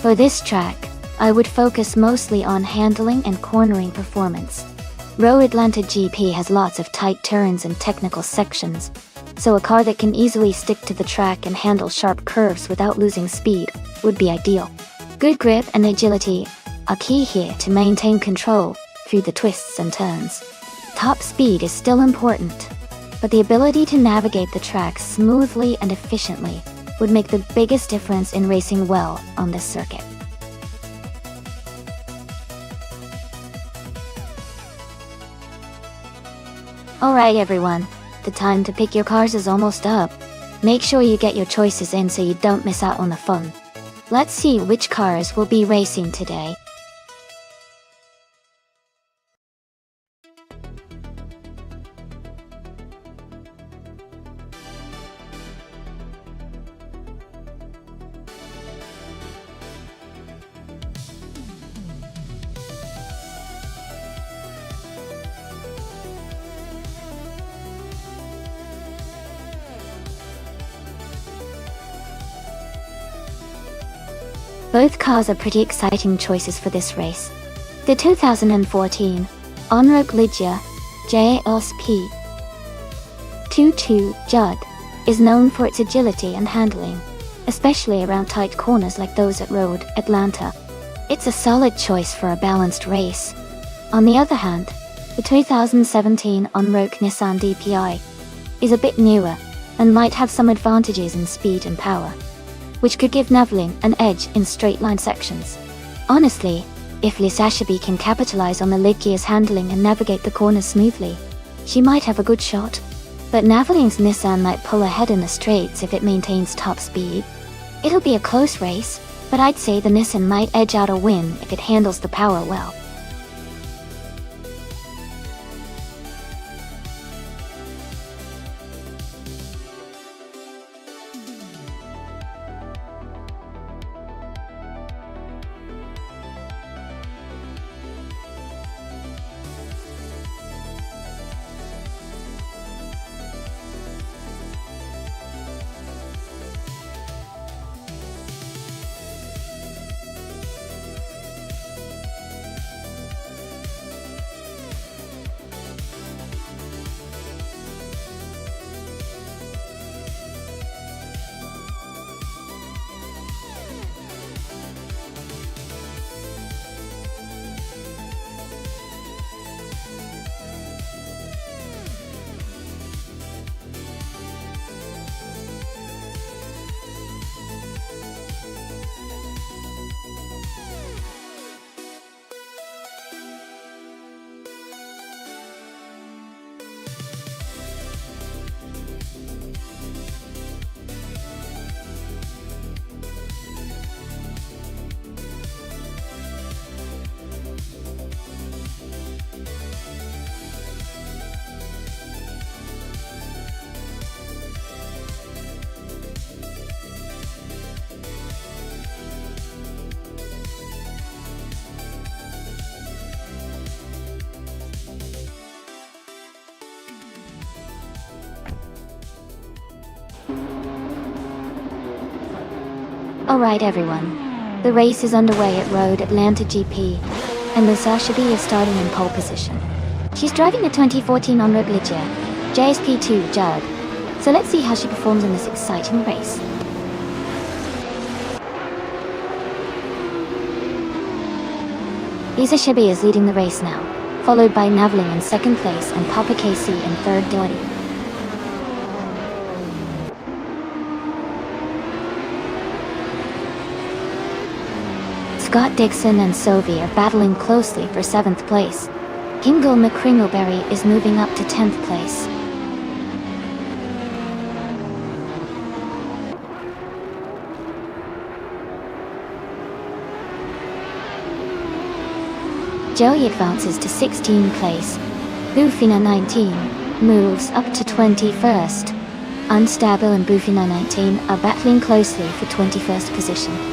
For this track, I would focus mostly on handling and cornering performance. Road Atlanta GP has lots of tight turns and technical sections, so a car that can easily stick to the track and handle sharp curves without losing speed would be ideal. Good grip and agility are key here to maintain control through the twists and turns. Top speed is still important, but the ability to navigate the track smoothly and efficiently would make the biggest difference in racing well on this circuit. Alright everyone, the time to pick your cars is almost up. Make sure you get your choices in so you don't miss out on the fun. Let's see which cars will be racing today. Both cars are pretty exciting choices for this race. The 2014 Onroc Ligia JSP 22 Judd is known for its agility and handling, especially around tight corners like those at Road Atlanta. It's a solid choice for a balanced race. On the other hand, the 2017 Onroc Nissan DPI is a bit newer and might have some advantages in speed and power, which could give Neveling an edge in straight-line sections. Honestly, if Lisashabi can capitalize on the Ligia's handling and navigate the corners smoothly, she might have a good shot. But Neveling's Nissan might pull ahead in the straights if it maintains top speed. It'll be a close race, but I'd say the Nissan might edge out a win if it handles the power well. Alright everyone, the race is underway at Road Atlanta GP, and Lisashabi is starting in pole position. She's driving the 2014 Onroc Ligia JSP2 Judd, so let's see how she performs in this exciting race. Lisashabi is leading the race now, followed by Neveling in second place and Papa KC in third duty. Scott Dixon and Sovi are battling closely for 7th place. Kingle McCringleberry is moving up to 10th place. Joey advances to 16th place. Bufina 19 moves up to 21st. Unstable and Bufina 19 are battling closely for 21st position.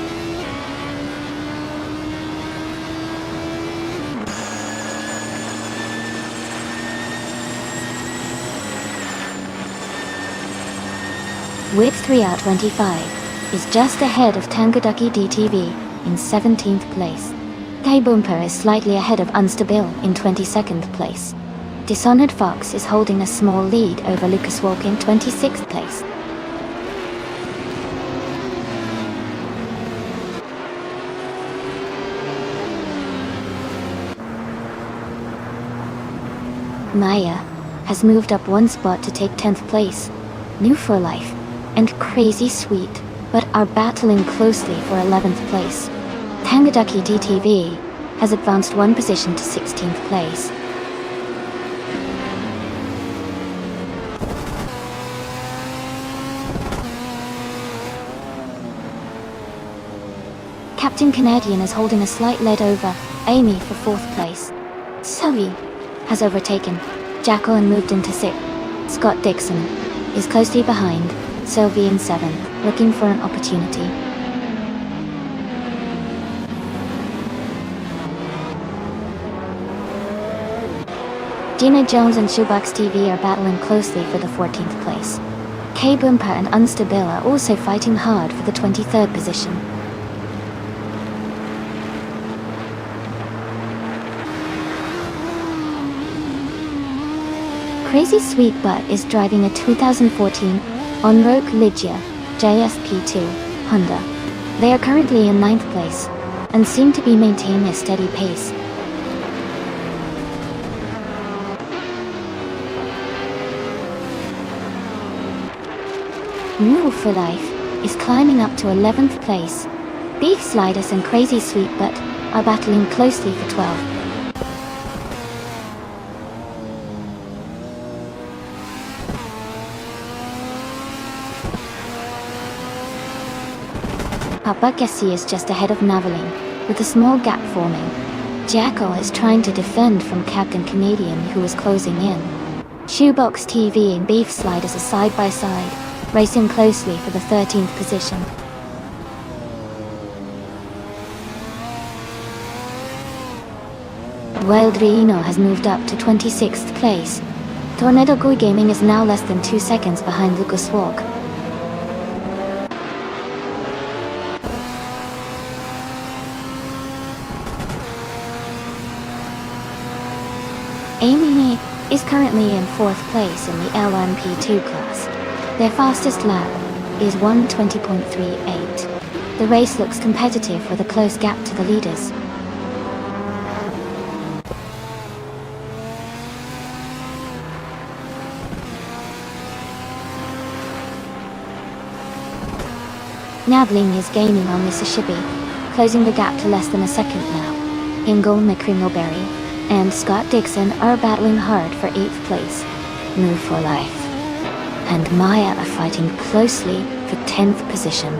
With 3R25 is just ahead of Tangaducky DTV. in 17th place. K-Bumper is slightly ahead of Unstable in 22nd place. Dishonored Fox is holding a small lead over Lucas Walk in 26th place. Maya has moved up one spot to take 10th place. New for Life and Crazy Sweet but are battling closely for 11th place. Tangadaki DTV has advanced one position to 16th place. Captain Canadian is holding a slight lead over Amy for 4th place. Zoe has overtaken Jackal and moved into 6th. Scott Dixon is closely behind Sylvie in 7th, looking for an opportunity. Gina Jones and Shoebox TV are battling closely for the 14th place. K-Bumper and Unstable are also fighting hard for the 23rd position. Crazy Sweet Butt is driving a 2014 on-road Lygia JSP2 Honda. They are currently in 9th place and seem to be maintaining a steady pace. New for Life is climbing up to 11th place. Beef Sliders and Crazy Sweet Butt are battling closely for 12th. Papa Gassi is just ahead of Naveling, with a small gap forming. Jackal is trying to defend from Captain Canadian, who is closing in. Shoebox TV and Beef Sliders are side by side, racing closely for the 13th position. Wild Reno has moved up to 26th place. Tornado Gui Gaming is now less than 2 seconds behind Lucas Walk. Amy is currently in 4th place in the LMP2 class. Their fastest lap is 1:20.38. The race looks competitive with a close gap to the leaders. Navling is gaining on Mississippi, closing the gap to less than a second now. Ingle McCringleberry and Scott Dixon are battling hard for 8th place. Move for Life and Maya are fighting closely for 10th position.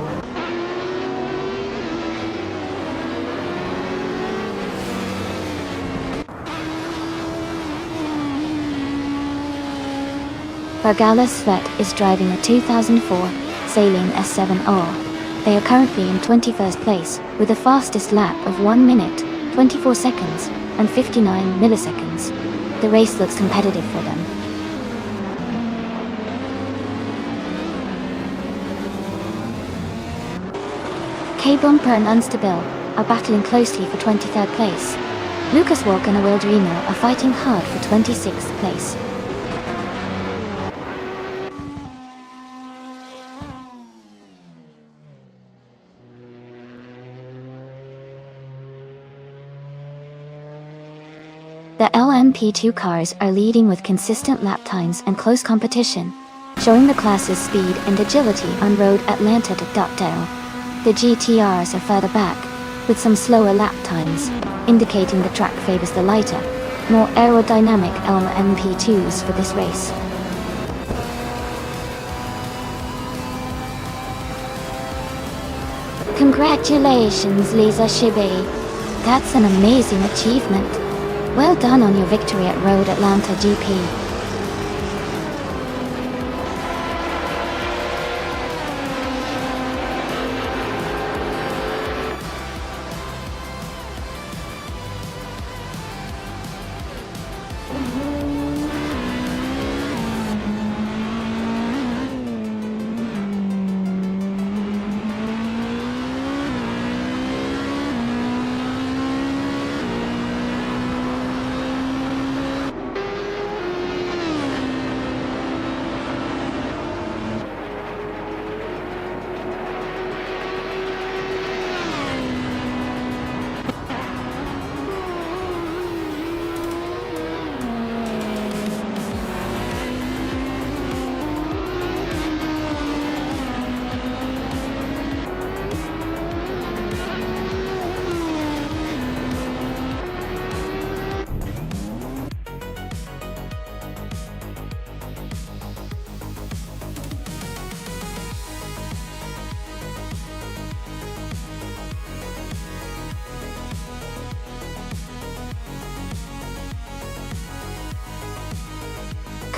Bargala Svet is driving a 2004 Saline S7R. They are currently in 21st place with the fastest lap of 1 minute, 24 seconds and 59 milliseconds. The race looks competitive for them. K-Bumper and Unstable are battling closely for 23rd place. Lucas Walk and Wildrino are fighting hard for 26th place. The LMP2 cars are leading with consistent lap times and close competition, showing the class's speed and agility on road Atlanta to Duckdale. The GTRs are further back, with some slower lap times, indicating the track favors the lighter, more aerodynamic LMP2s for this race. Congratulations, Lisa Shibe. That's an amazing achievement. Well done on your victory at Road Atlanta GP.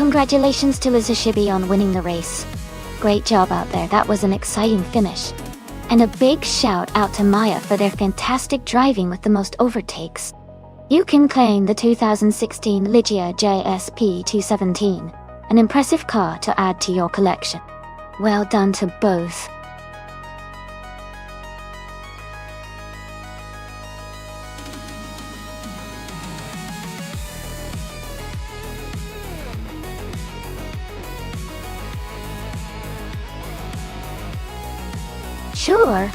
Congratulations to Lizashibi on winning the race. Great job out there, that was an exciting finish. And a big shout out to Maya for their fantastic driving with the most overtakes. You can claim the 2016 Ligia JSP 217, an impressive car to add to your collection. Well done to both. Sure.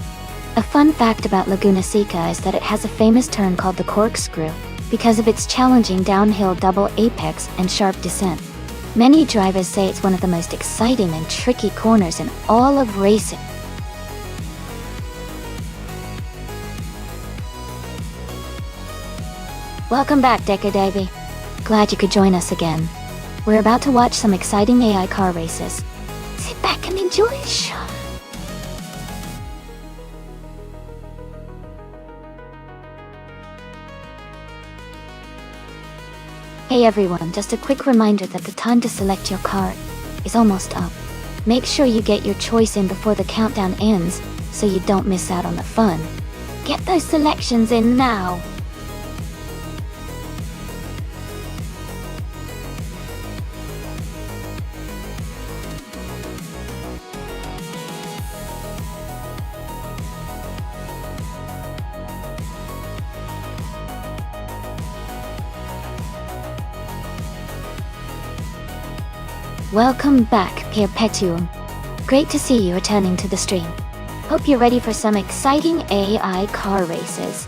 A fun fact about Laguna Seca is that it has a famous turn called the corkscrew, because of its challenging downhill double apex and sharp descent. Many drivers say it's one of the most exciting and tricky corners in all of racing. Welcome back, Decker Davy. Glad you could join us again. We're about to watch some exciting AI car races. Sit back and enjoy the show. Hey everyone, just a quick reminder that the time to select your car is almost up. Make sure you get your choice in before the countdown ends so you don't miss out on the fun. Get those selections in now! Welcome back, Perpetuum. Great to see you returning to the stream. Hope you're ready for some exciting AI car races.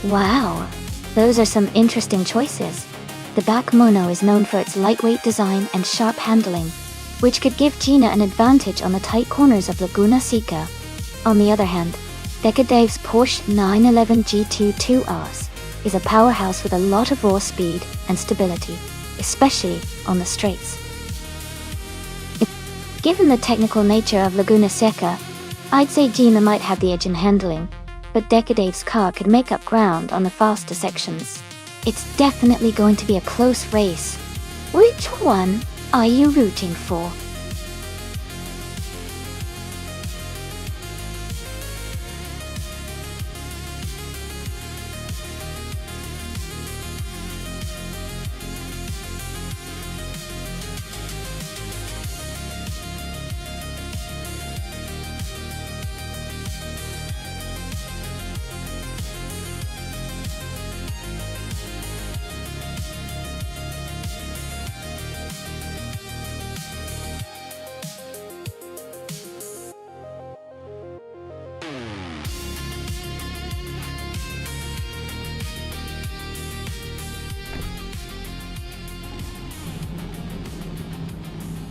Wow, those are some interesting choices. The back mono is known for its lightweight design and sharp handling, which could give Gina an advantage on the tight corners of Laguna Seca. On the other hand, Decker Dave's Porsche 911 G2 2Rs is a powerhouse with a lot of raw speed and stability, especially on the straights. Given the technical nature of Laguna Seca, I'd say Gina might have the edge in handling, but Decker Dave's car could make up ground on the faster sections. It's definitely going to be a close race. Which one are you rooting for?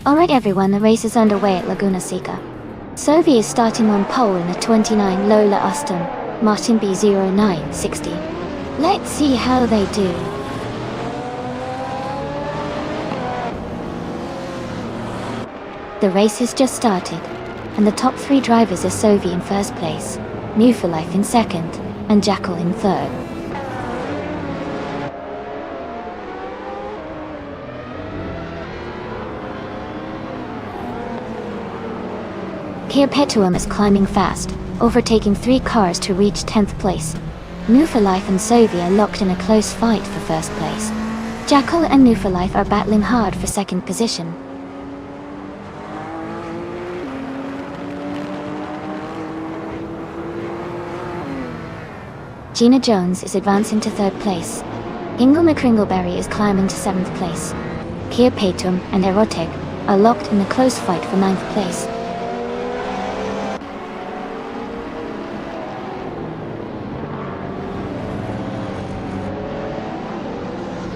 Alright everyone, the race is underway at Laguna Seca. Sovi is starting on pole in a 29 Lola Aston Martin B0960. Let's see how they do. The race has just started, and the top three drivers are Sovi in first place, New for Life in second, and Jackal in third. Perpetuum is climbing fast, overtaking 3 cars to reach 10th place. New for Life and Sovi are locked in a close fight for first place. Jackal and New for Life are battling hard for second position. Gina Jones is advancing to third place. Ingle McCringleberry is climbing to 7th place. Kia Patum and Erotic are locked in a close fight for 9th place.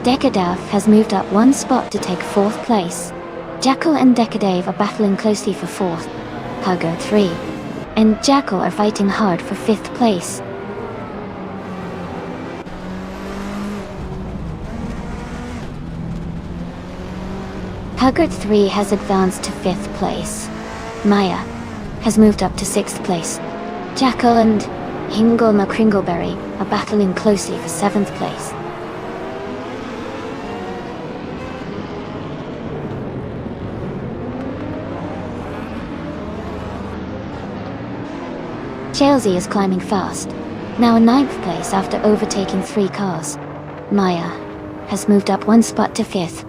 Decadave has moved up 1 spot to take 4th place. Jackal and Decadave are battling closely for 4th. Hugger 3 and Jackal are fighting hard for 5th place. Hugger 3 has advanced to 5th place. Maya has moved up to 6th place. Jackal and Hingle McCringleberry are battling closely for 7th place. Chelsea is climbing fast, now in 9th place after overtaking 3 cars. Maya has moved up 1 spot to 5th.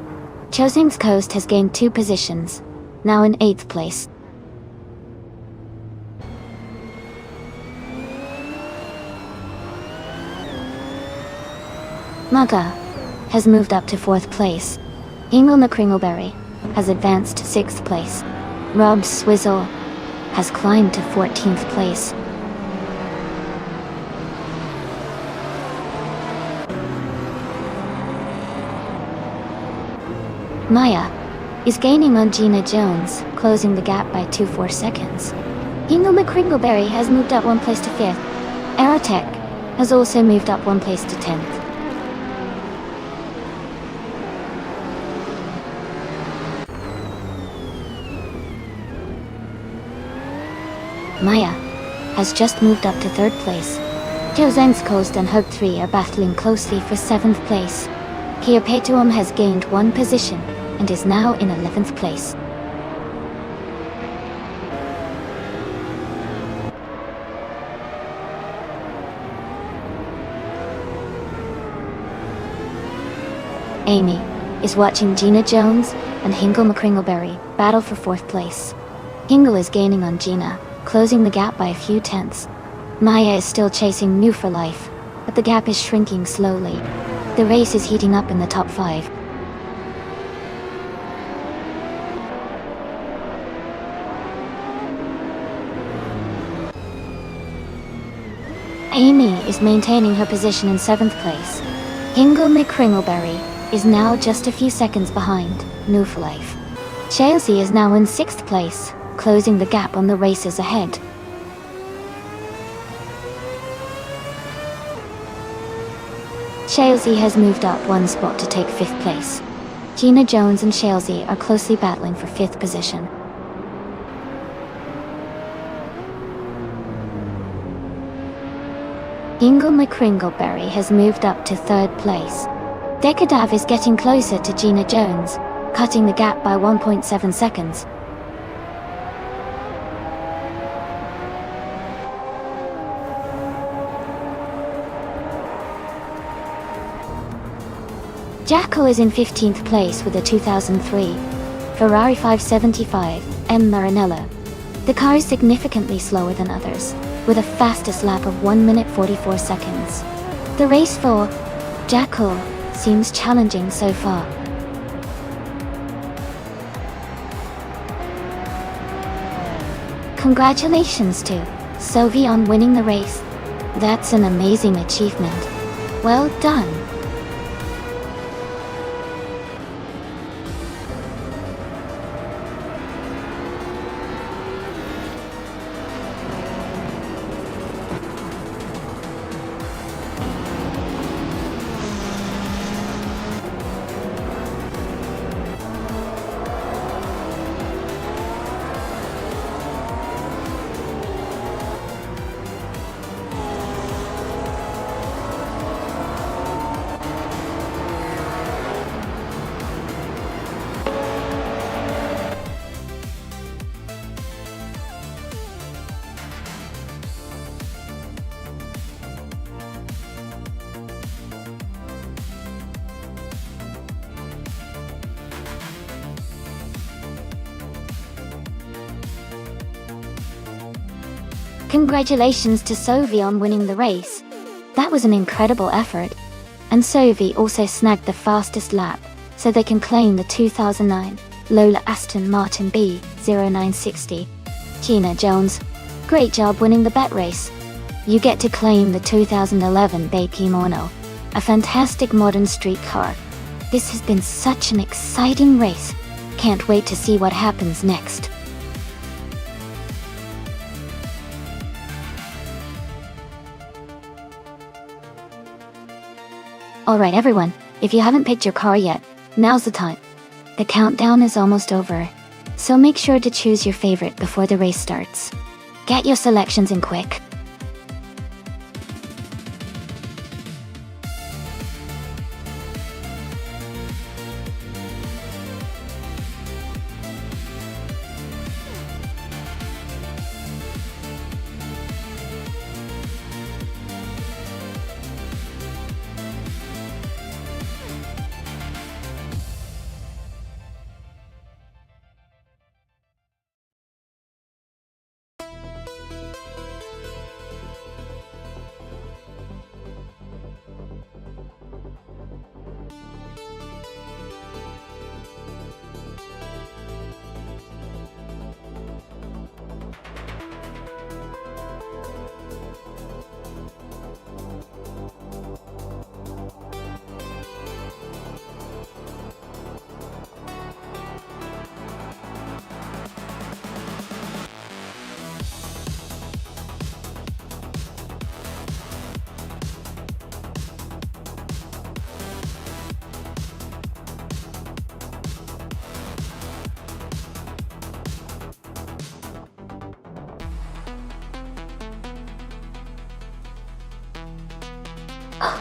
Chosing's Coast has gained 2 positions, now in 8th place. Maga has moved up to 4th place. Ingle McCringleberry has advanced to 6th place. Rob Swizzle has climbed to 14th place. Maya is gaining on Gina Jones, closing the gap by 2.4 seconds. Ingle McCringleberry has moved up 1 place to 5th. Aerotech has also moved up 1 place to 10th. Maya has just moved up to 3rd place. Josen's Coast and Hug 3 are battling closely for 7th place. Kia Petuum has gained 1 position and is now in 11th place. Amy is watching Gina Jones and Hingle McCringleberry battle for 4th place. Hingle is gaining on Gina, closing the gap by a few tenths. Maya is still chasing New for Life, but the gap is shrinking slowly. The race is heating up in the top 5. Amy is maintaining her position in 7th place. Hingle McCringleberry is now just a few seconds behind New for Life. Chelsea is now in 6th place, closing the gap on the races ahead. Chelsea has moved up 1 spot to take 5th place. Gina Jones and Chelsea are closely battling for 5th position. Ingle McCringleberry has moved up to 3rd place. Decadav is getting closer to Gina Jones, cutting the gap by 1.7 seconds. Jackal is in 15th place with a 2003 Ferrari 575 M Maranello. The car is significantly slower than others, with a fastest lap of 1 minute 44 seconds. The race for Jackal seems challenging so far. Congratulations to Sophie on winning the race. That's an amazing achievement. Well done. Congratulations to Sophie on winning the race. That was an incredible effort. and Sovi also snagged the fastest lap, so they can claim the 2009 Lola Aston Martin B0960. Tina Jones, great job winning the bet race. You get to claim the 2011 Bay Kimono, a fantastic modern street car. This has been such an exciting race. Can't wait to see what happens next. Alright everyone, if you haven't picked your car yet, now's the time. The countdown is almost over, so make sure to choose your favorite before the race starts. Get your selections in quick.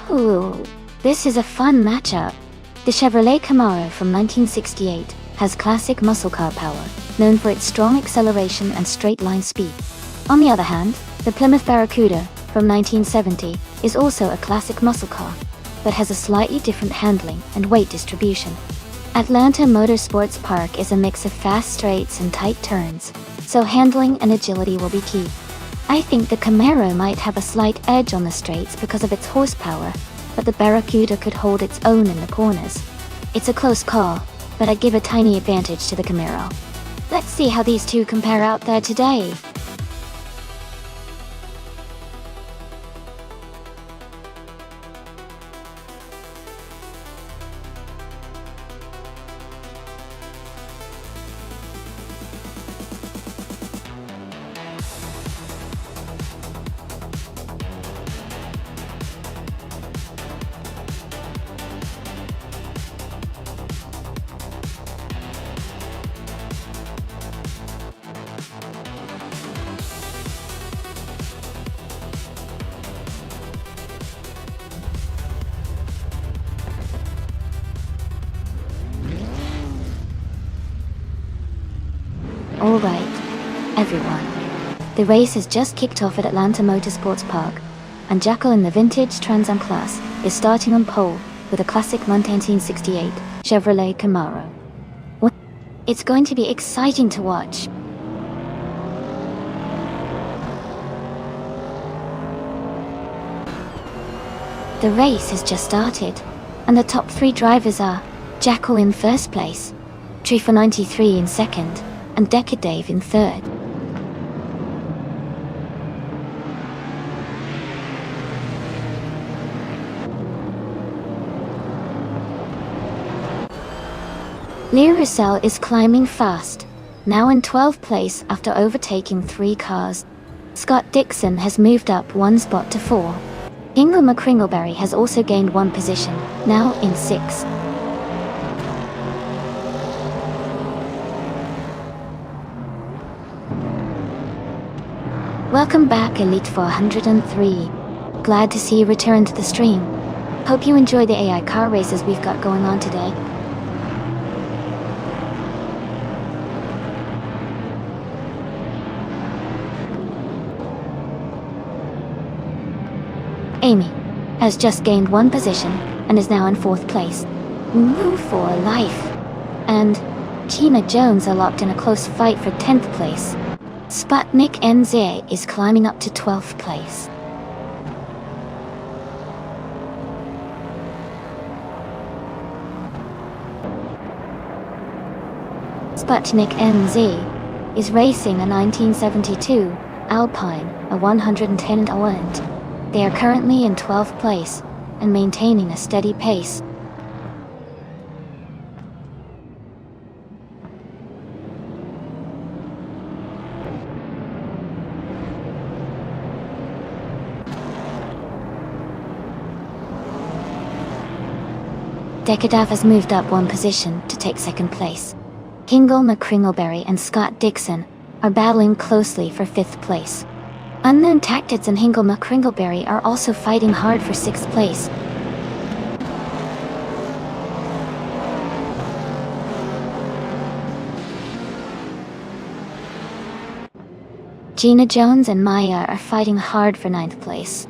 Ooh, this is a fun matchup. The Chevrolet Camaro from 1968 has classic muscle car power, known for its strong acceleration and straight-line speed. On the other hand, the Plymouth Barracuda from 1970 is also a classic muscle car, but has a slightly different handling and weight distribution. Atlanta Motorsports Park is a mix of fast straights and tight turns, so handling and agility will be key. I think the Camaro might have a slight edge on the straights because of its horsepower, but the Barracuda could hold its own in the corners. It's a close call, but I give a tiny advantage to the Camaro. Let's see how these two compare out there today. Alright, everyone. The race has just kicked off at Atlanta Motorsports Park, and Jackal in the vintage Trans Am class is starting on pole with a classic 1968 Chevrolet Camaro. It's going to be exciting to watch. The race has just started, and the top three drivers are Jackal in first place, Tree493 in second, and Decker Dave in third. Leah Russell is climbing fast, now in 12th place after overtaking 3 cars. Scott Dixon has moved up 1 spot to 4. Ingle McCringleberry has also gained 1 position, now in 6th. Welcome back, Elite 403. Glad to see you return to the stream. Hope you enjoy the AI car races we've got going on today. Amy has just gained 1 position and is now in 4th place. Move for life. And Tina Jones are locked in a close fight for 10th place. Sputnik NZ is climbing up to 12th place. Sputnik NZ is racing a 1972 Alpine, a 110 Awand. They are currently in 12th place and maintaining a steady pace. Decadav has moved up one position to take second place. Hingle McCringleberry and Scott Dixon are battling closely for 5th place. Unknown Tactics and Hingle McCringleberry are also fighting hard for 6th place. Gina Jones and Maya are fighting hard for 9th place.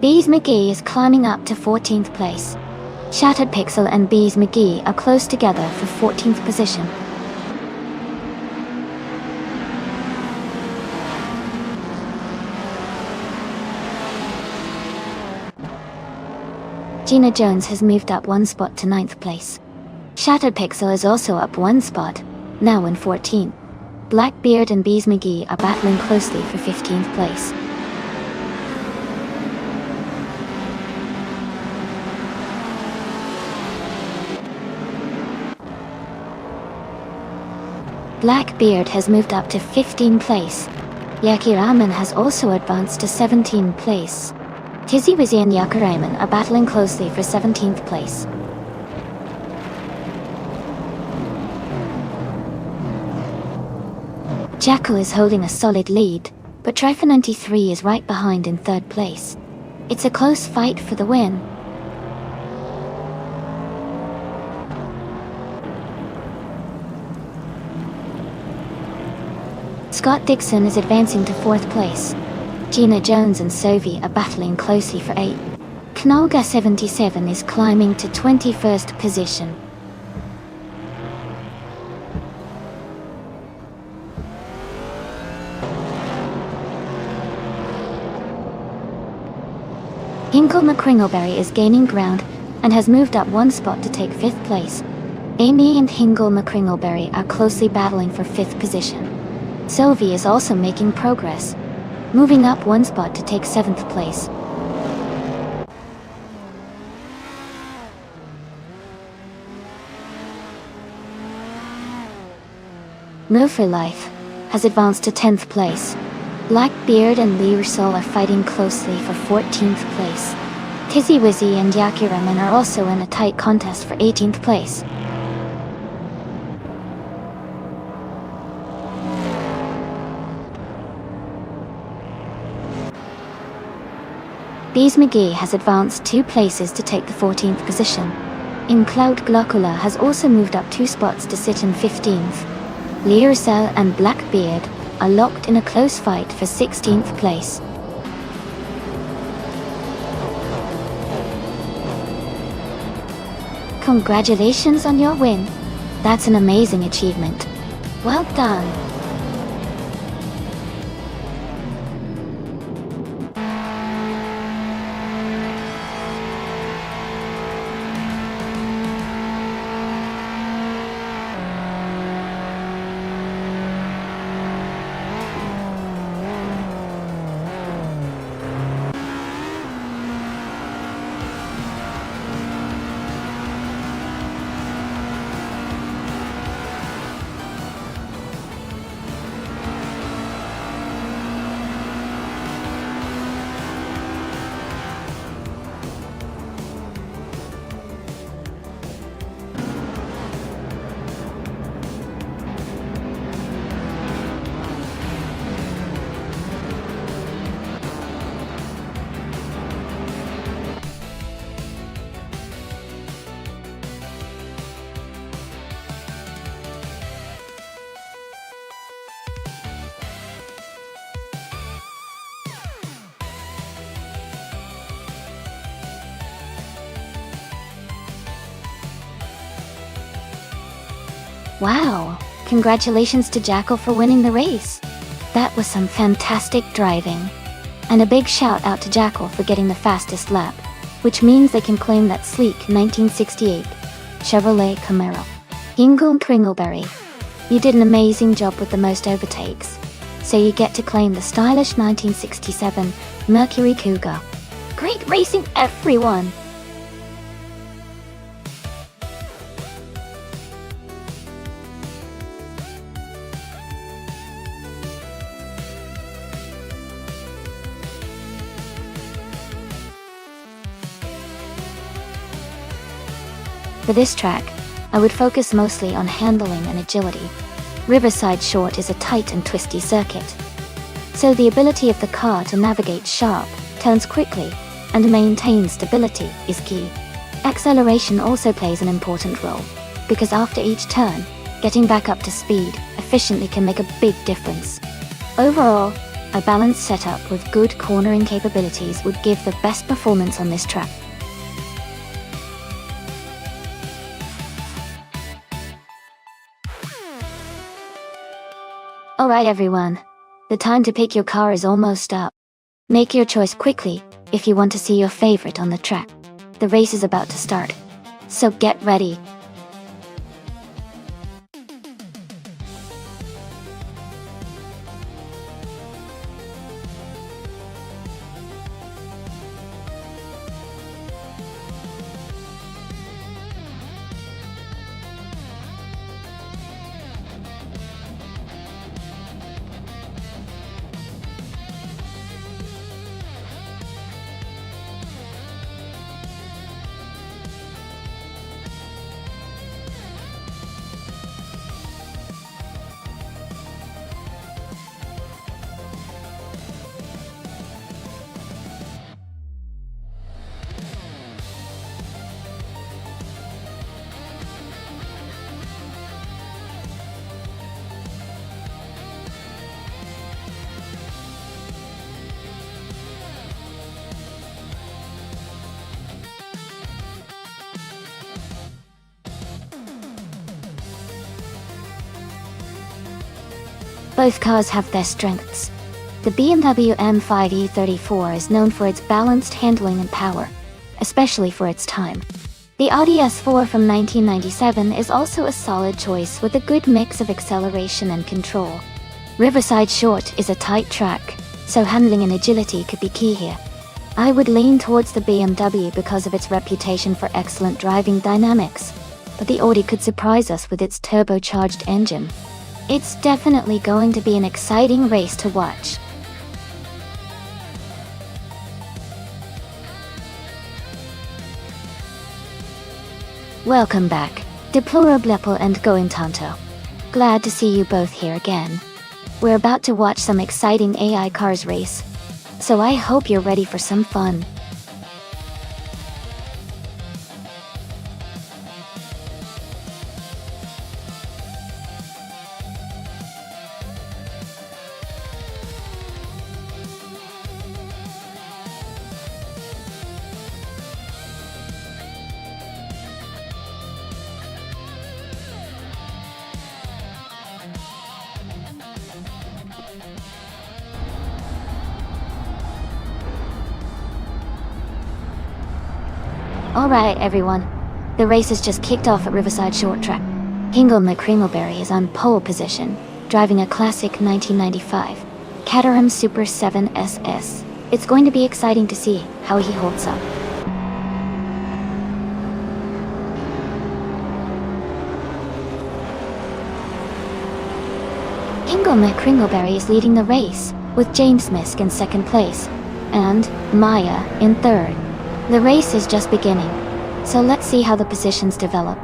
Bees McGee is climbing up to 14th place. Shattered Pixel and Bees McGee are close together for 14th position. Gina Jones has moved up one spot to 9th place. Shattered Pixel is also up one spot, now in 14th. Blackbeard and Bees McGee are battling closely for 15th place. Blackbeard has moved up to 15th place. Yaki Raman has also advanced to 17th place. Tizzy Wizzy and Yakaraman are battling closely for 17th place. Jackal is holding a solid lead, but Trifa 93 is right behind in 3rd place. It's a close fight for the win. Scott Dixon is advancing to 4th place. Gina Jones and Sophie are battling closely for 8th. Knolga 77 is climbing to 21st position. Hinkle McCringleberry is gaining ground and has moved up one spot to take 5th place. Amy and Hingle McCringleberry are closely battling for 5th position. Sylvie is also making progress, moving up one spot to take 7th place. No for Life has advanced to 10th place. Blackbeard and Lee Russell are fighting closely for 14th place. Tizzy Wizzy and Yakiraman are also in a tight contest for 18th place. Bees McGee has advanced 2 places to take the 14th position. In Cloud Glocula has also moved up 2 spots to sit in 15th. Learcell and Blackbeard are locked in a close fight for 16th place. Congratulations on your win. That's an amazing achievement. Well done. Wow! Congratulations to Jackal for winning the race! That was some fantastic driving. And a big shout out to Jackal for getting the fastest lap, which means they can claim that sleek 1968 Chevrolet Camaro. Hingle Kringleberry You did an amazing job with the most overtakes, so you get to claim the stylish 1967 Mercury Cougar. Great racing, everyone! For this track, I would focus mostly on handling and agility. Riverside Short is a tight and twisty circuit, so the ability of the car to navigate sharp turns quickly and maintain stability is key. Acceleration also plays an important role, because after each turn, getting back up to speed efficiently can make a big difference. Overall, a balanced setup with good cornering capabilities would give the best performance on this track. Alright everyone, the time to pick your car is almost up. Make your choice quickly if you want to see your favorite on the track. The race is about to start, so get ready. Both cars have their strengths. The BMW M5 E34 is known for its balanced handling and power, especially for its time. The Audi S4 from 1997 is also a solid choice with a good mix of acceleration and control. Riverside Short is a tight track, so handling and agility could be key here. I would lean towards the BMW because of its reputation for excellent driving dynamics, but the Audi could surprise us with its turbocharged engine. It's definitely going to be an exciting race to watch. Welcome back, Deplorable and Going Tanto. Glad to see you both here again. We're about to watch some exciting AI cars race, so I hope you're ready for some fun. Alright everyone, the race has just kicked off at Riverside Short Track. Hingle McCringleberry is on pole position, driving a classic 1995 Caterham Super 7 SS. It's going to be exciting to see how he holds up. Hingle McCringleberry is leading the race, with James Misk in second place, and Maya in third. The race is just beginning, so let's see how the positions develop.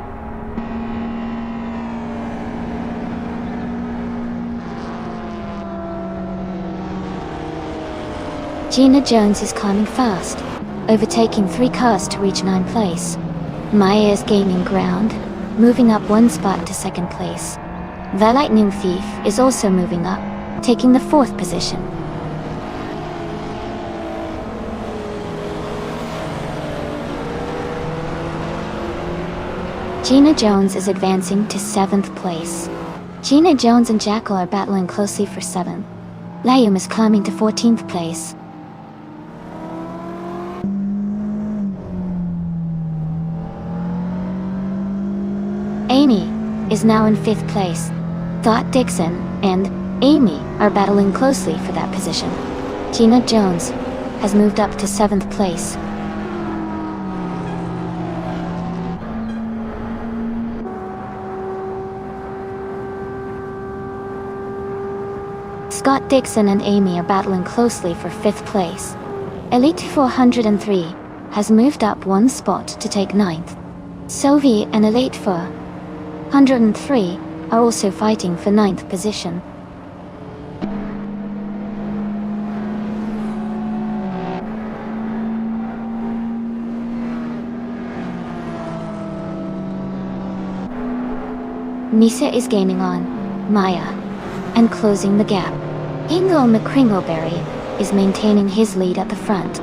Gina Jones is climbing fast, overtaking 3 cars to reach 9th place. Maya is gaining ground, moving up 1 spot to 2nd place. The Lightning Thief is also moving up, taking the 4th position. Gina Jones is advancing to 7th place. Gina Jones and Jackal are battling closely for 7th. Liam is climbing to 14th place. Amy is now in 5th place. Scott Dixon and Amy are battling closely for that position. Gina Jones has moved up to 7th place. Scott Dixon and Amy are battling closely for 5th place. Elite 403 has moved up 1 spot to take 9th. Sylvie and Elite 403 are also fighting for 9th position. Misa is gaining on Maya and closing the gap. Hingle McCringleberry is maintaining his lead at the front.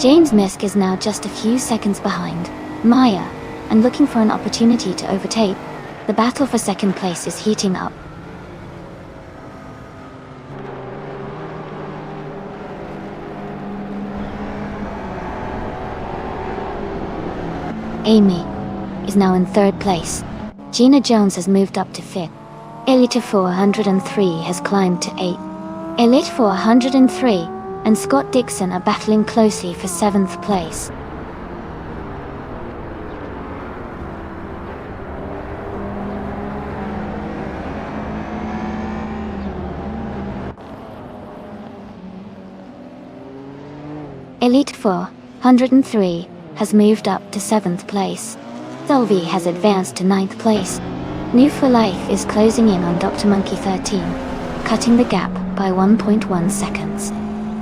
James Misk is now just a few seconds behind Maya and looking for an opportunity to overtake. The battle for 2nd place is heating up. Amy is now in 3rd place. Gina Jones has moved up to 5th. Elite 403 has climbed to 8th. Elite 403 and Scott Dixon are battling closely for 7th place. Elite 403 has moved up to 7th place. Sylvie has advanced to 9th place. New for Life is closing in on Dr. Monkey 13, cutting the gap by 1.1 seconds.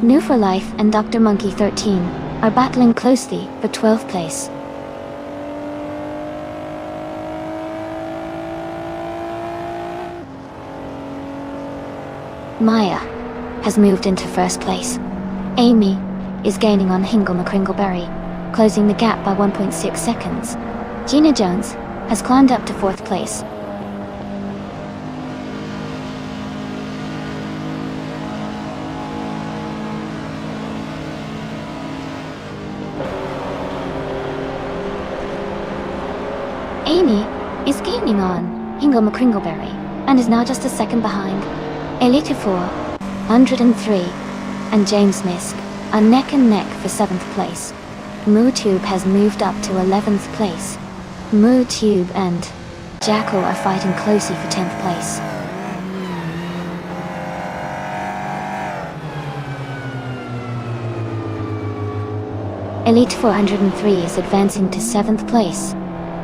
New for Life and Dr. Monkey 13 are battling closely for 12th place. Maya has moved into 1st place. Amy is gaining on Hingle McCringleberry, closing the gap by 1.6 seconds. Gina Jones has climbed up to 4th place. Amy is gaining on Hingle McCringleberry and is now just a second behind. Elite 403 and James Misk are neck and neck for 7th place. MooTube has moved up to 11th place. MooTube and Jackal are fighting closely for 10th place. Elite 403 is advancing to 7th place.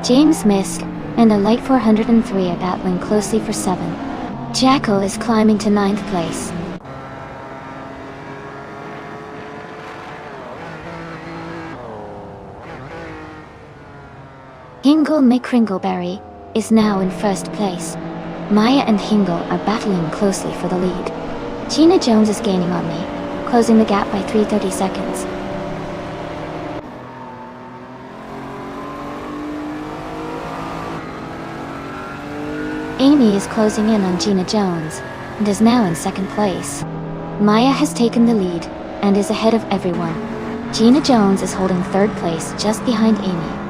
James Misk and Elite 403 are battling closely for 7th. Jackal is climbing to 9th place. Hingle McCringleberry is now in 1st place. Maya and Hingle are battling closely for the lead. Gina Jones is gaining on me, closing the gap by 330 seconds. Amy is closing in on Gina Jones and is now in 2nd place. Maya has taken the lead and is ahead of everyone. Gina Jones is holding 3rd place just behind Amy.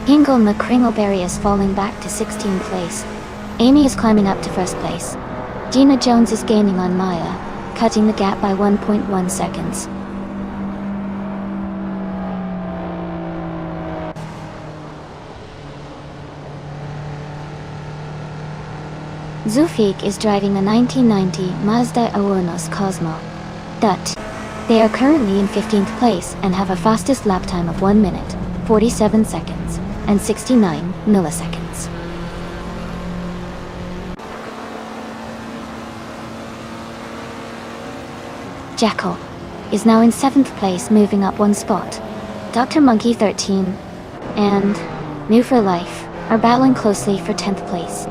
Hingle McCringleberry is falling back to 16th place. Amy is climbing up to 1st place. Gina Jones is gaining on Maya, cutting the gap by 1.1 seconds. Zufik is driving a 1990 Mazda Awanos Cosmo. They are currently in 15th place and have a fastest lap time of 1 minute, 47 seconds, and 69 milliseconds. Jackal is now in 7th place, moving up 1 spot. Dr. Monkey 13 and New for Life are battling closely for 10th place.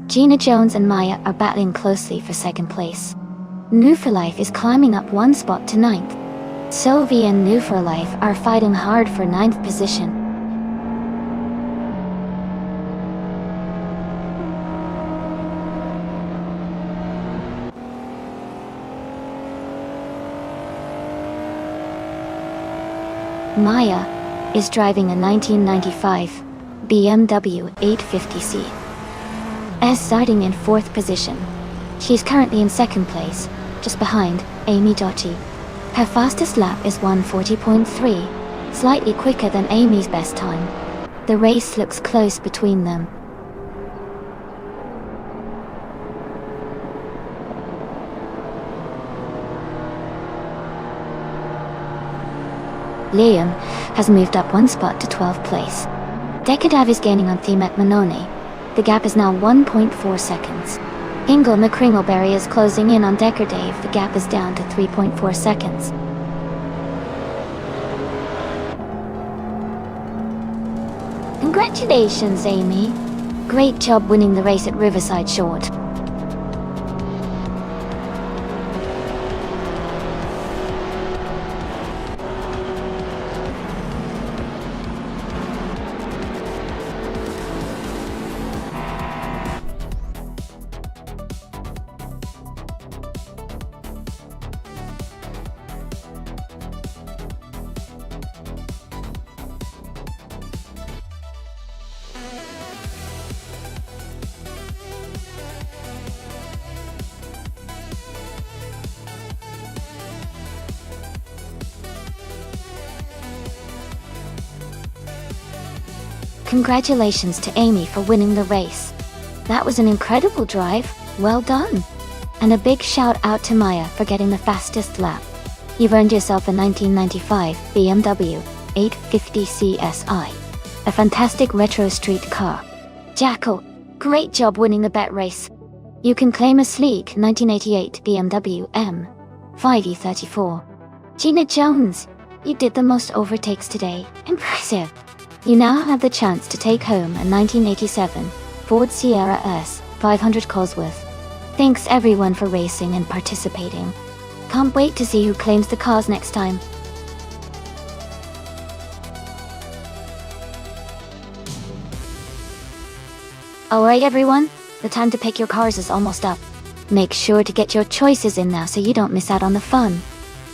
Gina Jones and Maya are battling closely for 2nd place. New for Life is climbing up 1 spot to 9th. Sylvie and New for Life are fighting hard for 9th position. Maya is driving a 1995 BMW 850C. Starting in 4th position. She's currently in 2nd place, just behind Amy Doty. Her fastest lap is 1:40.3, slightly quicker than Amy's best time. The race looks close between them. Liam has moved up 1 spot to 12th place. Decadav is gaining on Themet Manoni. The gap is now 1.4 seconds. Ingle McCringleberry is closing in on Decadav. The gap is down to 3.4 seconds. Congratulations, Amy. Great job winning the race at Riverside Short. Congratulations to Amy for winning the race. That was an incredible drive, well done. And a big shout out to Maya for getting the fastest lap. You've earned yourself a 1995 BMW 850 CSI, a fantastic retro street car. Jackal, great job winning the bet race. You can claim a sleek 1988 BMW M 5E34. Gina Jones, you did the most overtakes today, impressive. You now have the chance to take home a 1987 Ford Sierra S 500 Cosworth. Thanks everyone for racing and participating. Can't wait to see who claims the cars next time. Alright everyone, the time to pick your cars is almost up. Make sure to get your choices in now so you don't miss out on the fun.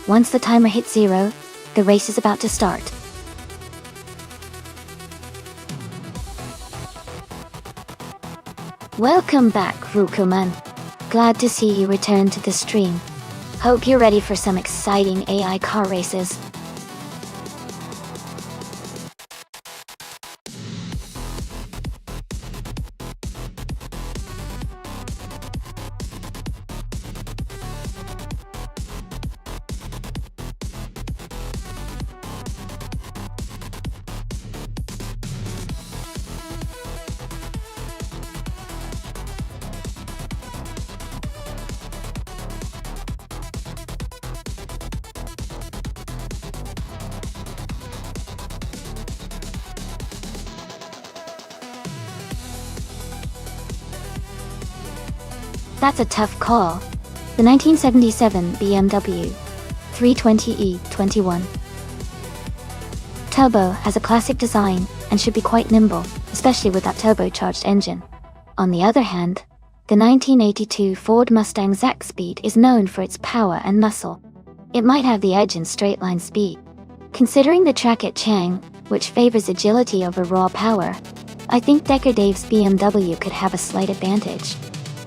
Once the timer hits 0, the race is about to start. Welcome back, Rukuman. Glad to see you return to the stream. Hope you're ready for some exciting AI car races. That's a tough call. The 1977 BMW 320e21 Turbo has a classic design and should be quite nimble, especially with that turbocharged engine. On the other hand, the 1982 Ford Mustang Zaxspeed is known for its power and muscle. It might have the edge in straight-line speed. Considering the track at Chang, which favors agility over raw power, I think Decadave's BMW could have a slight advantage.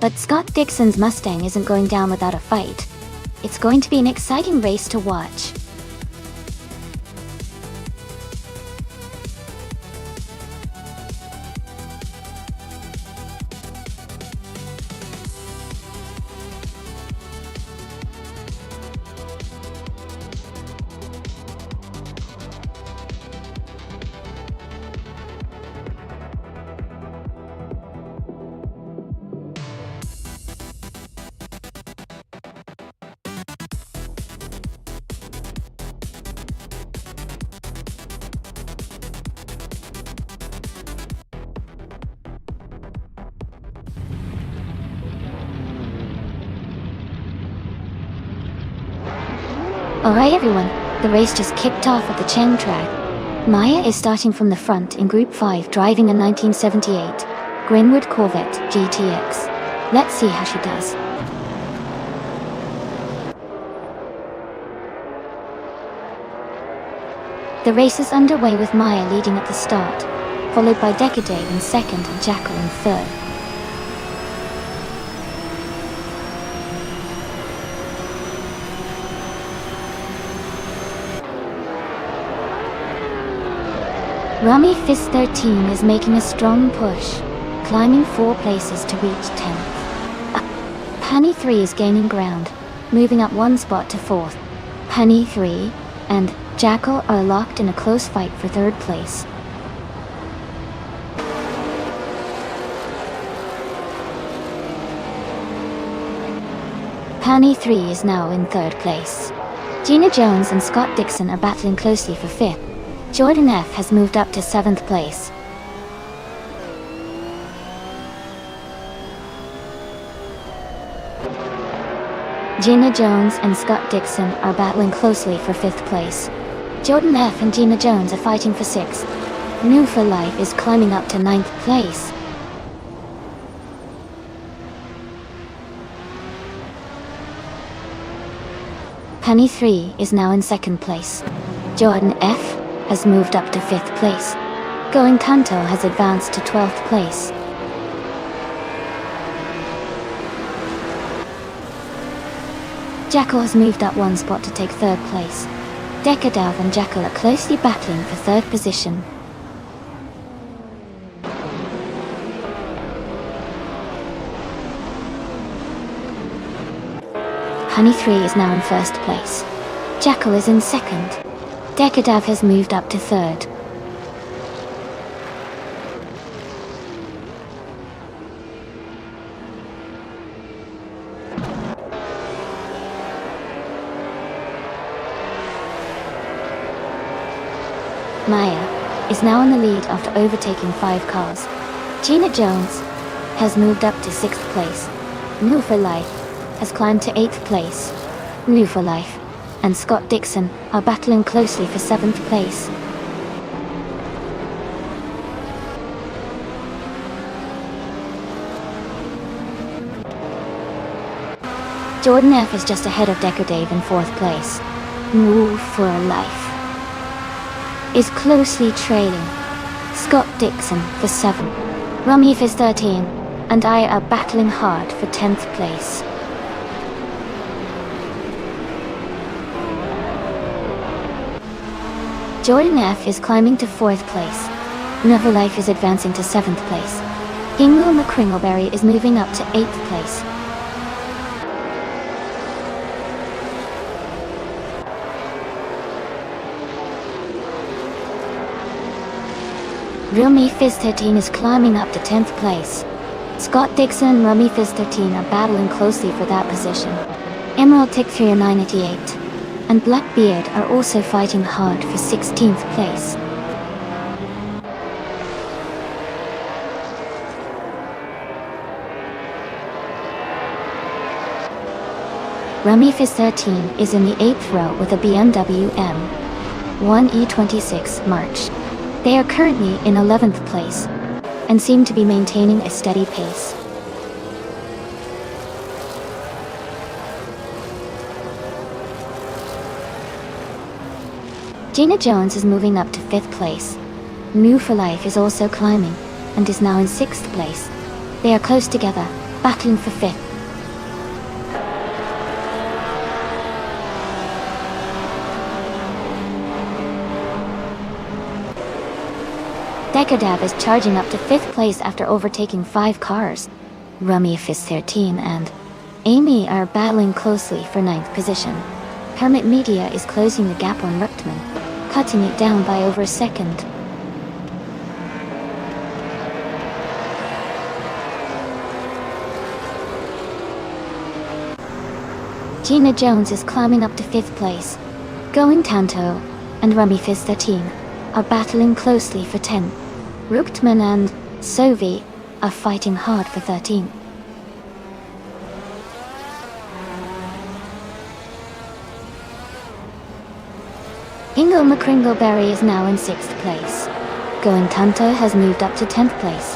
But Scott Dixon's Mustang isn't going down without a fight. It's going to be an exciting race to watch. Alright everyone, the race just kicked off at the Cheng track. Maya is starting from the front in Group 5 driving a 1978 Greenwood Corvette GTX. Let's see how she does. The race is underway with Maya leading at the start, followed by Decadave in second and Jackal in third. Rummy Fist 13 is making a strong push, climbing 4 places to reach 10th. Penny 3 is gaining ground, moving up 1 spot to 4th. Penny 3 and Jackal are locked in a close fight for 3rd place. Penny 3 is now in 3rd place. Gina Jones and Scott Dixon are battling closely for 5th. Jordan F has moved up to 7th place. Gina Jones and Scott Dixon are battling closely for 5th place. Jordan F and Gina Jones are fighting for 6th. New for Life is climbing up to 9th place. Penny 3 is now in 2nd place. Jordan F has moved up to 5th place. Going Tanto has advanced to 12th place. Jackal has moved up 1 spot to take 3rd place. Decadav and Jackal are closely battling for 3rd position. Honey 3 is now in 1st place. Jackal is in 2nd. Decadav has moved up to 3rd. Maya is now in the lead after overtaking 5 cars. Gina Jones has moved up to 6th place. New for Life has climbed to 8th place. New for Life and Scott Dixon are battling closely for 7th place. Jordan F is just ahead of Decadave in 4th place. New for Life is closely trailing Scott Dixon for 7. Rummy Fizz 13 and I are battling hard for 10th place. Jordan F is climbing to 4th place. Never Life is advancing to 7th place. Ingle McCringleberry is moving up to 8th place. Rummy Fizz 13 is climbing up to 10th place. Scott Dixon and Rummy Fizz 13 are battling closely for that position. Emerald Tick 30988 and Blackbeard are also fighting hard for 16th place. Rummy Fizz 13 is in the 8th row with a BMW M1E26 March. They are currently in 11th place and seem to be maintaining a steady pace. Gina Jones is moving up to 5th place. New for Life is also climbing and is now in 6th place. They are close together, battling for 5th. Decadav is charging up to 5th place after overtaking 5 cars. Rummy Fizz 13 and Amy are battling closely for 9th position. Hermit Media is closing the gap on Ruchtman, cutting it down by over a second. Gina Jones is climbing up to 5th place. Going Tanto and Rummy Fizz 13 are battling closely for 10. Ruchtman and Sovi are fighting hard for 13. Ingle McCringleberry is now in 6th place. Going Tanto has moved up to 10th place.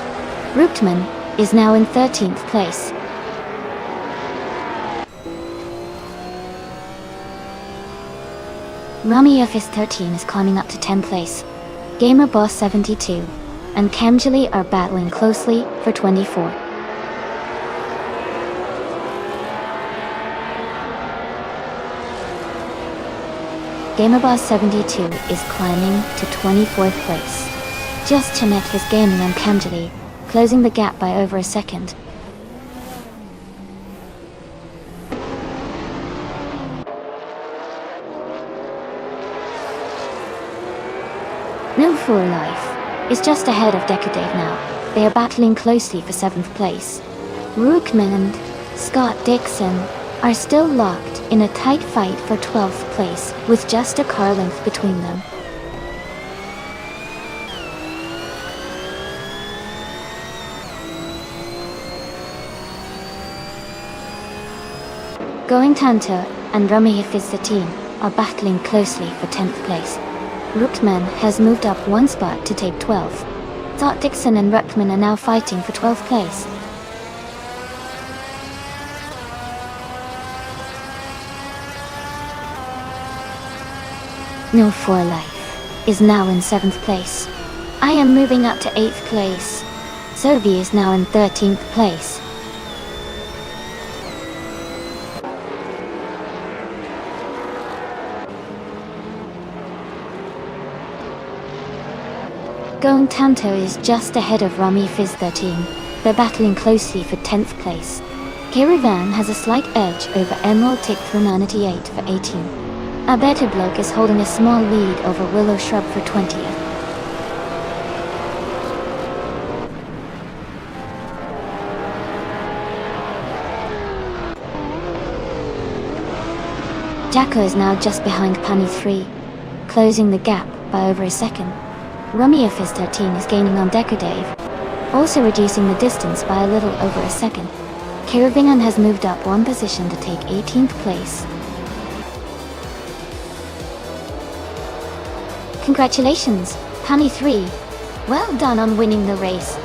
Ruchtman is now in 13th place. Rummy Office 13 is climbing up to 10th place. Gamer Boss 72 and Camjali are battling closely for 24. Gamerboss 72 is climbing to 24th place. Just Chanek is gaining on Kamjali, closing the gap by over a second. No For Life is just ahead of Decadave now. They are battling closely for 7th place. Rookman and Scott Dixon are still locked in a tight fight for 12th place, with just a car length between them. Going Tanto and Rummy Fizzatin are battling closely for 10th place. Rookman has moved up one spot to take 12th. Scott Dixon and Rookman are now fighting for 12th place. No For Life is now in 7th place. I am moving up to 8th place. Sovi is now in 13th place. Going Tanto is just ahead of Rami Fizz 13. They're battling closely for 10th place. Caravan has a slight edge over Emerald Tick 398 for 18. Abeta Bloke is holding a small lead over Willow Shrub for 20th. Jacko is now just behind Pani 3, closing the gap by over a second. Rummy Fizz 13 is gaining on Decadave, also reducing the distance by a little over a second. Caravingan has moved up one position to take 18th place. Congratulations, Pani 3. Well done on winning the race.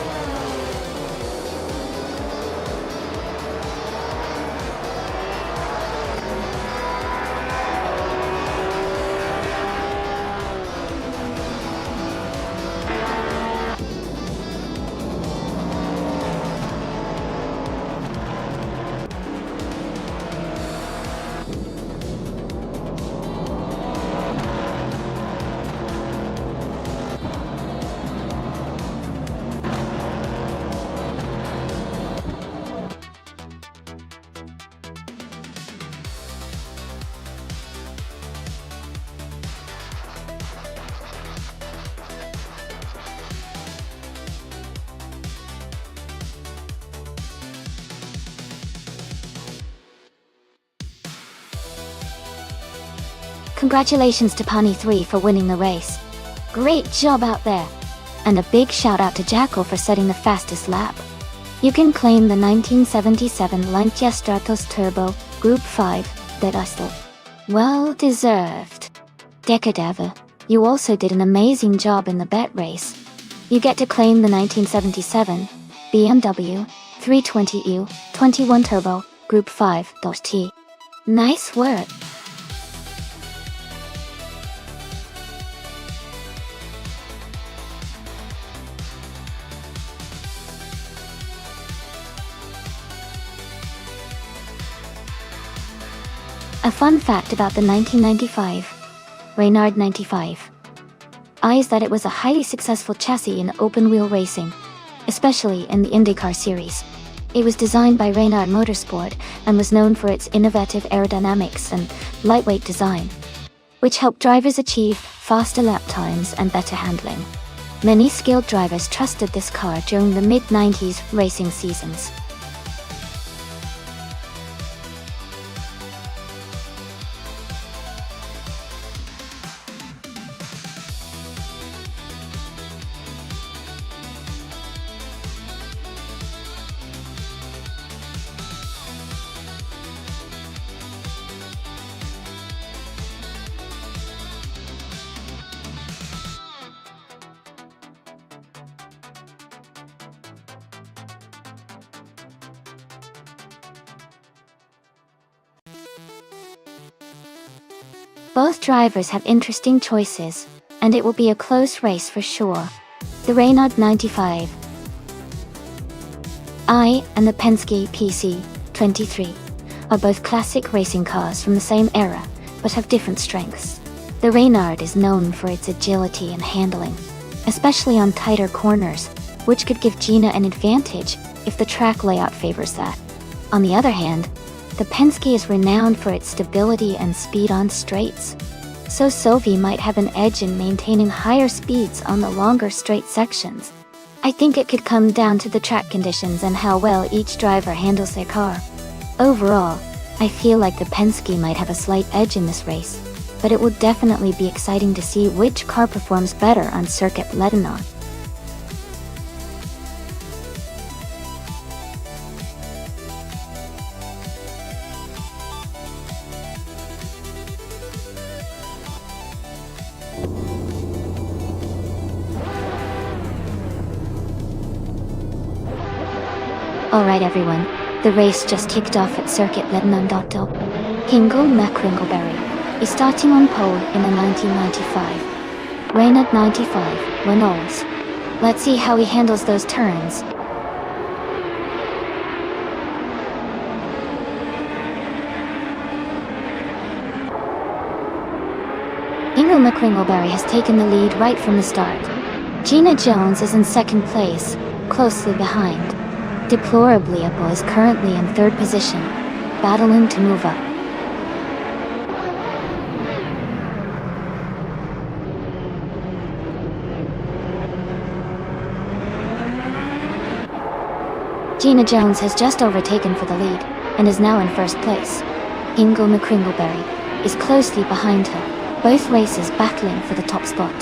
Congratulations to Pani 3 for winning the race. Great job out there. And a big shout out to Jackal for setting the fastest lap. You can claim the 1977 Lancia Stratos Turbo Group 5 that I stole. Well deserved. Decadava, you also did an amazing job in the bet race. You get to claim the 1977 BMW 320U 21 Turbo Group 5.T. Nice work. A fun fact about the 1995 Reynard 95 I is that it was a highly successful chassis in open-wheel racing, especially in the IndyCar series. It was designed by Reynard Motorsport and was known for its innovative aerodynamics and lightweight design, which helped drivers achieve faster lap times and better handling. Many skilled drivers trusted this car during the mid-90s racing seasons. Both drivers have interesting choices, and it will be a close race for sure. The Renault 95 I and the Penske PC23 are both classic racing cars from the same era, but have different strengths. The Renault is known for its agility and handling, especially on tighter corners, which could give Gina an advantage if the track layout favors that. On the other hand, the Penske is renowned for its stability and speed on straights, so Sophie might have an edge in maintaining higher speeds on the longer straight sections. I think it could come down to the track conditions and how well each driver handles their car. Overall, I feel like the Penske might have a slight edge in this race, but it will definitely be exciting to see which car performs better on Circuit Lebanon. Alright everyone, the race just kicked off at Circuit Lebanon. Hingle McCringleberry is starting on pole in the 1995 Renault 95 Renaults. Let's see how he handles those turns. Hingle McCringleberry has taken the lead right from the start. Gina Jones is in second place, closely behind. Deplorably Apple is currently in third position, battling to move up. Gina Jones has just overtaken for the lead, and is now in first place. Hingle McCringleberry is closely behind her, both races battling for the top spot.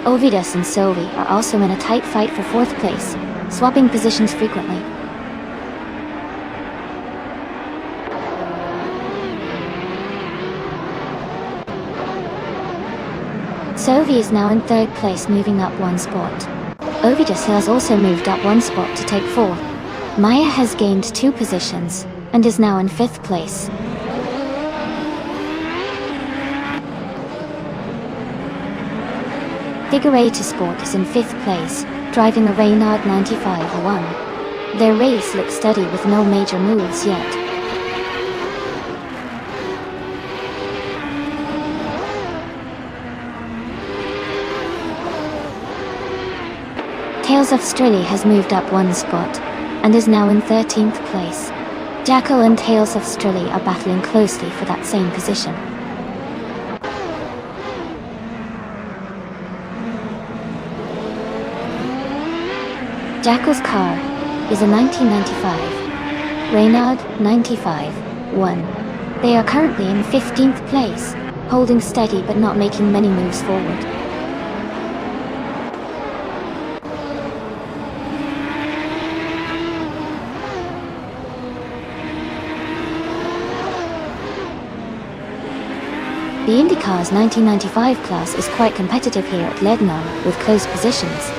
Ovidas and Sophie are also in a tight fight for fourth place, swapping positions frequently. Sophie is now in third place, moving up one spot. Ovidas has also moved up one spot to take fourth. Maya has gained 2 positions, and is now in fifth place. Figueiredo Sport is in fifth place, driving a Renault 95-1. Their race looks steady with no major moves yet. Tales of Strilly has moved up one spot, and is now in 13th place. Jackal and Tales of Strilly are battling closely for that same position. Jackal's car is a 1995 Renault 95-1. They are currently in 15th place, holding steady but not making many moves forward. The IndyCar's 1995 class is quite competitive here at Lebanon, with close positions.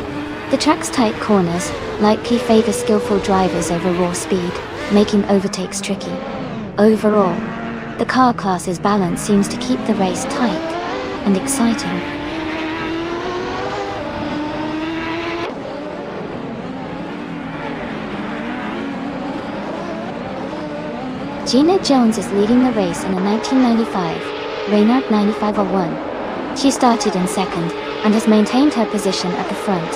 The track's tight corners likely favor skillful drivers over raw speed, making overtakes tricky. Overall, the car class's balance seems to keep the race tight and exciting. Gina Jones is leading the race in a 1995 Renault 95-1. She started in second, and has maintained her position at the front.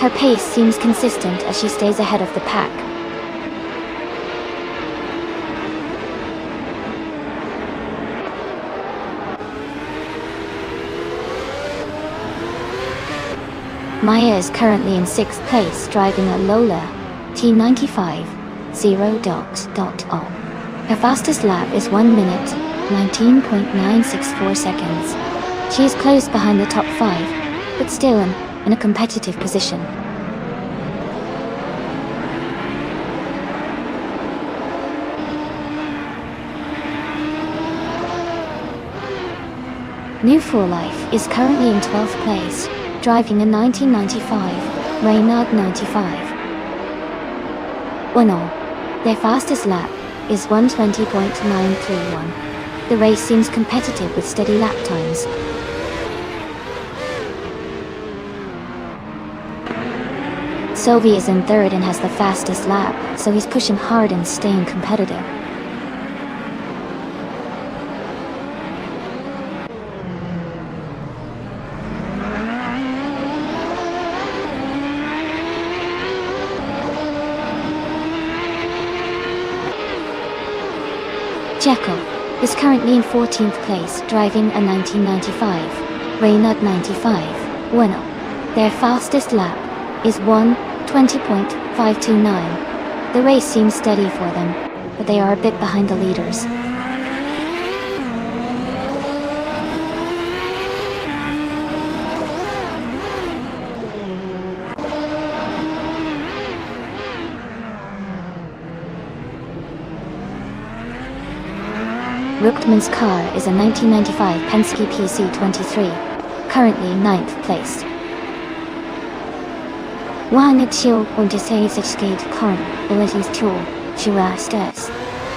Her pace seems consistent as she stays ahead of the pack. Maya is currently in 6th place, driving a Lola T95 0.0. Her fastest lap is 1 minute 19.964 seconds. She is close behind the top 5, but still in a competitive position. New For Life is currently in 12th place, driving a 1995 Renault 95. 1-0. Their fastest lap is 1:20.931. The race seems competitive with steady lap times. Sylvie is in third and has the fastest lap, so he's pushing hard and staying competitive. Checo is currently in 14th place, driving a 1995 Renault 95 Bueno. Their fastest lap is 1:20.529. The race seems steady for them, but they are a bit behind the leaders. Ruckman's car is a 1995 Penske PC23, currently 9th place. Wanitio Odysseus Corn, Abilities Tool, Chirastes.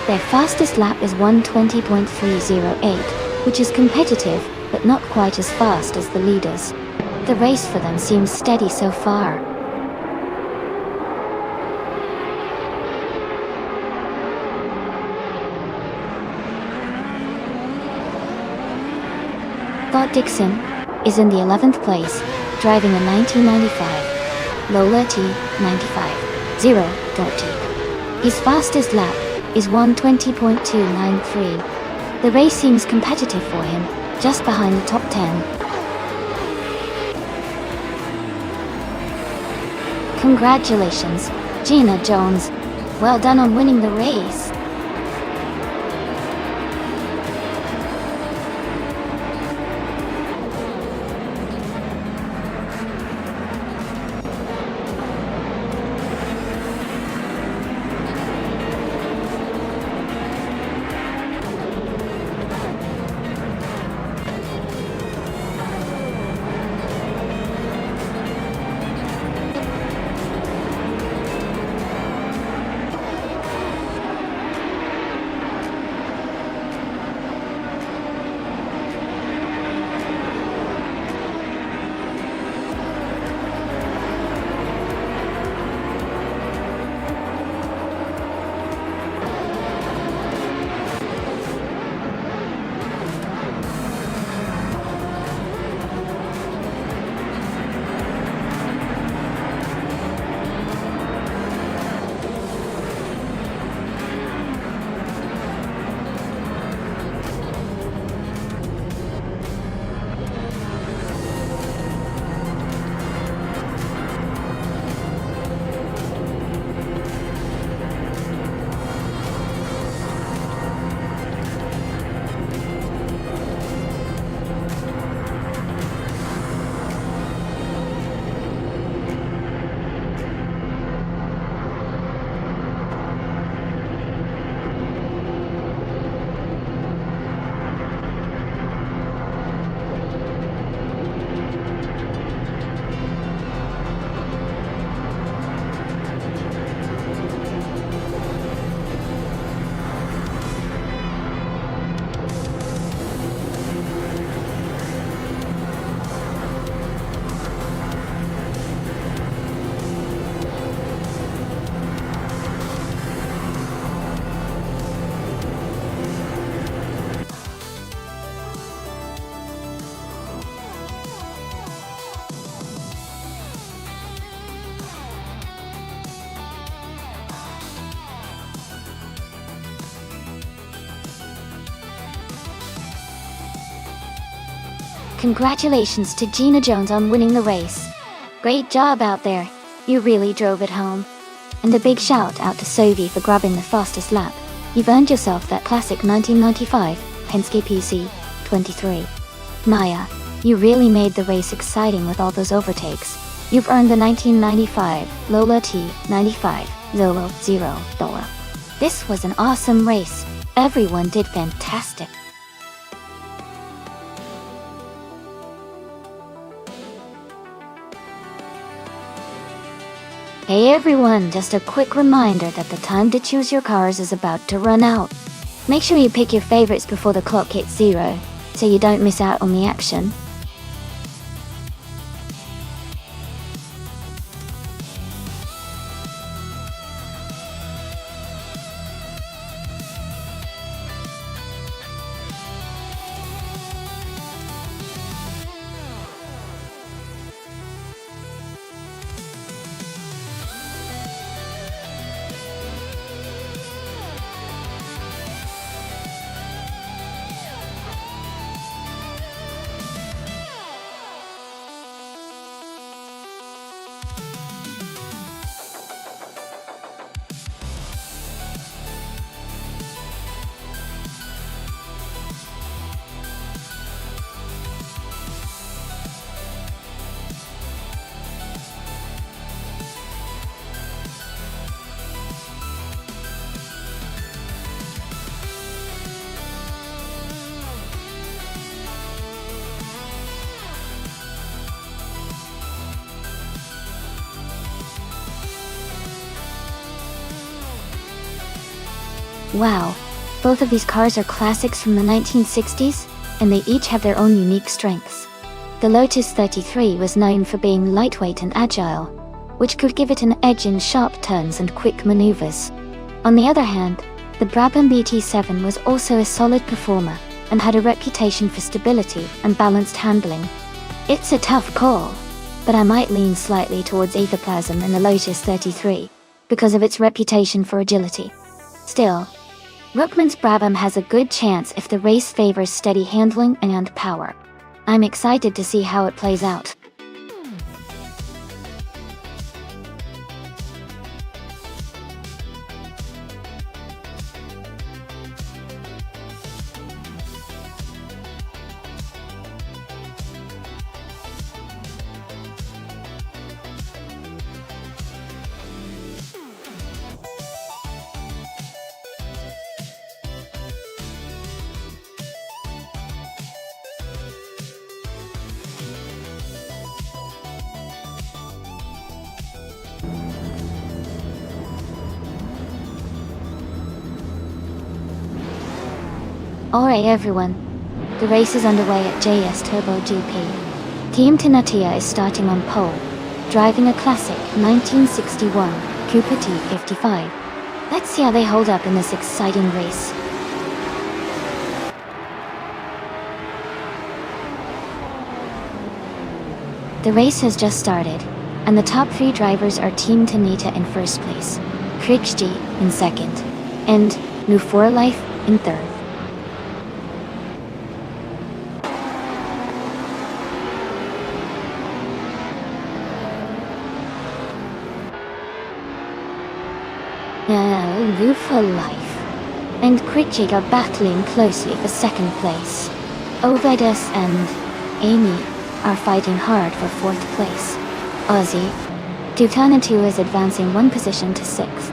Their fastest lap is 1:20.308, which is competitive, but not quite as fast as the leaders. The race for them seems steady so far. Scott Dixon is in the 11th place, driving a 1995 Lola T95-0.T. His fastest lap is 1:20.293. The race seems competitive for him, just behind the top 10. Congratulations, Gina Jones. Well done on winning the race. Congratulations to Gina Jones on winning the race. Great job out there. You really drove it home. And a big shout out to Sophie for grabbing the fastest lap. You've earned yourself that classic 1995 Penske PC 23. Maya, you really made the race exciting with all those overtakes. You've earned the 1995 Lola T95 Zolo $0. This was an awesome race. Everyone did fantastic. Hey everyone, just a quick reminder that the time to choose your cars is about to run out. Make sure you pick your favorites before the clock hits 0, so you don't miss out on the action. Wow, both of these cars are classics from the 1960s, and they each have their own unique strengths. The Lotus 33 was known for being lightweight and agile, which could give it an edge in sharp turns and quick maneuvers. On the other hand, the Brabham BT7 was also a solid performer, and had a reputation for stability and balanced handling. It's a tough call, but I might lean slightly towards Etherplasm in the Lotus 33, because of its reputation for agility. Still, Rookman's Brabham has a good chance if the race favors steady handling and power. I'm excited to see how it plays out. Alright everyone, the race is underway at JS Turbo GP. Team Tenatia is starting on pole, driving a classic 1961 Cooper T55. Let's see how they hold up in this exciting race. The race has just started, and the top 3 drivers are Team Tanita in first place, Krikji in second, and New 4 Life in third. New 4 Life and Krikji are battling closely for second place. Ovedas and Amy are fighting hard for 4th place. Ozzy, Tutanatu is advancing 1 position to 6th.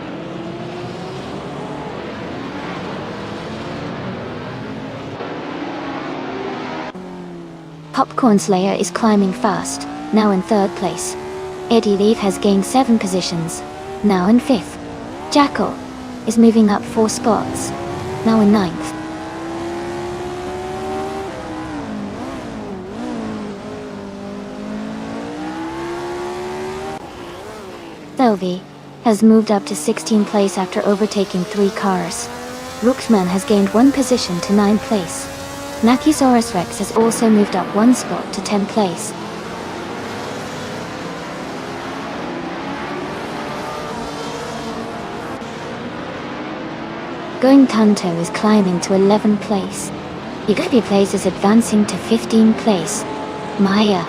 Popcorn Slayer is climbing fast, now in 3rd place. Eddie Leaf has gained 7 positions, now in 5th. Jackal is moving up 4 spots, now in 9th. Sylvie has moved up to 16th place after overtaking 3 cars. Rookman has gained 1 position to 9th place. Nakisaurus Rex has also moved up 1 spot to 10th place. Going Tanto is climbing to 11th place. Yugabi Place is advancing to 15th place. Maya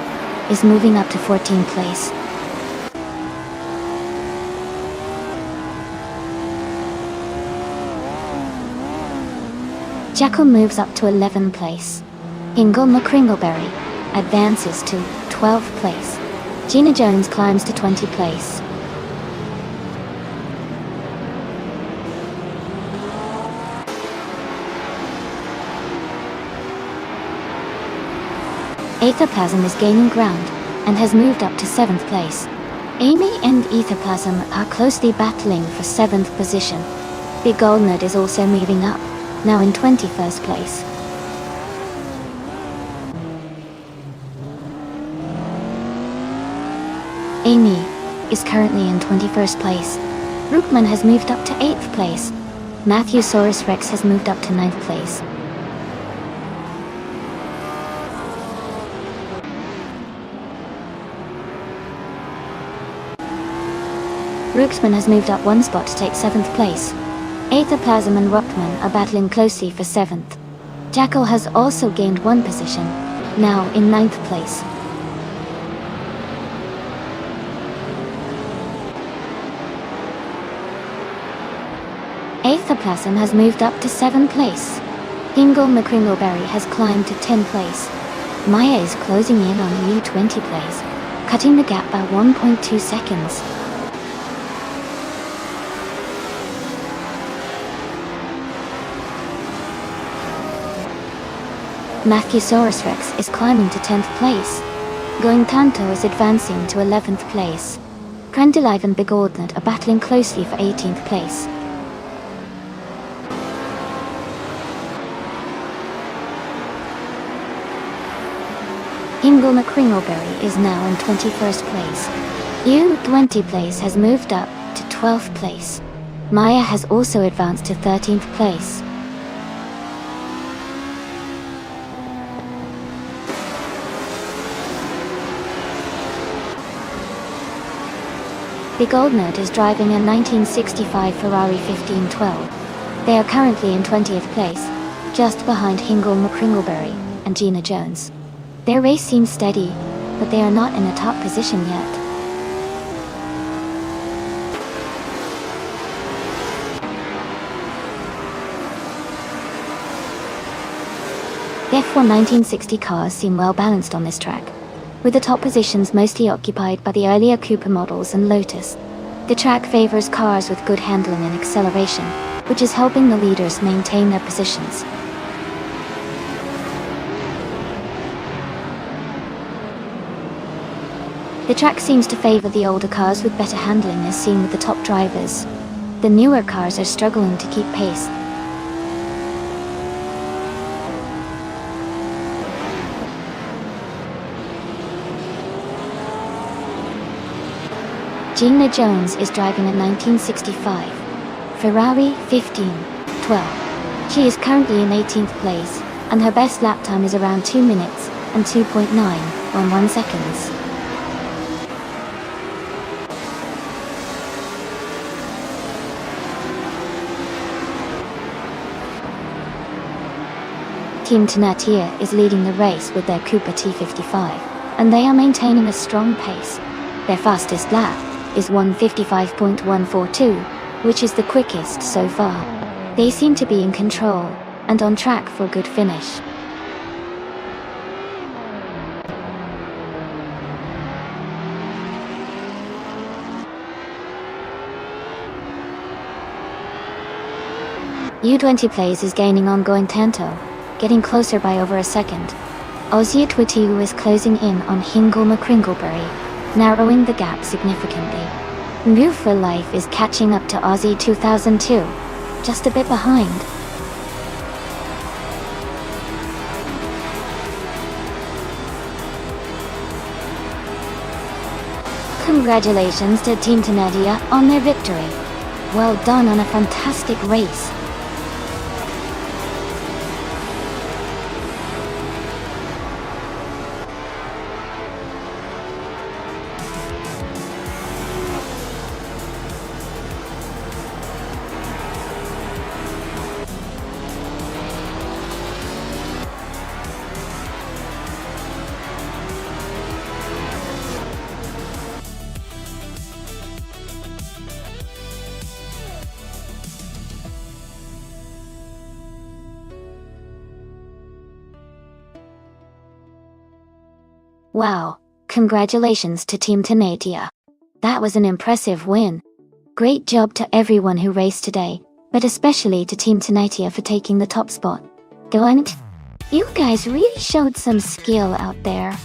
is moving up to 14th place. Jackal moves up to 11th place. Ingle McCringleberry advances to 12th place. Gina Jones climbs to 20th place. Aetherplasm is gaining ground and has moved up to 7th place. Amy and Aetherplasm are closely battling for 7th position. Big Goldnut is also moving up. now in 21st place. Amy is currently in 21st place. Rookman has moved up to 8th place. Matthewsaurus Rex has moved up to 9th place. Rooksman has moved up 1 spot to take 7th place. Aethaplasm and Rockman are battling closely for 7th. Jackal has also gained 1 position, now in 9th place. Aethaplasm has moved up to 7th place. Hingle McCringleberry has climbed to 10th place. Maya is closing in on U20 place, cutting the gap by 1.2 seconds. Matthewsaurus Rex is climbing to 10th place. Going Tanto is advancing to 11th place. Crendelive and Bigordnet are battling closely for 18th place. Hingle McCringleberry is now in 21st place. U20 place has moved up to 12th place. Maya has also advanced to 13th place. Big Old Nerd is driving a 1965 Ferrari 1512. They are currently in 20th place, just behind Hingle McCringleberry and Gina Jones. Their race seems steady, but they are not in a top position yet. The F1 1960 cars seem well balanced on this track, with the top positions mostly occupied by the earlier Cooper models and Lotus. The track favors cars with good handling and acceleration, which is helping the leaders maintain their positions. The track seems to favor the older cars with better handling as seen with the top drivers. The newer cars are struggling to keep pace. Gina Jones is driving a 1965 Ferrari 1512. She is currently in 18th place, and her best lap time is around 2 minutes and 2.911 seconds. Team Tenatia is leading the race with their Cooper T55, and they are maintaining a strong pace. Their fastest lap is 1:55.142, which is the quickest so far. They seem to be in control, and on track for a good finish. U20 plays is gaining on Going Tanto, getting closer by over a second. Aussie Twitiu is closing in on Hingle McCringleberry, narrowing the gap significantly. Move for Life is catching up to Aussie 2002, just a bit behind. Congratulations to Team Tenadia on their victory. Well done on a fantastic race. Wow, congratulations to Team Tenatia. That was an impressive win. Great job to everyone who raced today, but especially to Team Tenatia for taking the top spot. Go on. You guys really showed some skill out there.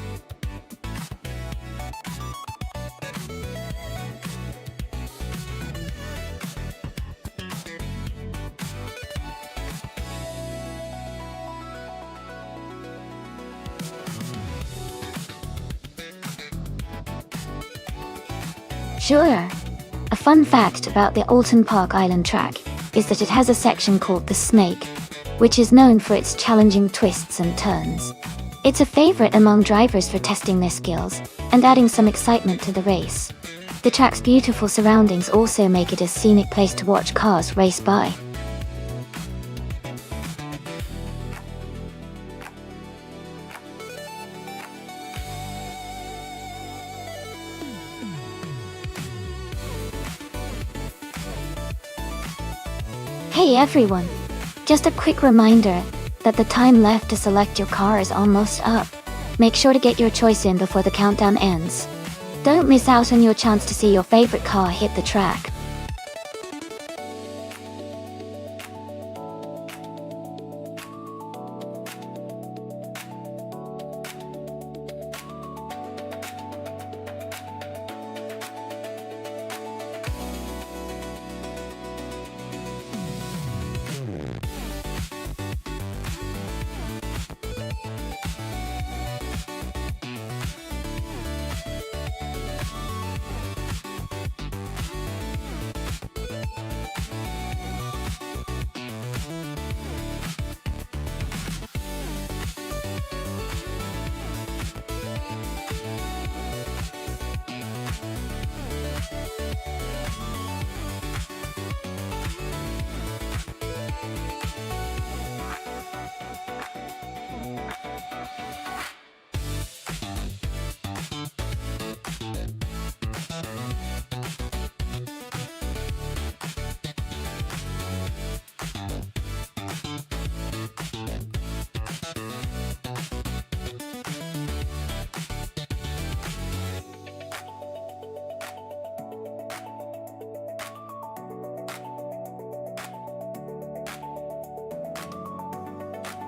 Sure. A fun fact about the Alton Park Island track is that it has a section called the Snake, which is known for its challenging twists and turns. It's a favorite among drivers for testing their skills and adding some excitement to the race. The track's beautiful surroundings also make it a scenic place to watch cars race by. Hey everyone! Just a quick reminder that the time left to select your car is almost up. Make sure to get your choice in before the countdown ends. Don't miss out on your chance to see your favorite car hit the track.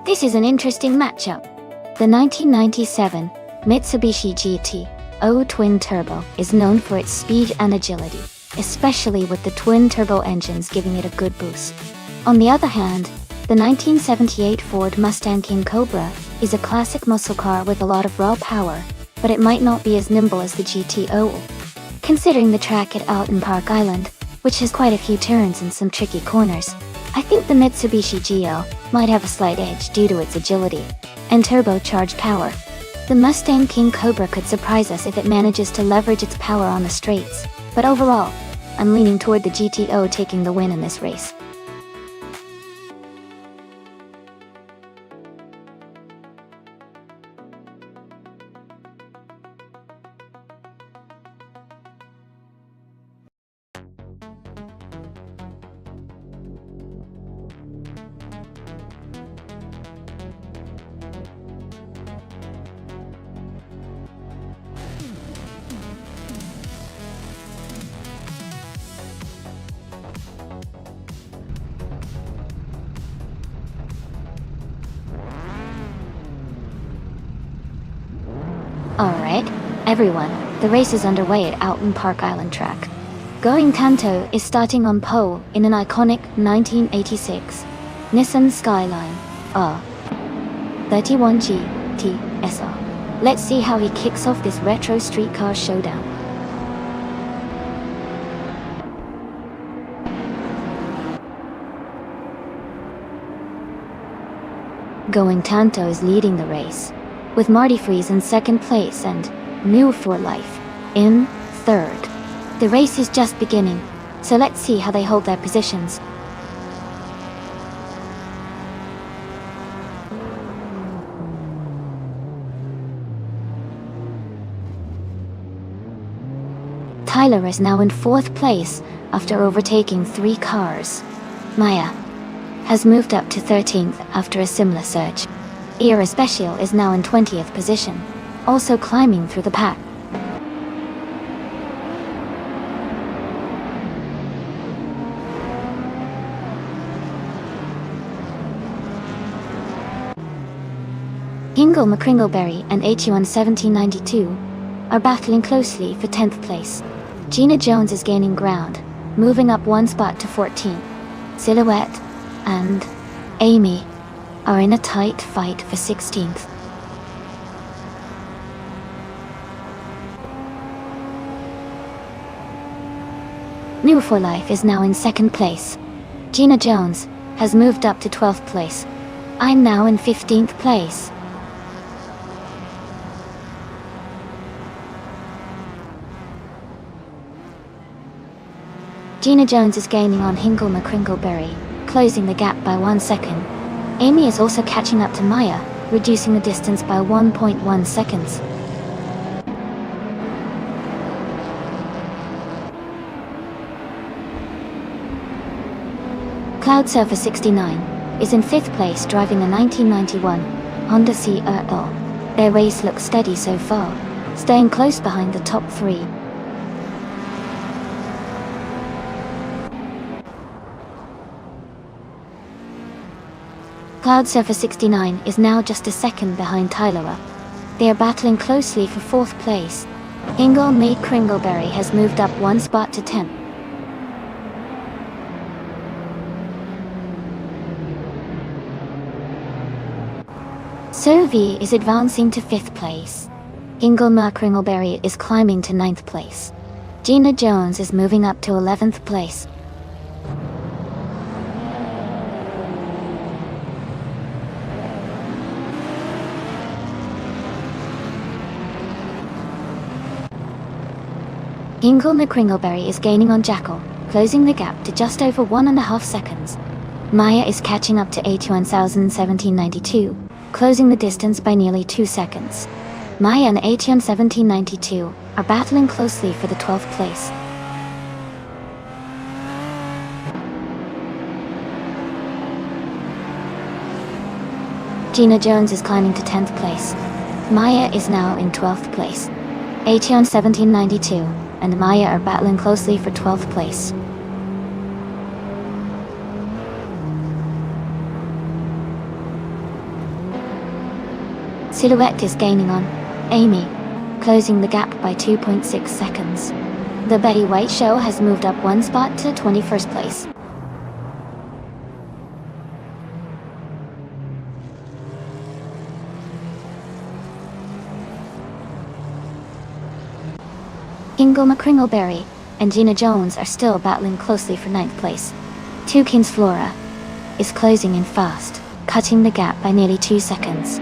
This is an interesting matchup. The 1997 Mitsubishi GT-0 Twin Turbo is known for its speed and agility, especially with the twin-turbo engines giving it a good boost. On the other hand, the 1978 Ford Mustang King Cobra is a classic muscle car with a lot of raw power, but it might not be as nimble as the GT-0. Considering the track at Alton Park Island, which has quite a few turns and some tricky corners, I think the Mitsubishi GL might have a slight edge due to its agility and turbocharged power. The Mustang King Cobra could surprise us if it manages to leverage its power on the straights, but overall, I'm leaning toward the GT-0 taking the win in this race. Alright, everyone, the race is underway at Alton Park Island track. Going Tanto is starting on pole in an iconic 1986 Nissan Skyline R31 GT SR. Let's see how he kicks off this retro streetcar showdown. Going Tanto is leading the race, with Marty Freeze in second place and New for Life in third. The race is just beginning, so let's see how they hold their positions. Tyler is now in fourth place after overtaking 3 cars. Maya has moved up to 13th after a similar surge. Era Special is now in 20th position, also climbing through the pack. Hingle McCringleberry and HU1 1792 are battling closely for 10th place. Gina Jones is gaining ground, moving up 1 spot to 14th. Silhouette and Amy are in a tight fight for 16th. New for Life is now in 2nd place. Gina Jones has moved up to 12th place. I'm now in 15th place. Gina Jones is gaining on Hingle McCringleberry, closing the gap by 1 second. Amy is also catching up to Maya, reducing the distance by 1.1 seconds. Cloudsurfer 69 is in 5th place driving a 1991 Honda CRL. Their race looks steady so far, staying close behind the top 3. Cloudsurfer 69 is now just a second behind Tyler. They are battling closely for 4th place. Hingle McCringleberry has moved up 1 spot to 10th. Sovi is advancing to 5th place. Hingle McCringleberry is climbing to 9th place. Gina Jones is moving up to 11th place. Hingle McCringleberry is gaining on Jackal, closing the gap to just over 1.5 seconds. Maya is catching up to 81,1792, closing the distance by nearly 2 seconds. Maya and 81,1792 are battling closely for the 12th place. Gina Jones is climbing to 10th place. Maya is now in 12th place. 81,1792 and Maya are battling closely for 12th place. Silhouette is gaining on Amy, closing the gap by 2.6 seconds. The Betty White Show has moved up 1 spot to 21st place. Hingle McCringleberry and Gina Jones are still battling closely for 9th place. Tukins Flora is closing in fast, cutting the gap by nearly 2 seconds.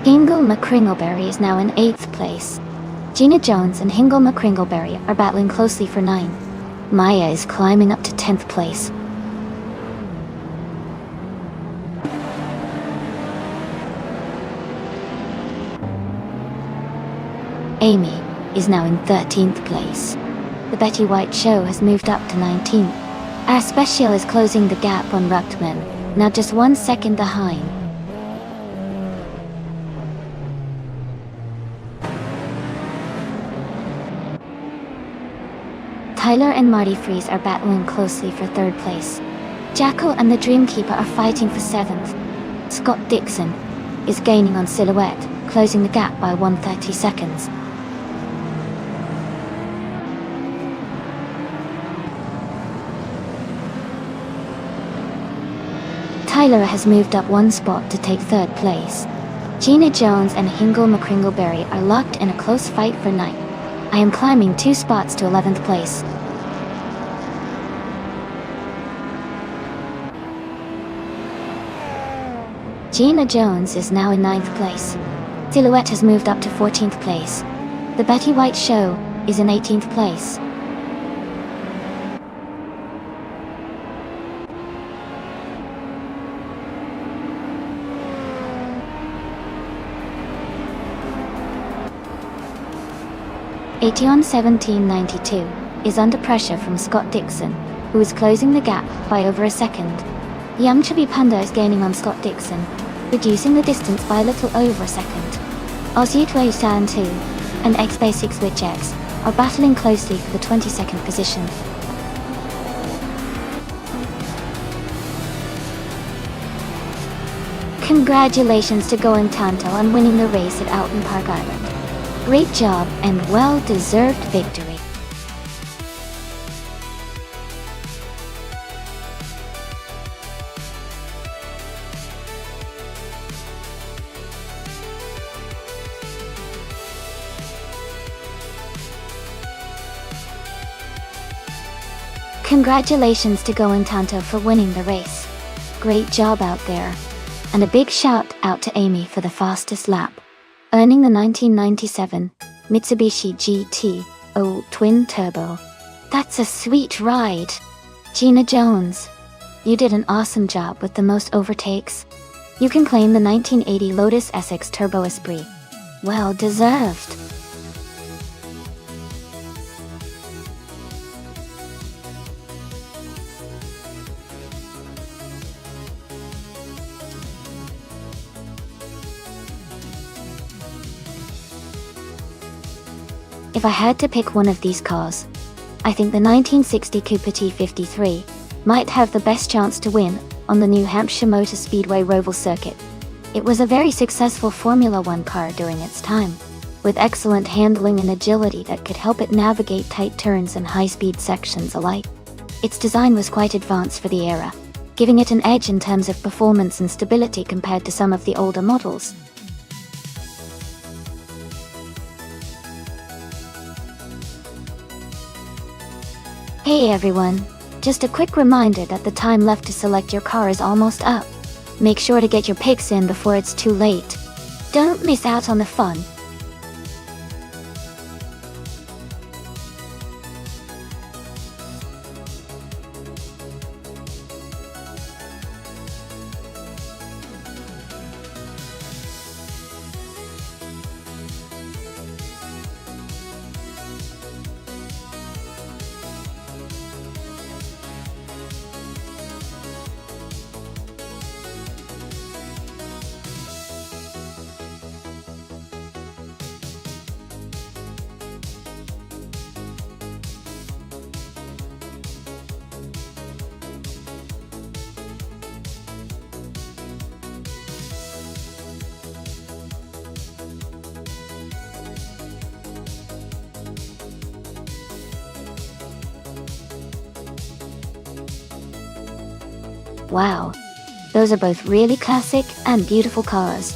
Hingle McCringleberry is now in 8th place. Gina Jones and Hingle McCringleberry are battling closely for 9. Maya is climbing up to 10th place. Amy is now in 13th place. The Betty White Show has moved up to 19th. Our Special is closing the gap on Ruckman, now just 1 second behind. Tyler and Marty Freeze are battling closely for 3rd place. Jackal and the Dreamkeeper are fighting for 7th. Scott Dixon is gaining on Silhouette, closing the gap by 130 seconds. Tyler has moved up 1 spot to take 3rd place. Gina Jones and Hingle McCringleberry are locked in a close fight for 9th. I am climbing 2 spots to 11th place. Gina Jones is now in 9th place. Silhouette has moved up to 14th place. The Betty White Show is in 18th place. Aetion 1792 is under pressure from Scott Dixon, who is closing the gap by over a second. Young Chubby Panda is gaining on Scott Dixon, reducing the distance by a little over a second. Aussie 2 and X-Basics with X are battling closely for the 22nd position. Congratulations to Going Tanto on winning the race at Alton Park Island. Great job and well-deserved victory. Congratulations to Go and Tanto for winning the race. Great job out there. And a big shout out to Amy for the fastest lap, earning the 1997 Mitsubishi GT-O Twin Turbo. That's a sweet ride. Gina Jones, you did an awesome job with the most overtakes. You can claim the 1980 Lotus SX Turbo Esprit. Well deserved. If I had to pick one of these cars, I think the 1960 Cooper T53 might have the best chance to win on the New Hampshire Motor Speedway Roval circuit. It was a very successful Formula One car during its time, with excellent handling and agility that could help it navigate tight turns and high-speed sections alike. Its design was quite advanced for the era, giving it an edge in terms of performance and stability compared to some of the older models. Hey everyone, just a quick reminder that the time left to select your car is almost up. Make sure to get your picks in before it's too late. Don't miss out on the fun. Wow, those are both really classic and beautiful cars.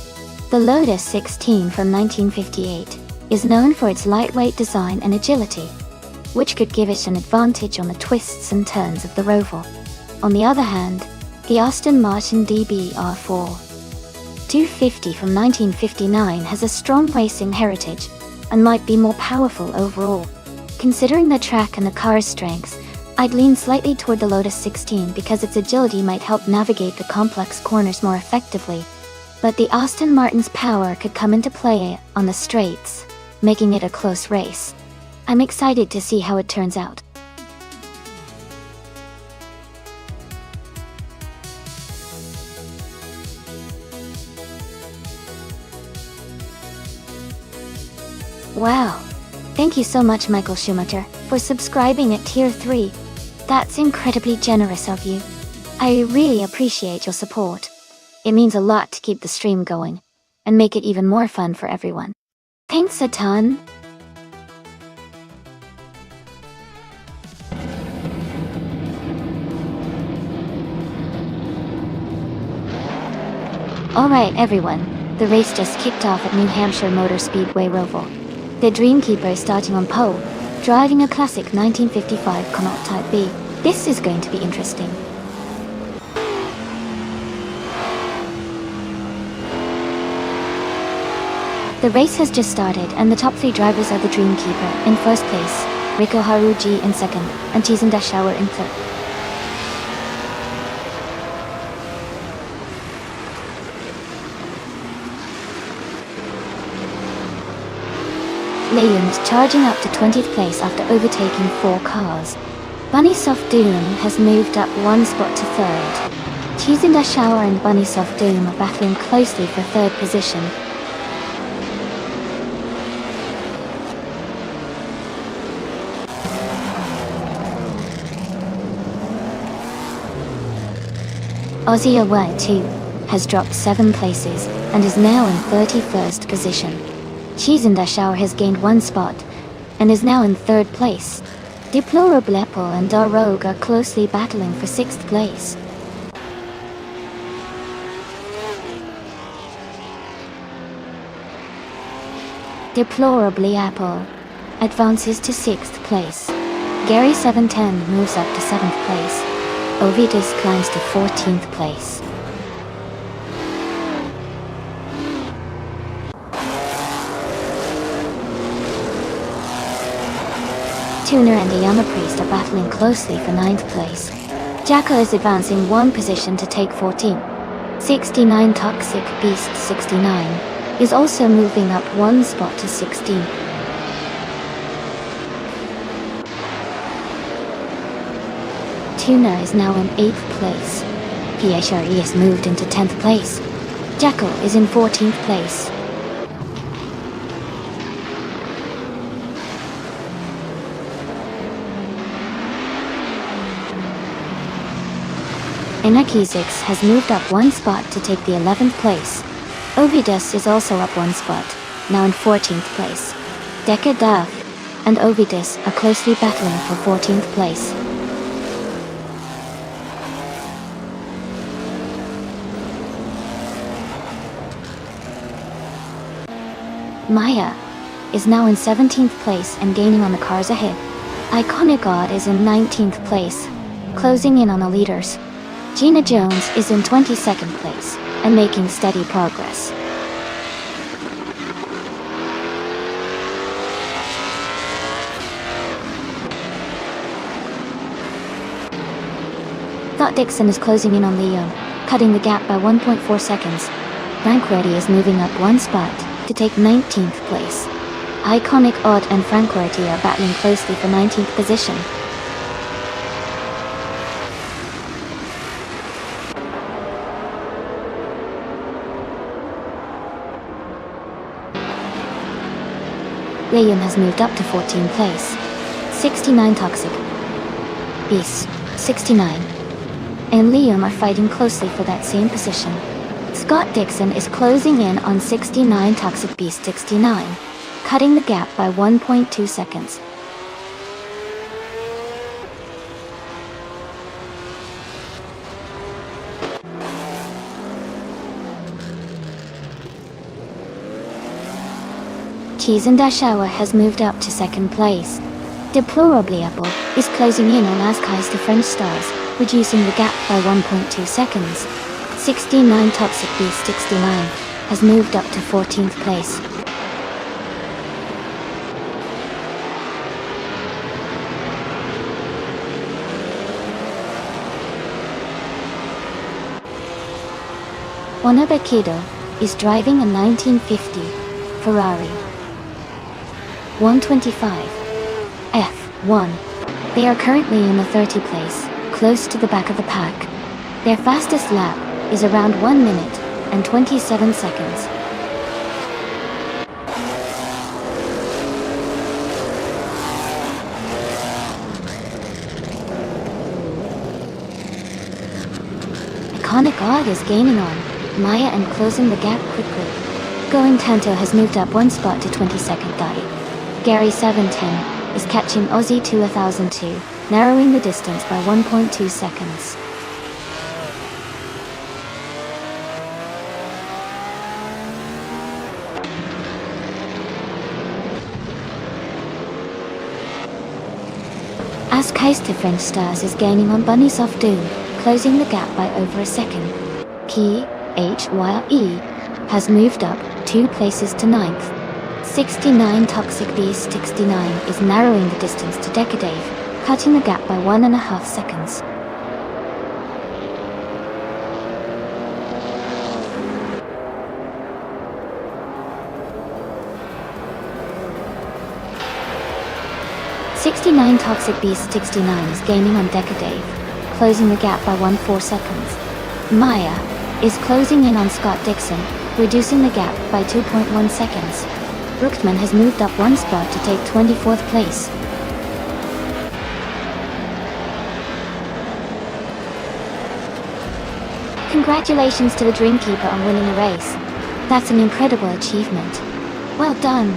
The Lotus 16 from 1958 is known for its lightweight design and agility, which could give it an advantage on the twists and turns of the Roval. On the other hand, the Aston Martin DB-R4 250 from 1959 has a strong racing heritage and might be more powerful overall. Considering the track and the car's strengths, I'd lean slightly toward the Lotus 16 because its agility might help navigate the complex corners more effectively. But the Aston Martin's power could come into play on the straights, making it a close race. I'm excited to see how it turns out. Wow! Thank you so much, Michael Schumacher, for subscribing at Tier 3. That's incredibly generous of you. I really appreciate your support. It means a lot to keep the stream going and make it even more fun for everyone. Thanks a ton. Alright everyone, the race just kicked off at New Hampshire Motor Speedway Roval. The Dreamkeeper is starting on pole, driving a classic 1955 Connaught Type B. This is going to be interesting. The race has just started and the top three drivers are the Dreamkeeper in first place, Rico Haruji in second, and Chisen Dashauer in third. Leland charging up to 20th place after overtaking 4 cars. Bunny Soft Doom has moved up 1 spot to third. Chisen Dashauer and Bunny Soft Doom are battling closely for third position. Ozzy Away 2 has dropped 7 places and is now in 31st position. Chisen Dashauer has gained 1 spot and is now in 3rd place. Deplorable Apple and Darrogue are closely battling for 6th place. Deplorably Apple advances to 6th place. Gary 710 moves up to 7th place. Ovidus climbs to 14th place. Tuner and Ayama Priest are battling closely for 9th place. Jacko is advancing one position to take 14. 69 Toxic Beast 69 is also moving up one spot to 16. Tuner is now in 8th place. PHRE has moved into 10th place. Jacko is in 14th place. Inakizix has moved up one spot to take the 11th place. Ovidus is also up one spot, now in 14th place. Deca Duff and Ovidus are closely battling for 14th place. Maya is now in 17th place and gaining on the cars ahead. Iconic God is in 19th place, closing in on the leaders. Gina Jones is in 22nd place and making steady progress. Dot Dixon is closing in on Leo, cutting the gap by 1.4 seconds. Frank Reddy is moving up one spot to take 19th place. Iconic Odd and Frank Reddy are battling closely for 19th position. Liam has moved up to 14th place. 69 Toxic Beast 69 and Liam are fighting closely for that same position. Scott Dixon is closing in on 69 Toxic Beast 69, cutting the gap by 1.2 seconds. Cheese and Dashawa has moved up to 2nd place. Deplorably Apple is closing in on Askai's to French Stars, reducing the gap by 1.2 seconds. 69 Toxic Beast 69 has moved up to 14th place. Wanabe Kido is driving a 1950 Ferrari 125 F1. They are currently in the 30th place, close to the back of the pack. Their fastest lap is around 1 minute and 27 seconds. Iconic Odd is gaining on Maya and closing the gap quickly. Going Tanto has moved up one spot to 22nd guy. Gary 710 is catching Aussie 2002, narrowing the distance by 1.2 seconds. As Keister French Stars is gaining on Bunnies of Doom, closing the gap by over a second. PHYE has moved up 2 places to 9th. 69 Toxic Beast 69 is narrowing the distance to Decadave, cutting the gap by 1.5 seconds. '69 Toxic Beast 69 is gaining on Decadave, closing the gap by 1.4 seconds. Maya is closing in on Scott Dixon, reducing the gap by 2.1 seconds. Brookman has moved up one spot to take 24th place. Congratulations to the Dreamkeeper on winning the race. That's an incredible achievement. Well done.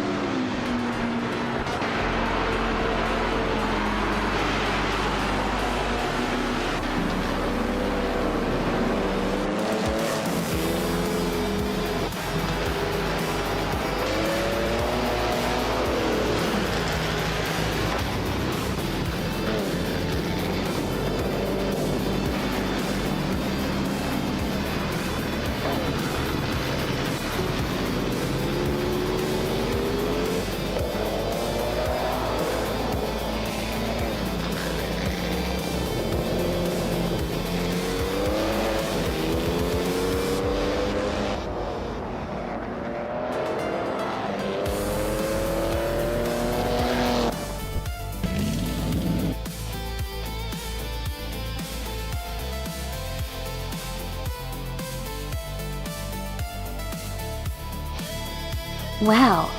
Wow,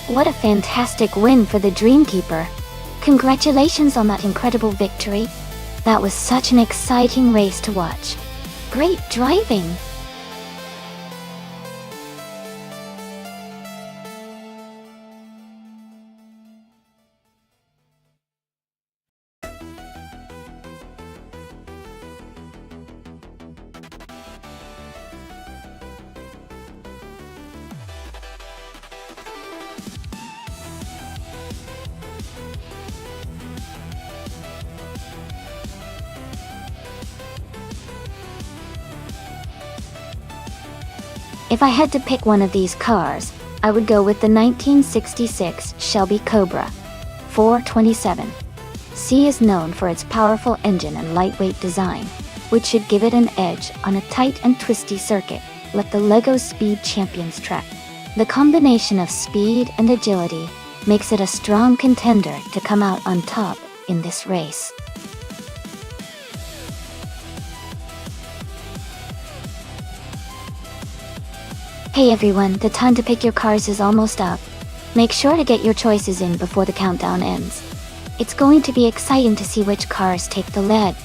what a fantastic win for the Dreamkeeper. Congratulations on that incredible victory. That was such an exciting race to watch. Great driving! If I had to pick one of these cars, I would go with the 1966 Shelby Cobra 427. C is known for its powerful engine and lightweight design, which should give it an edge on a tight and twisty circuit, like the LEGO Speed Champions track. The combination of speed and agility makes it a strong contender to come out on top in this race. Hey everyone, the time to pick your cars is almost up. Make sure to get your choices in before the countdown ends. It's going to be exciting to see which cars take the lead.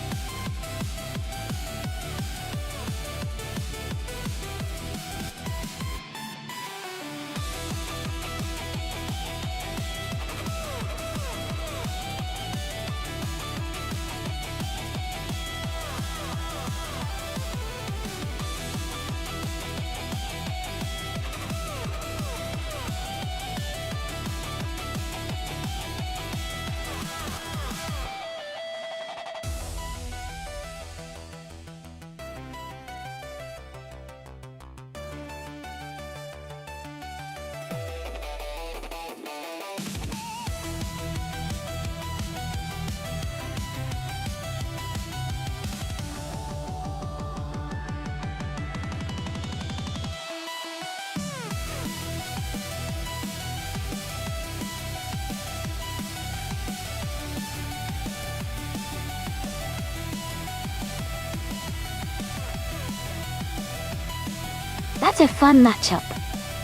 That's a fun matchup.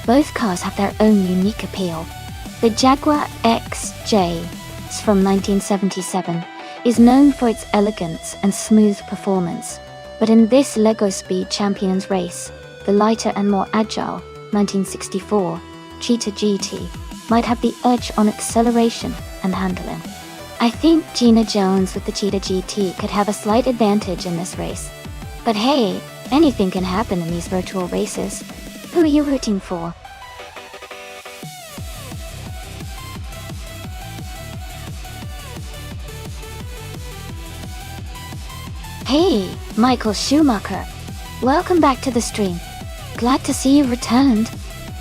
Both cars have their own unique appeal. The Jaguar XJ from 1977 is known for its elegance and smooth performance, but in this LEGO Speed Champions race, the lighter and more agile 1964 Cheetah GT might have the edge on acceleration and handling. I think Gina Jones with the Cheetah GT could have a slight advantage in this race. But hey, anything can happen in these virtual races. Who are you rooting for? Hey, Michael Schumacher. Welcome back to the stream. Glad to see you returned.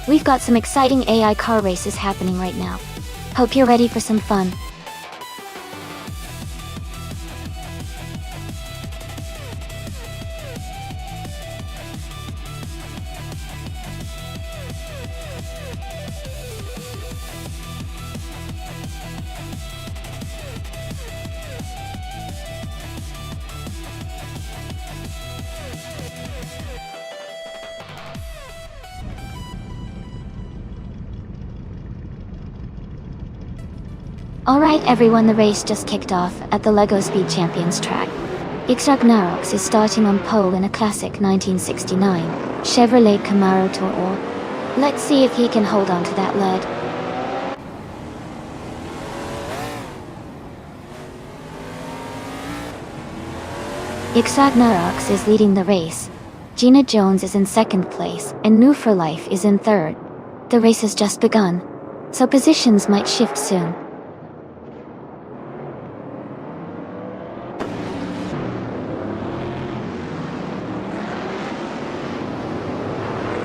We've got some exciting AI car races happening right now. Hope you're ready for some fun. Alright everyone, the race just kicked off at the LEGO Speed Champions track. Xragnarox is starting on pole in a classic 1969 Chevrolet Camaro Tour. Let's see if he can hold on to that lead. Xragnarox is leading the race. Gina Jones is in second place and New for Life is in third. The race has just begun, so positions might shift soon.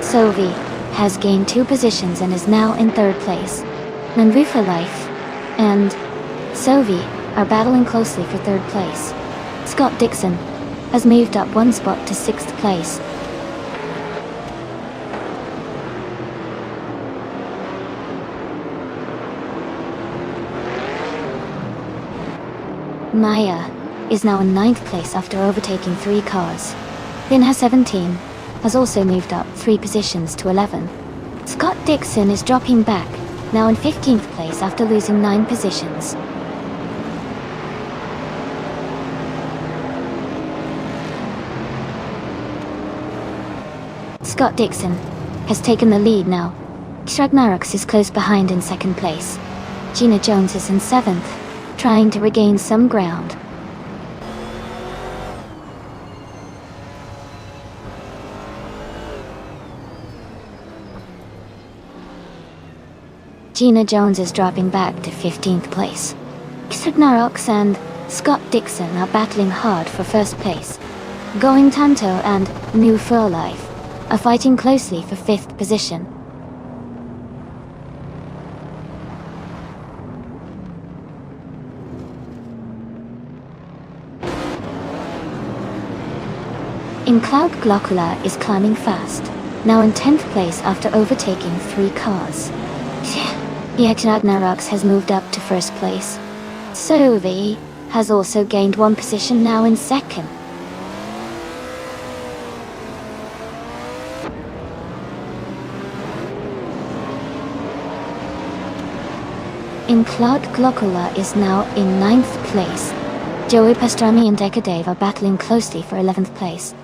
Sovi has gained 2 positions and is now in third place. New for Life and Sovi are battling closely for third place. Scott Dixon has moved up 1 spot to 6th place. Maya is now in 9th place after overtaking 3 cars. Pinha 17 has also moved up 3 positions to 11. Scott Dixon is dropping back, now in 15th place after losing 9 positions. Scott Dixon has taken the lead now. Ragnarok is close behind in 2nd place. Gina Jones is in 7th, trying to regain some ground. Gina Jones is dropping back to 15th place. Ragnarok and Scott Dixon are battling hard for 1st place. Going Tanto and New For Life are fighting closely for 5th position. In Cloud Glockula is climbing fast, now in 10th place after overtaking 3 cars. Ragnarok has moved up to 1st place. Sovi has also gained 1 position, now in 2nd. In Cloud Glockula is now in 9th place. Joey Pastrami and Decadave are battling closely for 11th place.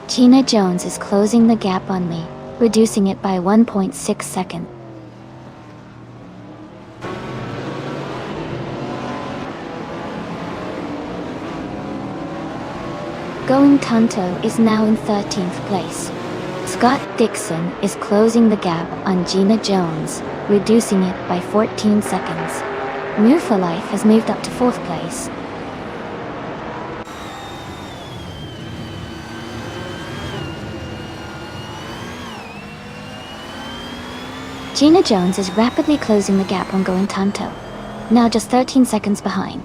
Gina Jones is closing the gap on me, reducing it by 1.6 seconds. Going Tanto is now in 13th place. Scott Dixon is closing the gap on Gina Jones, reducing it by 14 seconds. New For Life has moved up to 4th place. Gina Jones is rapidly closing the gap on Going Tanto, now just 13 seconds behind.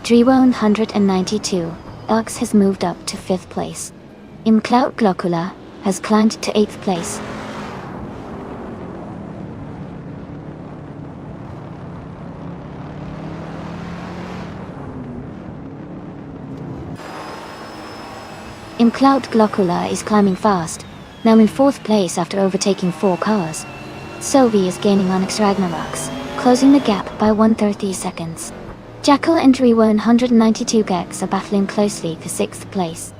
Driwa 192 Ox has moved up to 5th place. In Cloud Glockula has climbed to 8th place. In Cloud Glockula is climbing fast, now in 4th place after overtaking 4 cars. Sovi is gaining on Ragnaroks, closing the gap by 130 seconds. Jackal and Driwa 192 Gex are battling closely for 6th place.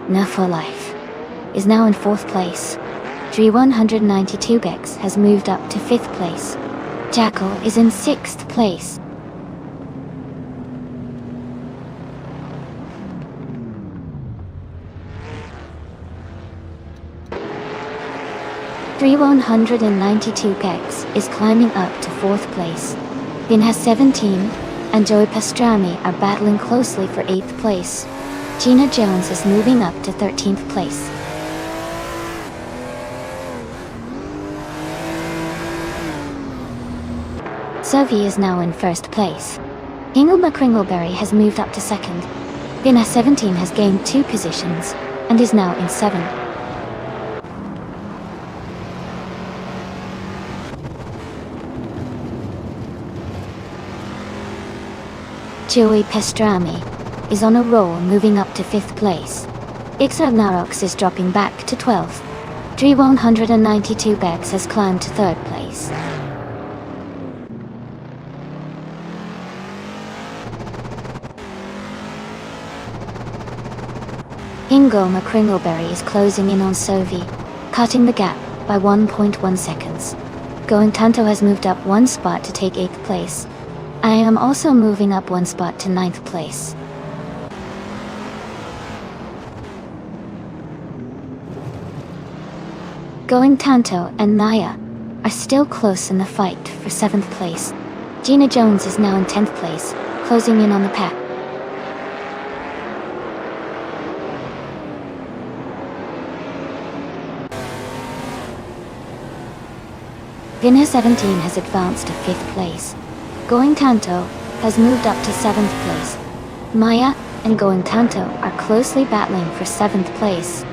Now For Life is now in 4th place. Driwa 192 Gex has moved up to 5th place. Jackal is in 6th place. Driwa 192 Gex is climbing up to 4th place. Bin has 17, and Joey Pastrami are battling closely for 8th place. Gina Jones is moving up to 13th place. Sovi is now in 1st place. Ingelma Kringleberry has moved up to 2nd. Bin has 17 has gained 2 positions, and is now in 7th. Joey Pastrami is on a roll, moving up to 5th place. Ragnarok is dropping back to 12th. Driwa 192 Gex has climbed to 3rd place. Ingoma Kringleberry is closing in on Sovi, cutting the gap by 1.1 seconds. Going Tanto has moved up 1 spot to take 8th place. I am also moving up 1 spot to 9th place. Going Tanto and Naya are still close in the fight for 7th place. Gina Jones is now in 10th place, closing in on the pack. Vinha 17 has advanced to 5th place. Going Tanto has moved up to 7th place. Maya and Going Tanto are closely battling for 7th place.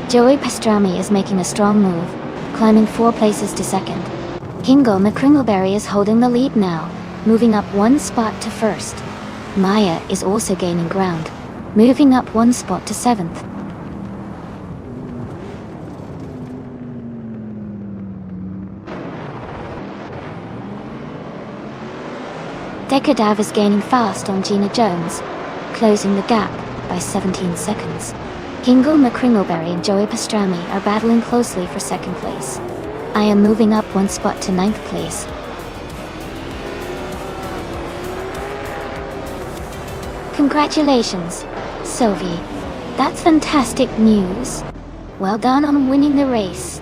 Joey Pastrami is making a strong move, climbing 4 places to 2nd. Hingle McCringleberry is holding the lead now, moving up one spot to first. Maya is also gaining ground, moving up one spot to 7th. Decadav is gaining fast on Gina Jones, closing the gap by 17 seconds. Hingle McCringleberry and Joey Pastrami are battling closely for 2nd place. I am moving up one spot to 9th place. Congratulations, Sylvie. That's fantastic news. Well done on winning the race.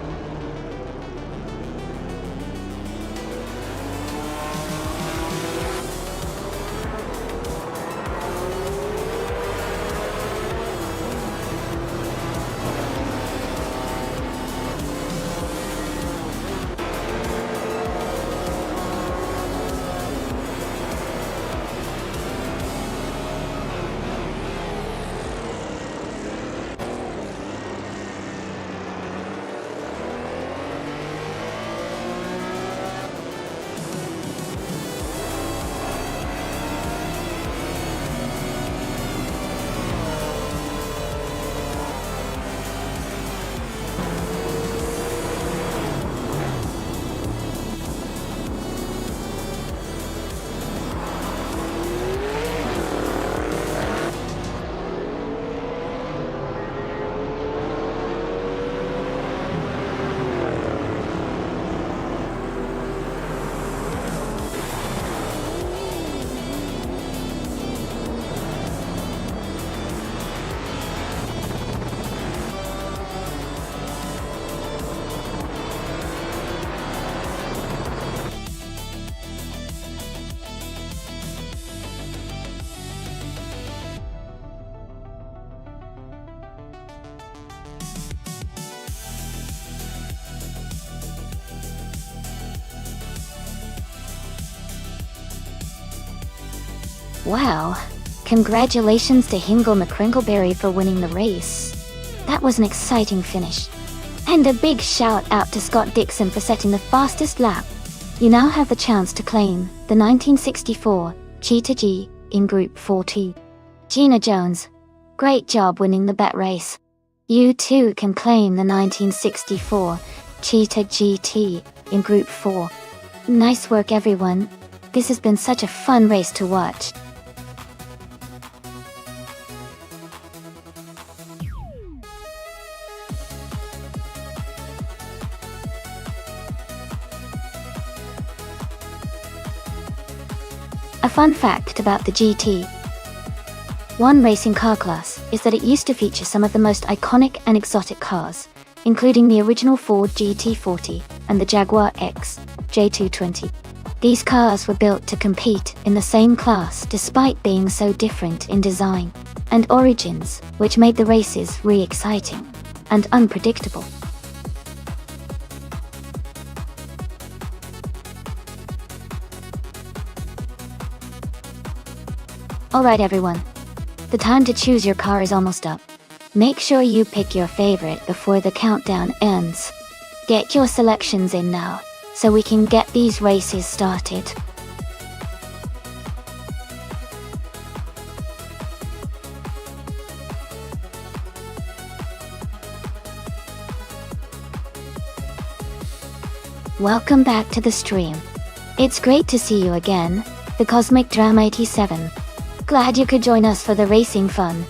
Wow, congratulations to Hingle McCringleberry for winning the race. That was an exciting finish. And a big shout out to Scott Dixon for setting the fastest lap. You now have the chance to claim the 1964 Cheetah G in Group 4T. Gina Jones, great job winning the bet race. You too can claim the 1964 Cheetah GT in Group 4. Nice work everyone. This has been such a fun race to watch. A fun fact about the GT. One racing car class is that it used to feature some of the most iconic and exotic cars, including the original Ford GT40 and the Jaguar X J220. These cars were built to compete in the same class despite being so different in design and origins, which made the races really exciting and unpredictable. Alright everyone, the time to choose your car is almost up. Make sure you pick your favorite before the countdown ends. Get your selections in now, so we can get these races started. Welcome back to the stream. It's great to see you again, the Cosmic Dram 87. Glad you could join us for the racing fun.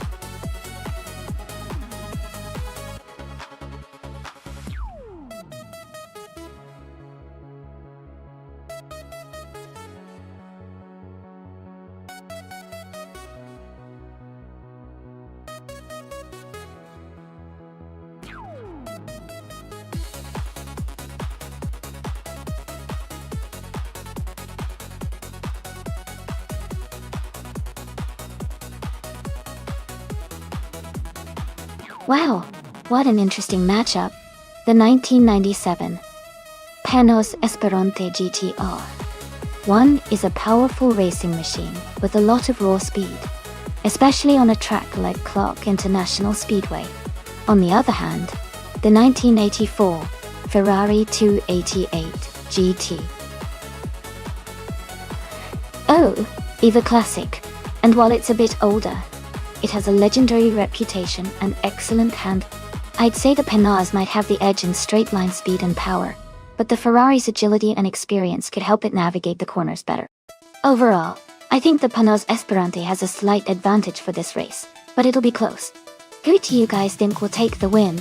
Wow, what an interesting matchup. The 1997 Panos Esperante GTR. One is a powerful racing machine with a lot of raw speed, especially on a track like Clark International Speedway. On the other hand, the 1984 Ferrari 288 GT. Oh, Eva Classic. And while it's a bit older, it has a legendary reputation and excellent hand. I'd say the Panhard might have the edge in straight line speed and power, but the Ferrari's agility and experience could help it navigate the corners better. Overall, I think the Panhard Esperante has a slight advantage for this race, but it'll be close. Who do you guys think will take the win?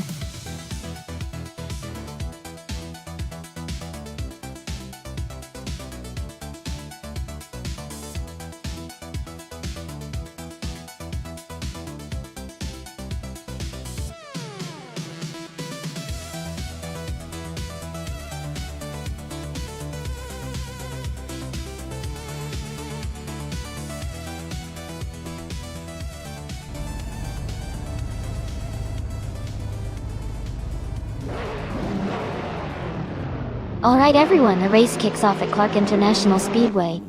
Alright everyone, the race kicks off at Clark International Speedway.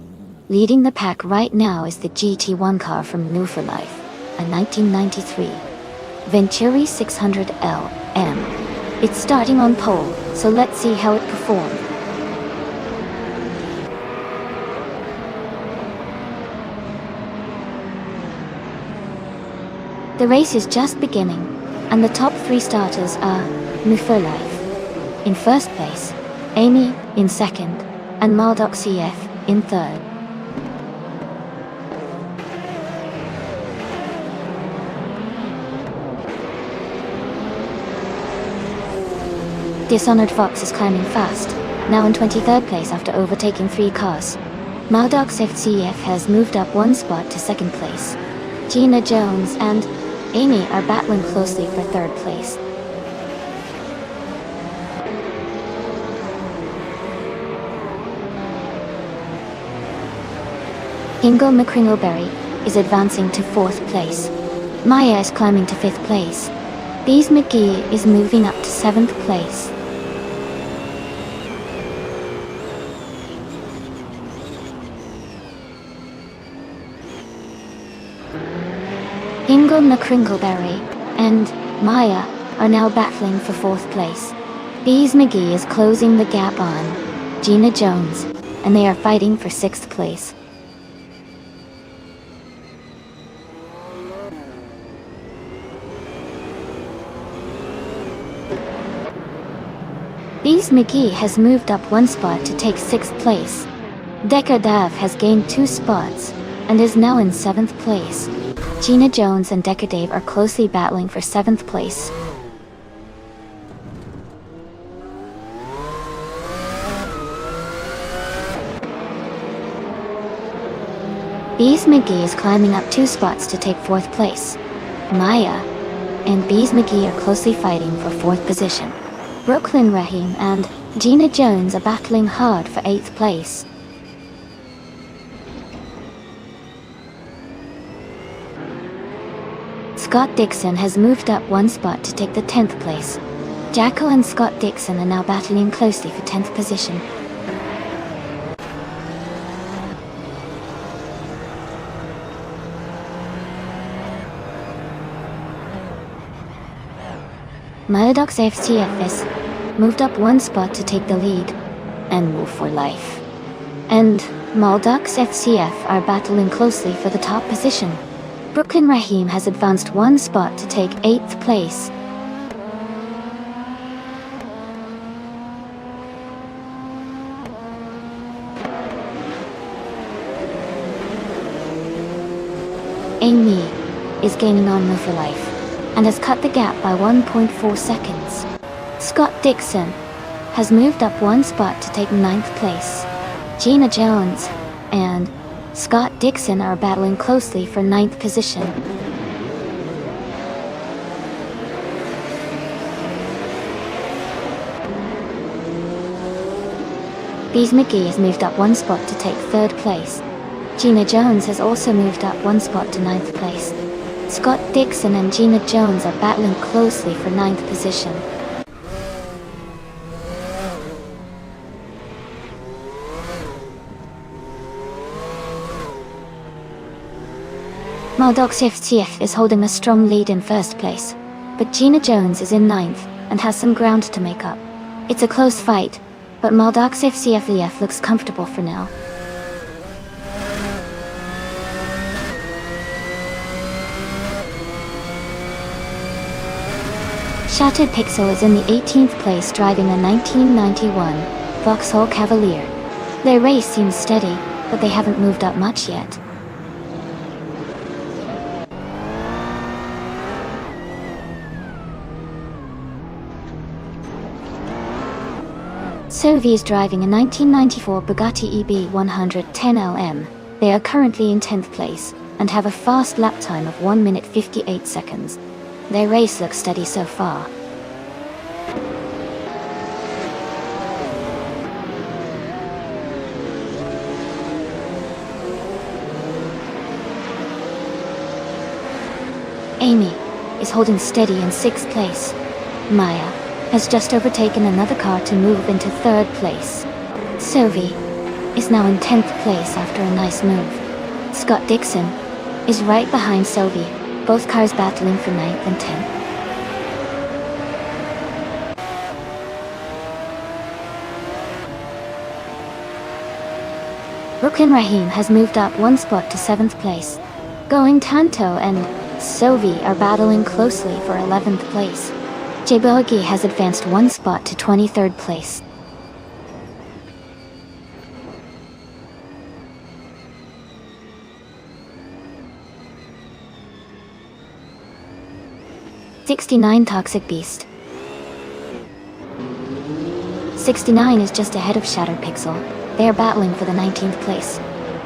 Leading the pack right now is the GT1 car from New for Life, a 1993 Venturi 600LM. It's starting on pole, so let's see how it performed. The race is just beginning, and the top 3 starters are New for Life in first place, Amy in second, and Maldok CF in third. Dishonored Fox is climbing fast, now in 23rd place after overtaking 3 cars. Maldok CF has moved up 1 spot to 2nd place. Gina Jones and Amy are battling closely for 3rd place. Ingo McCringleberry is advancing to 4th place. Maya is climbing to 5th place. Bees McGee is moving up to 7th place. Ingo McCringleberry and Maya are now battling for 4th place. Bees McGee is closing the gap on Gina Jones, and they are fighting for 6th place. Bees McGee has moved up 1 spot to take 6th place. Decker Dav has gained 2 spots and is now in 7th place. Gina Jones and Decker Dave are closely battling for 7th place. Bees McGee is climbing up 2 spots to take 4th place. Maya and Bees McGee are closely fighting for 4th position. Brooklyn Rahim and Gina Jones are battling hard for 8th place. Scott Dixon has moved up 1 spot to take the 10th place. Jacko and Scott Dixon are now battling closely for 10th position. Maladox FCFS moved up 1 spot to take the lead and move for life. And Maldox FCF are battling closely for the top position. Brooklyn Rahim has advanced 1 spot to take 8th place. Amy is gaining on Move for Life and has cut the gap by 1.4 seconds. Scott Dixon has moved up 1 spot to take 9th place. Gina Jones and Scott Dixon are battling closely for 9th position. Bees McGee has moved up 1 spot to take 3rd place. Gina Jones has also moved up 1 spot to 9th place. Scott Dixon and Gina Jones are battling closely for 9th position. Maldox FTF is holding a strong lead in 1st place, but Gina Jones is in 9th and has some ground to make up. It's a close fight, but Maldak's FCFEF looks comfortable for now. Shattered Pixel is in the 18th place driving a 1991 Vauxhall Cavalier. Their race seems steady, but they haven't moved up much yet. Sovi is driving a 1994 Bugatti EB 110 LM. They are currently in 10th place, and have a fast lap time of 1 minute 58 seconds. Their race looks steady so far. Amy is holding steady in 6th place. Maya has just overtaken another car to move into 3rd place. Sovi is now in 10th place after a nice move. Scott Dixon is right behind Sovi, both cars battling for 9th and 10th. Brooklyn Rahim has moved up 1 spot to 7th place. Going Tanto and Sovi are battling closely for 11th place. Jebogi has advanced 1 spot to 23rd place. '69 Toxic Beast. 69 is just ahead of Shattered Pixel. They are battling for the 19th place.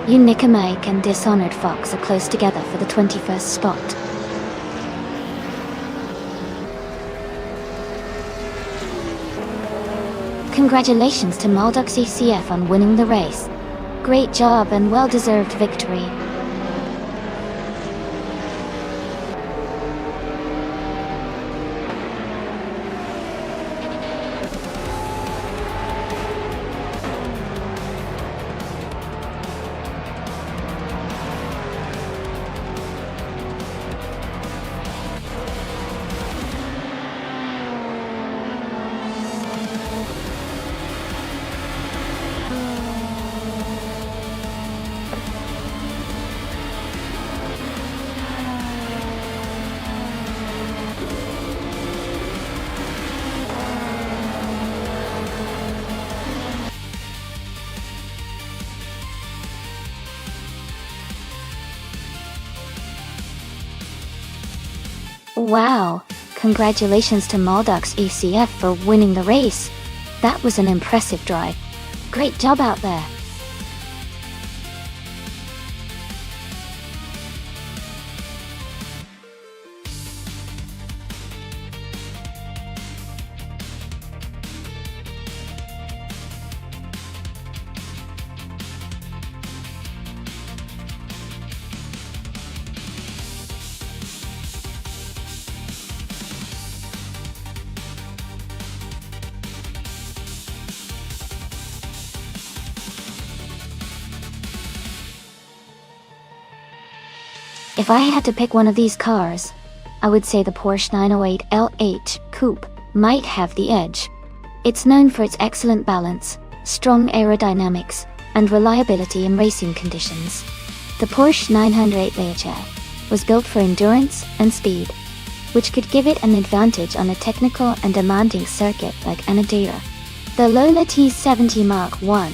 Unica Mike and Dishonored Fox are close together for the 21st spot. Congratulations to Maldux ECF on winning the race. Great job and well-deserved victory. Wow, congratulations to Maldux ECF for winning the race. That was an impressive drive. Great job out there. If I had to pick one of these cars, I would say the Porsche 908 LH Coupe might have the edge. It's known for its excellent balance, strong aerodynamics, and reliability in racing conditions. The Porsche 908 LH was built for endurance and speed, which could give it an advantage on a technical and demanding circuit like Anadira. The Lola T70 Mark I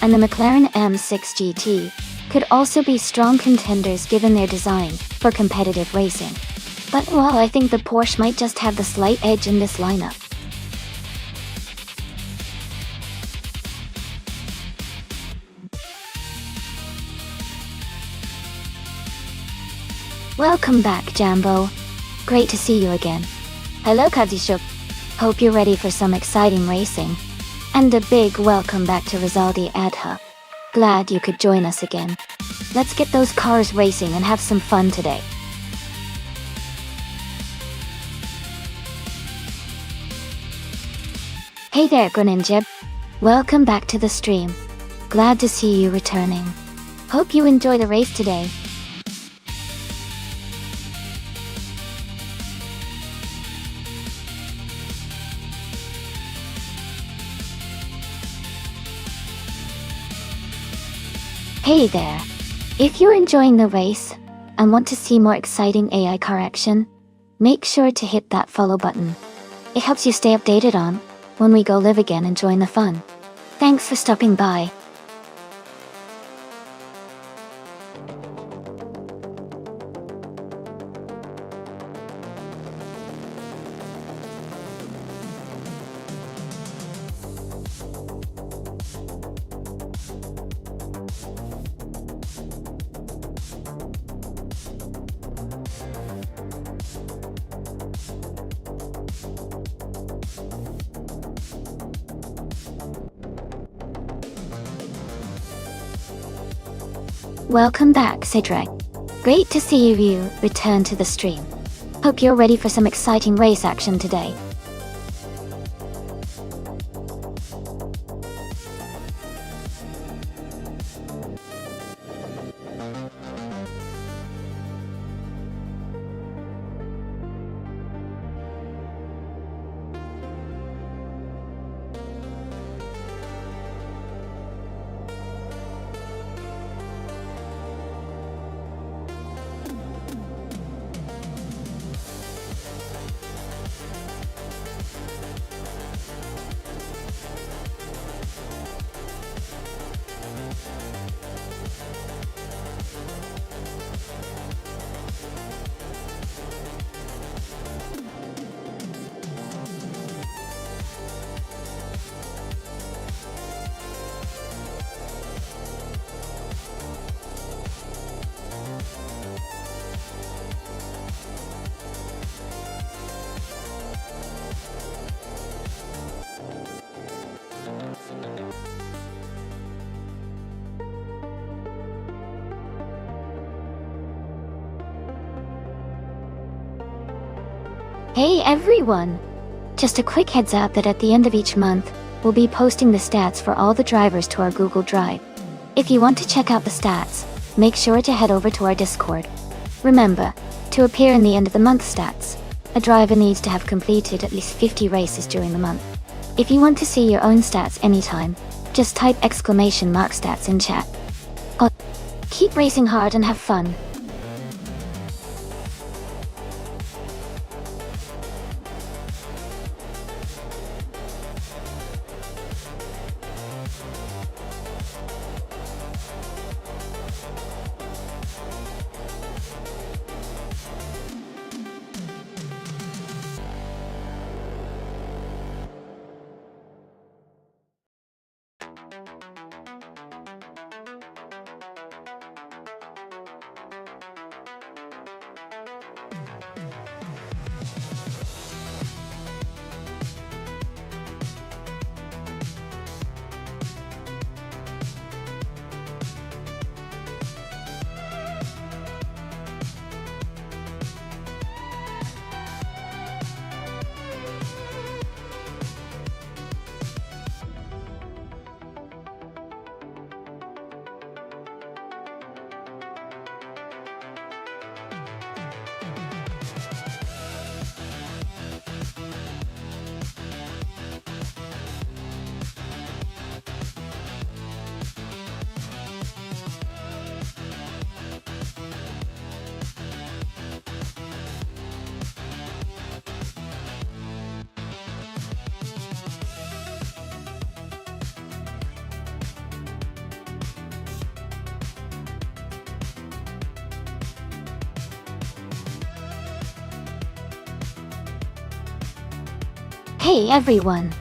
and the McLaren M6 GT could also be strong contenders given their design for competitive racing. But well, I think the Porsche might just have the slight edge in this lineup. Welcome back, Jambo. Great to see you again. Hello, Kadishuk. Hope you're ready for some exciting racing. And a big welcome back to Rizaldi Adha. Glad you could join us again. Let's get those cars racing and have some fun today. Hey there, Greninja. Welcome back to the stream. Glad to see you returning. Hope you enjoy the race today. Hey there! If you're enjoying the race and want to see more exciting AI car action, make sure to hit that follow button. It helps you stay updated on when we go live again and join the fun. Thanks for stopping by. Welcome back, Cedric. Great to see you return to the stream. Hope you're ready for some exciting race action today. Hey everyone! Just a quick heads up that at the end of each month, we'll be posting the stats for all the drivers to our Google Drive. If you want to check out the stats, make sure to head over to our Discord. Remember, to appear in the end of the month stats, a driver needs to have completed at least 50 races during the month. If you want to see your own stats anytime, just type !stats in chat. Keep racing hard and have fun. Hey everyone!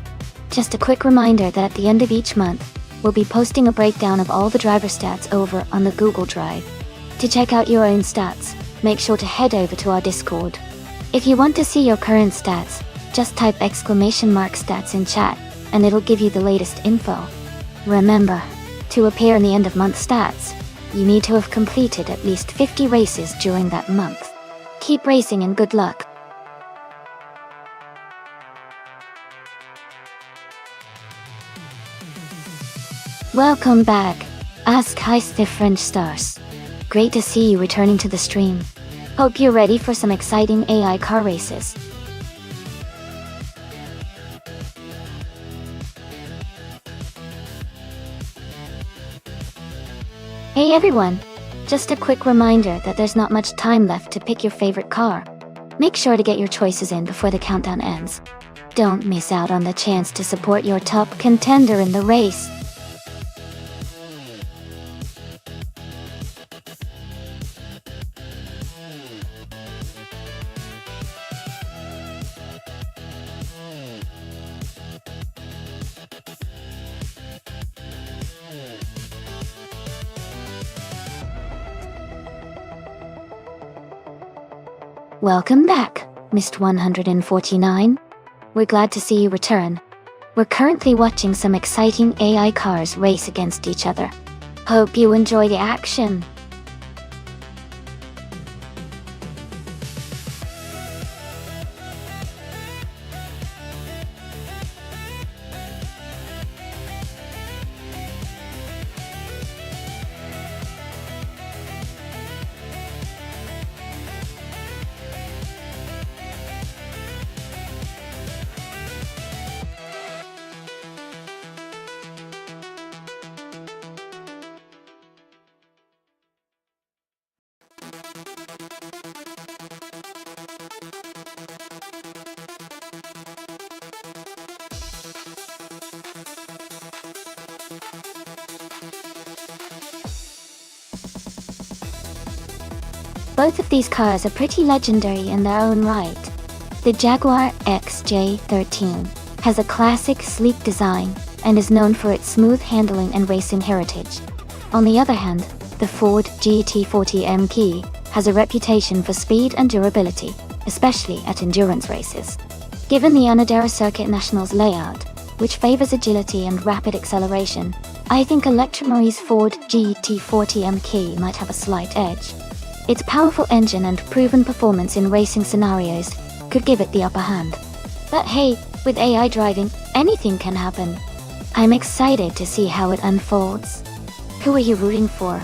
Just a quick reminder that at the end of each month, we'll be posting a breakdown of all the driver stats over on the Google Drive. To check out your own stats, make sure to head over to our Discord. If you want to see your current stats, just type !stats in chat, and it'll give you the latest info. Remember, to appear in the end of month stats, you need to have completed at least 50 races during that month. Keep racing and good luck! Welcome back, the French stars. Great to see you returning to the stream. Hope you're ready for some exciting AI car races. Hey everyone! Just a quick reminder that there's not much time left to pick your favorite car. Make sure to get your choices in before the countdown ends. Don't miss out on the chance to support your top contender in the race. Welcome back, Mr. 149. We're glad to see you return. We're currently watching some exciting AI cars race against each other. Hope you enjoy the action. Both of these cars are pretty legendary in their own right. The Jaguar XJ13 has a classic, sleek design and is known for its smooth handling and racing heritage. On the other hand, the Ford GT40 M-Key has a reputation for speed and durability, especially at endurance races. Given the Anadira Circuit Nationals layout, which favors agility and rapid acceleration, I think Electromari's Ford GT40 M-Key might have a slight edge. Its powerful engine and proven performance in racing scenarios could give it the upper hand. But hey, with AI driving, anything can happen. I'm excited to see how it unfolds. Who are you rooting for?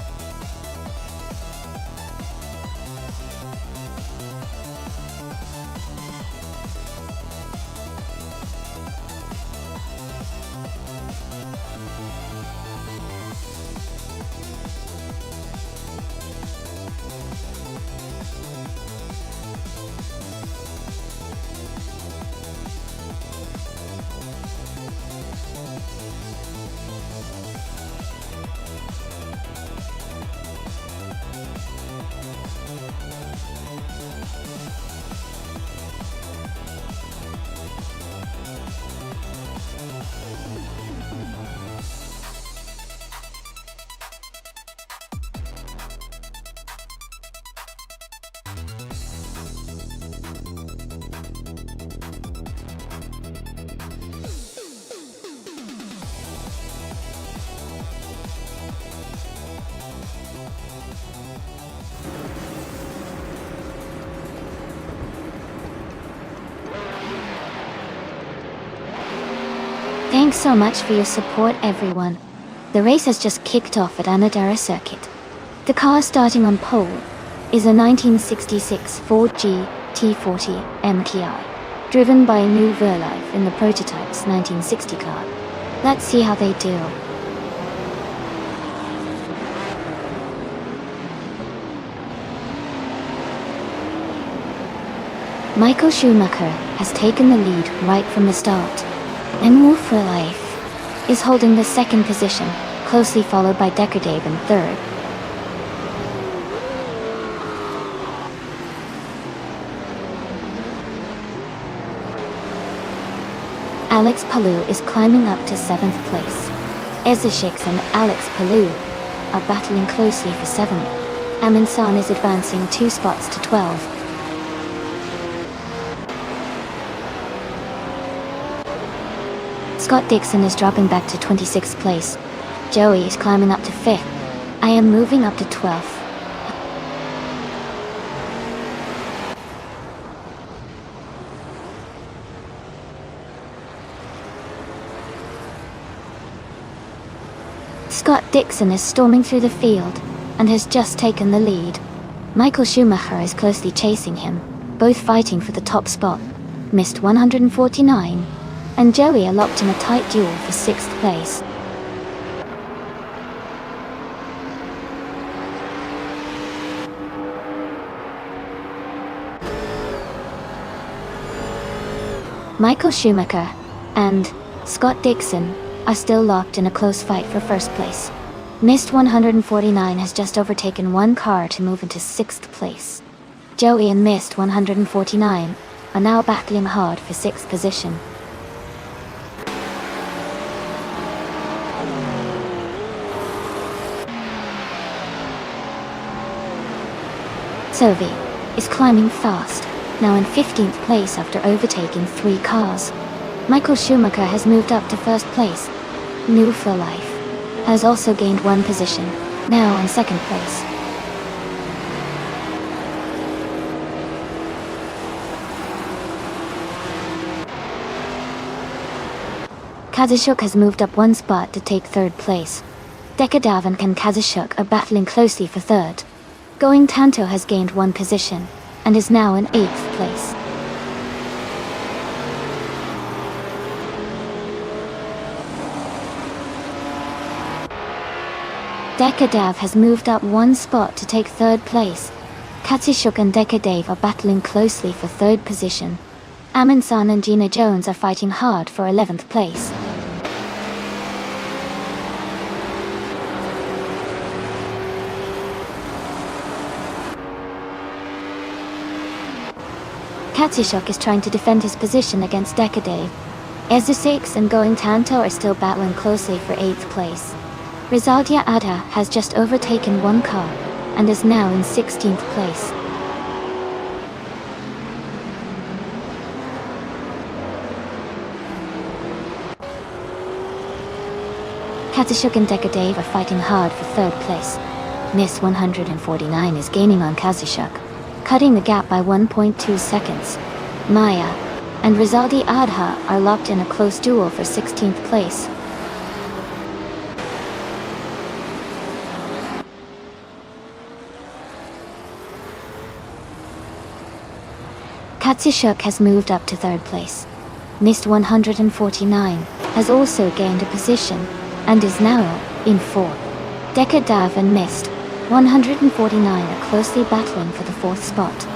Thanks so much for your support, everyone. The race has just kicked off at Anadira Circuit. The car starting on pole is a 1966 Ford GT40 MKI, driven by New Verlife in the prototype's 1960 car. Let's see how they do. Michael Schumacher has taken the lead right from the start, and New Verlife is holding the second position, closely followed by Deckerdave in third. Alex Palou is climbing up to 7th place. Ezeshix and Alex Palou are battling closely for 7th. Amin San is advancing 2 spots to 12. Scott Dixon is dropping back to 26th place. Joey is climbing up to 5th. I am moving up to 12th. Scott Dixon is storming through the field and has just taken the lead. Michael Schumacher is closely chasing him, both fighting for the top spot. Missed 149. And Joey are locked in a tight duel for 6th place. Michael Schumacher and Scott Dixon are still locked in a close fight for first place. Mist 149 has just overtaken one car to move into 6th place. Joey and Mist 149 are now battling hard for 6th position. Sophie is climbing fast, now in 15th place after overtaking 3 cars. Michael Schumacher has moved up to 1st place. New for Life has also gained 1 position, now in 2nd place. Kazashuk has moved up 1 spot to take 3rd place. Dekadav and Kazashuk are battling closely for 3rd. Going Tanto has gained 1 position, and is now in 8th place. Dekadav has moved up 1 spot to take 3rd place. Katsishuk and Dekadav are battling closely for 3rd position. Amin-san and Gina Jones are fighting hard for 11th place. Katsishuk is trying to defend his position against Dekadav. Ezu6 and Going Tanto are still battling closely for 8th place. Rizaldia Adha has just overtaken 1 car, and is now in 16th place. Katsishuk and Dekadav are fighting hard for 3rd place. Miss 149 is gaining on Katsishuk, cutting the gap by 1.2 seconds. Maya and Rizaldi Adha are locked in a close duel for 16th place. Katsishuk has moved up to 3rd place. Mist 149 has also gained a position, and is now in 4th. Dekadav and Mist 149 are closely battling for the 4th spot.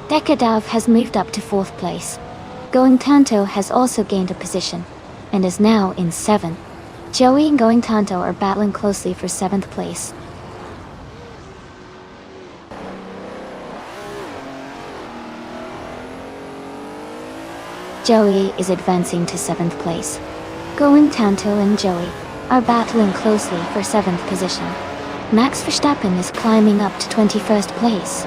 Dekadav has moved up to 4th place. Going Tanto has also gained a position, and is now in 7th. Joey and Going Tanto are battling closely for 7th place. Joey is advancing to 7th place. Going Tanto and Joey are battling closely for 7th position. Max Verstappen is climbing up to 21st place.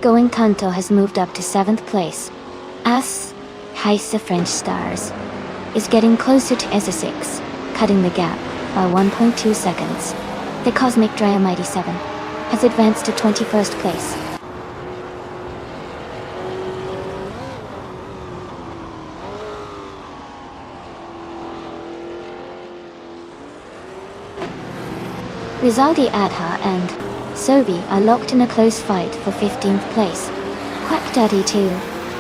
Going Tanto has moved up to 7th place. As Heise French Stars is getting closer to Ezu6, cutting the gap by 1.2 seconds. The Cosmic Dryamite 7 has advanced to 21st place. Rizaldi Adha and Sobi are locked in a close fight for 15th place. Quack Daddy 2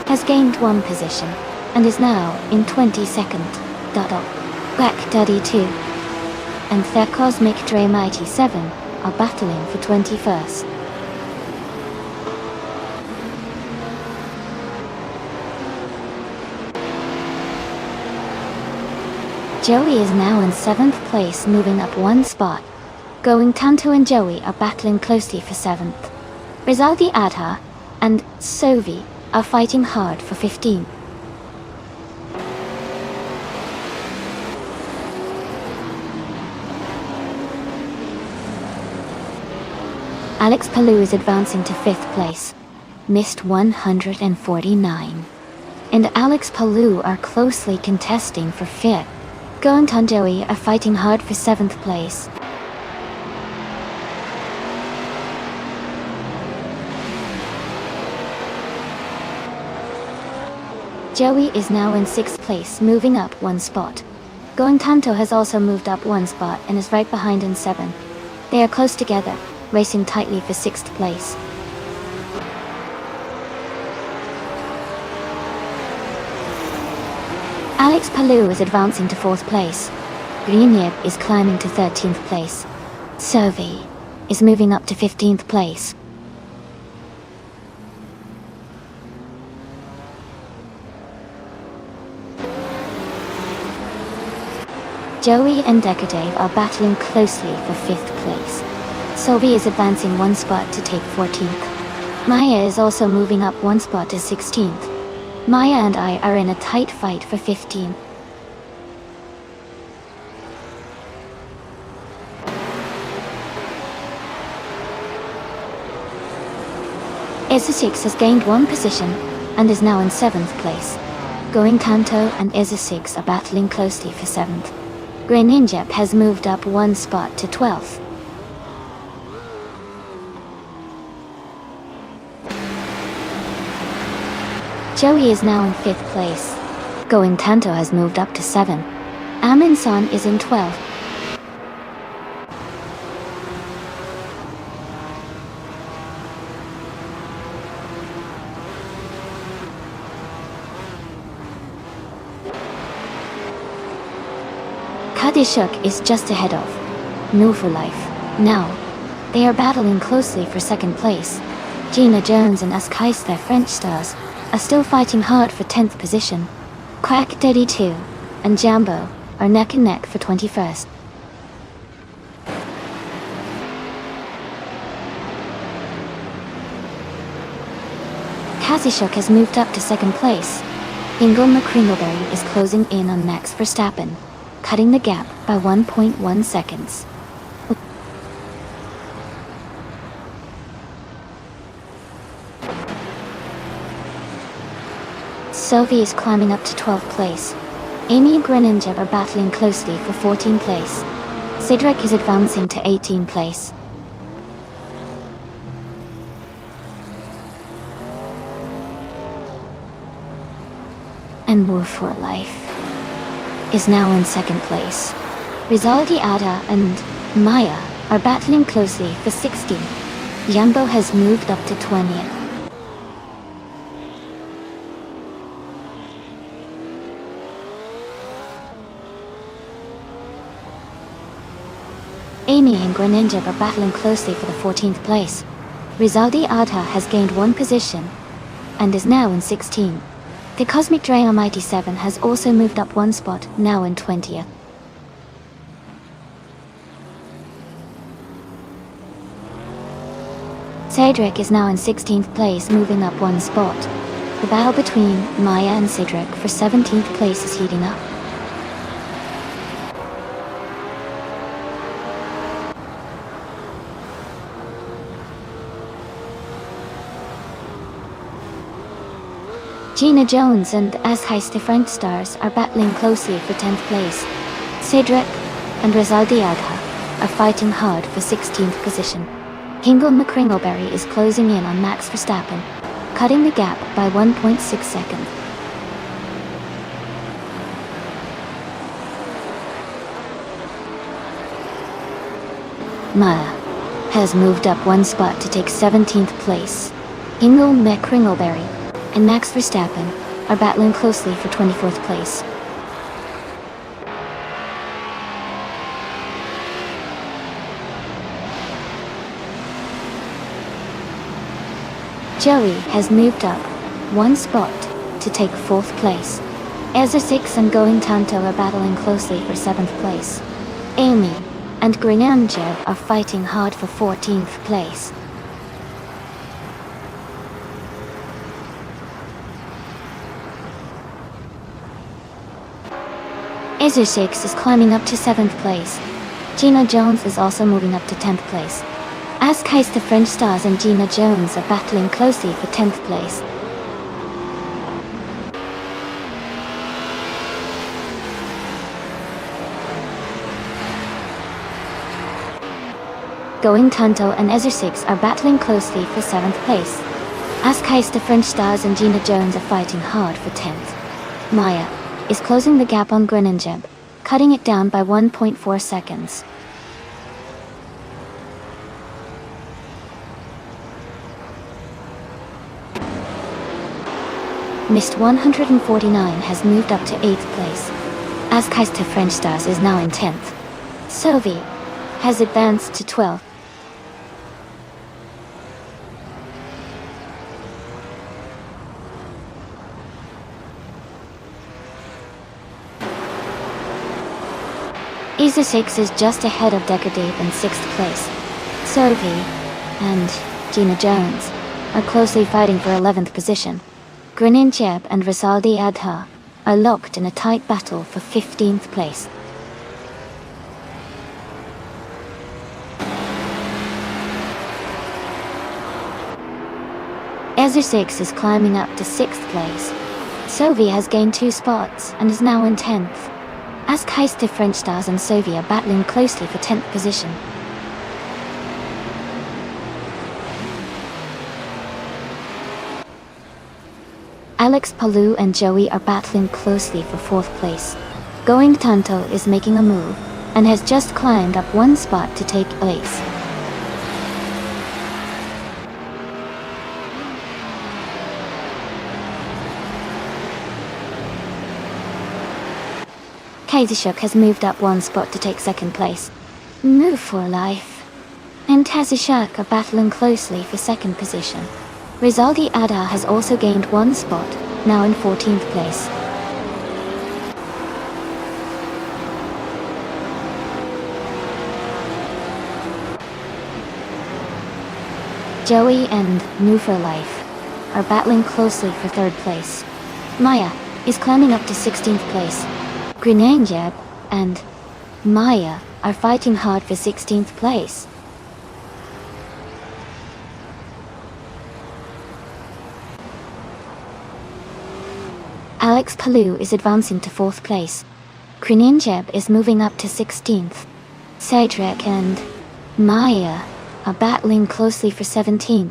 has gained 1 position, and is now in 22nd. Quack Daddy 2 and their Cosmic Dryamite 7 are battling for 21st. Joey is now in 7th place, moving up 1 spot. Going Tanto and Joey are battling closely for 7th. Rizaldi Adha and Sovi are fighting hard for 15th. Alex Palou is advancing to 5th place. Mist 149 and Alex Palou are closely contesting for 5th. Going and Joey are fighting hard for 7th place. Joey is now in 6th place, moving up 1 spot. Going Tanto has also moved up 1 spot and is right behind in 7th. They are close together, racing tightly for 6th place. Alex Palou is advancing to 4th place. Greenyeb is climbing to 13th place. Sophie is moving up to 15th place. Joey and Decadave are battling closely for 5th place. Sophie is advancing 1 spot to take 14th. Maya is also moving up 1 spot to 16th. Maya and I are in a tight fight for 15th. Ezza6 has gained 1 position and is now in 7th place. Going Tanto and Ezza6 are battling closely for 7th. Greninjep has moved up 1 spot to 12th. Joey is now in 5th place. Going Tanto has moved up to 7. Amin-san is in 12th. Kadishuk is just ahead of No for Life. Now, they are battling closely for 2nd place. Gina Jones and Askais, their French stars, are still fighting hard for 10th position. Quack Daddy 2 and Jambo are neck and neck for 21st. Kazishuk has moved up to 2nd place. Ingo McCringleberry is closing in on Max Verstappen, cutting the gap by 1.1 seconds. Sophie is climbing up to 12th place. Amy and Greninja are battling closely for 14th place. Cedric is advancing to 18th place. And War for Life is now in 2nd place. Rizaldi Ada and Maya are battling closely for 16th. Jumbo has moved up to 20th. Amy and Greninja are battling closely for the 14th place. Rizaldi Adha has gained 1 position and is now in 16th. The Cosmic Dragon Mighty 7 has also moved up 1 spot, now in 20th. Cedric is now in 16th place, moving up 1 spot. The battle between Maya and Cedric for 17th place is heating up. Gina Jones and Askais, the French stars, are battling closely for 10th place. Cedric and Rizaldi Adha are fighting hard for 16th position. Hingle McCringleberry is closing in on Max Verstappen, cutting the gap by 1.6 seconds. Maya has moved up 1 spot to take 17th place. Hingle McCringleberry and Max Verstappen are battling closely for 24th place. Joey has moved up 1 spot to take 4th place. Ezza6 and Going Tanto are battling closely for 7th place. Amy and Greninja are fighting hard for 14th place. Ezza6 is climbing up to 7th place. Gina Jones is also moving up to 10th place. Askais, the French stars, and Gina Jones are battling closely for 10th place. Going Tanto and Ezza6 are battling closely for 7th place. Askais, the French stars, and Gina Jones are fighting hard for 10th. Maya is closing the gap on Greninja, cutting it down by 1.4 seconds. Mist 149 has moved up to 8th place, as Keister French Stars is now in 10th. Sovi has advanced to 12th. Isa 6 is just ahead of Decadave in 6th place. Sophie and Gina Jones are closely fighting for 11th position. Greninjeb and Rizaldi Adha are locked in a tight battle for 15th place. Ezer 6 is climbing up to 6th place. Sophie has gained 2 spots and is now in 10th. As Keister French Stars and Sophie are battling closely for 10th position. Alex Palou and Joey are battling closely for 4th place. Going Tanto is making a move and has just climbed up 1 spot to take place. Kazashuk has moved up 1 spot to take 2nd place. Move for life. And Tazashuk are battling closely for 2nd position. Rizaldi Ada has also gained 1 spot, now in 14th place. Joey and Move for Life are battling closely for 3rd place. Maya is climbing up to 16th place. Greninjeb and Maya are fighting hard for 16th place. Alex Palou is advancing to 4th place. Greninjeb is moving up to 16th. Cedric and Maya are battling closely for 17th.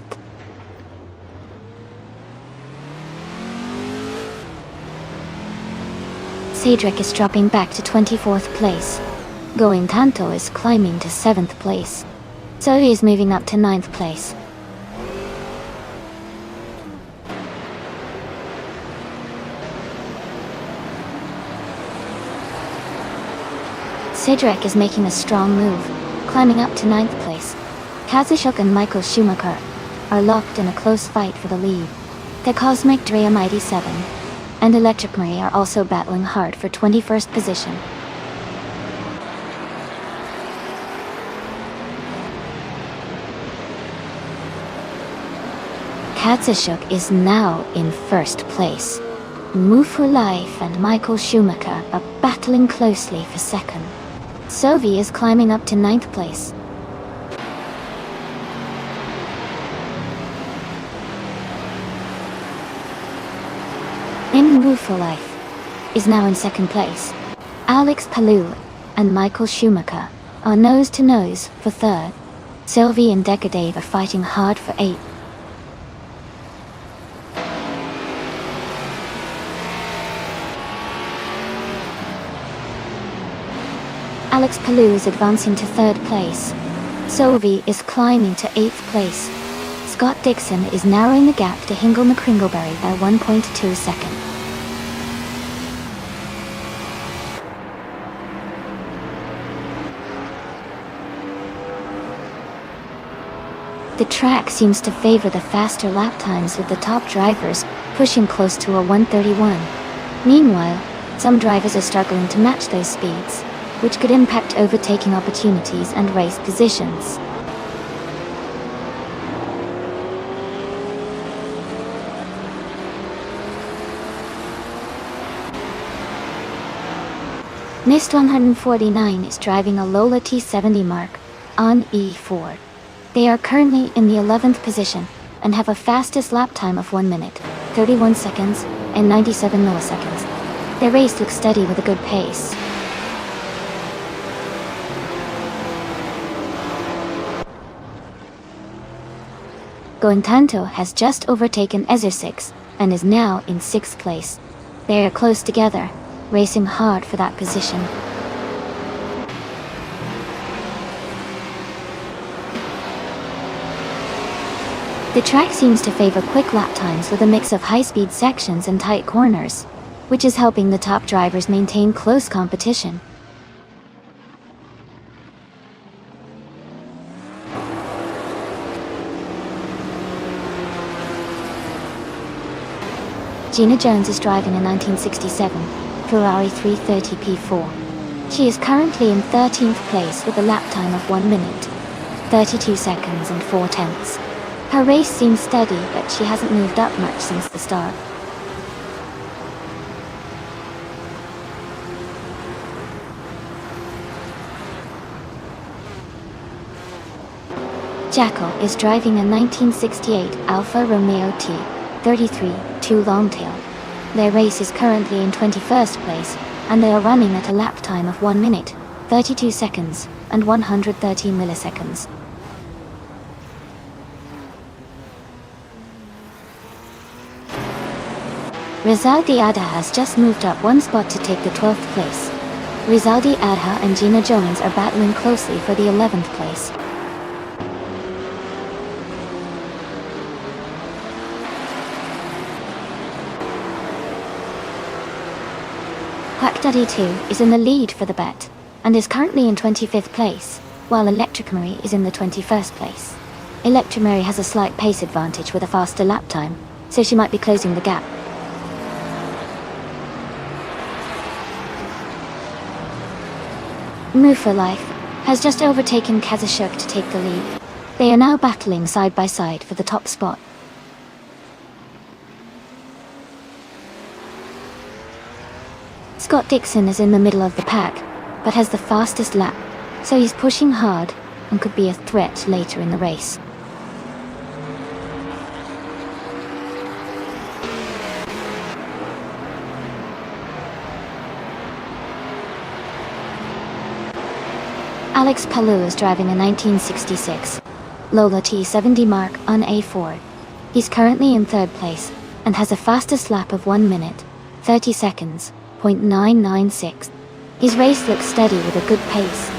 Cedric is dropping back to 24th place. Going Tanto is climbing to 7th place. Zoe is moving up to 9th place. Cedric is making a strong move, climbing up to 9th place. Kazashuk and Michael Schumacher are locked in a close fight for the lead. The Cosmic Drea Mighty 7 and Electric Marie are also battling hard for 21st position. Katsashuk is now in 1st place. Move for Life and Michael Schumacher are battling closely for 2nd. Sovi is climbing up to 9th place. Move for Life is now in 2nd place. Alex Palou and Michael Schumacher are nose to nose for 3rd. Sylvie and Decadave are fighting hard for 8th. Alex Palou is advancing to 3rd place. Sylvie is climbing to 8th place. Scott Dixon is narrowing the gap to Hingle McCringleberry by 1.2 seconds. The track seems to favor the faster lap times, with the top drivers pushing close to a 1:31. Meanwhile, some drivers are struggling to match those speeds, which could impact overtaking opportunities and race positions. Mist 149 is driving a Lola T70 Mark on E4. They are currently in the 11th position and have a fastest lap time of 1 minute, 31 seconds, and 97 milliseconds. Their race looks steady with a good pace. Goentanto has just overtaken Ezer 6 and is now in 6th place. They are close together, racing hard for that position. The track seems to favor quick lap times with a mix of high-speed sections and tight corners, which is helping the top drivers maintain close competition. Gina Jones is driving a 1967 Ferrari 330 P4. She is currently in 13th place with a lap time of 1 minute, 32 seconds and 4 tenths. Her race seems steady, but she hasn't moved up much since the start. Jackal is driving a 1968 Alfa Romeo T33 2 Longtail. Their race is currently in 21st place, and they are running at a lap time of 1 minute, 32 seconds, and 113 milliseconds. Rizaldi Adha has just moved up 1 spot to take the 12th place. Rizaldi Adha and Gina Jones are battling closely for the 11th place. Quack Daddy 2 is in the lead for the bet, and is currently in 25th place, while Electric Mary is in the 21st place. Electric Mary has a slight pace advantage with a faster lap time, so she might be closing the gap. Move for Life has just overtaken Kazashuk to take the lead. They are now battling side by side for the top spot. Scott Dixon is in the middle of the pack, but has the fastest lap, so he's pushing hard and could be a threat later in the race. Alex Palou is driving a 1966 Lola T70 Mark on A4. He's currently in 3rd place, and has a fastest lap of 1 minute, 30 seconds, .996. His race looks steady with a good pace.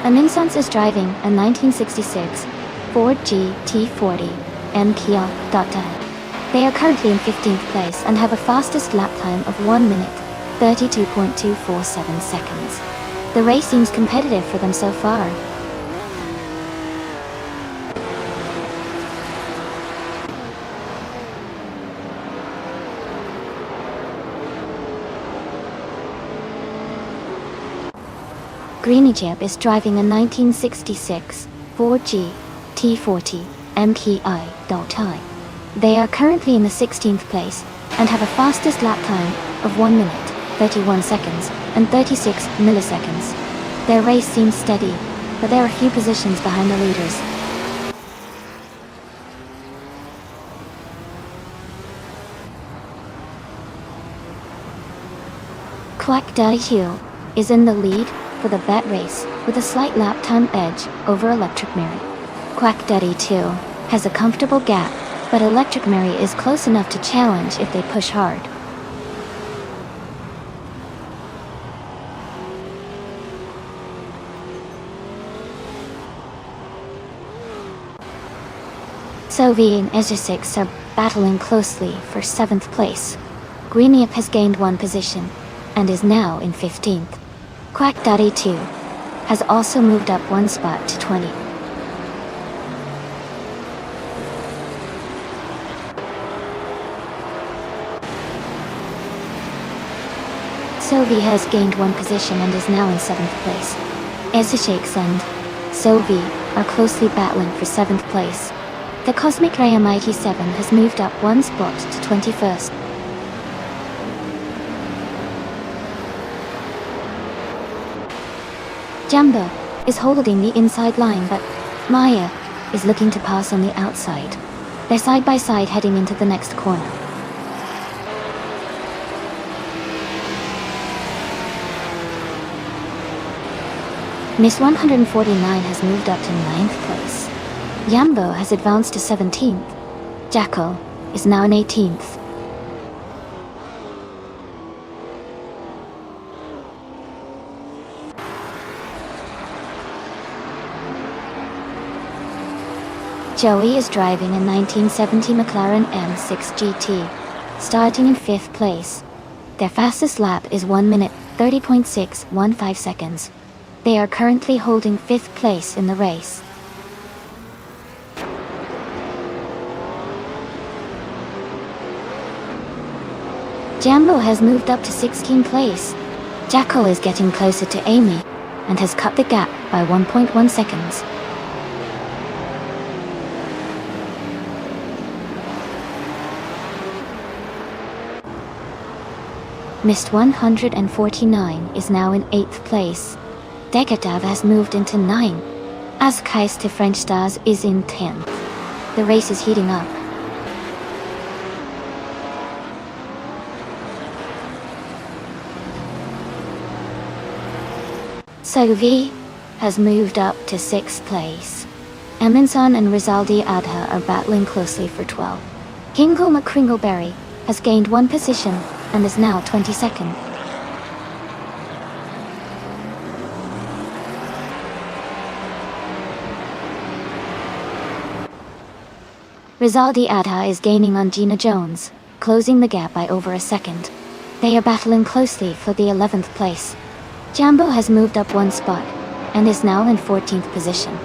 Aminsons is driving a 1966 Ford GT40 M Kia Data. They are currently in 15th place and have a fastest lap time of 1 minute, 32.247 seconds. The race seems competitive for them so far. Greeny Jib is driving a 1966 Ford GT40 MKI Dota. They are currently in the 16th place and have a fastest lap time of 1 minute, 31 seconds, and 36 milliseconds. Their race seems steady, but they are a few positions behind the leaders. Quack Daddy Hill is in the lead for the bet race with a slight lap time edge over Electric Mary. Quack Daddy 2 has a comfortable gap, but Electric Mary is close enough to challenge if they push hard. Sovi and Ezra6 are battling closely for 7th place. Greeniup has gained 1 position and is now in 15th. Quack Daddy 2 has also moved up 1 spot to 20. Sovi has gained 1 position and is now in 7th place. Ezra6 and Sovi are closely battling for 7th place. The Cosmic Ray MIT7 has moved up 1 spot to 21st. Jumbo is holding the inside line, but Maya is looking to pass on the outside. They're side by side heading into the next corner. Miss 149 has moved up to 9th place. Yambo has advanced to 17th. Jackal is now in 18th. Joey is driving a 1970 McLaren M6 GT, starting in 5th place. Their fastest lap is 1 minute 30.615 seconds. They are currently holding 5th place in the race. Jambo has moved up to 16th place. Jacko is getting closer to Amy and has cut the gap by 1.1 seconds. Mist 149 is now in 8th place. Dekadav has moved into 9. Askais to French Stars is in 10th. The race is heating up. Sovi has moved up to 6th place. Eminson and Rizaldi Adha are battling closely for 12. Kingle McCringleberry has gained 1 position and is now 22nd. Rizaldi Adha is gaining on Gina Jones, closing the gap by over a second. They are battling closely for the 11th place. Jambo has moved up 1 spot and is now in 14th position.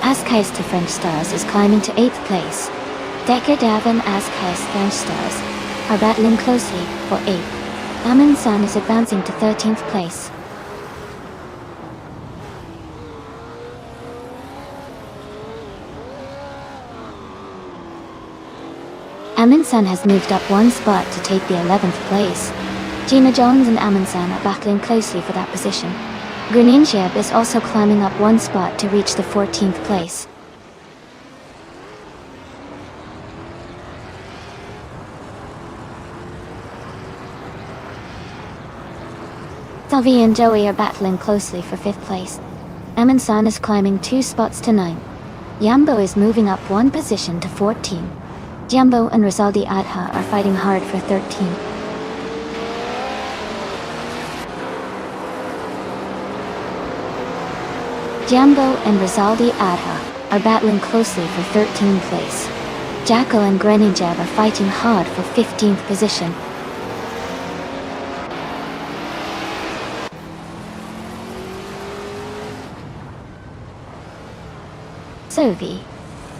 Askais to French Stars is climbing to 8th place. Dekadav and Askais French Stars are battling closely for 8th. Amin San is advancing to 13th place. Amin San has moved up 1 spot to take the 11th place. Gina Jones and Amin San are battling closely for that position. Greninjeb is also climbing up 1 spot to reach the 14th place. Savi and Joey are battling closely for 5th place. Amin San is climbing 2 spots to 9. Yambo is moving up 1 position to 14. Jambo and Rizaldi Adha are fighting hard for 13. Jambo and Rizaldi Adha are battling closely for 13th place. Jacko and Greninjeb are fighting hard for 15th position. Sovi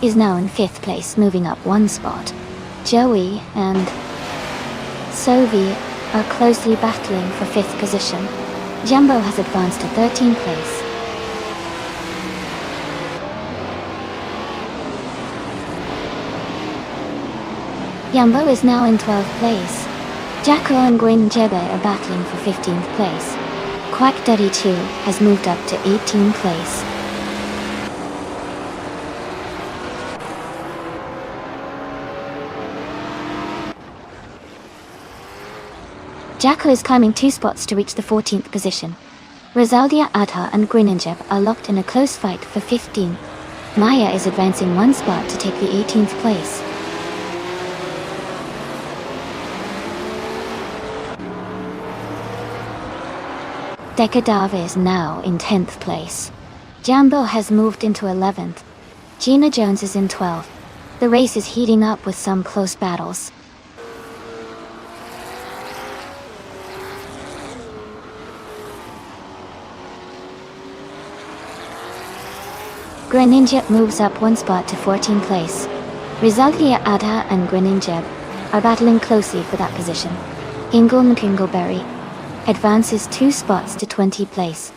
is now in 5th place, moving up 1 spot. Joey and Sovi are closely battling for 5th position. Jambo has advanced to 13th place. Jambo is now in 12th place. Jacko and Greninjeb are battling for 15th place. Quack Daddy 2 has moved up to 18th place. Jacko is climbing 2 spots to reach the 14th position. Rizaldia Adha and Greninjeb are locked in a close fight for 15th. Maya is advancing 1 spot to take the 18th place. Dekadav is now in 10th place. Jambo has moved into 11th. Gina Jones is in 12th. The race is heating up with some close battles. Greninjeb moves up 1 spot to 14th place. Rizaldia Adha and Greninjeb are battling closely for that position. Ingle and Kingleberry advances 2 spots to 20th place.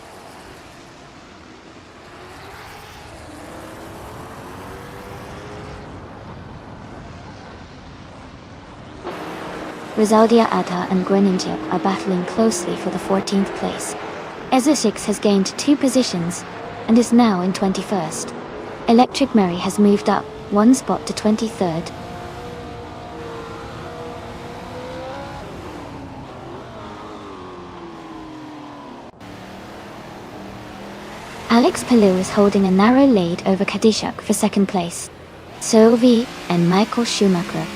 Rizaldia Adha and Greninjeb are battling closely for the 14th place. Ezesix has gained 2 positions and is now in 21st. Electric Mary has moved up 1 spot to 23rd. Alex Palou is holding a narrow lead over Kadishuk for 2nd place. Sylvie and Michael Schumacher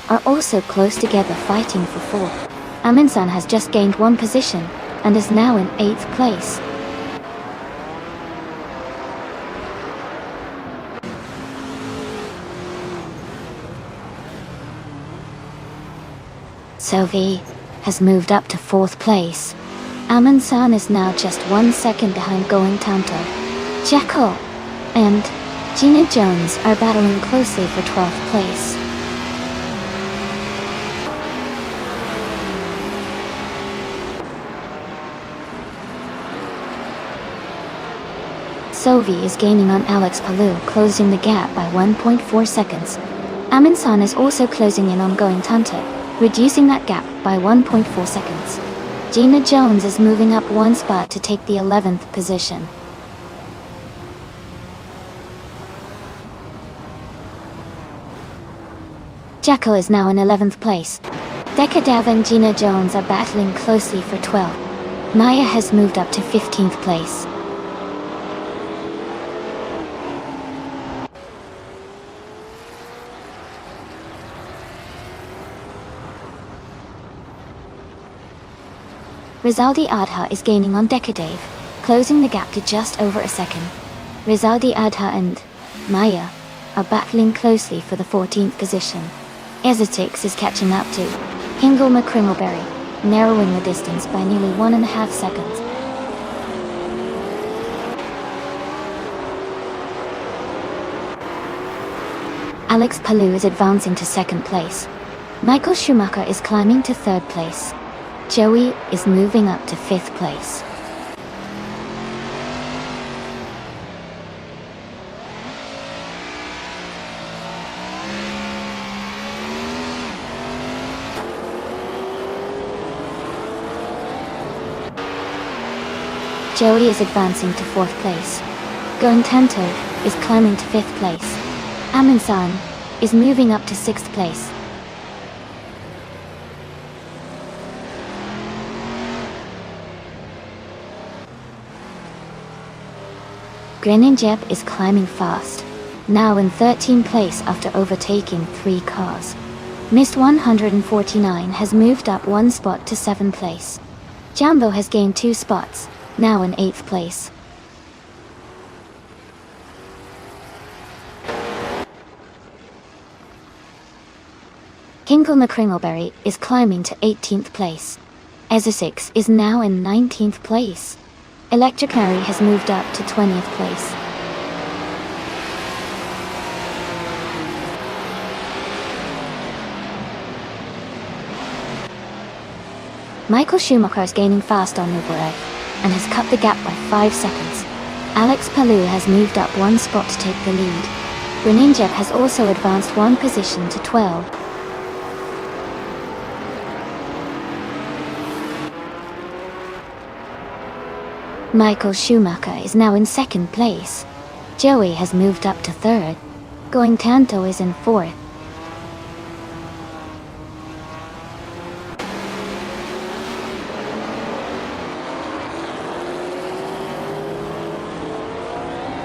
are also close together fighting for 4th. Amundsen has just gained one position and is now in 8th place. Sophie has moved up to 4th place. Amundsen is now just 1 second behind Going Tanto. Jacko and Gina Jones are battling closely for 12th place. Sophie is gaining on Alex Palou, closing the gap by 1.4 seconds. Amundsen is also closing in on Going Tanto, reducing that gap by 1.4 seconds. Gina Jones is moving up 1 spot to take the 11th position. Jacko is now in 11th place. Dekadav and Gina Jones are battling closely for 12. Maya has moved up to 15th place. Rizaldi Adha is gaining on Dekadav, closing the gap to just over a second. Rizaldi Adha and Maya are battling closely for the 14th position. Ezotix is catching up to Hingle McCringleberry, narrowing the distance by nearly 1.5 seconds. Alex Palou is advancing to 2nd place. Michael Schumacher is climbing to 3rd place. Joey is moving up to 5th place. Joey is advancing to 4th place. Going Tanto is climbing to 5th place. Amundsen is moving up to 6th place. Greninjeb is climbing fast, now in 13th place after overtaking 3 cars. Mist 149 has moved up 1 spot to 7th place. Jambo has gained 2 spots, now in 8th place. Hingle McCringleberry is climbing to 18th place. Ezosix is now in 19th place. Electric Harry has moved up to 20th place. Michael Schumacher is gaining fast on Mubarak and has cut the gap by 5 seconds. Alex Palou has moved up 1 spot to take the lead. Greninjeb has also advanced 1 position to 12. Michael Schumacher is now in 2nd place. Joey has moved up to 3rd. Going Tanto is in 4th.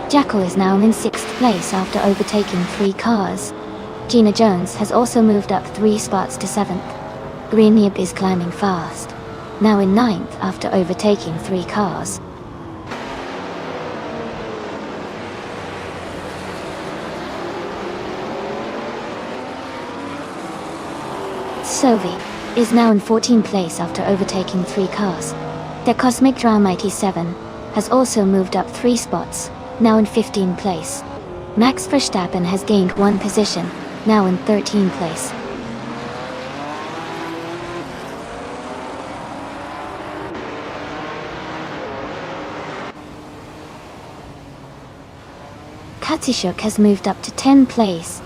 Jacko is now in 6th place after overtaking 3 cars. Gina Jones has also moved up 3 spots to 7th. Greninjeb is climbing fast, now in 9th after overtaking 3 cars. Sophie is now in 14th place after overtaking 3 cars. The Cosmic Drum 87 has also moved up 3 spots, now in 15th place. Max Verstappen has gained 1 position, now in 13th place. Katsishuk has moved up to 10th place.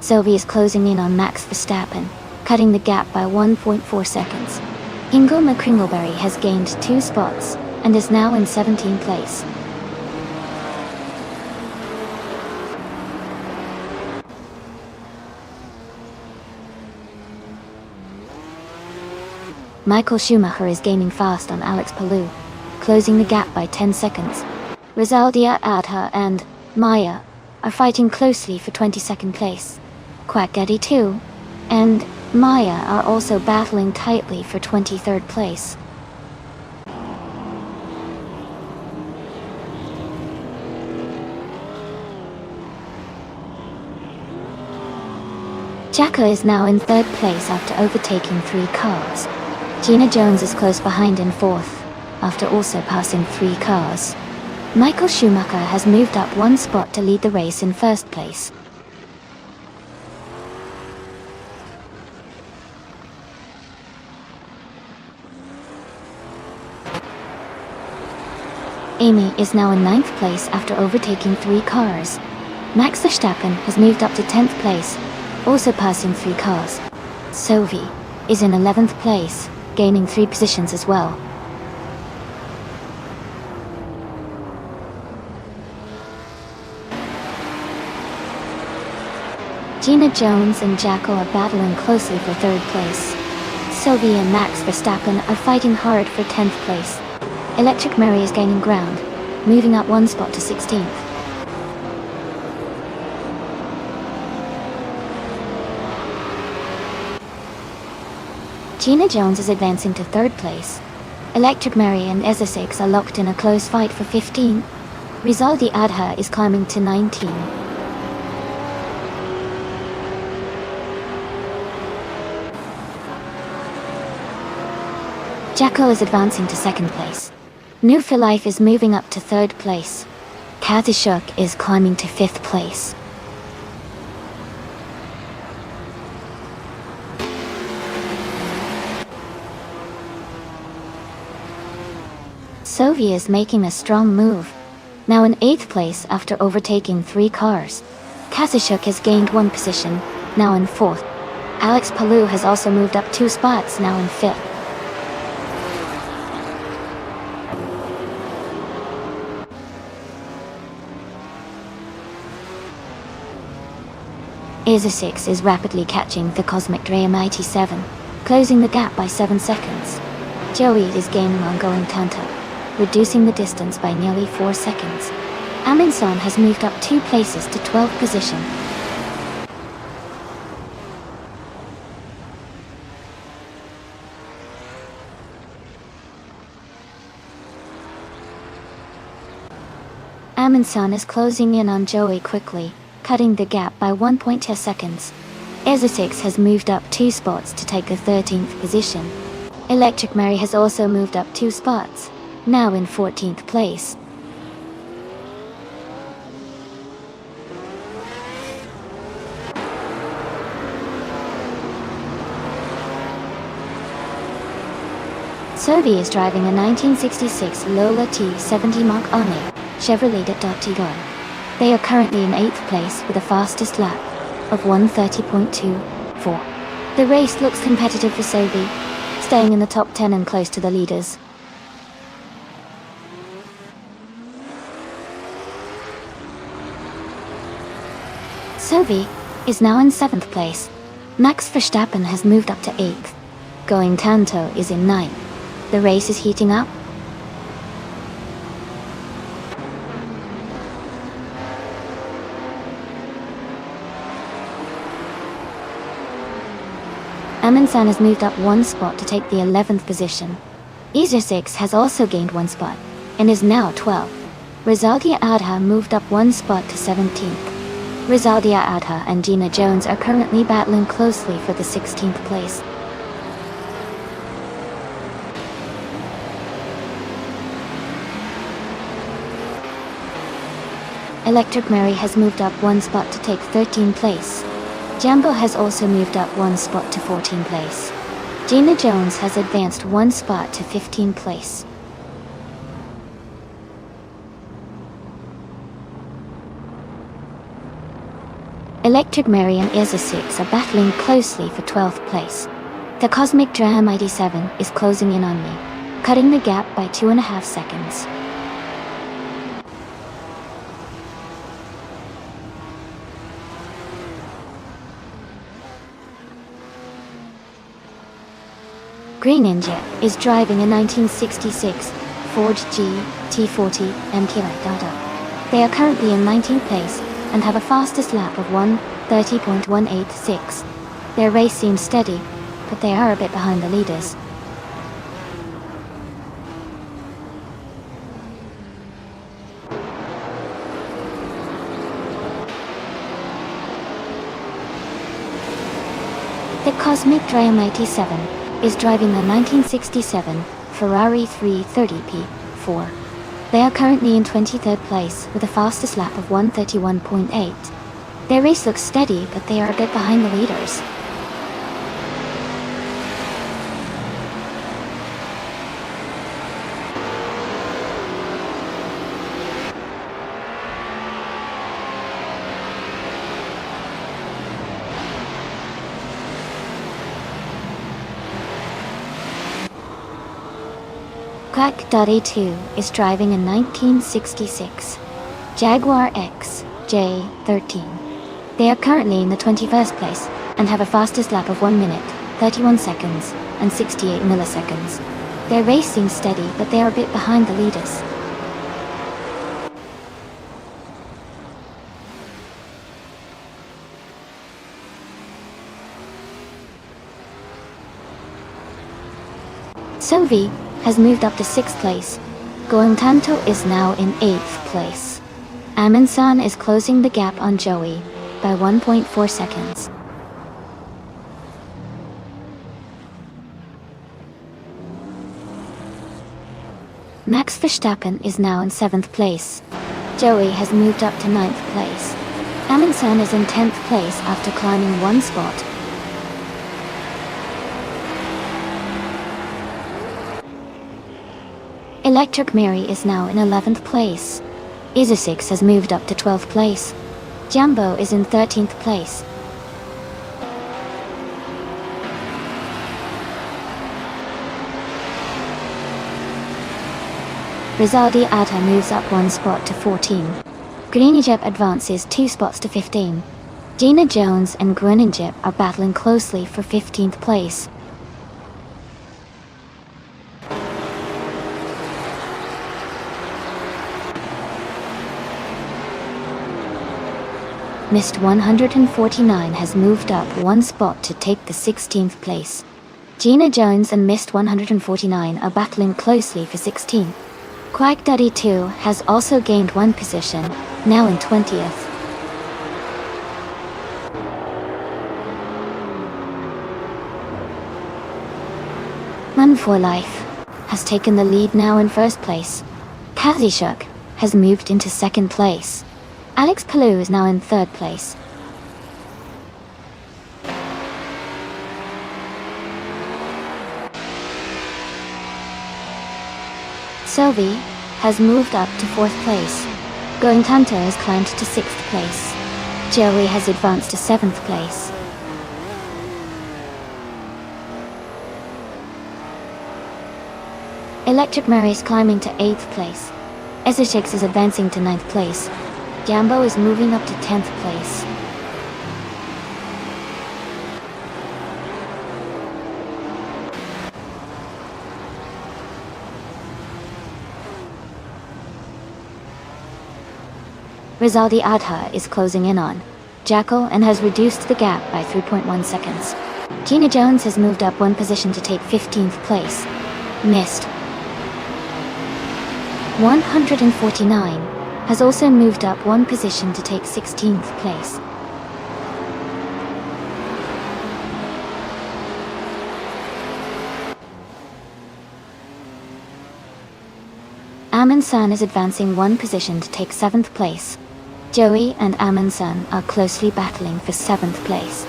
Sophie is closing in on Max Verstappen, cutting the gap by 1.4 seconds. Hingle McCringleberry has gained 2 spots and is now in 17th place. Michael Schumacher is gaining fast on Alex Palou, closing the gap by 10 seconds. Rizaldia Adha and Maya are fighting closely for 22nd place. Quack Daddy 2 and Maya are also battling tightly for 23rd place. Jacko is now in 3rd place after overtaking 3 cars. Gina Jones is close behind in 4th, after also passing 3 cars. Michael Schumacher has moved up 1 spot to lead the race in 1st place. Amy is now in 9th place after overtaking 3 cars. Max Verstappen has moved up to 10th place, also passing 3 cars. Sophie is in 11th place, gaining 3 positions as well. Gina Jones and Jacko are battling closely for 3rd place. Sophie and Max Verstappen are fighting hard for 10th place. Electric Mary is gaining ground, moving up 1 spot to 16th. Gina Jones is advancing to 3rd place. Electric Mary and Ezra6 are locked in a close fight for 15. Rizaldi Adha is climbing to 19. Jacko is advancing to 2nd place. New for Life is moving up to 3rd place. Kazishuk is climbing to 5th place. Sophie is making a strong move, now in 8th place after overtaking 3 cars. Kazishuk has gained 1 position, now in 4th. Alex Palou has also moved up 2 spots, now in 5th. Ezra6 is rapidly catching the Cosmic Dream 87, closing the gap by 7 seconds. Joey is gaining ongoing Tanta, reducing the distance by nearly 4 seconds. Amundsen has moved up 2 places to 12th position. Amundsen is closing in on Joey quickly, cutting the gap by 1.2 seconds. Ezra6 has moved up 2 spots to take the 13th position. Electric Mary has also moved up 2 spots, now in 14th place. Sophie is driving a 1966 Lola T70 Mach-E Chevrolet Dottigon. They are currently in 8th place with a fastest lap of 1:30.24. The race looks competitive for Sophie, staying in the top 10 and close to the leaders. Sophie is now in 7th place. Max Verstappen has moved up to 8th. Going Tanto is in 9th. The race is heating up. Amundsen has moved up 1 spot to take the 11th position. Ezra6 has also gained 1 spot, and is now 12th. Rizaldia Adha moved up 1 spot to 17th. Rizaldia Adha and Gina Jones are currently battling closely for the 16th place. Electric Mary has moved up 1 spot to take 13th place. Jumbo has also moved up 1 spot to 14th place. Gina Jones has advanced 1 spot to 15th place. Electric Mary and Ezra6 are battling closely for 12th place. The Cosmic Dram 87 is closing in on me, cutting the gap by 2.5 seconds. Green Ninja is driving a 1966 Ford GT40 MK Dada. They are currently in 19th place and have a fastest lap of 1:30.186. Their race seems steady, but they are a bit behind the leaders. The Cosmic Dream 87 is driving the 1967 Ferrari 330P4. They are currently in 23rd place with a fastest lap of 1:31.8. Their race looks steady, but they are a bit behind the leaders. Quack.A2 is driving a 1966 Jaguar XJ13. They are currently in the 21st place and have a fastest lap of 1 minute, 31 seconds, and 68 milliseconds. Their race seems steady, but they are a bit behind the leaders. Sovi has moved up to 6th place. Goentanto is now in 8th place. Amundsen is closing the gap on Joey by 1.4 seconds. Max Verstappen is now in 7th place. Joey has moved up to 9th place. Amundsen is in 10th place after climbing 1 spot. Electric Mary is now in 11th place. Isosix has moved up to 12th place. Jumbo is in 13th place. Rizaldi Adha moves up 1 spot to 14. Grenijep advances 2 spots to 15. Gina Jones and Grenijep are battling closely for 15th place. Mist 149 has moved up 1 spot to take the 16th place. Gina Jones and Mist 149 are battling closely for 16th. Quack.A2 has also gained 1 position, now in 20th. Man for Life has taken the lead now in 1st place. Kazishuk has moved into 2nd place. Alex Palou is now in 3rd place. Sovi has moved up to 4th place. Goentanto has climbed to 6th place. Joey has advanced to 7th place. Electric Mary is climbing to 8th place. Essex is advancing to 9th place. Jambo is moving up to 10th place. Rizaldi Adha is closing in on Jackal and has reduced the gap by 3.1 seconds. Gina Jones has moved up 1 position to take 15th place. Mist 149 has also moved up 1 position to take 16th place. Amundsen is advancing 1 position to take 7th place. Joey and Amundsen are closely battling for 7th place.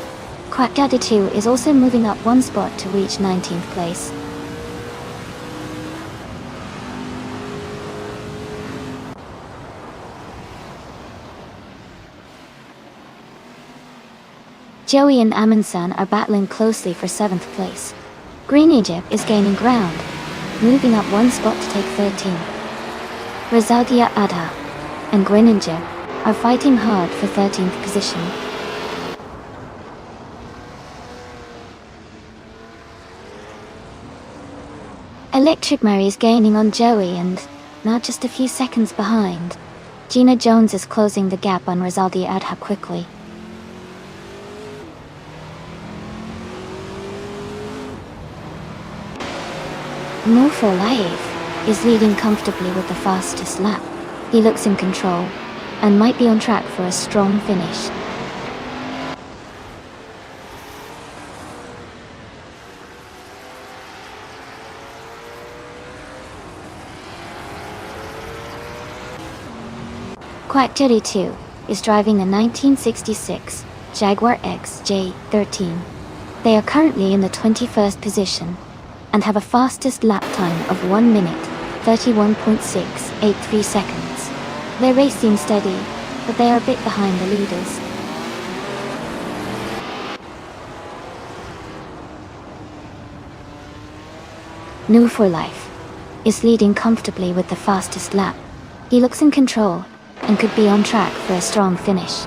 Quack.A2 is also moving up 1 spot to reach 19th place. Joey and Amundsen are battling closely for 7th place. Green Egypt is gaining ground, moving up 1 spot to take 13th. Rizaldia Adha and Grenijep are fighting hard for 13th position. Electric Mary is gaining on Joey and now just a few seconds behind. Gina Jones is closing the gap on Rizaldia Adha quickly. Mo for Life is leading comfortably with the fastest lap. He looks in control and might be on track for a strong finish. Quack32 is driving a 1966 Jaguar XJ13. They are currently in the 21st position and have a fastest lap time of 1 minute, 31.683 seconds. Their race seems steady, but they are a bit behind the leaders. New for Life is leading comfortably with the fastest lap. He looks in control and could be on track for a strong finish.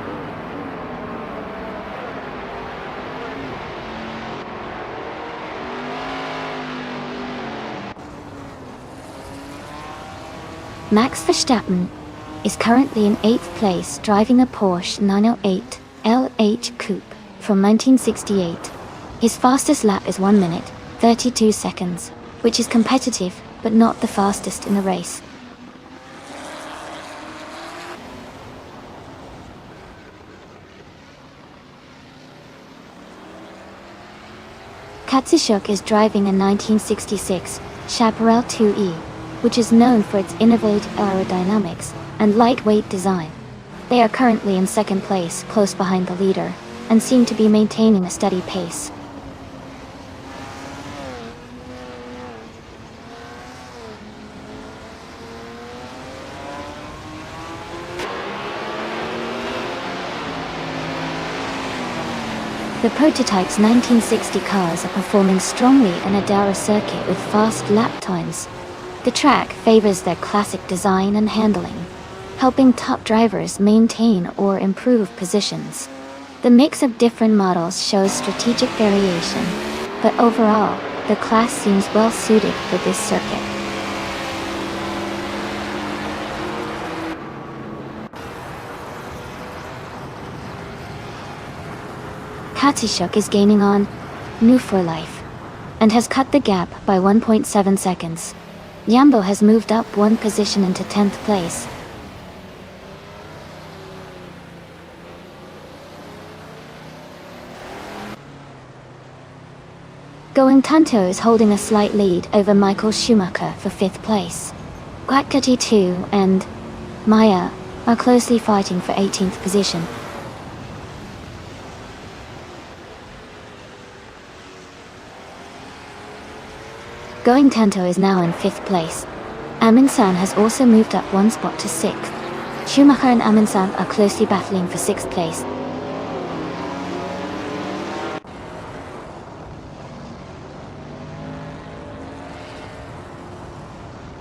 Max Verstappen is currently in 8th place driving a Porsche 908 LH Coupe from 1968. His fastest lap is 1 minute, 32 seconds, which is competitive but not the fastest in the race. Katsushuk is driving a 1966 Chaparral 2E, which is known for its innovative aerodynamics and lightweight design. They are currently in 2nd place, close behind the leader, and seem to be maintaining a steady pace. The prototype's 1960 cars are performing strongly in a Dara circuit with fast lap times. The track favors their classic design and handling, helping top drivers maintain or improve positions. The mix of different models shows strategic variation, but overall, the class seems well suited for this circuit. Katsushuk is gaining on New for Life and has cut the gap by 1.7 seconds. Yambo has moved up 1 position into 10th place. Going Tanto is holding a slight lead over Michael Schumacher for 5th place. Quack32 and Maya are closely fighting for 18th position. Going Tanto is now in 5th place. Amin-san has also moved up 1 spot to 6th. Schumacher and Amin-san are closely battling for 6th place.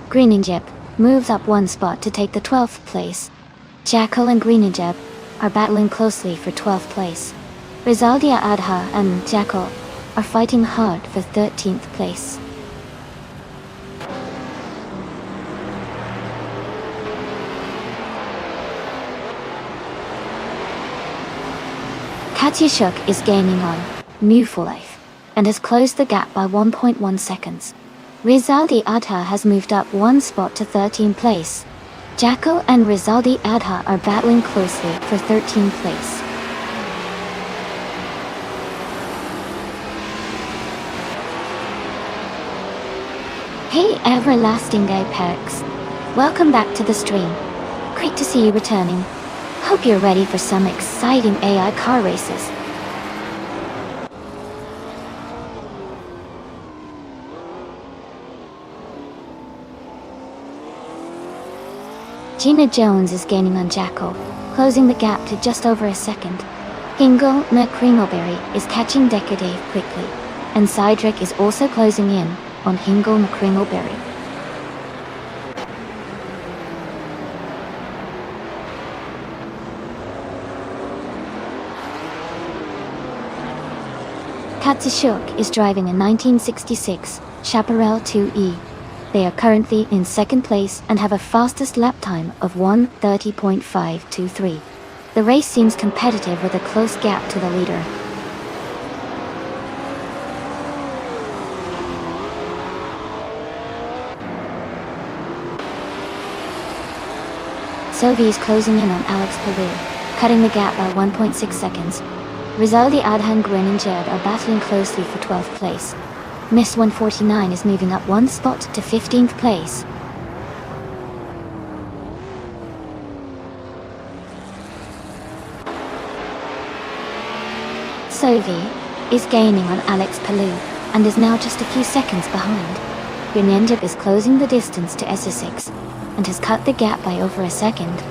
Greeninjeb moves up 1 spot to take the 12th place. Jackal and Greeninjeb are battling closely for 12th place. Rizaldia Adha and Jackal are fighting hard for 13th place. Katsushuk is gaining on New for Life and has closed the gap by 1.1 seconds. Rizaldi Adha has moved up 1 spot to 13th place. Jackal and Rizaldi Adha are battling closely for 13th place. Hey everlasting Apex! Welcome back to the stream. Great to see you returning. Hope you're ready for some exciting AI car races. Gina Jones is gaining on Jackal, closing the gap to just over a second. Hingo McCringleberry is catching Decade quickly, and Cydric is also closing in on Hingo McCringleberry. Katsushuk is driving a 1966 Chaparral 2E. They are currently in 2nd place and have a fastest lap time of 1:30.523. The race seems competitive with a close gap to the leader. Sylvie is closing in on Alex Palou, cutting the gap by 1.6 seconds. Rizaldi Adhan Grin and Jed are battling closely for 12th place. Miss 149 is moving up one spot to 15th place. Sylvie is gaining on Alex Palou and is now just a few seconds behind. Grenenjib is closing the distance to SS6 and has cut the gap by over a second.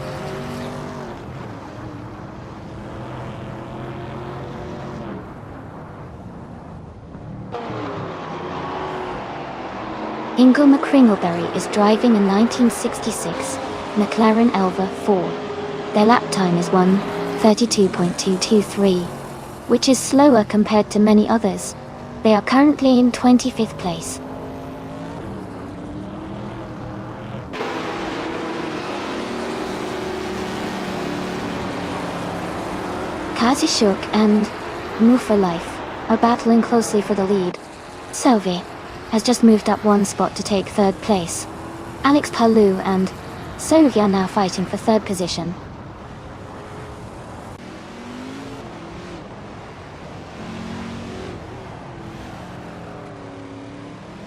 Ingo McCringleberry is driving a 1966 McLaren Elva 4. Their lap time is 1:32.223, which is slower compared to many others. They are currently in 25th place. Kazishuk and Mufa Life are battling closely for the lead. Sylvie has just moved up one spot to take 3rd place. Alex Palou and Sylvie are now fighting for 3rd position.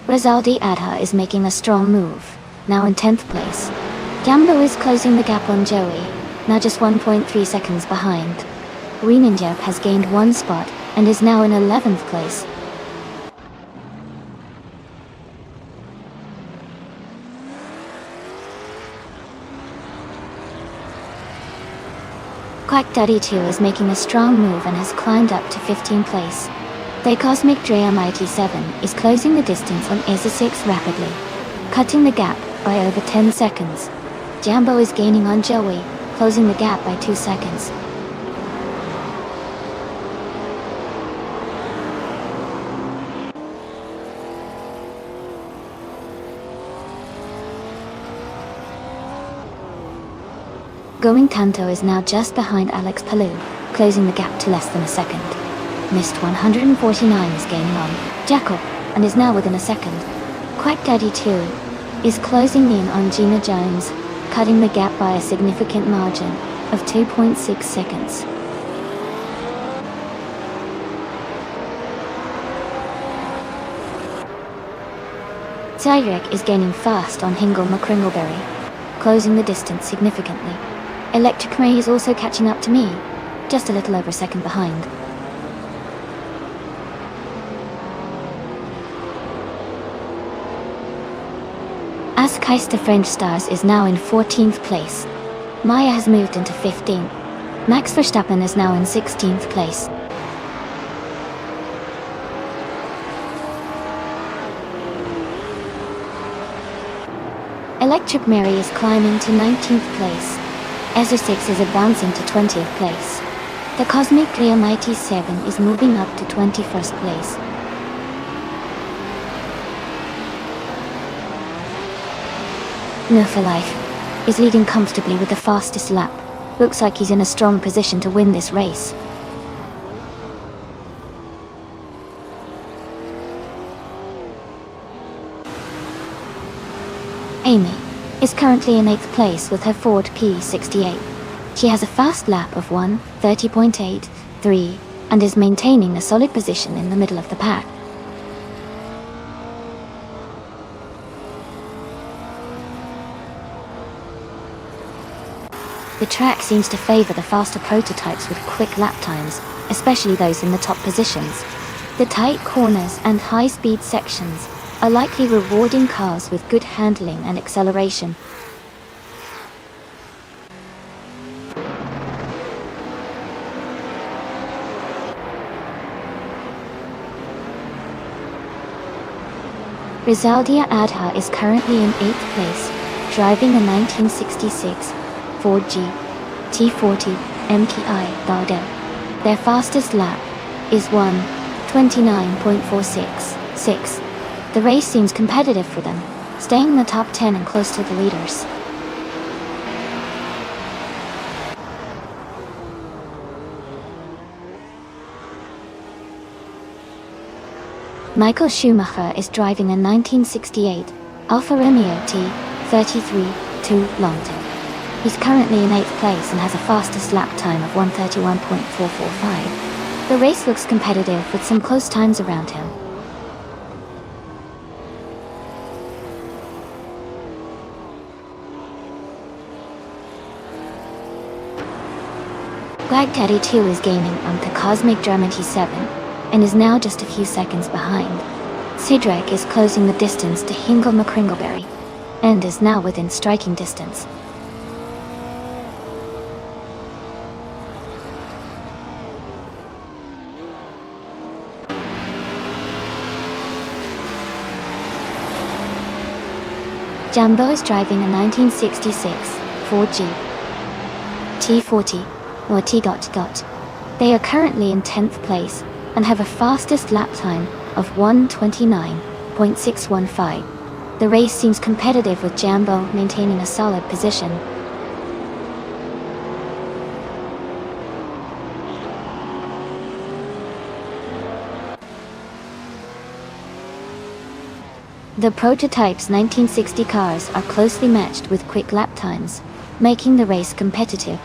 Rizaldi Adha is making a strong move, now in 10th place. Gambo is closing the gap on Joey, now just 1.3 seconds behind. Reeninjab has gained one spot and is now in 11th place. Quack Daddy 2 is making a strong move and has climbed up to 15th place. The Cosmic Dream IT7 is closing the distance on SS6 rapidly, cutting the gap by over 10 seconds. Jambo is gaining on Joey, closing the gap by 2 seconds. Going Tanto is now just behind Alex Palou, closing the gap to less than a second. Mist 149 is gaining on Jackal and is now within a second. Quack Daddy 2 is closing in on Gina Jones, cutting the gap by a significant margin of 2.6 seconds. Tyrek is gaining fast on Hingle McCringleberry, closing the distance significantly. Electric Ray is also catching up to me, just a little over a second behind. Askeister French Stars is now in 14th place. Maya has moved into 15th. Max Verstappen is now in 16th place. Electric Mary is climbing to 19th place. Ezra 6 is advancing to 20th place. The Cosmic Dream IT7 is moving up to 21st place. No for Life is leading comfortably with the fastest lap. Looks like he's in a strong position to win this race. Amy is currently in 8th place with her Ford P68. She has a fast lap of 1:30.83 and is maintaining a solid position in the middle of the pack. The track seems to favor the faster prototypes with quick lap times, especially those in the top positions. The tight corners and high-speed sections are likely rewarding cars with good handling and acceleration. Rizaldia Adha is currently in 8th place, driving a 1966 Ford T40 MKI Dardo. Their fastest lap is 1:29.466. The race seems competitive for them, staying in the top 10 and close to the leaders. Michael Schumacher is driving a 1968 Alfa Romeo T33 2 Longtail. He's currently in 8th place and has a fastest lap time of 1:31.445. The race looks competitive with some close times around him. Glagtaddy 2 is gaining onto Cosmic Dramedy 7 and is now just a few seconds behind. Cedric is closing the distance to Hingle McCringleberry and is now within striking distance. Jambo is driving a 1966 Ford Jeep T40 or T. They are currently in 10th place and have a fastest lap time of 1:29.615. The race seems competitive with Jambo maintaining a solid position. The prototype's 1960 cars are closely matched with quick lap times, making the race competitive.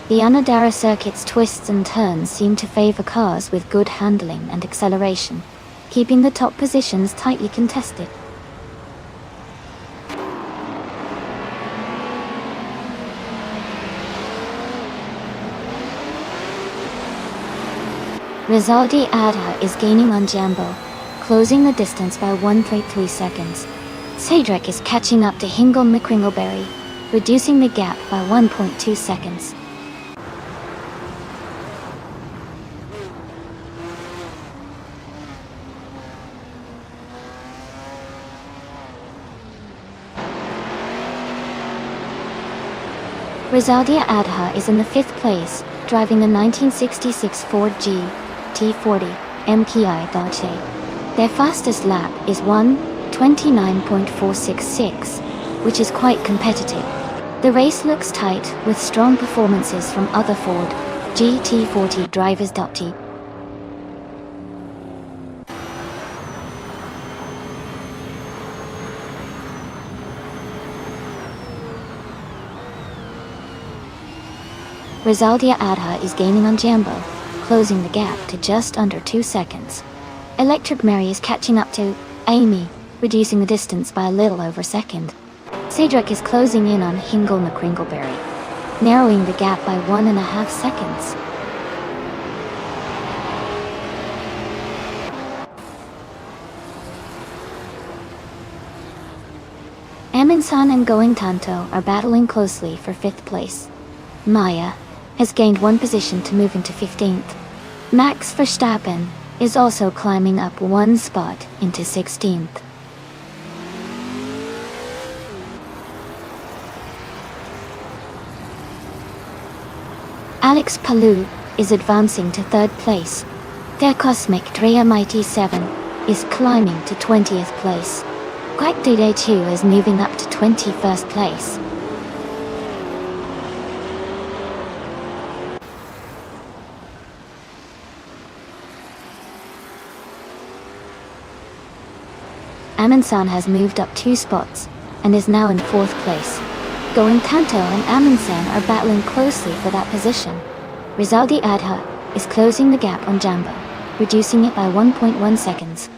The Onodara circuit's twists and turns seem to favor cars with good handling and acceleration, keeping the top positions tightly contested. Rizaldi Adha is gaining on Jambo, closing the distance by 1.3 seconds. Cedric is catching up to Hingle McCringleberry, reducing the gap by 1.2 seconds. Rizaldia Adha is in the 5th place, driving a 1966 Ford T40 MPI. Their fastest lap is 1:29.466, which is quite competitive. The race looks tight, with strong performances from other Ford GT40 drivers. Rizaldia Adha is gaining on Jambo, closing the gap to just under 2 seconds. Electric Mary is catching up to Amy, reducing the distance by a little over a second. Cedric is closing in on Hingle McCringleberry, narrowing the gap by 1.5 seconds. Aminsan and Going Tanto are battling closely for 5th place. Maya has gained 1 position to move into 15th. Max Verstappen is also climbing up 1 spot into 16th. Alex Palou is advancing to 3rd place. Their Cosmic Dramedy 7 is climbing to 20th place. Quackday 2 is moving up to 21st place. Aminsan has moved up 2 spots and is now in 4th place. Going Tanto and Aminsan are battling closely for that position. Rizaldi Adha is closing the gap on Jambo, reducing it by 1.1 seconds.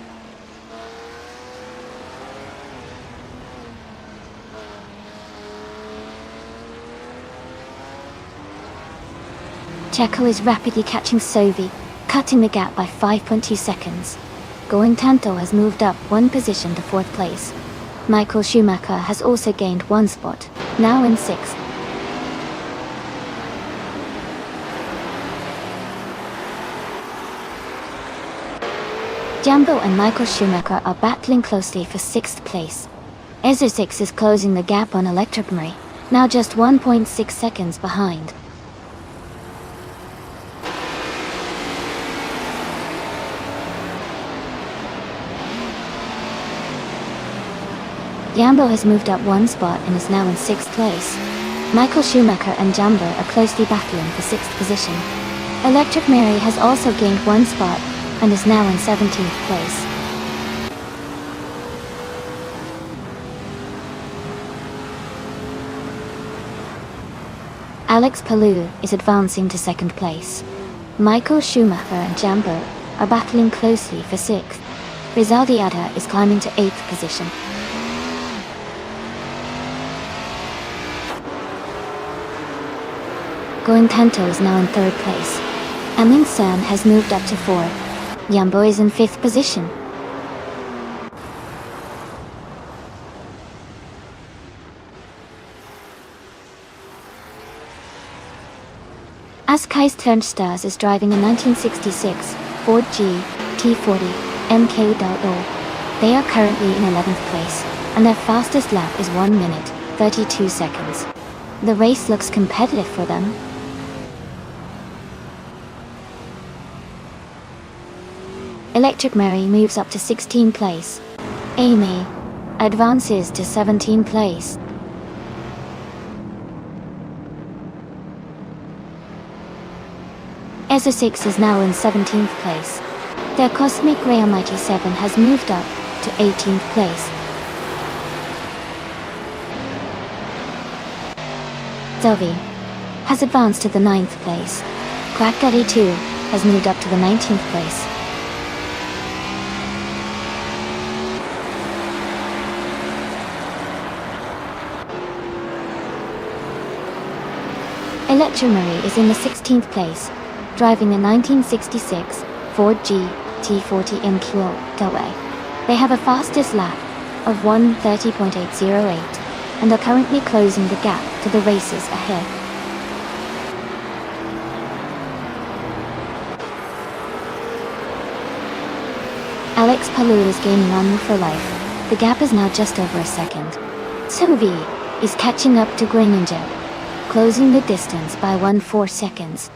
Checo is rapidly catching Sovi, cutting the gap by 5.2 seconds. Going Tanto has moved up 1 position to 4th place. Michael Schumacher has also gained 1 spot, now in 6th. Jambo and Michael Schumacher are battling closely for 6th place. Ezra6 is closing the gap on Electric Marie, now just 1.6 seconds behind. Jambo has moved up 1 spot and is now in 6th place. Michael Schumacher and Jambo are closely battling for 6th position. Electric Mary has also gained 1 spot and is now in 17th place. Alex Palou is advancing to second place. Michael Schumacher and Jambo are battling closely for sixth. Rizaldi Ada is climbing to 8th position. Going Tanto is now in 3rd place. Amin San has moved up to 4th. Yambo is in 5th position. Askais Turnstars is driving a 1966 Ford GT40 MK.0. They are currently in 11th place, and their fastest lap is 1 minute, 32 seconds. The race looks competitive for them. Electric Mary moves up to 16th place. Amy advances to 17th place. ESA 6 is now in 17th place. Their Cosmic Ray Almighty 7 has moved up to 18th place. Zoe has advanced to the 9th place. Quack Daddy 2 has moved up to the 19th place. Electromarie is in the 16th place, driving a 1966 Ford GT40 MQ.A. They have a fastest lap of 1:30.808 and are currently closing the gap to the races ahead. Alex Palou is gaining on for life. The gap is now just over a second. Sovi is catching up to Groningen, closing the distance by 1.4 seconds.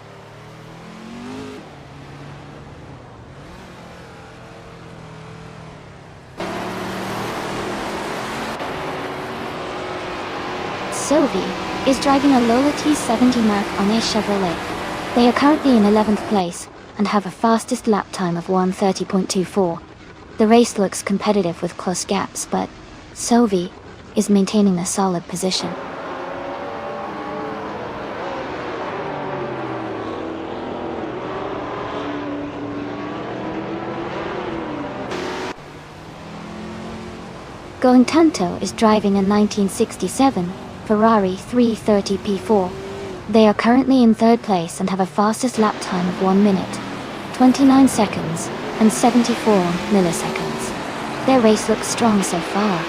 Sovi is driving a Lola T70 Mark on a Chevrolet. They are currently in 11th place and have a fastest lap time of 1:30.24. The race looks competitive with close gaps, but Sovi is maintaining a solid position. Going Tanto is driving a 1967 Ferrari 330 P4. They are currently in 3rd place and have a fastest lap time of 1 minute, 29 seconds, and 74 milliseconds. Their race looks strong so far.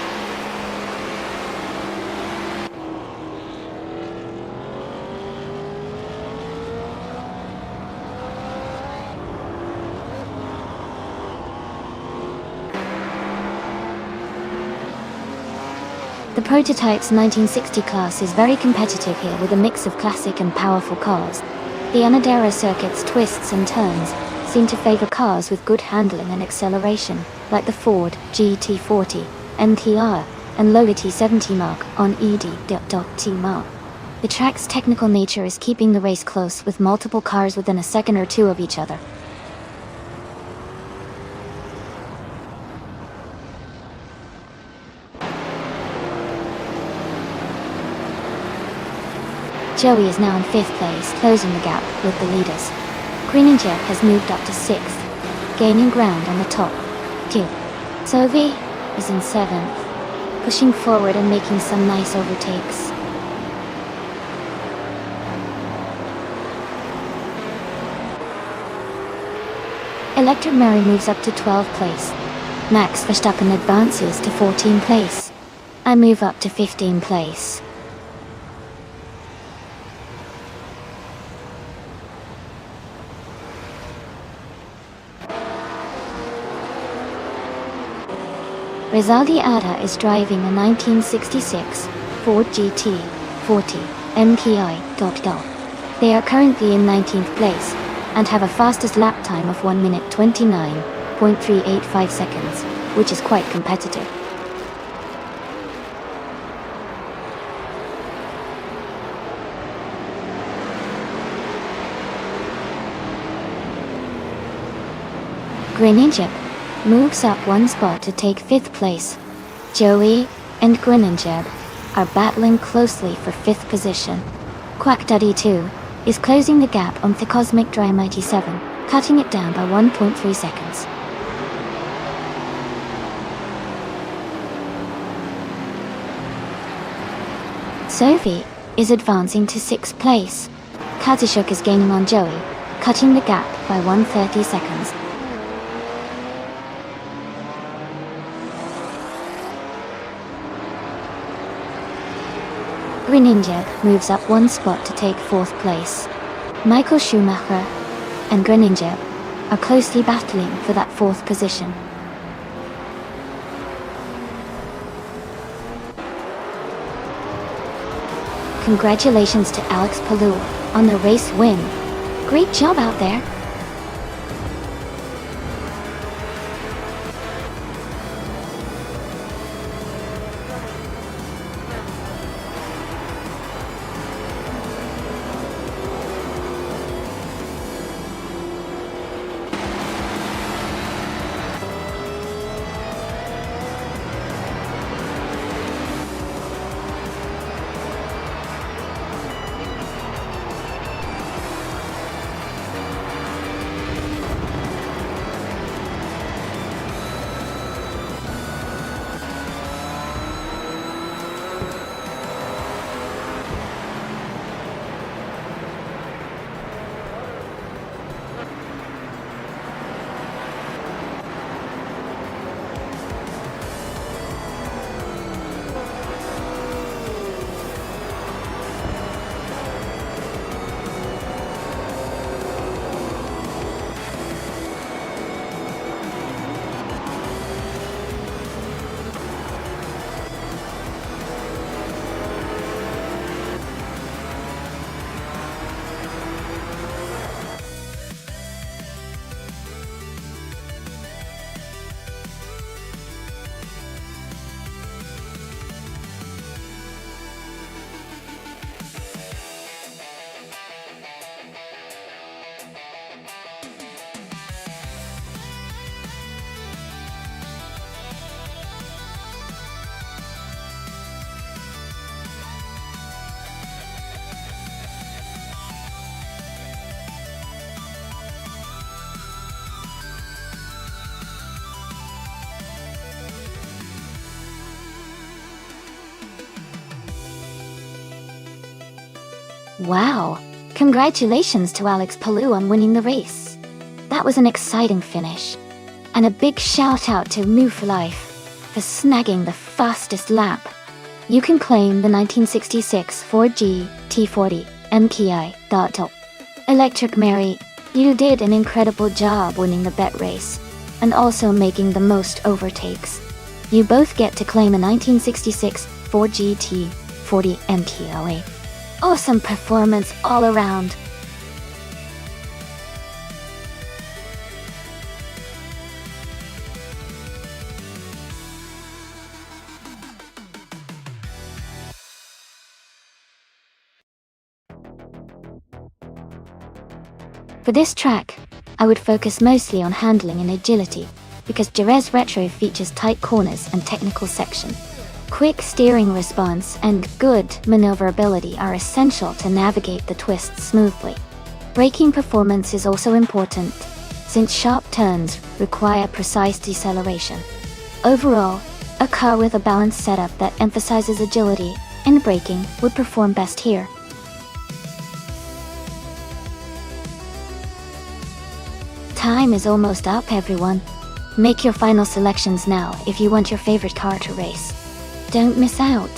The Prototype's 1960 class is very competitive here with a mix of classic and powerful cars. The Anadera circuit's twists and turns seem to favor cars with good handling and acceleration, like the Ford GT40 MTR and Lola T70 Mark on ED.T Mark. The track's technical nature is keeping the race close with multiple cars within a second or two of each other. Joey is now in 5th place, closing the gap with the leaders. Groningen has moved up to 6th, gaining ground on the top 2. Sovi is in 7th, pushing forward and making some nice overtakes. Electric Mary moves up to 12th place. Max Verstappen advances to 14th place. I move up to 15th place. Rizaldi Ada is driving a 1966 Ford GT40 MKI.L. They are currently in 19th place and have a fastest lap time of 1 minute 29.385 seconds, which is quite competitive. Groningen moves up 1 spot to take 5th place. Joey and Groningen are battling closely for 5th position. Quack Duddy 2 is closing the gap on the Cosmic Dry Mighty 7, cutting it down by 1.3 seconds. Sophie is advancing to 6th place. Kazishuk is gaining on Joey, cutting the gap by 130 seconds. Greninja moves up 1 spot to take 4th place. Michael Schumacher and Greninja are closely battling for that 4th position. Congratulations to Alex Palou on the race win. Great job out there. Wow! Congratulations to Alex Palou on winning the race. That was an exciting finish. And a big shout out to Moo for Life for snagging the fastest lap. You can claim the 1966 Ford GT40 MKI. Electric Mary, you did an incredible job winning the bet race and also making the most overtakes. You both get to claim a 1966 Ford GT40 MKI. Awesome performance all around. For this track, I would focus mostly on handling and agility, because Jerez Retro features tight corners and technical section. Quick steering response and good maneuverability are essential to navigate the twists smoothly. Braking performance is also important, since sharp turns require precise deceleration. Overall, a car with a balanced setup that emphasizes agility and braking would perform best here. Time is almost up, everyone. Make your final selections now if you want your favorite car to race. Don't miss out.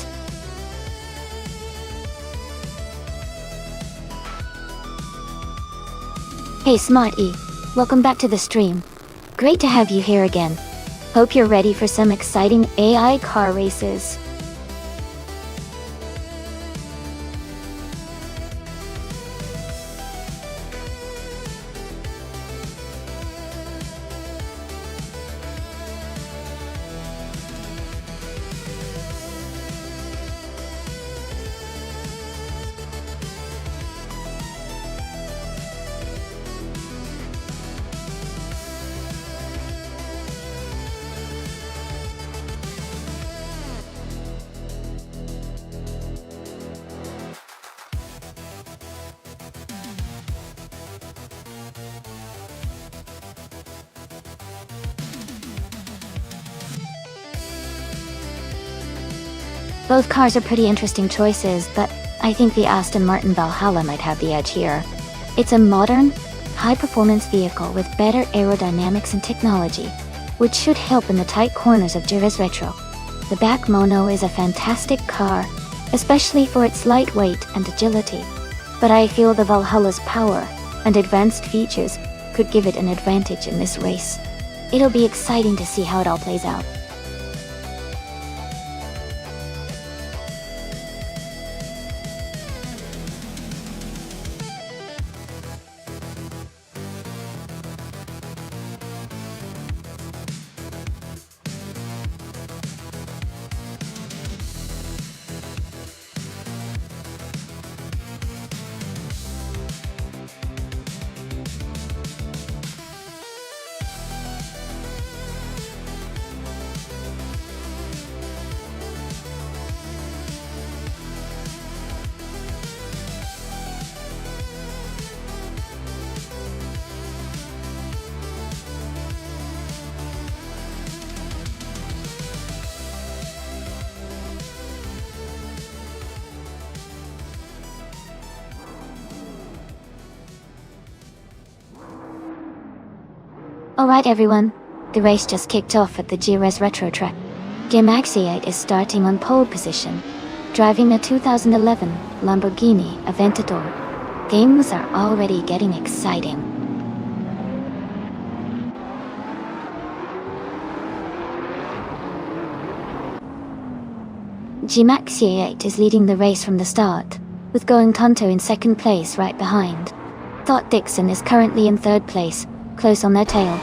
Hey Smarty, welcome back to the stream. Great to have you here again. Hope you're ready for some exciting AI car races. Both cars are pretty interesting choices, but I think the Aston Martin Valhalla might have the edge here. It's a modern, high-performance vehicle with better aerodynamics and technology, which should help in the tight corners of Jerez Retro. The back mono is a fantastic car, especially for its lightweight and agility, but I feel the Valhalla's power and advanced features could give it an advantage in this race. It'll be exciting to see how it all plays out. Alright everyone, the race just kicked off at the Jerez Retro track. Gimaxiate is starting on pole position, driving a 2011 Lamborghini Aventador. Games are already getting exciting. Gimaxiate is leading the race from the start, with Going Tonto in second place right behind. Thought Dixon is currently in third place, close on their tail.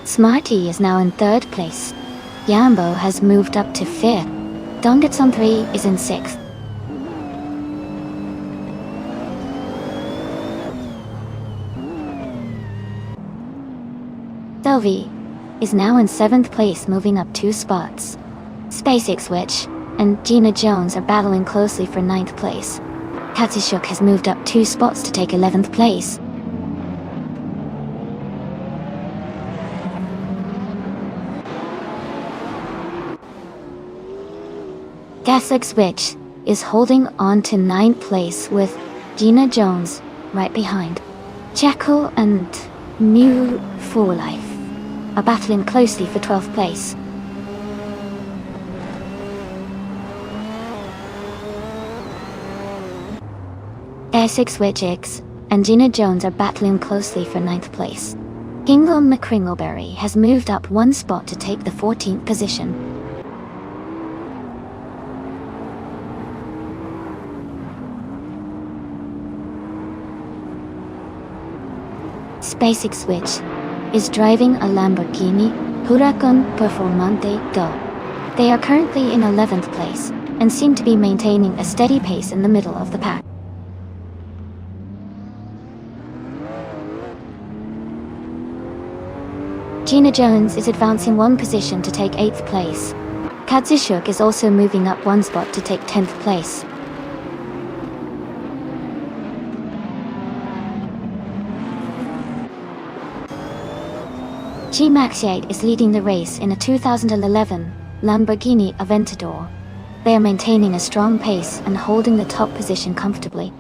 Smarty is now in third place. Yambo has moved up to fifth. Dongetson 3 is in sixth. Sylvie is now in seventh place, moving up 2 spots. SpaceX Witch and Gina Jones are battling closely for 9th place. Katsishuk has moved up 2 spots to take 11th place. Gaslick's Witch is holding on to 9th place with Gina Jones right behind. Jackal and New Full Life are battling closely for 12th place. Essex Witch X and Gina Jones are battling closely for 9th place. Kingle McCringleberry has moved up 1 spot to take the 14th position. SpaceX Witch is driving a Lamborghini Huracan Performante Go. They are currently in 11th place and seem to be maintaining a steady pace in the middle of the pack. Gina Jones is advancing 1 position to take 8th place. Katsishuk is also moving up 1 spot to take 10th place. G-Maxiate is leading the race in a 2011 Lamborghini Aventador. They are maintaining a strong pace and holding the top position comfortably.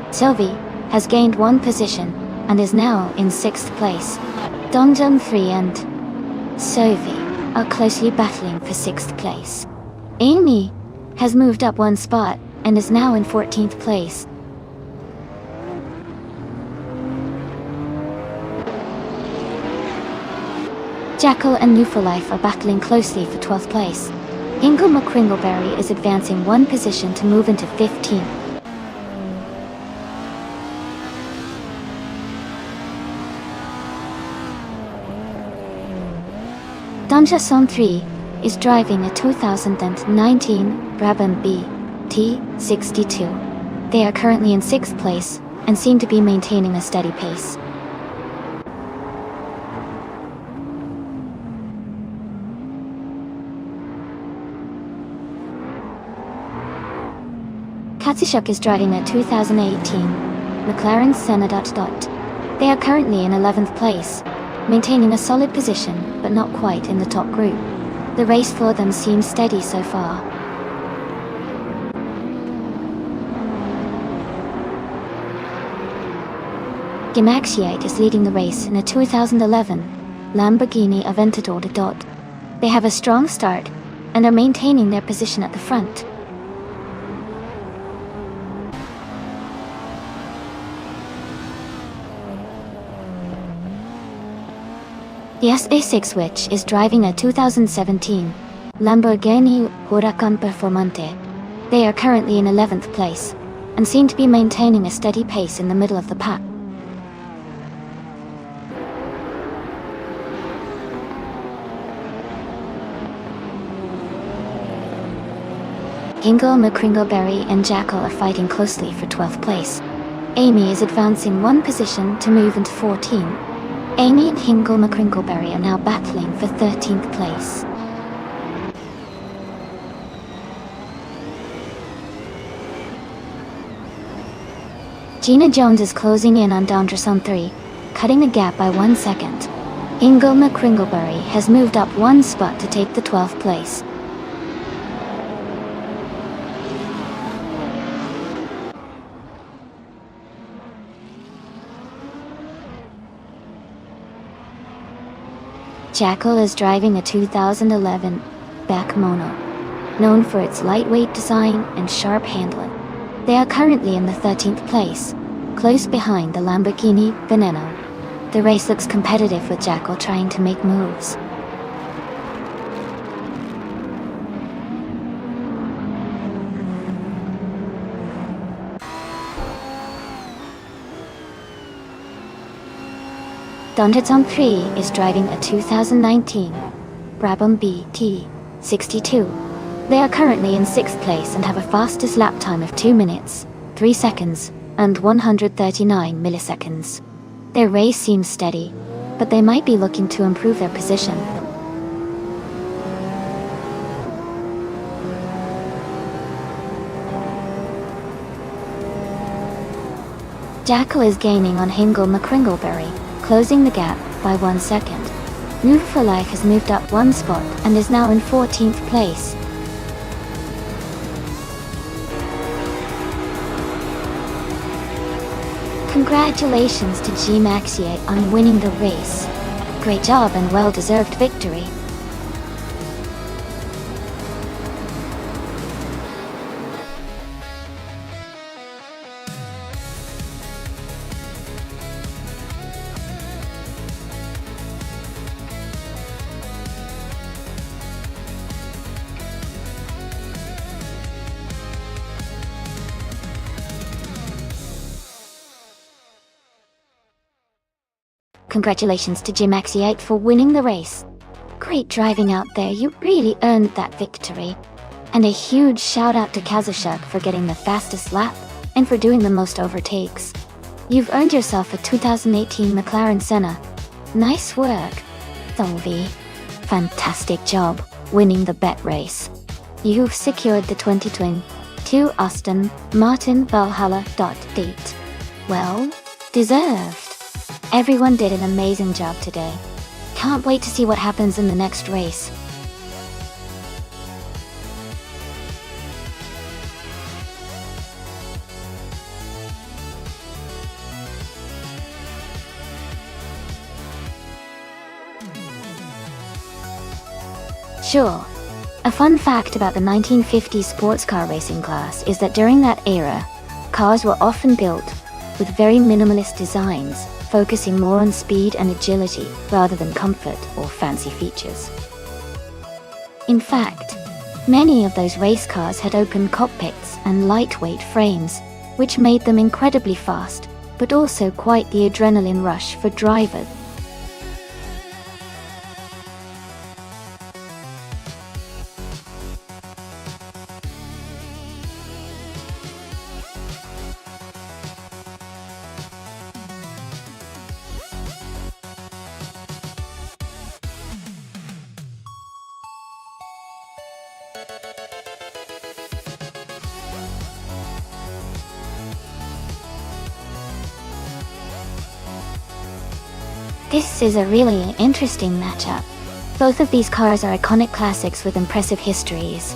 Sylvie has gained 1 position and is now in 6th place. Dongjun 3 and Sophie are closely battling for 6th place. Amy has moved up 1 spot and is now in 14th place. Jackal and Newforlife are battling closely for 12th place. Ingle McCringleberry is advancing 1 position to move into 15th. Donjason 3 is driving a 2019 Brabham B T62. They are currently in 6th place and seem to be maintaining a steady pace. Katsushuk is driving a 2018 McLaren Senna. They are currently in 11th place, maintaining a solid position but not quite in the top group. The race for them seems steady so far. Gimaxiate is leading the race in a 2011 Lamborghini Aventador. They have a strong start and are maintaining their position at the front. The SA6 Witch is driving a 2017 Lamborghini Huracan Performante. They are currently in 11th place and seem to be maintaining a steady pace in the middle of the pack. Hingle, McCringleberry and Jackal are fighting closely for 12th place. Amy is advancing one position to move into 14. Amy and Hingle McCringleberry are now battling for 13th place. Gina Jones is closing in on Donderson 3, cutting the gap by 1 second. Hingle McCringleberry has moved up one spot to take the 12th place. Jackal is driving a 2011 Beck Mono, known for its lightweight design and sharp handling. They are currently in the 13th place, close behind the Lamborghini Veneno. The race looks competitive with Jackal trying to make moves. Donderton 3 is driving a 2019 Brabham BT62. They are currently in 6th place and have a fastest lap time of 2 minutes, 3 seconds, and 139 milliseconds. Their race seems steady, but they might be looking to improve their position. Jackal is gaining on Hingle McCringleberry, closing the gap by 1 second. Move for Life has moved up one spot and is now in 14th place. Congratulations to Gimaxiate on winning the race. Great job and well-deserved victory. Congratulations to Gimaxiate for winning the race. Great driving out there, you really earned that victory. And a huge shout out to Kazushuk for getting the fastest lap and for doing the most overtakes. You've earned yourself a 2018 McLaren Senna. Nice work, Tholvi. Fantastic job winning the bet race. You've secured the 2022 Aston Martin Valhalla. Date. Well deserved. Everyone did an amazing job today. Can't wait to see what happens in the next race. Sure. A fun fact about the 1950s sports car racing class is that during that era, cars were often built with very minimalist designs, focusing more on speed and agility rather than comfort or fancy features. In fact, many of those race cars had open cockpits and lightweight frames, which made them incredibly fast, but also quite the adrenaline rush for drivers. This is a really interesting matchup. Both of these cars are iconic classics with impressive histories.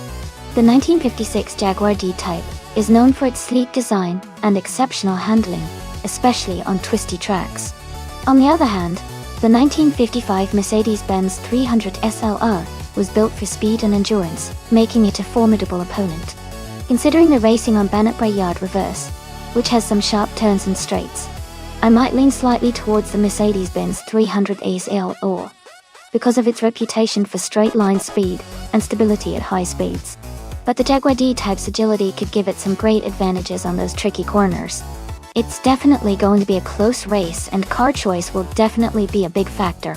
The 1956 Jaguar D-Type is known for its sleek design and exceptional handling, especially on twisty tracks. On the other hand, the 1955 Mercedes-Benz 300 SLR was built for speed and endurance, making it a formidable opponent. Considering the racing on Bannockbury Yard reverse, which has some sharp turns and straights, I might lean slightly towards the Mercedes-Benz 300 SLR because of its reputation for straight-line speed and stability at high speeds. But the Jaguar D-Type's agility could give it some great advantages on those tricky corners. It's definitely going to be a close race, and car choice will definitely be a big factor.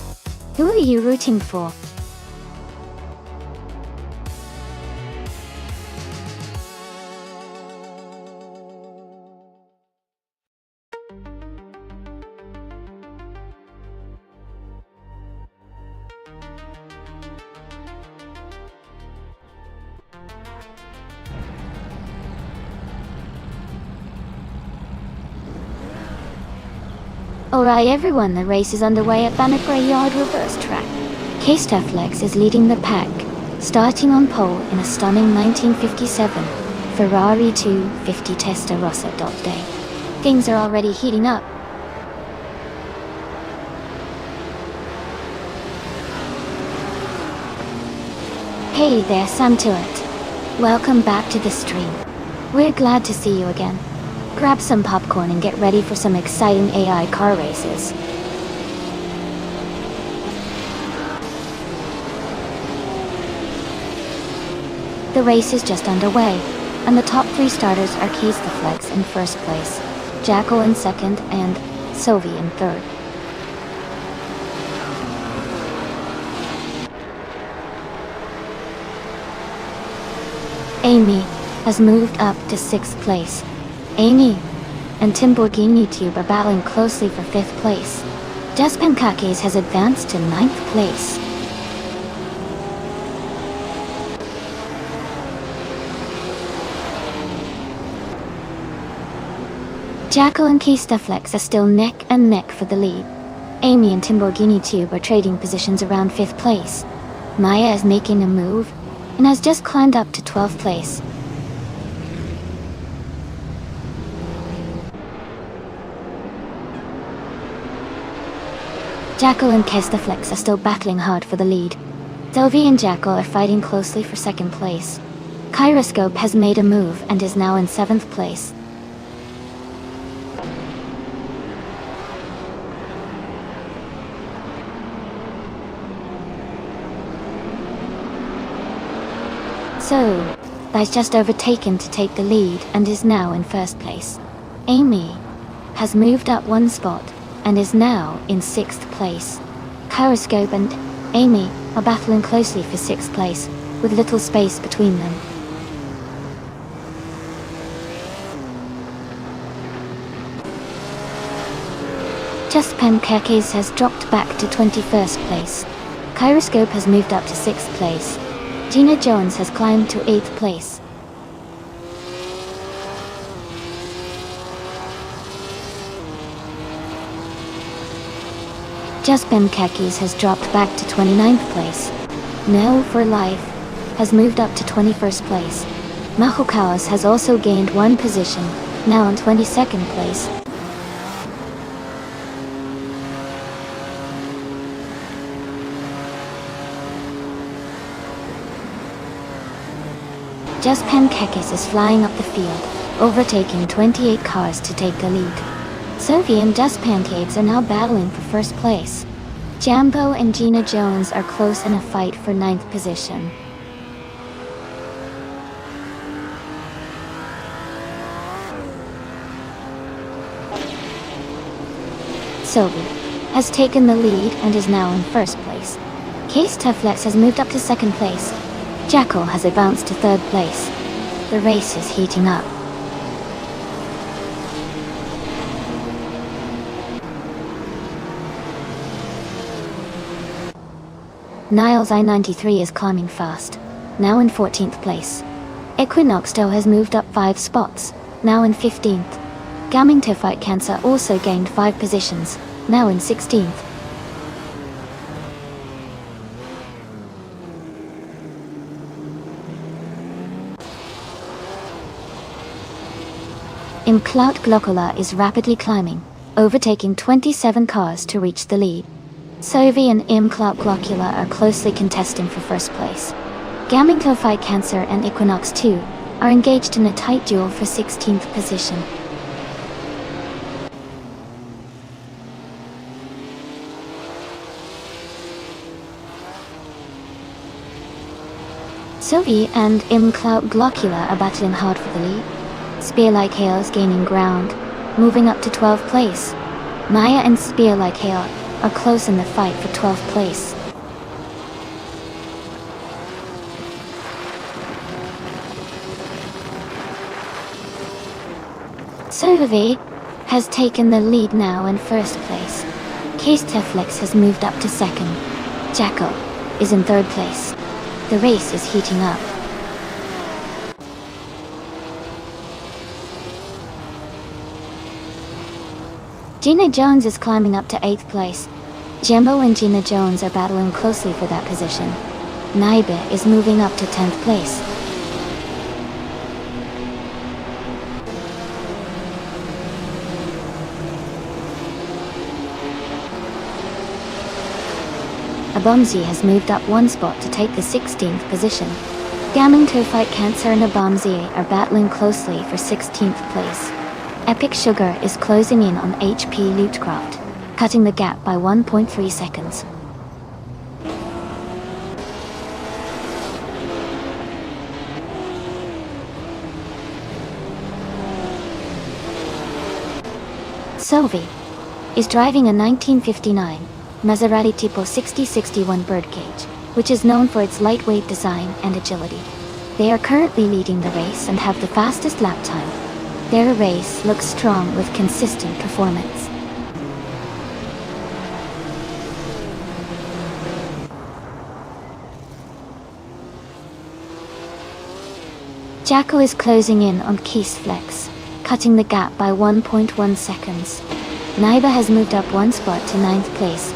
Who are you rooting for? Alright everyone, the race is underway at Bannockbury Yard reverse track. K-Stufflex is leading the pack, starting on pole in a stunning 1957 Ferrari 250 Testarossa. Day. Things are already heating up. Hey there, Sam Tillett. Welcome back to the stream. We're glad to see you again. Grab some popcorn and get ready for some exciting AI car races. The race is just underway, and the top three starters are K-Stufflex in first place, Jackal in second, and Sophie in third. Amy has moved up to sixth place. Amy and Timborghini Tube are battling closely for fifth place. Despankakis has advanced to ninth place. Jackal and K-Stufflex are still neck and neck for the lead. Amy and Timborghini Tube are trading positions around fifth place. Maya is making a move and has just climbed up to 12th place. Jackal and K-Stufflex are still battling hard for the lead. Delvi and Jackal are fighting closely for second place. Kyroscope has made a move and is now in 7th place. So, that's just overtaken to take the lead and is now in first place. Amy has moved up one spot and is now in 6th place. Kyroscope and Amy are battling closely for 6th place, with little space between them. Just Pancakes has dropped back to 21st place. Kyroscope has moved up to 6th place. Gina Jones has climbed to 8th place. Just Pancakes has dropped back to 29th place. No for Life has moved up to 21st place. Mahokawas has also gained one position, now in 22nd place. Just Pancakes is flying up the field, overtaking 28 cars to take the lead. Sophie and Just Pancakes are now battling for first place. Jambo and Gina Jones are close in a fight for 9th position. Sophie has taken the lead and is now in first place. K-Stufflex has moved up to second place. Jackal has advanced to third place. The race is heating up. Niles I-93 is climbing fast, now in 14th place. Equinoxto has moved up 5 spots, now in 15th. Gaming to Fight Cancer also gained 5 positions, now in 16th. Cloud Glocula is rapidly climbing, overtaking 27 cars to reach the lead. Sovi and Cloud Glocula are closely contesting for first place. Gaming Fight Cancer and Equinox 2 are engaged in a tight duel for 16th position. Sovi and Cloud Glocula are battling hard for the lead. Spear-like Hail is gaining ground, moving up to 12th place. Maya and Spear-like Hail are close in the fight for 12th place. Sovi has taken the lead now in first place. Case Teflex has moved up to second. Jacko is in third place. The race is heating up. Gina Jones is climbing up to 8th place. Jimbo and Gina Jones are battling closely for that position. Naibe is moving up to 10th place. Abomzi has moved up one spot to take the 16th position. Gaming Fight Cancer and Abomzi are battling closely for 16th place. Epic Sugar is closing in on HP Lootcraft, cutting the gap by 1.3 seconds. Sovi is driving a 1959 Maserati Tipo 6061 Birdcage, which is known for its lightweight design and agility. They are currently leading the race and have the fastest lap time. Their race looks strong with consistent performance. Jacko is closing in on Keith Flex, cutting the gap by 1.1 seconds. Naiba has moved up one spot to 9th place.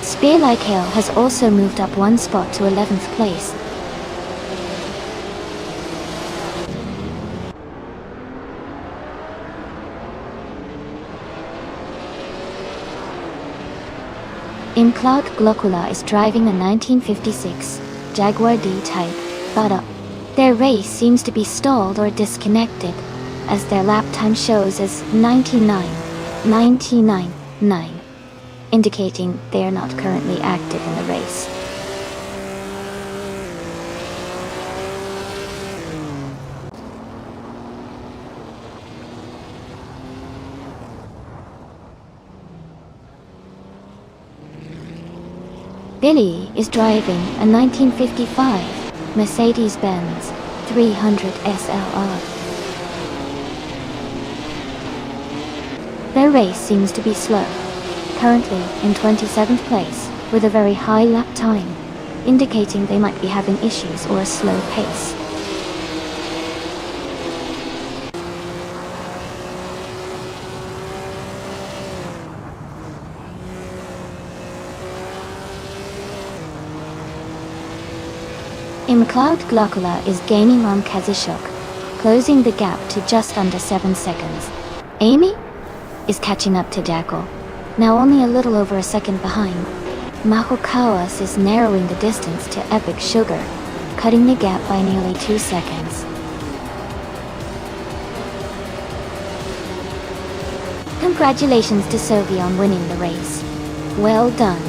Spear-like Hail has also moved up one spot to 11th place. Cloud Glocula is driving a 1956 Jaguar D-Type Butter. Their race seems to be stalled or disconnected, as their lap time shows as 99.999, indicating they are not currently active in the race. Billy is driving a 1955 Mercedes-Benz 300 SLR. Their race seems to be slow, currently in 27th place with a very high lap time, indicating they might be having issues or a slow pace. Cloud Glocula is gaining on Kazishuk, closing the gap to just under 7 seconds. Amy is catching up to Jacko, now only a little over a second behind. Mahokawas is narrowing the distance to Epic Sugar, cutting the gap by nearly 2 seconds. Congratulations to Sovi on winning the race. Well done.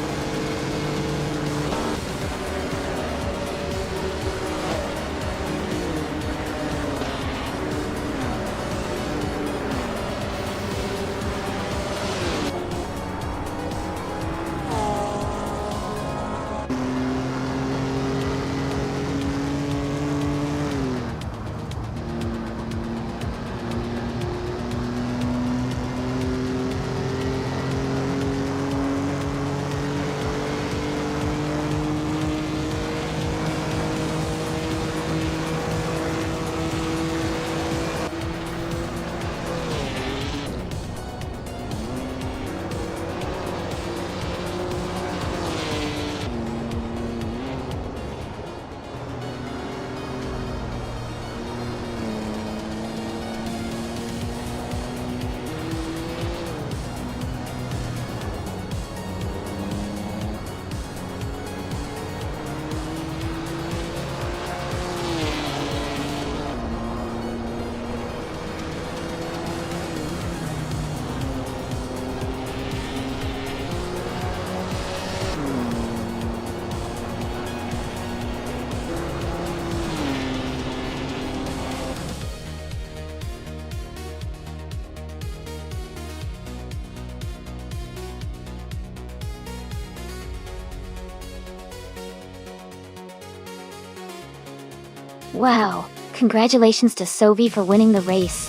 Wow, congratulations to Sovi for winning the race.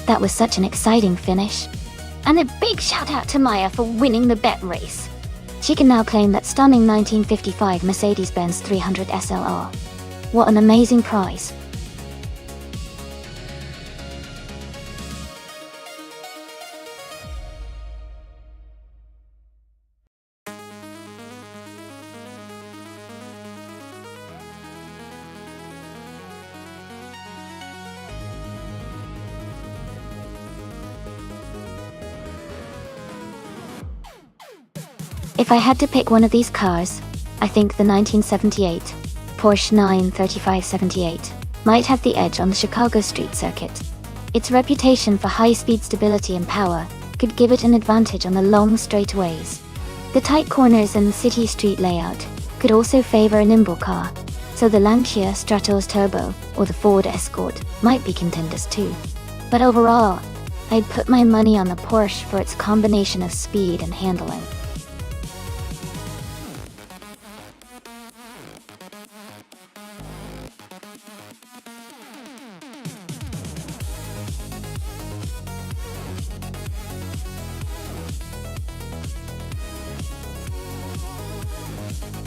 That was such an exciting finish. And a big shout out to Maya for winning the bet race. She can now claim that stunning 1955 Mercedes-Benz 300 SLR. What an amazing prize. If I had to pick one of these cars, I think the 1978 Porsche 935/78 might have the edge on the Chicago street circuit. Its reputation for high-speed stability and power could give it an advantage on the long straightaways. The tight corners and city street layout could also favor a nimble car, so the Lancia Stratos Turbo or the Ford Escort might be contenders too. But overall, I'd put my money on the Porsche for its combination of speed and handling.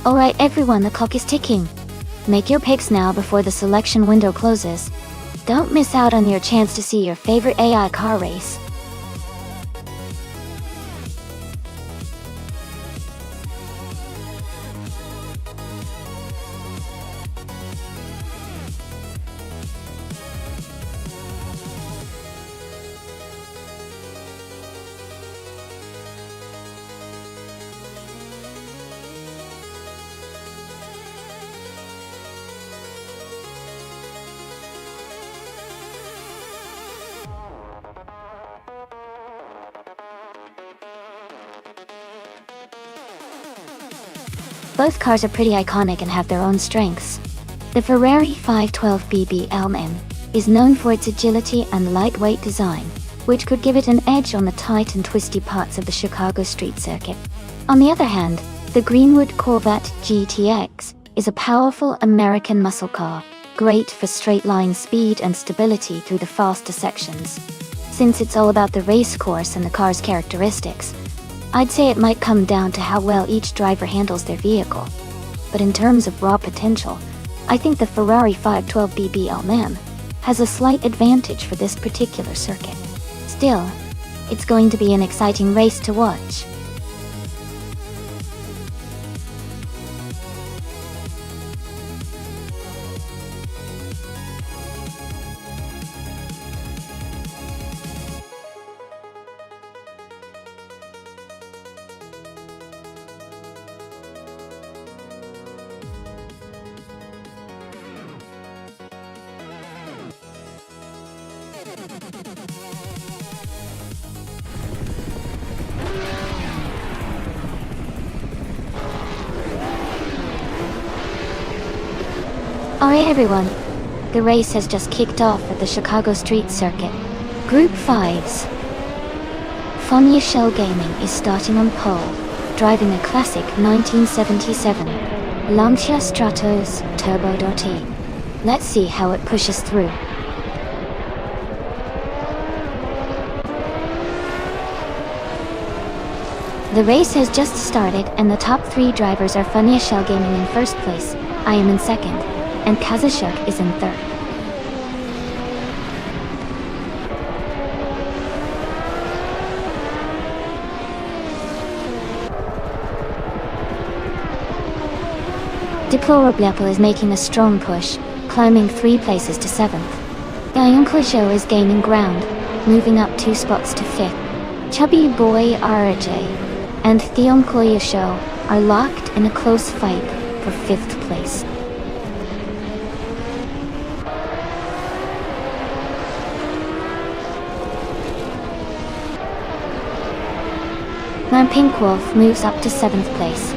Alright everyone, the clock is ticking. Make your picks now before the selection window closes. Don't miss out on your chance to see your favorite AI car race. Both cars are pretty iconic and have their own strengths. The Ferrari 512 BBLM is known for its agility and lightweight design, which could give it an edge on the tight and twisty parts of the Chicago street circuit. On the other hand, the Greenwood Corvette GTX is a powerful American muscle car, great for straight-line speed and stability through the faster sections. Since it's all about the race course and the car's characteristics, I'd say it might come down to how well each driver handles their vehicle. But in terms of raw potential, I think the Ferrari 512 BBLM has a slight advantage for this particular circuit. Still, it's going to be an exciting race to watch. Alright everyone, the race has just kicked off at the Chicago street circuit. Group 5's Fonya Shell Gaming is starting on pole, driving a classic 1977 Lancia Stratos Turbo T. Let's see how it pushes through. The race has just started and the top 3 drivers are Fonya Shell Gaming in first place, I am in second, and Kazashuk is in third. Deplorable is making a strong push, climbing 3 places to 7th. Yayanklisho is gaining ground, moving up 2 spots to 5th. Chubby Boy RJ and Theon Koyasho are locked in a close fight for 5th place. Pink Wolf moves up to 7th place.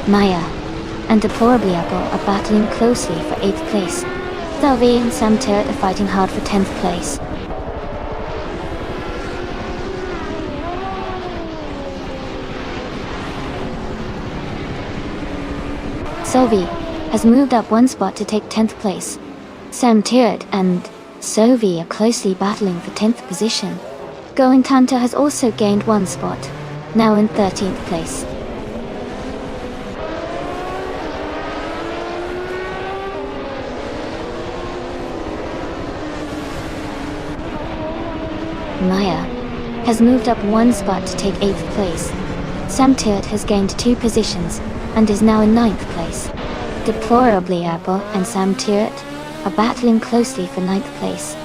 Maya and Deplorable are battling closely for 8th place. Thalvi and Samtir are fighting hard for 10th place. Sovi has moved up 1 spot to take 10th place. Sam Tirrett and Sovi are closely battling for 10th position. Going Tanto has also gained one spot, now in 13th place. Maya has moved up one spot to take 8th place. Sam Tirrett has gained 2 positions and is now in 9th place. Deplorably Apple and Sam Tirrett are battling closely for 9th place.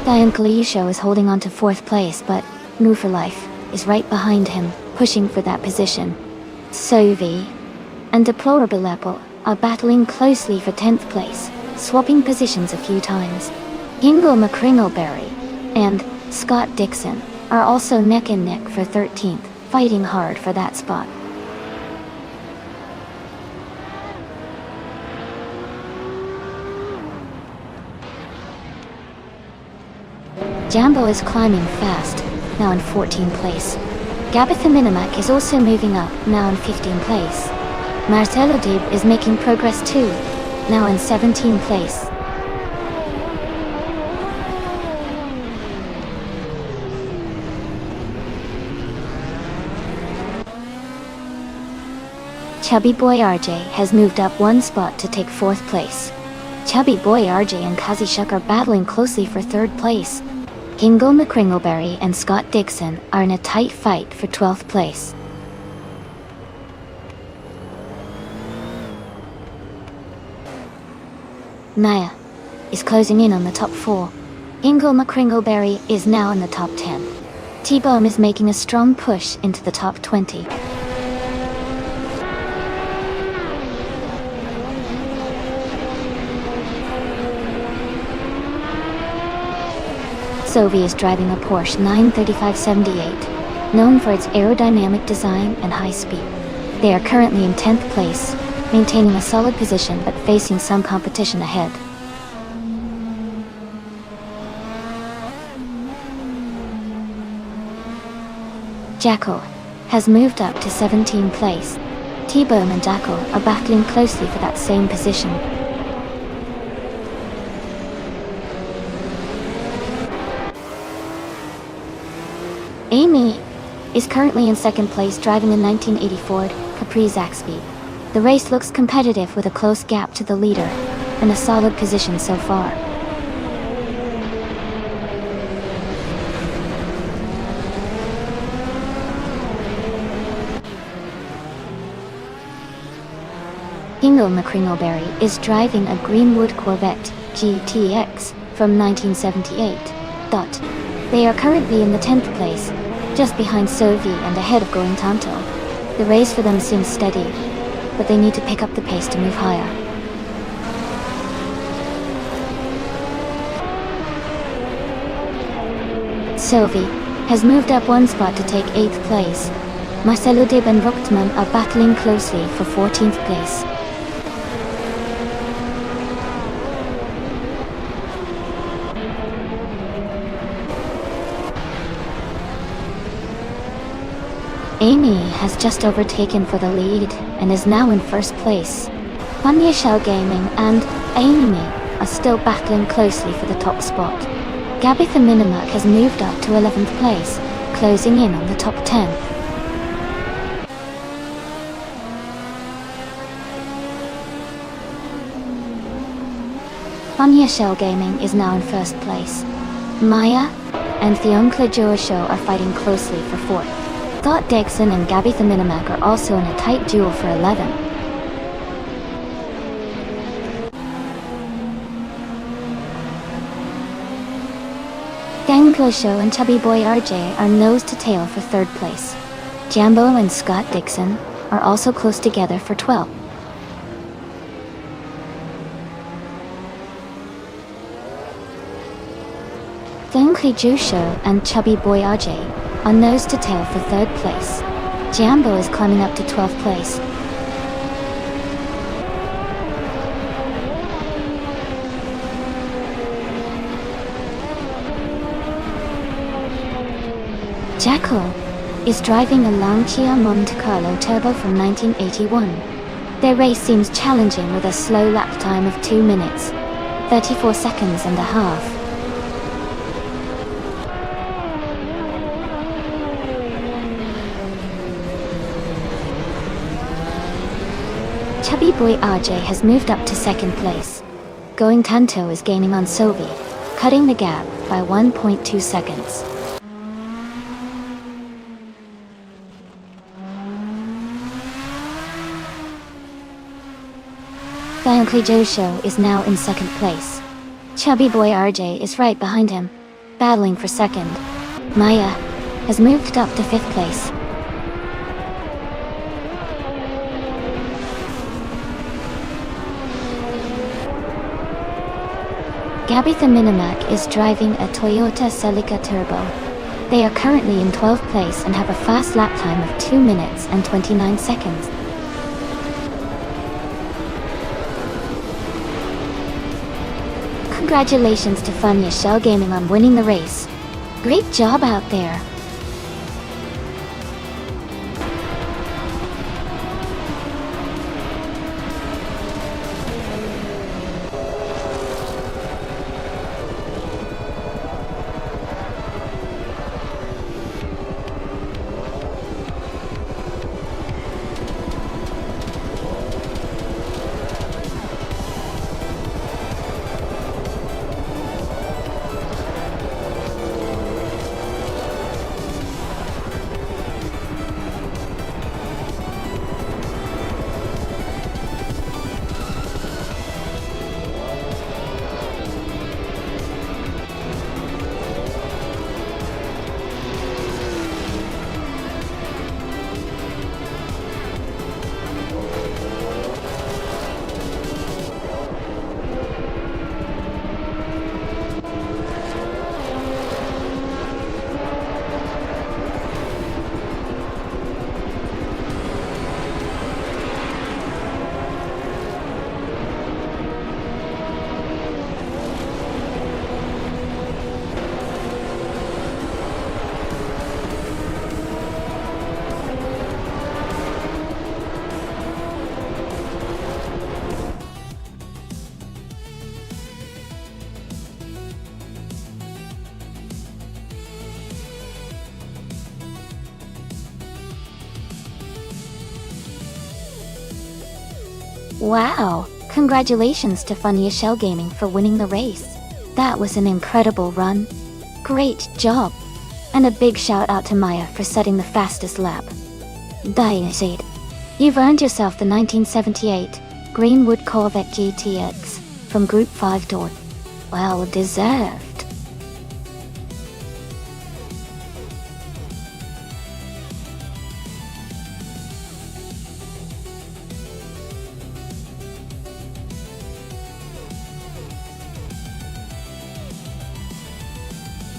Diane Kalisho is holding on to 4th place, but Move for Life is right behind him, pushing for that position. Sovi and Deplorable Apple are battling closely for 10th place, swapping positions a few times. Hingle McCringleberry and Scott Dixon are also neck and neck for 13th, fighting hard for that spot. Jambo is climbing fast, now in 14th place. Gabitha Minimac is also moving up, now in 15th place. Marcelo Dib is making progress too, now in 17th place. Chubby Boy RJ has moved up one spot to take 4th place. Chubby Boy RJ and Kazi Shuck are battling closely for 3rd place. Hingle McCringleberry and Scott Dixon are in a tight fight for 12th place. Naya is closing in on the top 4. Hingle McCringleberry is now in the top 10. T-Bomb is making a strong push into the top 20. Sovi is driving a Porsche 935/78, known for its aerodynamic design and high speed. They are currently in 10th place, maintaining a solid position but facing some competition ahead. Jacko has moved up to 17th place. T-Bone and Jacko are battling closely for that same position. Amy is currently in 2nd place, driving a 1980 Ford Capri Zaxby. The race looks competitive with a close gap to the leader and a solid position so far. Hingle McCringleberry is driving a Greenwood Corvette GTX from 1978. They are currently in the 10th place, just behind Sovi and ahead of Going Tanto. The race for them seems steady, but they need to pick up the pace to move higher. Sovi has moved up one spot to take 8th place. Marcelo Dib and Ruchtman are battling closely for 14th place. Amy has just overtaken for the lead and is now in 1st place. Fanya Shell Gaming and Amy are still battling closely for the top spot. Gabitha Minimac has moved up to 11th place, closing in on the top 10. Fanya Shell Gaming is now in 1st place. Maya and Theonkla Joasho are fighting closely for 4th. Scott Dixon and Gabitha Minimac are also in a tight duel for 11. Theonkla Show and Chubby Boy RJ are nose to tail for 3rd place. Jambo and Scott Dixon are also close together for 12. Theonkla Joasho and Chubby Boy RJ are nose to tail for 3rd place. Jambo is climbing up to 12th place. Jackal is driving a Lancia Monte Carlo Turbo from 1981. Their race seems challenging with a slow lap time of 2 minutes, 34 seconds and a half. Chubby boy RJ has moved up to second place. Going Tanto is gaining on Sovi, cutting the gap by 1.2 seconds. Uncle Joe is now in second place. Chubby boy RJ is right behind him, battling for second. Maya has moved up to fifth place. Gabby the Minimac is driving a Toyota Celica Turbo. They are currently in 12th place and have a fast lap time of 2 minutes and 29 seconds. Congratulations to Funya Shell Gaming on winning the race. Great job out there. Wow! Congratulations to Funya Shell Gaming for winning the race. That was an incredible run. Great job! And a big shout out to Maya for setting the fastest lap. Daisid, you've earned yourself the 1978 Greenwood Corvette GTX from Group 5 Door. Well deserved.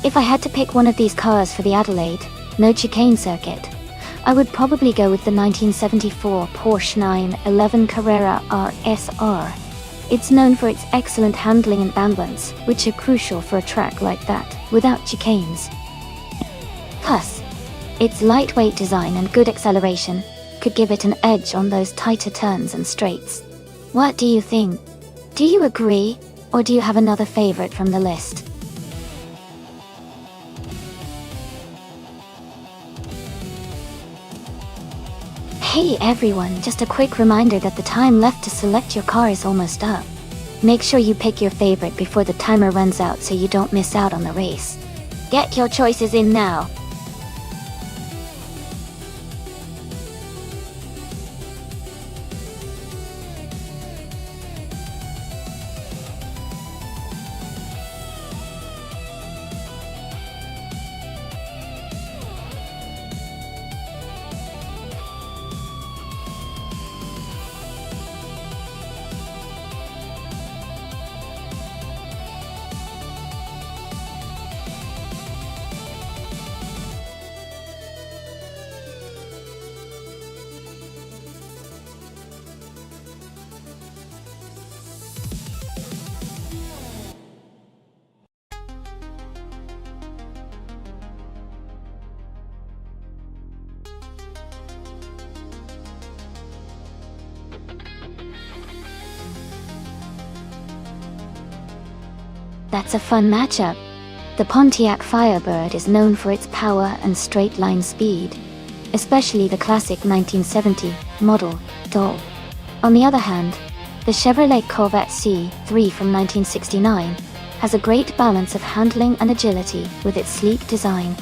If I had to pick one of these cars for the Adelaide, no chicane circuit, I would probably go with the 1974 Porsche 911 Carrera RSR. It's known for its excellent handling and balance, which are crucial for a track like that, without chicanes. Plus, its lightweight design and good acceleration could give it an edge on those tighter turns and straights. What do you think? Do you agree, or do you have another favorite from the list? Hey everyone, just a quick reminder that the time left to select your car is almost up. Make sure you pick your favorite before the timer runs out so you don't miss out on the race. Get your choices in now. That's a fun matchup. The Pontiac Firebird is known for its power and straight-line speed, especially the classic 1970 model Dole. On the other hand, the Chevrolet Corvette C3 from 1969 has a great balance of handling and agility with its sleek design.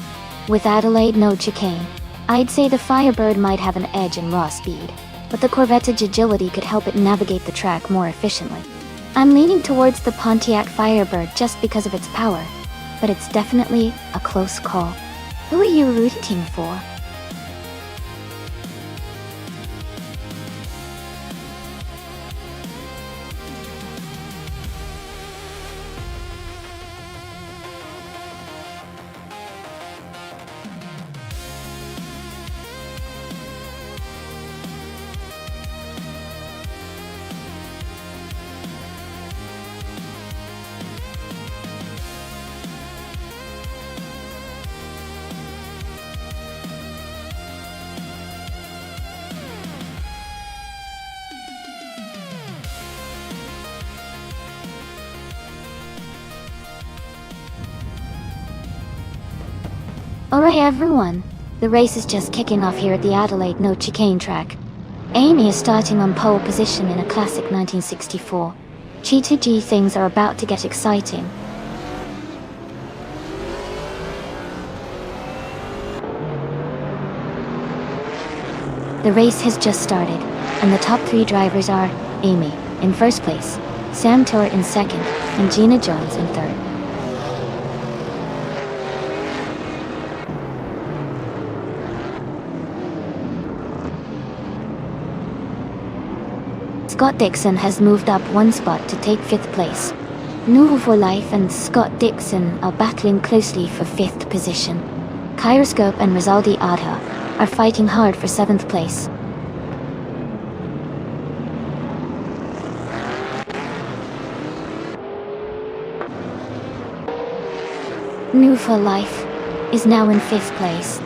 With Adelaide no chicane, I'd say the Firebird might have an edge in raw speed, but the Corvette's agility could help it navigate the track more efficiently. I'm leaning towards the Pontiac Firebird just because of its power, but it's definitely a close call. Who are you rooting for? Alright everyone, the race is just kicking off here at the Adelaide no chicane track. Amy is starting on pole position in a classic 1964. G2G things are about to get exciting. The race has just started, and the top 3 drivers are Amy in first place, Sam Tour in second, and Gina Jones in third. Scott Dixon has moved up 1 spot to take 5th place. Nouveau for Life and Scott Dixon are battling closely for 5th position. Kyroscope and Rizaldi Adha are fighting hard for 7th place. New for Life is now in 5th place.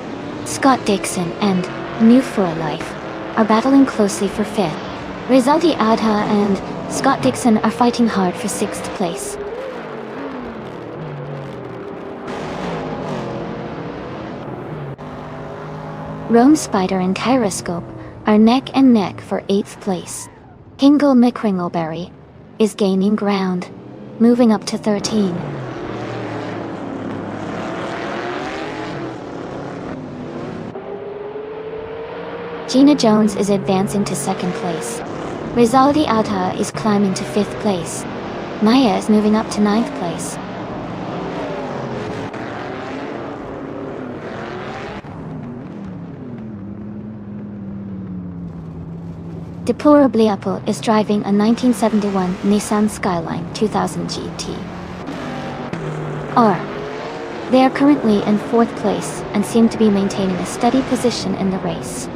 Scott Dixon and New for Life are battling closely for 5th. Rizaldi Adha and Scott Dixon are fighting hard for 6th place. Rome Spider and Kyroscope are neck and neck for 8th place. Hingle McCringleberry is gaining ground, moving up to 13. Gina Jones is advancing to 2nd place. Rizaldi Adha is climbing to 5th place. Maya is moving up to 9th place. Deplorably Apple is driving a 1971 Nissan Skyline 2000 GT. They are currently in 4th place and seem to be maintaining a steady position in the race.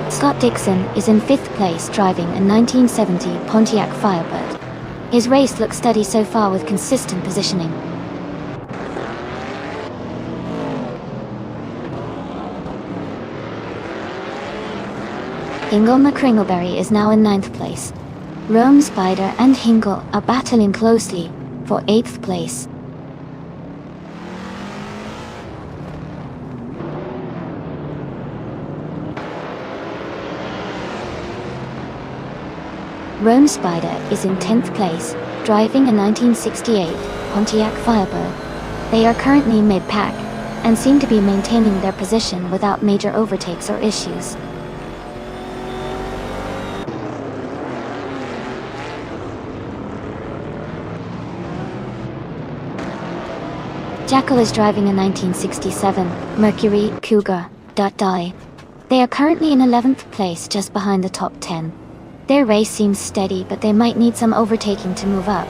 Scott Dixon is in 5th place driving a 1970 Pontiac Firebird. His race looks steady so far with consistent positioning. Hingle McCringleberry is now in 9th place. Rome Spider and Hingle are battling closely for 8th place. Rome Spider is in 10th place, driving a 1968 Pontiac Firebird. They are currently mid-pack, and seem to be maintaining their position without major overtakes or issues. Jackal is driving a 1967 Mercury Cougar. They are currently in 11th place just behind the top 10. Their race seems steady, but they might need some overtaking to move up.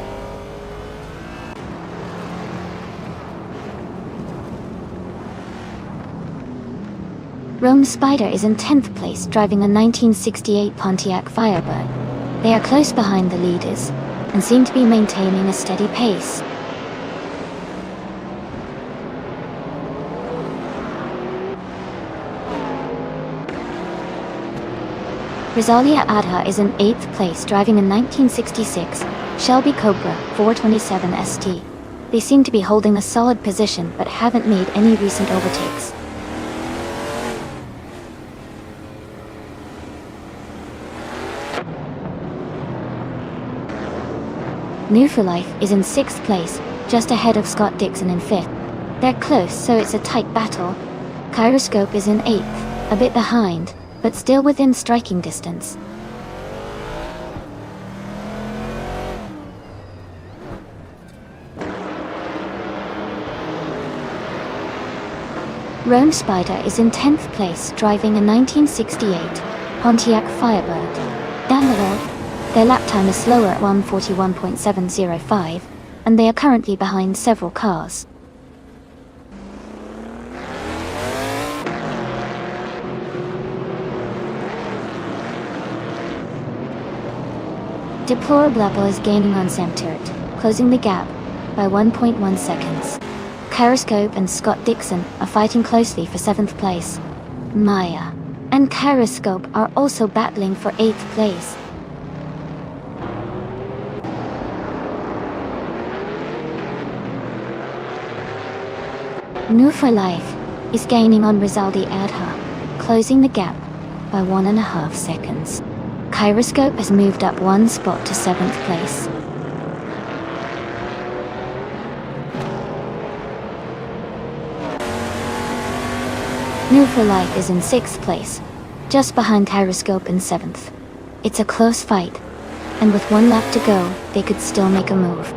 Rome Spider is in 10th place driving a 1968 Pontiac Firebird. They are close behind the leaders, and seem to be maintaining a steady pace. Rosalia Adha is in 8th place driving a 1966 Shelby Cobra 427 ST. They seem to be holding a solid position but haven't made any recent overtakes. New for Life is in 6th place, just ahead of Scott Dixon in 5th. They're close, so it's a tight battle. Kyroscope is in 8th, a bit behind, but still within striking distance. Roan Spider is in 10th place, driving a 1968 Pontiac Firebird. Down the road, their lap time is slower at 1:41.705, and they are currently behind several cars. Deplorable is gaining on Samtirt, closing the gap by 1.1 seconds. Kyroscope and Scott Dixon are fighting closely for 7th place. Maya and Kyroscope are also battling for 8th place. New for Life is gaining on Rizaldi Adha, closing the gap by 1.5 seconds. Kyroscope has moved up 1 spot to 7th place. New for Life is in 6th place, just behind Kyroscope in 7th. It's a close fight, and with 1 lap to go, they could still make a move.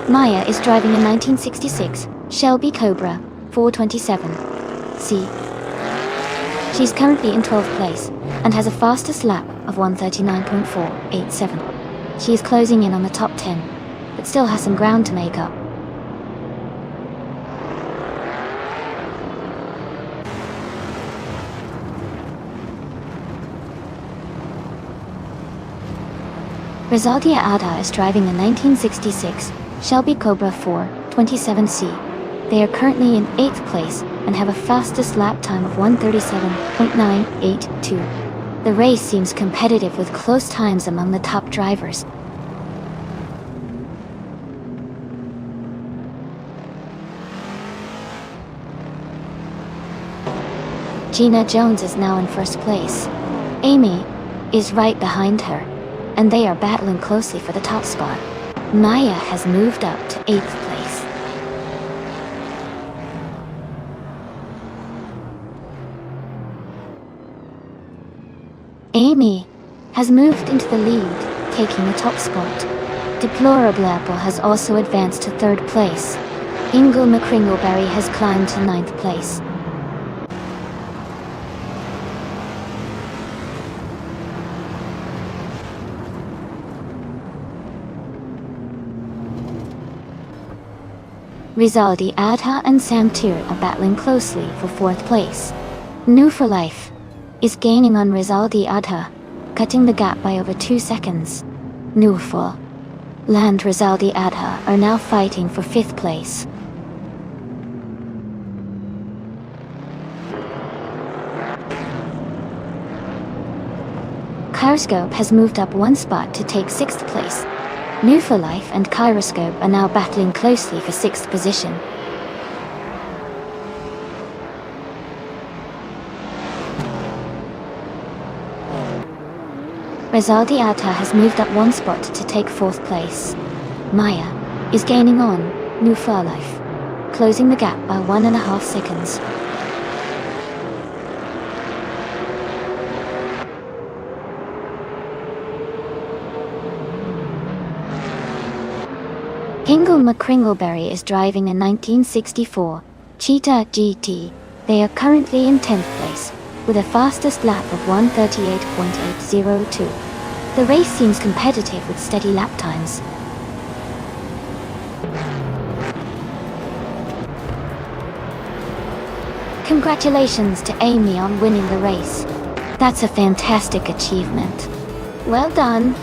Maya is driving a 1966 Shelby Cobra 427C. She's currently in 12th place and has a fastest lap of 1:39.487. She is closing in on the top 10, but still has some ground to make up. Rizaldia Adha is driving a 1966 Shelby Cobra 427C. They are currently in 8th place and have a fastest lap time of 1:37.982. The race seems competitive with close times among the top drivers. Gina Jones is now in 1st place. Amy is right behind her, and they are battling closely for the top spot. Maya has moved up to 8th place. Amy has moved into the lead, taking the top spot. Deplorable has also advanced to 3rd place. Ingle McCringleberry has climbed to 9th place. Rizaldi Adha and Samtir are battling closely for 4th place. New for Life is gaining on Rizaldi Adha, cutting the gap by over 2 seconds. New for Land Rizaldi Adha are now fighting for 5th place. Kyroscope has moved up 1 spot to take 6th place. New for Life and Kyroscope are now battling closely for 6th position. Rizaldi Adha has moved up 1 spot to take 4th place. Maya is gaining on New for Life, closing the gap by 1.5 seconds. Ingle McCringleberry is driving a 1964 Cheetah GT. They are currently in 10th place, with a fastest lap of 1:38.802. The race seems competitive with steady lap times. Congratulations to Amy on winning the race. That's a fantastic achievement. Well done.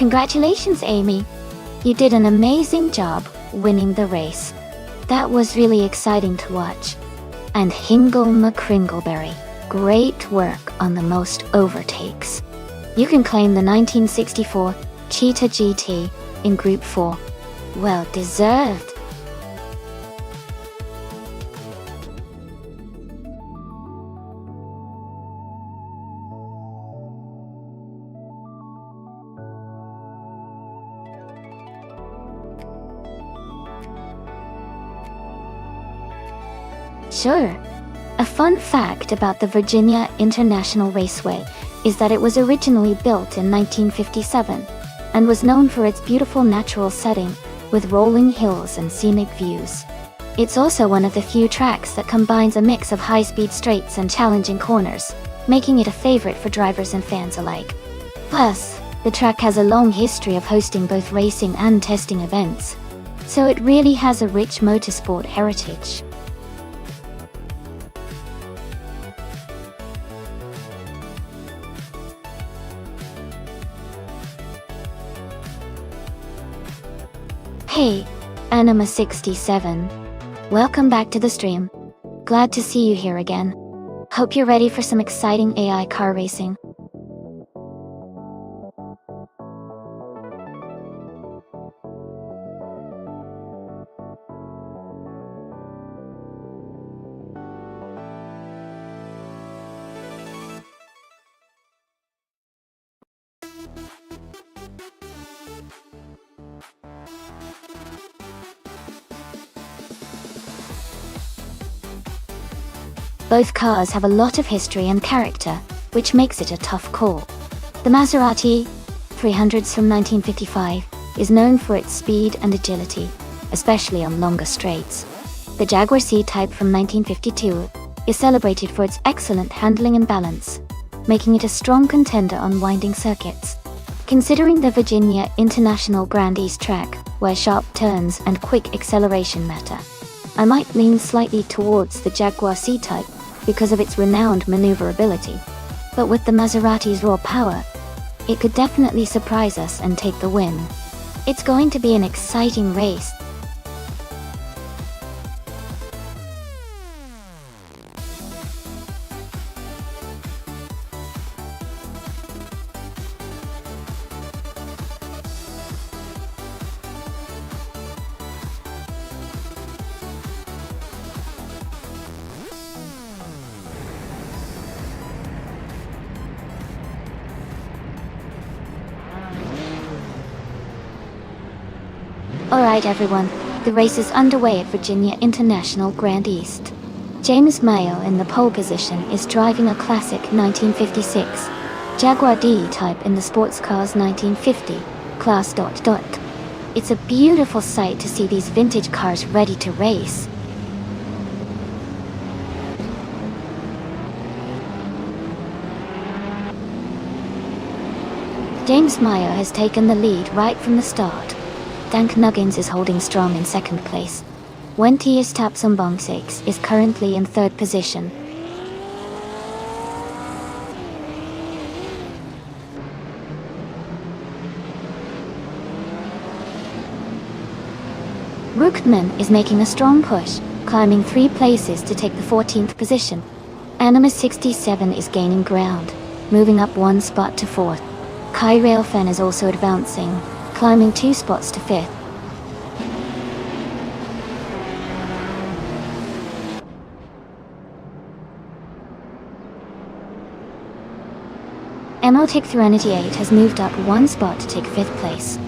Congratulations, Amy. You did an amazing job winning the race. That was really exciting to watch. And Hingle McCringleberry, great work on the most overtakes. You can claim the 1964 Cheetah GT in Group 4. Well deserved. Sure. A fun fact about the Virginia International Raceway is that it was originally built in 1957 and was known for its beautiful natural setting with rolling hills and scenic views. It's also one of the few tracks that combines a mix of high-speed straights and challenging corners, making it a favorite for drivers and fans alike. Plus, the track has a long history of hosting both racing and testing events, so it really has a rich motorsport heritage. Hey, Anima67. Welcome back to the stream. Glad to see you here again. Hope you're ready for some exciting AI car racing. Both cars have a lot of history and character, which makes it a tough call. The Maserati 300s from 1955 is known for its speed and agility, especially on longer straights. The Jaguar C-Type from 1952 is celebrated for its excellent handling and balance, making it a strong contender on winding circuits. Considering the Virginia International Grand East track, where sharp turns and quick acceleration matter, I might lean slightly towards the Jaguar C-Type because of its renowned maneuverability. But with the Maserati's raw power, it could definitely surprise us and take the win. It's going to be an exciting race. Alright everyone, the race is underway at Virginia International Grand East. James Mayo in the pole position is driving a classic 1956 Jaguar D-Type in the sports car's 1950 class. It's a beautiful sight to see these vintage cars ready to race. James Mayo has taken the lead right from the start. Dank Nuggins is holding strong in second place. Wentius Tapsombong6 is currently in third position. Rookman is making a strong push, climbing 3 places to take the 14th position. Anima67 is gaining ground, moving up 1 spot to 4th. Kai Railfen is also advancing, climbing 2 spots to 5th. Emerald 398 has moved up 1 spot to take 5th place.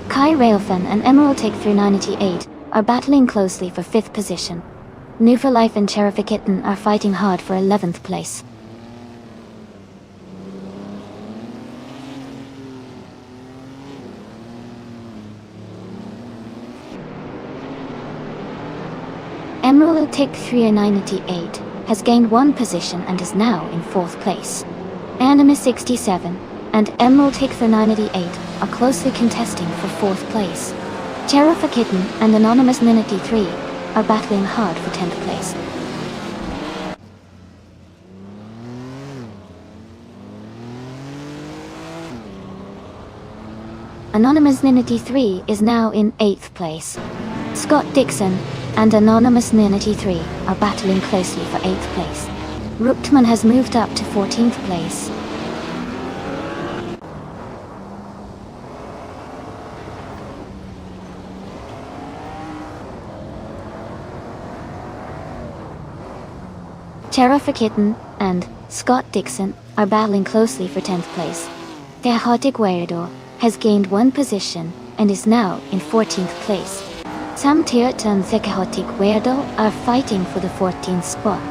Kai Railfen and Emerald 398 are battling closely for 5th position. New for Life and Cherifakitten are fighting hard for 11th place. Emerald 398 has gained 1 position and is now in 4th place. Anima67 and Emerald 398 are closely contesting for 4th place. Cherifakitten and Anonymous Ninity 3 are battling hard for 10th place. Anonymous Ninity 3 is now in 8th place. Scott Dixon and Anonymous Ninity 3 are battling closely for 8th place. Ruchtman has moved up to 14th place. Kitten and Scott Dixon are battling closely for 10th place. Tehotic Weirdo has gained 1 position and is now in 14th place. Sam Teot and Tehotic Weirdo are fighting for the 14th spot.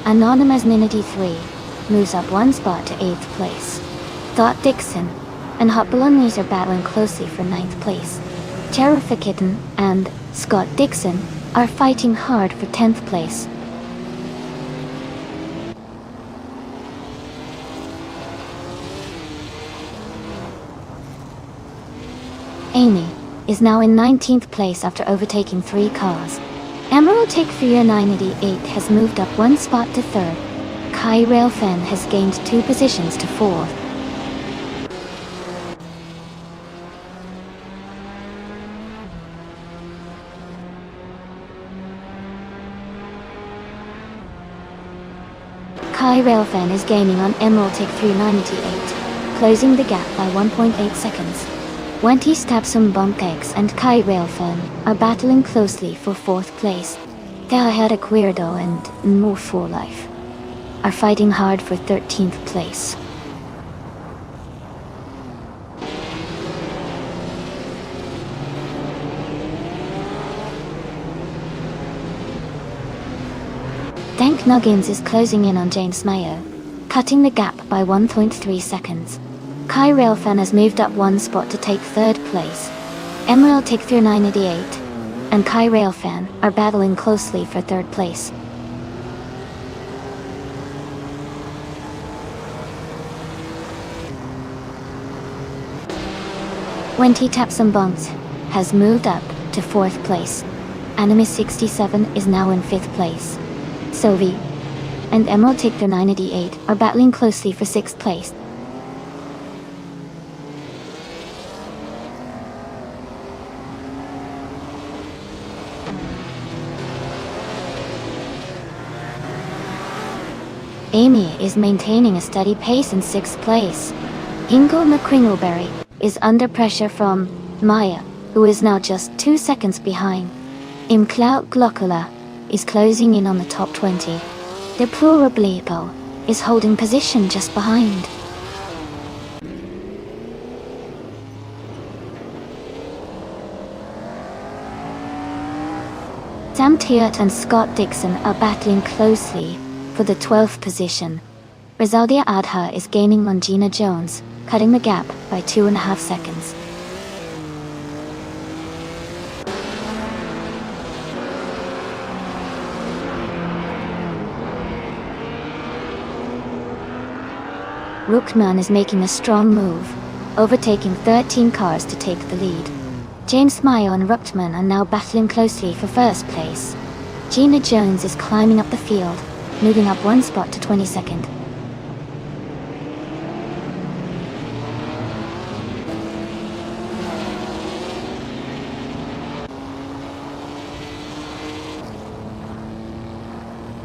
Anonymous Ninity 3 moves up 1 spot to 8th place. Thought Dixon and Hot Bolognese are battling closely for 9th place. Kitten and Scott Dixon are fighting hard for 10th place. Amy is now in 19th place after overtaking 3 cars. Emerald Take 988 has moved up 1 spot to 3rd. Kai Railfen has gained 2 positions to 4th. Kai Railfen is gaining on Emerald Take 398, closing the gap by 1.8 seconds. Wenty Stabsum Bumpkegs and Kai Railfen are battling closely for 4th place. Tehotic Weirdo and More For Life are fighting hard for 13th place. Dank Nuggins is closing in on James Mayo, cutting the gap by 1.3 seconds. Kai Railfen has moved up 1 spot to take 3rd place. Emerald Take 988 and Kai Railfen are battling closely for 3rd place. Wenty Tapsum Bunks has moved up to 4th place. Anime 67 is now in 5th place. Sovi and Emerald Take 988 are battling closely for 6th place. Amy is maintaining a steady pace in 6th place. Ingo McCringleberry is under pressure from Maya, who is now just 2 seconds behind. Imclout Glockula is closing in on the top 20. Deplorablepo is holding position just behind. Sam Teot and Scott Dixon are battling closely for the 12th position. Rizaldia Adha is gaining on Gina Jones, cutting the gap by 2.5 seconds. Ruchtman is making a strong move, overtaking 13 cars to take the lead. James Mayo and Ruchtman are now battling closely for 1st place. Gina Jones is climbing up the field, moving up 1 spot to 22nd.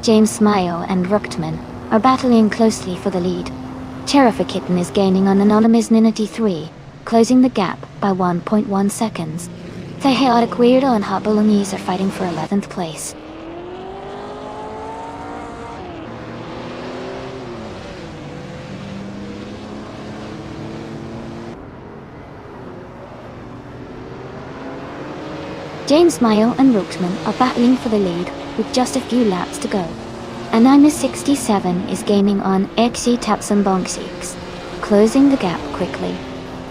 James Mayo and Ruchtman are battling closely for the lead. Kitten is gaining on Anonymous Ninity 3, closing the gap by 1.1 seconds. Tehotic Weirdo and Hot Bolognese are fighting for 11th place. James Mayo and Ruchtman are battling for the lead with just a few laps to go. Anonymous 67 is gaining on Exi Tapsum Bonksix, closing the gap quickly.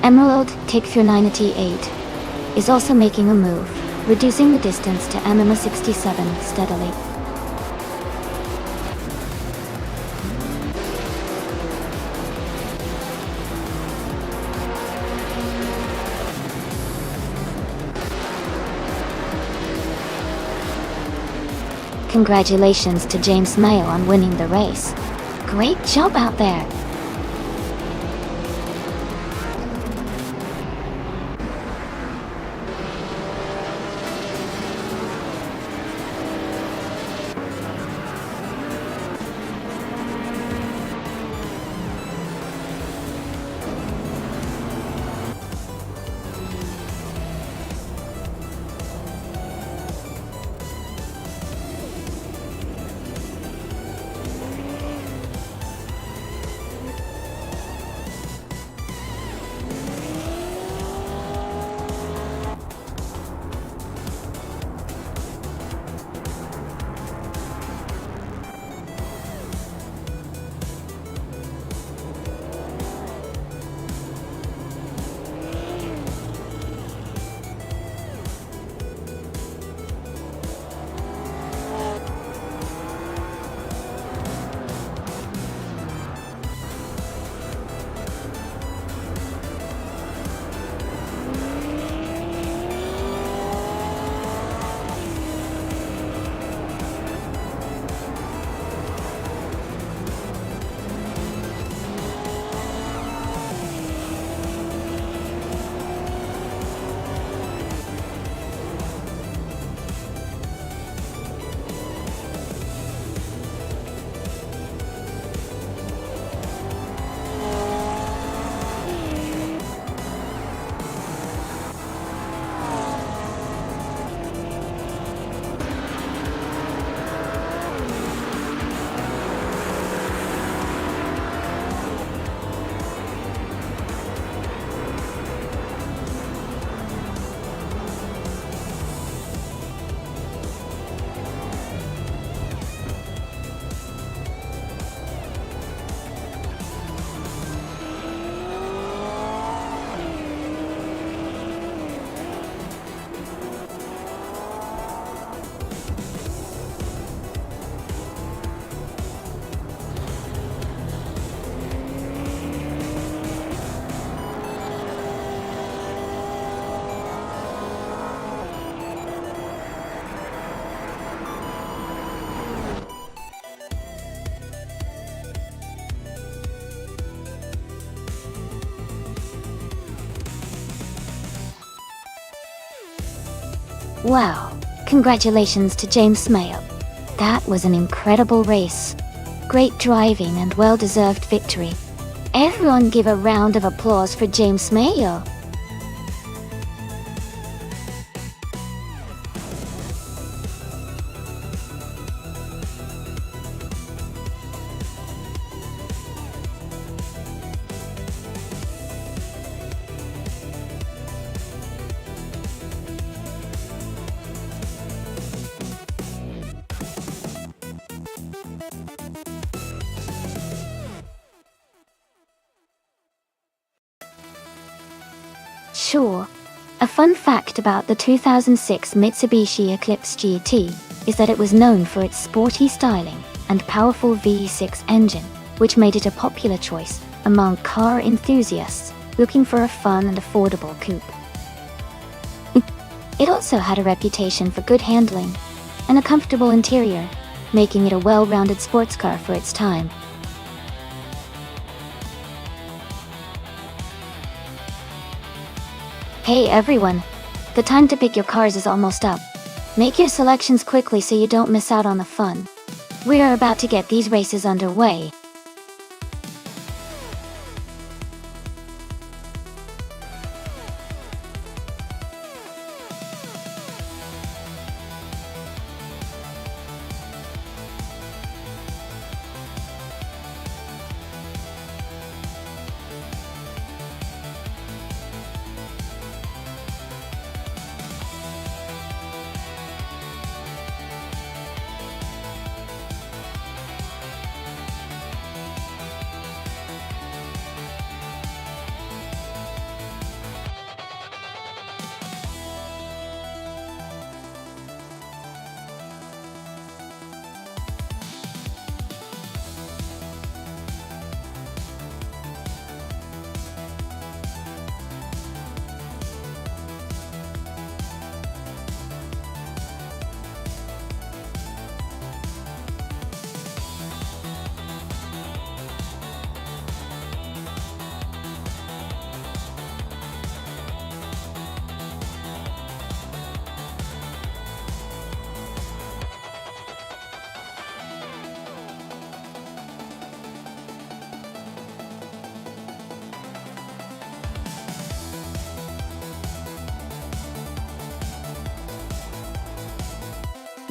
Emerald Take 988 is also making a move, reducing the distance to Anima 67 steadily. Congratulations to James Mayo on winning the race. Great job out there! Wow, congratulations to James Mayo. That was an incredible race. Great driving and well-deserved victory. Everyone give a round of applause for James Mayo. Sure. A fun fact about the 2006 Mitsubishi Eclipse GT is that it was known for its sporty styling and powerful V6 engine, which made it a popular choice among car enthusiasts looking for a fun and affordable coupe. It also had a reputation for good handling and a comfortable interior, making it a well-rounded sports car for its time. Hey everyone, the time to pick your cars is almost up. Make your selections quickly so you don't miss out on the fun. We are about to get these races underway.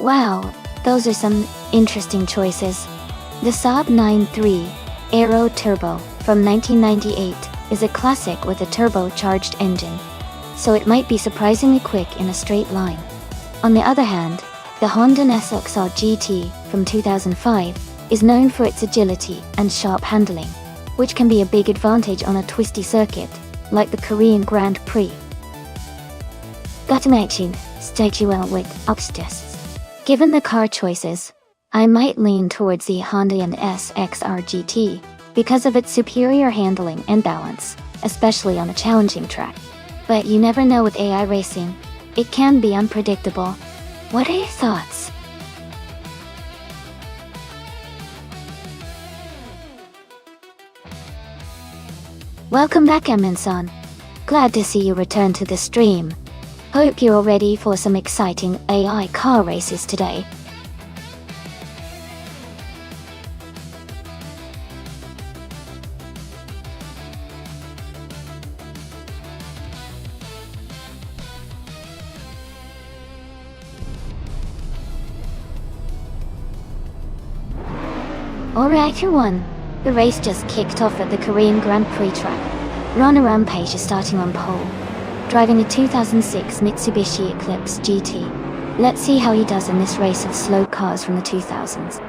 Wow, those are some interesting choices. The Saab 9-3 Aero Turbo from 1998 is a classic with a turbocharged engine, so it might be surprisingly quick in a straight line. On the other hand, the Honda SXR GT from 2005 is known for its agility and sharp handling, which can be a big advantage on a twisty circuit, like the Korean Grand Prix. Gatomachi, Statuel with Upstests. Given the car choices, I might lean towards the Honda SXR GT because of its superior handling and balance, especially on a challenging track. But you never know with AI racing. It can be unpredictable. What are your thoughts? Welcome back, Emin-san. Glad to see you return to the stream. Hope you're ready for some exciting AI car races today. Alright everyone, the race just kicked off at the Korean Grand Prix track. Runner Rampage is starting on pole, driving a 2006 Mitsubishi Eclipse GT. Let's see how he does in this race of slow cars from the 2000s.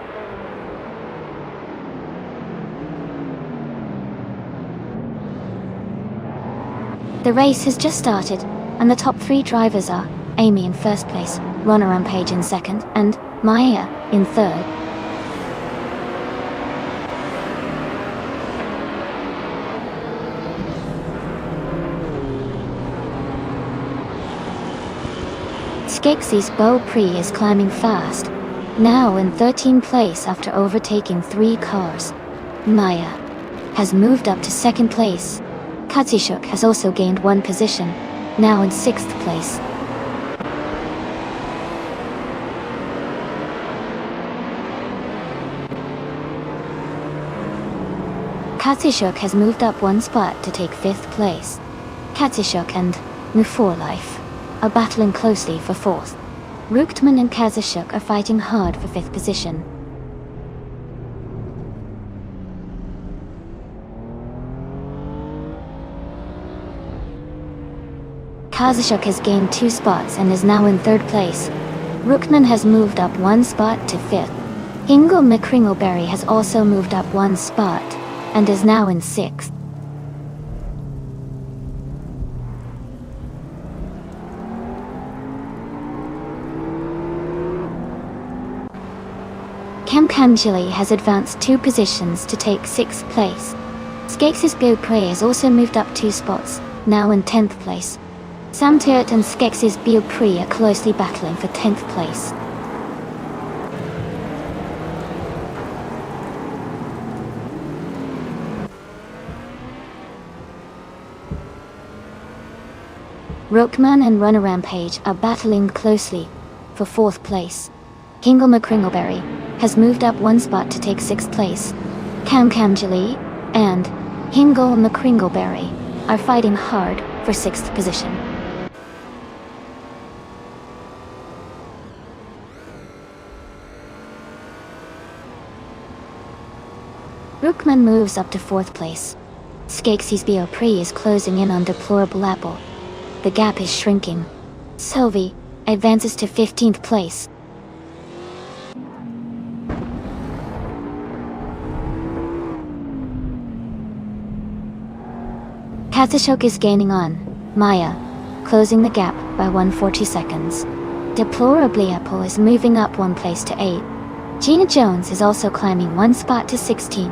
The race has just started, and the top three drivers are Amy in first place, Runner Rampage in second, and Maya in third. Skeksis Beau Prix is climbing fast, now in 13th place after overtaking 3 cars. Maya has moved up to 2nd place. Katsushuk has also gained 1 position, now in 6th place. Katsushuk has moved up 1 spot to take 5th place. Katsushuk and Nufor Life are battling closely for 4th. Ruchtman and Kazushuk are fighting hard for 5th position. Kazushuk has gained 2 spots and is now in 3rd place. Ruchtman has moved up 1 spot to 5th. Hingo McCringleberry has also moved up 1 spot and is now in 6th. Kamkamjili has advanced 2 positions to take 6th place. Skeksis Beau Prix has also moved up 2 spots, now in 10th place. Samtirt and Skeksis Beau Prix are closely battling for 10th place. Rockman and Runner Rampage are battling closely for 4th place. Hingle McCringleberry has moved up 1 spot to take 6th place. Kamkamjili and Hingle McCringleberry are fighting hard for 6th position. Rookman moves up to 4th place. Skeksis Beau Prix is closing in on Deplorable Apple. The gap is shrinking. Sovi advances to 15th place. Katsushuk is gaining on Maya, closing the gap by 140 seconds. Deplorably Apple is moving up 1 place to 8. Gina Jones is also climbing 1 spot to 16.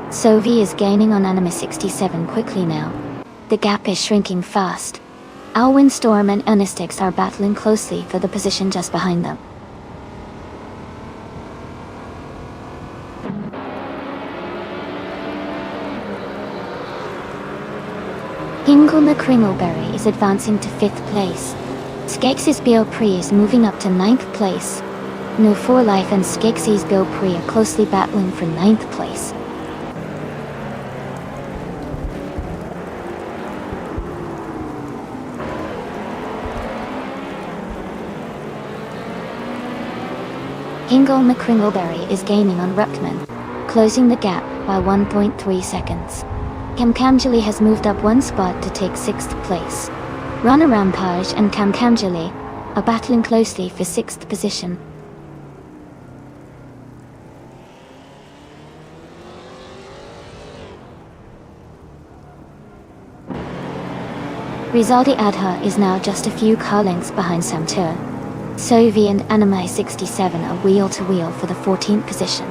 Sovi is gaining on Anima 67 quickly now. The gap is shrinking fast. Alwyn Storm and Unistix are battling closely for the position just behind them. Hingle McCringleberry is advancing to 5th place. Skeksis Beau Prix is moving up to 9th place. No 4 Life and Skeksis Beau Prix are closely battling for 9th place. Ingo McCringleberry is gaining on Ruckman, closing the gap by 1.3 seconds. Kamkamjali has moved up one spot to take 6th place. Rana Rampage and Kamkamjali are battling closely for 6th position. Rizaldi Adha is now just a few car lengths behind Samtur. Sovi and Anime 67 are wheel to wheel for the 14th position.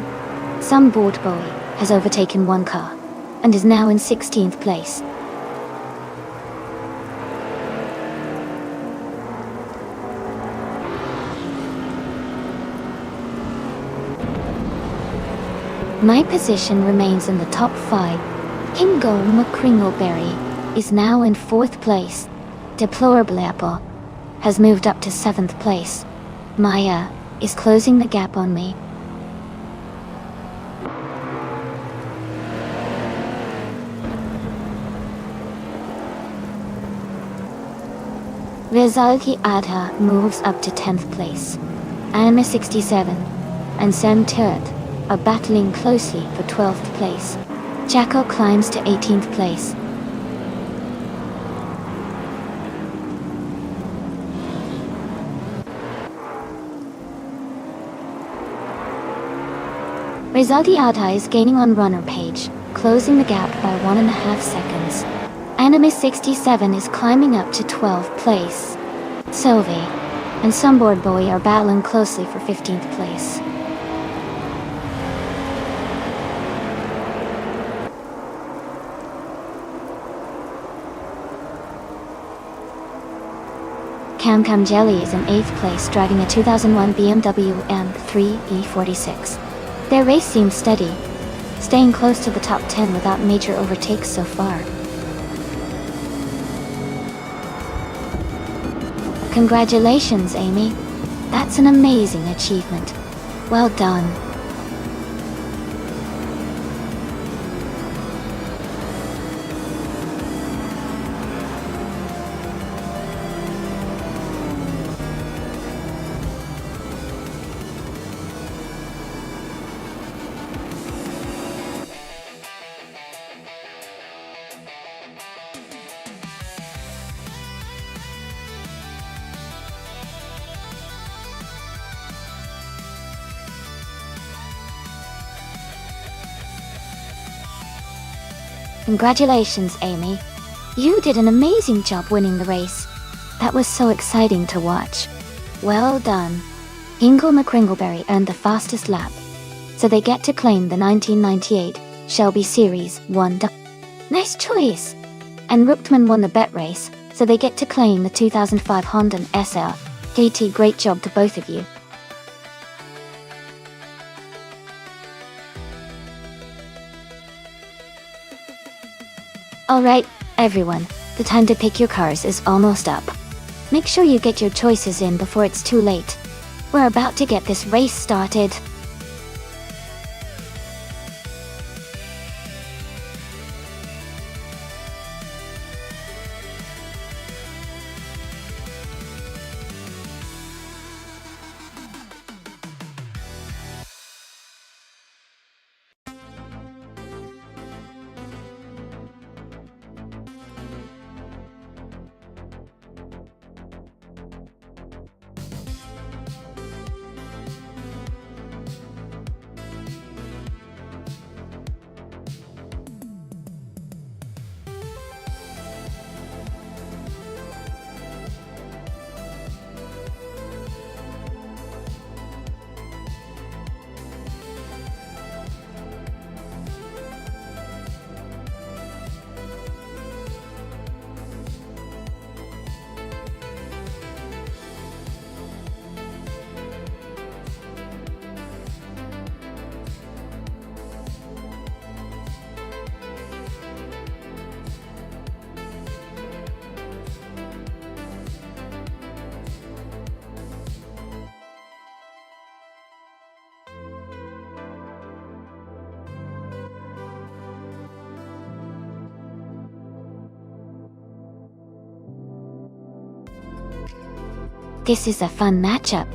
Some board Bowie has overtaken one car and is now in 16th place. My position remains in the top 5. Ingo McCringleberry is now in 4th place. Deplorable Apple has moved up to 7th place. Maya is closing the gap on me. Rizalki Adha moves up to 10th place. Anima 67 and Sam Turret are battling closely for 12th place. Jacko climbs to 18th place. Rizaldi Adha is gaining on runner page, closing the gap by 1.5 seconds. Anime 67 is climbing up to 12th place. Sovi and Sunboard Bowie are battling closely for 15th place. Kamkamjali is in 8th place, driving a 2001 BMW M3 E46. Their race seems steady, staying close to the top 10 without major overtakes so far. Congratulations, Amy. That's an amazing achievement. Well done. Congratulations, Amy. You did an amazing job winning the race. That was so exciting to watch. Well done. Ingo McCringleberry earned the fastest lap, so they get to claim the 1998 Shelby Series 1. Nice choice. And Ruckman won the bet race, so they get to claim the 2005 Honda SR GT. Great job to both of you. Alright, everyone, the time to pick your cars is almost up. Make sure you get your choices in before it's too late. We're about to get this race started. This is a fun matchup.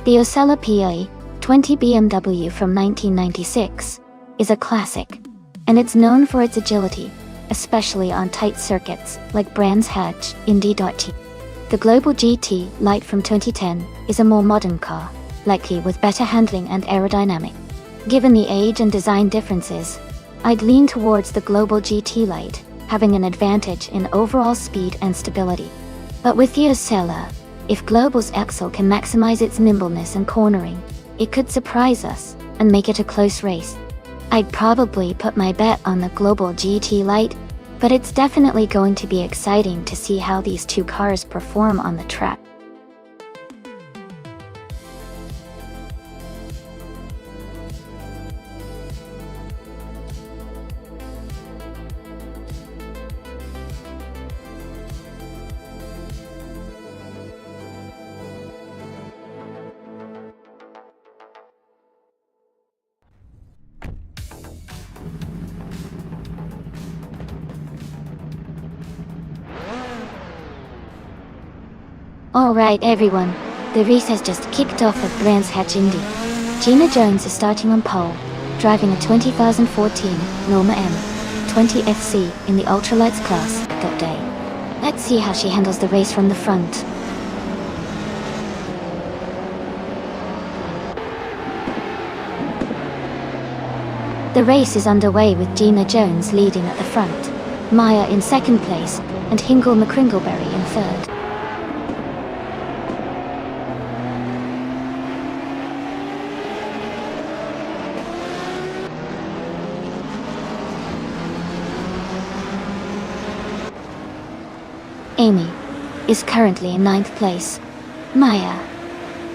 The Osella PA 20 BMW from 1996, is a classic, and it's known for its agility, especially on tight circuits like Brands Hatch Indy.T. The Global GT Lite from 2010 is a more modern car, likely with better handling and aerodynamic. Given the age and design differences, I'd lean towards the Global GT Lite, having an advantage in overall speed and stability. But with the Osella, if Global's Axle can maximize its nimbleness and cornering, it could surprise us and make it a close race. I'd probably put my bet on the Global GT Lite, but it's definitely going to be exciting to see how these two cars perform on the track. Alright everyone, the race has just kicked off at Brands Hatch Indy. Gina Jones is starting on pole, driving a 2014 Norma M20 FC in the ultralights class that day. Let's see how she handles the race from the front. The race is underway with Gina Jones leading at the front, Maya in second place, and Hingle McCringleberry in third. Amy is currently in 9th place. Maya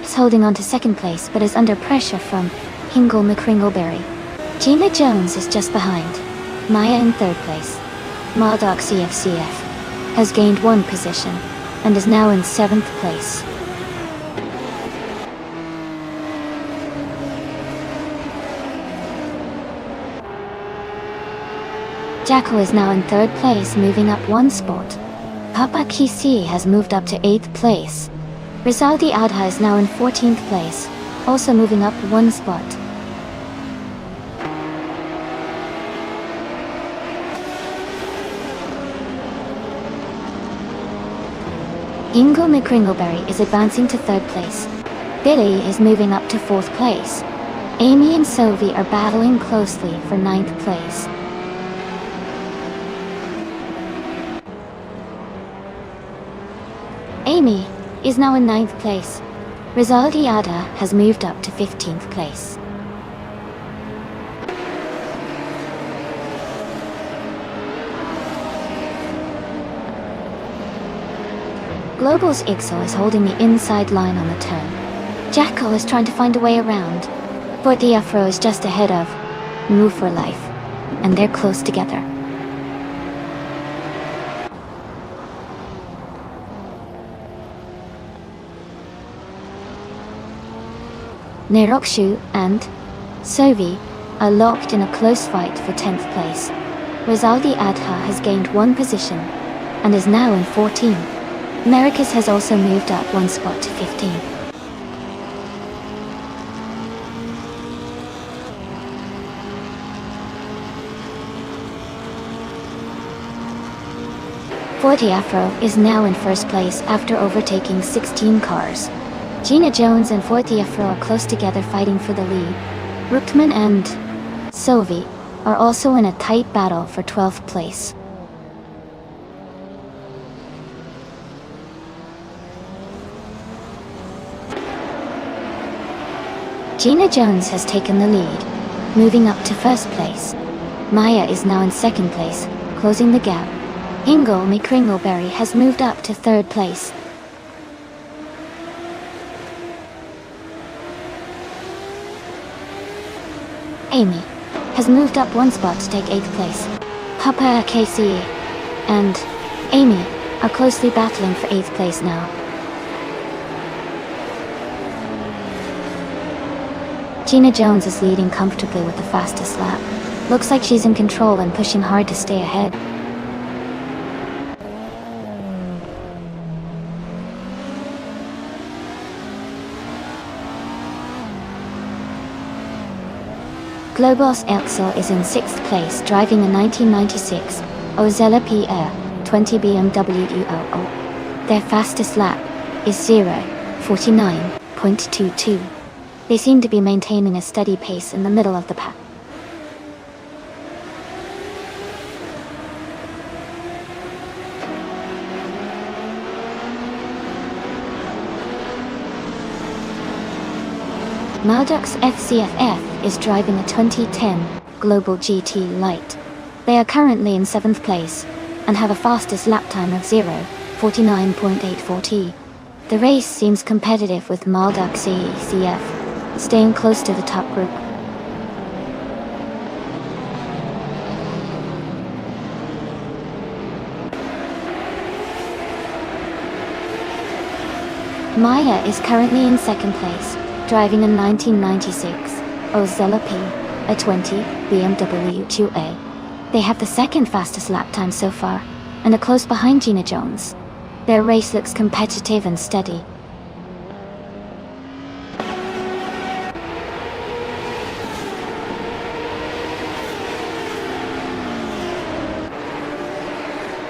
is holding on to 2nd place but is under pressure from Hingle McCringleberry. Gina Jones is just behind. Maya in 3rd place. Mardok CFCF has gained 1 position and is now in 7th place. Jacko is now in 3rd place, moving up 1 spot. Papa Kisi has moved up to 8th place. Rizaldi Adha is now in 14th place, also moving up 1 spot. Hingle McCringleberry is advancing to 3rd place. Billy is moving up to 4th place. Amy and Sophie are battling closely for 9th place. Amy is now in 9th place. Rizaldi Ada has moved up to 15th place. Global's Ixo is holding the inside line on the turn. Jackal is trying to find a way around. Forty Afro is just ahead of Move for Life, and they're close together. Nerokshu and Sovi are locked in a close fight for 10th place. Rizaldi Adha has gained 1 position and is now in 14. Americas has also moved up 1 spot to 15. Forty Afro is now in 1st place after overtaking 16 cars. Gina Jones and Forty Afro are close together fighting for the lead. Ruckman and Sovi are also in a tight battle for 12th place. Gina Jones has taken the lead, moving up to 1st place. Maya is now in 2nd place, closing the gap. Hingle McCringleberry has moved up to 3rd place. Amy has moved up 1 spot to take 8th place. Papa KC and Amy are closely battling for 8th place now. Gina Jones is leading comfortably with the fastest lap. Looks like she's in control and pushing hard to stay ahead. Globos Elxel is in 6th place, driving a 1996 Ozella PR20 BMW UOO. Their fastest lap is 0:49.22. They seem to be maintaining a steady pace in the middle of the pack. Maldux FCFF is driving a 2010 Global GT Lite. They are currently in 7th place and have a fastest lap time of 0:49.84. The race seems competitive with Maldux CF staying close to the top group. Maya is currently in 2nd place, driving a 1996 Ozella P, a 20 BMW 2A. They have the 2nd fastest lap time so far, and are close behind Gina Jones. Their race looks competitive and steady.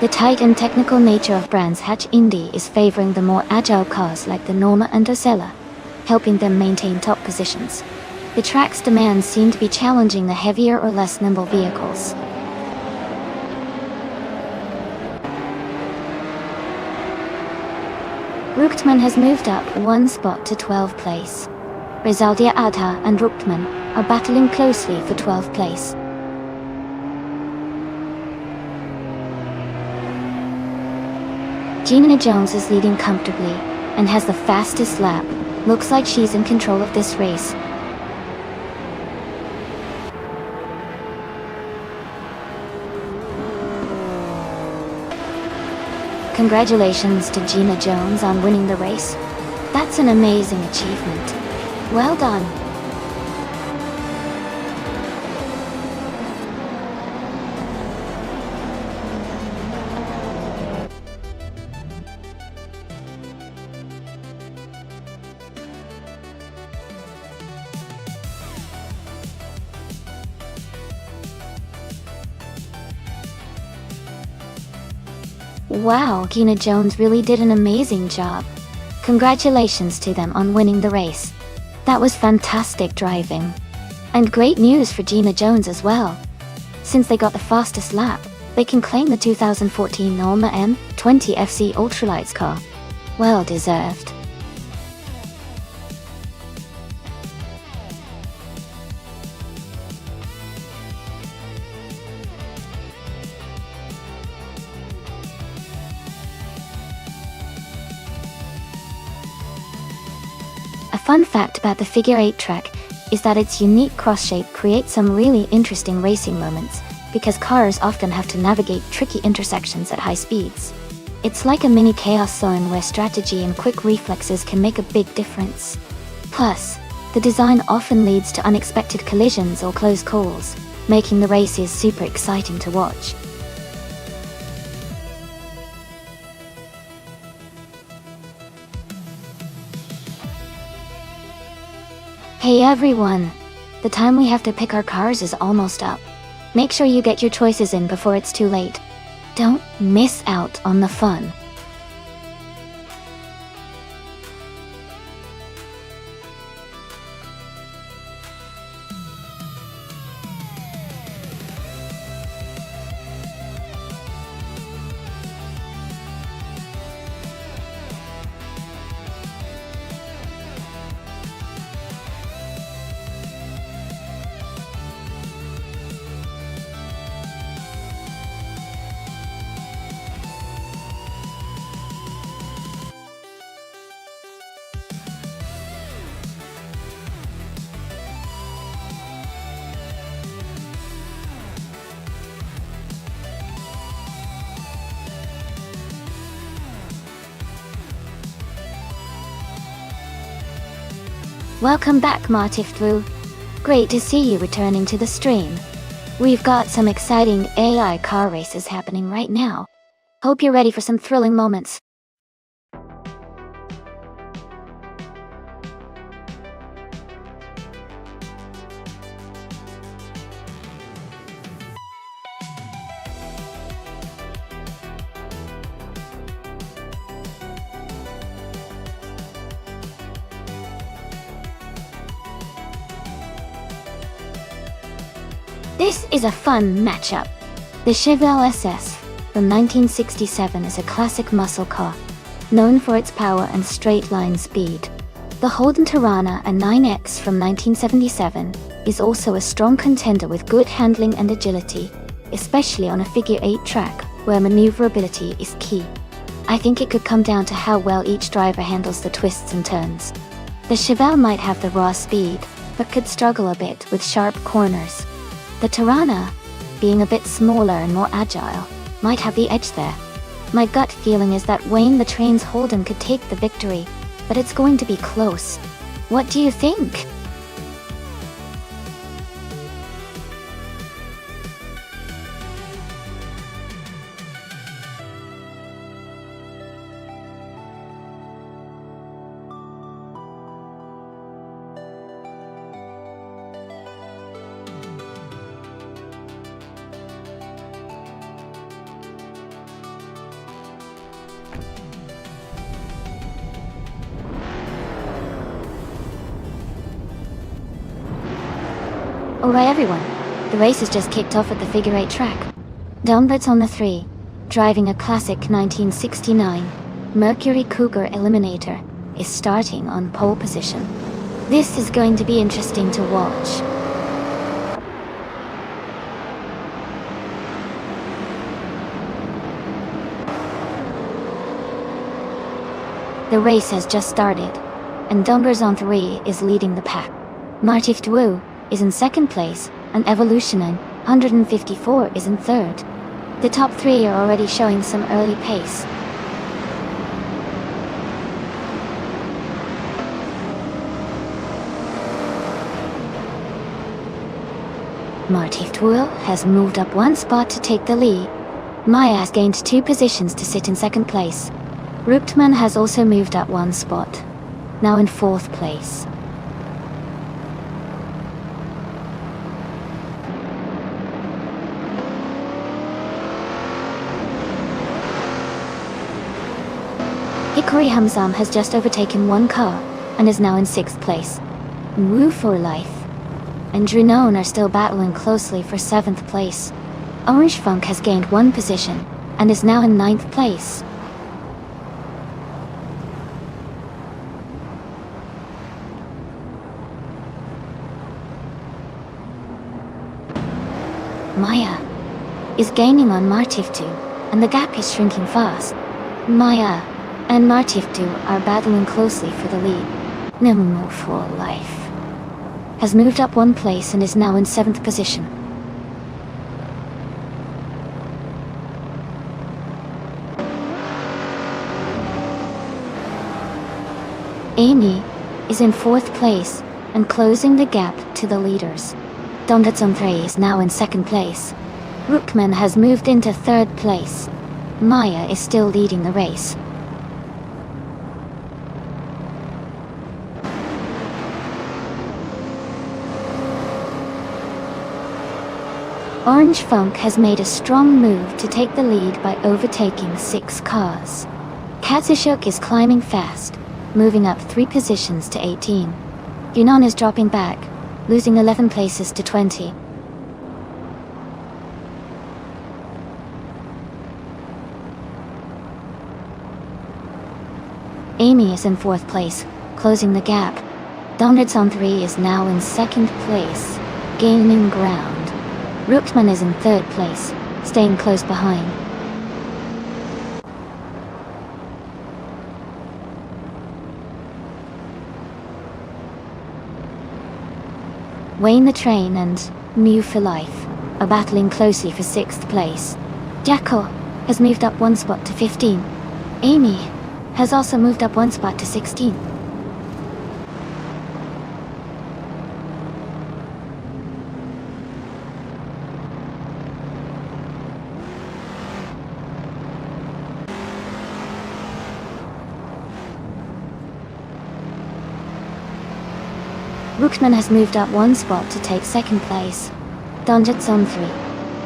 The tight and technical nature of Brands Hatch Indy is favoring the more agile cars like the Norma and Ozella, helping them maintain top positions. The track's demands seem to be challenging the heavier or less nimble vehicles. Ruchtman has moved up 1 spot to 12th place. Rizaldia Adha and Ruchtman are battling closely for 12th place. Gina Jones is leading comfortably and has the fastest lap. Looks like she's in control of this race. Congratulations to Gina Jones on winning the race. That's an amazing achievement. Well done. Wow, Gina Jones really did an amazing job. Congratulations to them on winning the race. That was fantastic driving. And great news for Gina Jones as well. Since they got the fastest lap, they can claim the 2014 Norma M20 FC Ultralights car. Well deserved. A fun fact about the Figure 8 track is that its unique cross shape creates some really interesting racing moments, because cars often have to navigate tricky intersections at high speeds. It's like a mini chaos zone where strategy and quick reflexes can make a big difference. Plus, the design often leads to unexpected collisions or close calls, making the races super exciting to watch. Hey everyone! The time we have to pick our cars is almost up. Make sure you get your choices in before it's too late. Don't miss out on the fun. Welcome back, Martiflu. Great to see you returning to the stream. We've got some exciting AI car races happening right now. Hope you're ready for some thrilling moments. This is a fun matchup. The Chevelle SS from 1967 is a classic muscle car, known for its power and straight-line speed. The Holden Tirana, a 9X from 1977, is also a strong contender with good handling and agility, especially on a figure-8 track, where maneuverability is key. I think it could come down to how well each driver handles the twists and turns. The Chevelle might have the raw speed, but could struggle a bit with sharp corners. The Tirana, being a bit smaller and more agile, might have the edge there. My gut feeling is that Wayne the Train's Holden could take the victory, but it's going to be close. What do you think? Alright everyone, the race has just kicked off at the figure-8 track. Downwards on the 3, driving a classic 1969 Mercury Cougar Eliminator, is starting on pole position. This is going to be interesting to watch. The race has just started, and Dumbers on 3 is leading the pack. Martif Duo is in second place, and Evolutionine 154 is in third. The top 3 are already showing some early pace. Martif Duo has moved up 1 spot to take the lead. Maya has gained 2 positions to sit in second place. Ruchtman has also moved up 1 spot, now in 4th place. Hikori Hamzam has just overtaken 1 car, and is now in 6th place. Woo for Life and Drunon are still battling closely for 7th place. Orange Funk has gained 1 position, and is now in 9th place. Maya is gaining on Martiftu, and the gap is shrinking fast. Maya and Martiftu are battling closely for the lead. Nimmo for Life has moved up 1 place and is now in 7th position. Amy is in 4th place and closing the gap to the leaders. Dondatson 3 is now in 2nd place. Rookman has moved into 3rd place. Maya is still leading the race. Orange Funk has made a strong move to take the lead by overtaking 6 cars. Katsushuk is climbing fast, moving up 3 positions to 18. Yunnan is dropping back, losing 11 places to 20. Amy is in 4th place, closing the gap. Donaldson 3 is now in 2nd place, gaining ground. Ruchtman is in 3rd place, staying close behind. Wayne the Train and Mew for Life are battling closely for 6th place. Jacko has moved up 1 spot to 15. Amy has also moved up 1 spot to 16. Ruchtman has moved up 1 spot to take 2nd place. Donjatson 3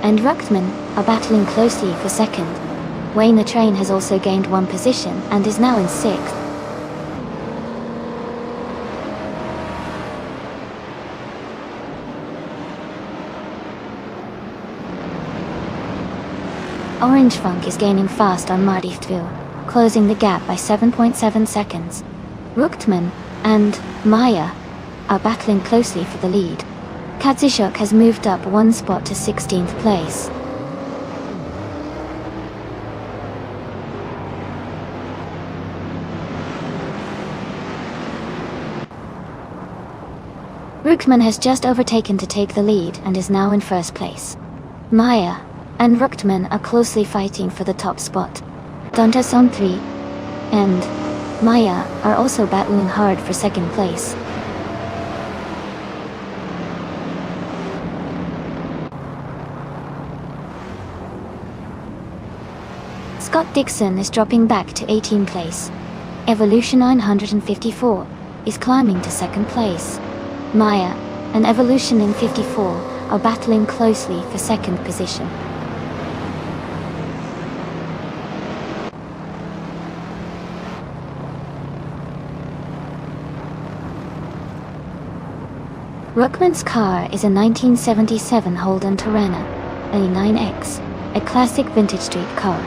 and Ruchtman are battling closely for 2nd. Wayne the Train has also gained 1 position and is now in 6th. Orange Funk is gaining fast on Marty 2, closing the gap by 7.7 seconds. Ruchtman and Maya are battling closely for the lead. Katsushuk has moved up one spot to 16th place. Ruchtman has just overtaken to take the lead and is now in first place. Maya and Ruchtman are closely fighting for the top spot. Donta-san 3 and Maya are also battling hard for second place. Scott Dixon is dropping back to 18th place. Evolution 954 is climbing to second place. Maya and Evolution in 54 are battling closely for second position. Ruckman's car is a 1977 Holden Torana A9X, a classic vintage street car.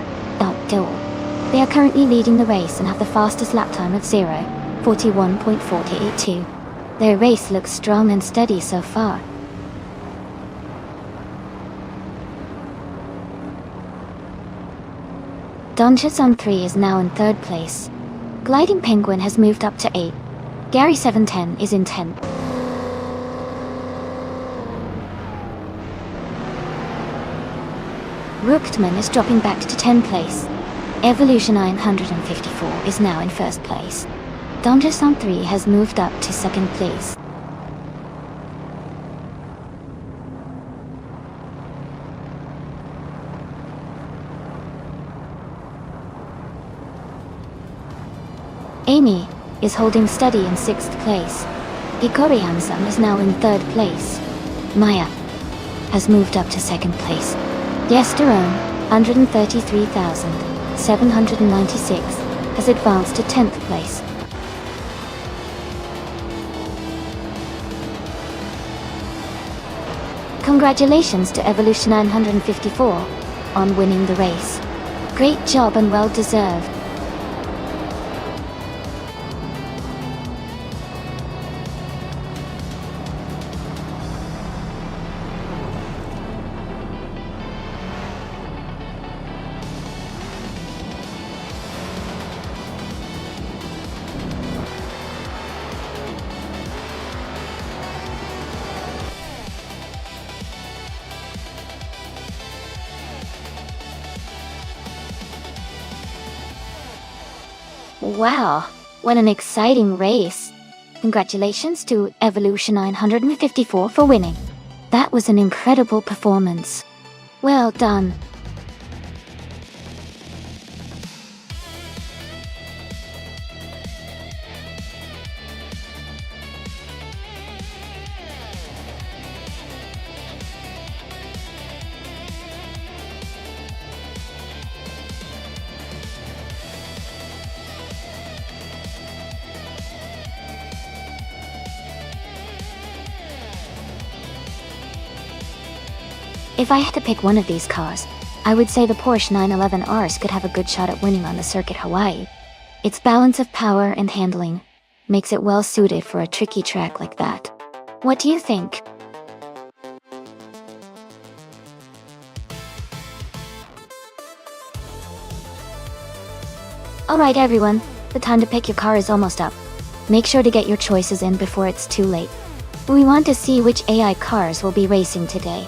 They are currently leading the race and have the fastest lap time of 0:41.482. Their race looks strong and steady so far. Donchas 3 is now in third place. Gliding Penguin has moved up to 8. Gary 710 is in 10th. Ruchtman is dropping back to 10th place. Evolution 954 is now in first place. Donchas 3 has moved up to second place. Amy is holding steady in sixth place. Hikori Hansen is now in third place. Maya has moved up to second place. Yesterone, 133,796, has advanced to 10th place. Congratulations to Evolution 954 on winning the race. Great job and well deserved. Wow, what an exciting race. Congratulations to Evolution 954 for winning. That was an incredible performance. Well done. If I had to pick one of these cars, I would say the Porsche 911 RS could have a good shot at winning on the circuit Hawaii. Its balance of power and handling makes it well suited for a tricky track like that. What do you think? Alright everyone, the time to pick your car is almost up. Make sure to get your choices in before it's too late. We want to see which AI cars will be racing today.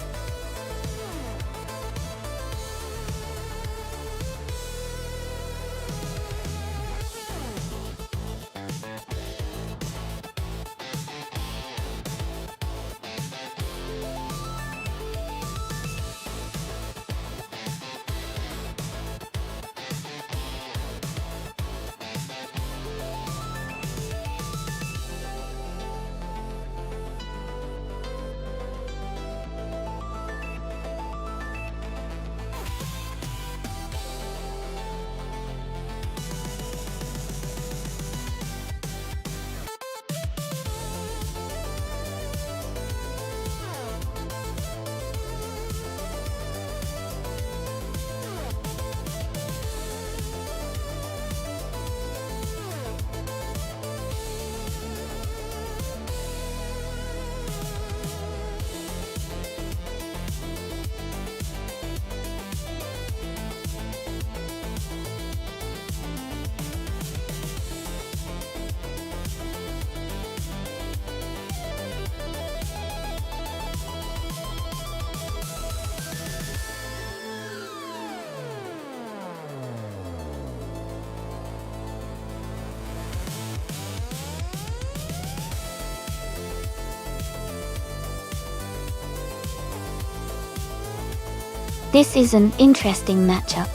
This is an interesting matchup.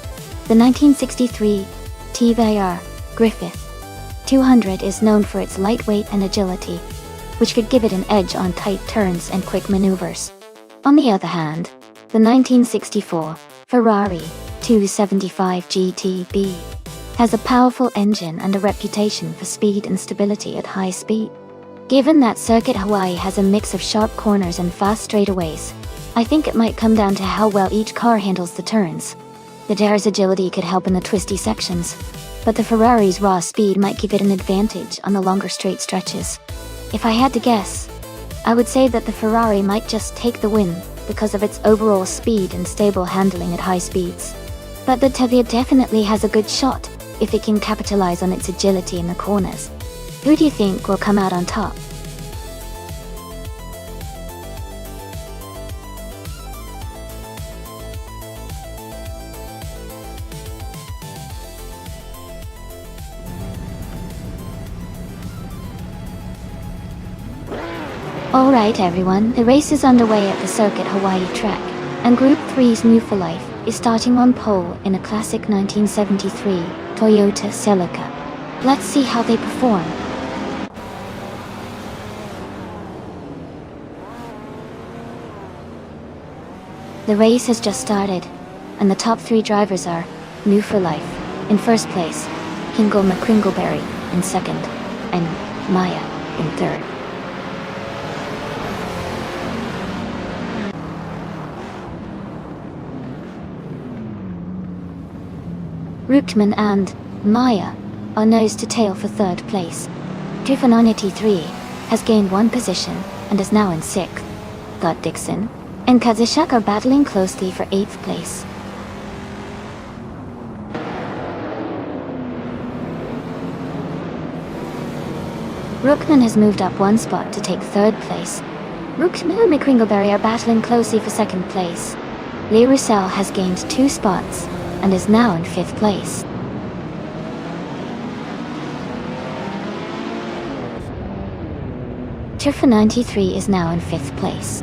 The 1963 TVR Griffith 200 is known for its lightweight and agility, which could give it an edge on tight turns and quick maneuvers. On the other hand, the 1964 Ferrari 275 GTB has a powerful engine and a reputation for speed and stability at high speed. Given that Circuit Hawaii has a mix of sharp corners and fast straightaways, I think it might come down to how well each car handles the turns. The Dare's agility could help in the twisty sections, but the Ferrari's raw speed might give it an advantage on the longer straight stretches. If I had to guess, I would say that the Ferrari might just take the win because of its overall speed and stable handling at high speeds. But the Tevye definitely has a good shot if it can capitalize on its agility in the corners. Who do you think will come out on top? Alright everyone, the race is underway at the Circuit Hawaii track, and Group 3's New for Life is starting on pole in a classic 1973 Toyota Celica. Let's see how they perform. The race has just started, and the top 3 drivers are New for Life in first place, Kingle McCringleberry in second, and Maya in third. Rookman and Maya are nose to tail for third place. Trifanonity3 has gained 1 position and is now in 6th. Scott Dixon and Kazushak are battling closely for 8th place. Rookman has moved up 1 spot to take 3rd place. Rookman and McCringleberry are battling closely for 2nd place. Lee Russell has gained 2 spots and is now in 5th place. Trifa93 is now in 5th place.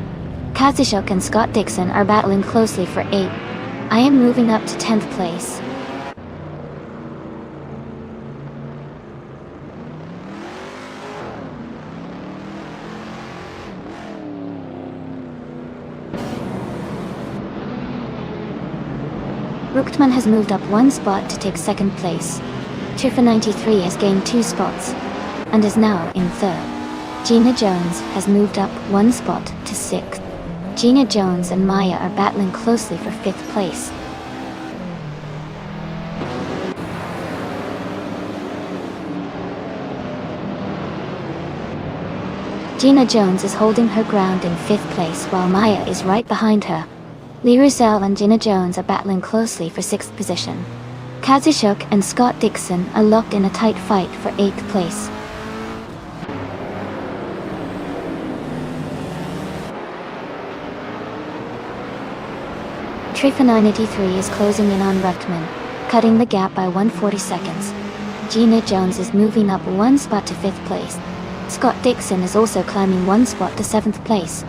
Kazushuk and Scott Dixon are battling closely for 8th. I am moving up to 10th place. Rookman has moved up 1 spot to take 2nd place. Trifa93 has gained 2 spots and is now in 3rd. Gina Jones has moved up 1 spot to 6th. Gina Jones and Maya are battling closely for 5th place. Gina Jones is holding her ground in 5th place while Maya is right behind her. Lee Russell and Gina Jones are battling closely for 6th position. Kazushuk and Scott Dixon are locked in a tight fight for 8th place. Trifa93 is closing in on Ruckman, cutting the gap by 140 seconds. Gina Jones is moving up 1 spot to 5th place. Scott Dixon is also climbing 1 spot to 7th place.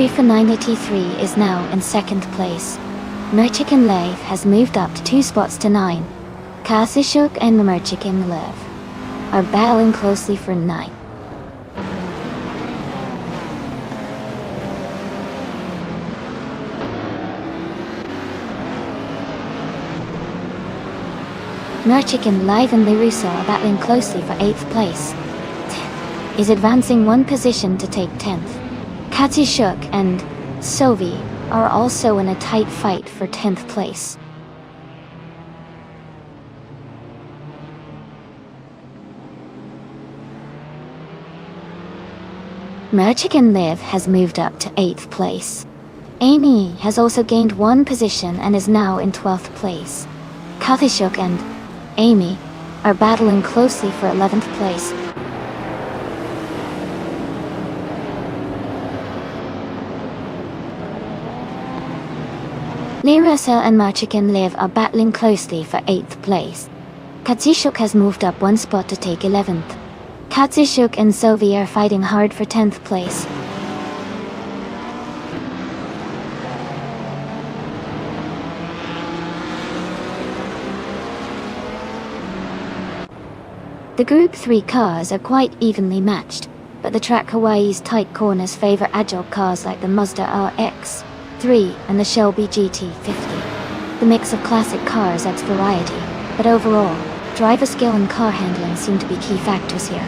Trifa93 is now in 2nd place. Merchikan Lev has moved up 2 spots to 9. Kazushuk and Merchikan Lev are battling closely for 9. Merchikan Lev and Lirusa are battling closely for 8th place. Is advancing 1 position to take 10th. Kazushuk and Sovi are also in a tight fight for 10th place. Merchikan Liv has moved up to 8th place. Amy has also gained 1 position and is now in 12th place. Kazushuk and Amy are battling closely for 11th place. Lee Russell and Merchikan Liv are battling closely for 8th place. Katsushuk has moved up one spot to take 11th. Katsushuk and Sovi are fighting hard for 10th place. The Group 3 cars are quite evenly matched, but the track Hawaii's tight corners favor agile cars like the Mazda RX-3 and the Shelby GT50. The mix of classic cars adds variety, but overall, driver skill and car handling seem to be key factors here.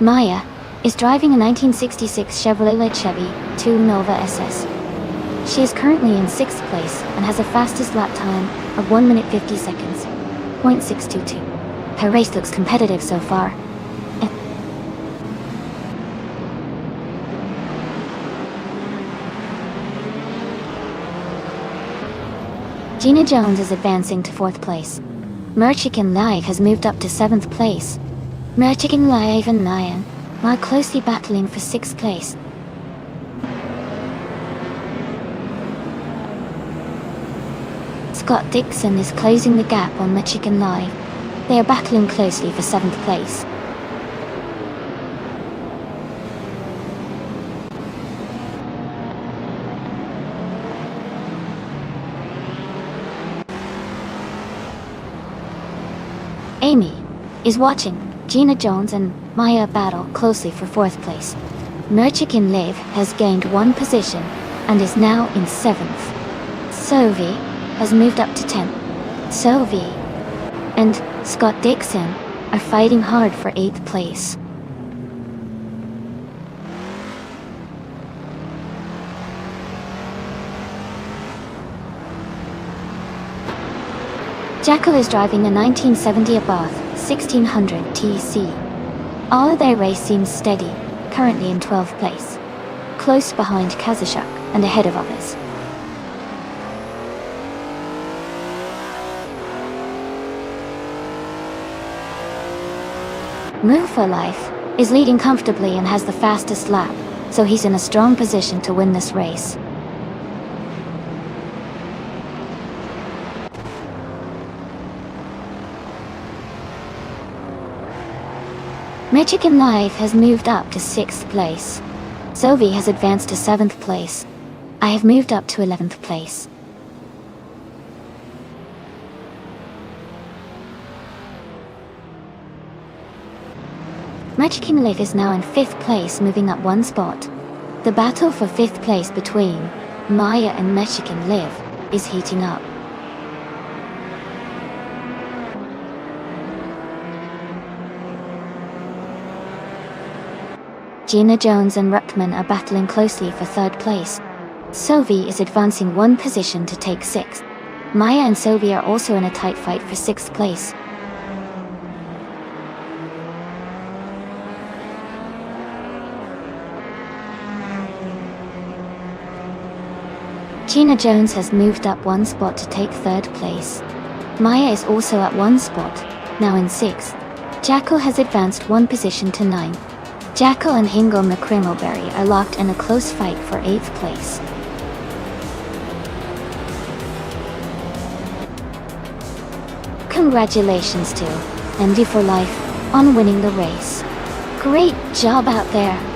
Maya is driving a 1966 Chevrolet Chevy 2 Nova SS. She is currently in 6th place and has a fastest lap time of 1 minute 50 seconds, .622. Her race looks competitive so far. Gina Jones is advancing to 4th place. Merchikan Live has moved up to 7th place. Merchikan Live and Nyan are closely battling for 6th place. Scott Dixon is closing the gap on Merchikan Live. They are battling closely for 7th place. Amy is watching Gina Jones and Maya battle closely for 4th place. Merchikan Live has gained 1 position and is now in 7th. Sovi has moved up to 10th. Sovi and Scott Dixon are fighting hard for 8th place. Jackal is driving a 1970 Abarth 1600 TC. All of their race seems steady, currently in 12th place, close behind Kazushuk and ahead of others. Move for Life is leading comfortably and has the fastest lap, so he's in a strong position to win this race. Merchikan Live has moved up to 6th place. Sovi has advanced to 7th place. I have moved up to 11th place. Merchikan Live is now in 5th place, moving up 1 spot. The battle for 5th place between Maya and Merchikan Live is heating up. Gina Jones and Ruckman are battling closely for 3rd place. Sovi is advancing 1 position to take 6th. Maya and Sovi are also in a tight fight for 6th place. Gina Jones has moved up 1 spot to take 3rd place. Maya is also at 1 spot, now in 6th. Jackal has advanced 1 position to 9th. Jackal and Hingo McCrimmelberry are locked in a close fight for 8th place. Congratulations to MD for Life on winning the race. Great job out there.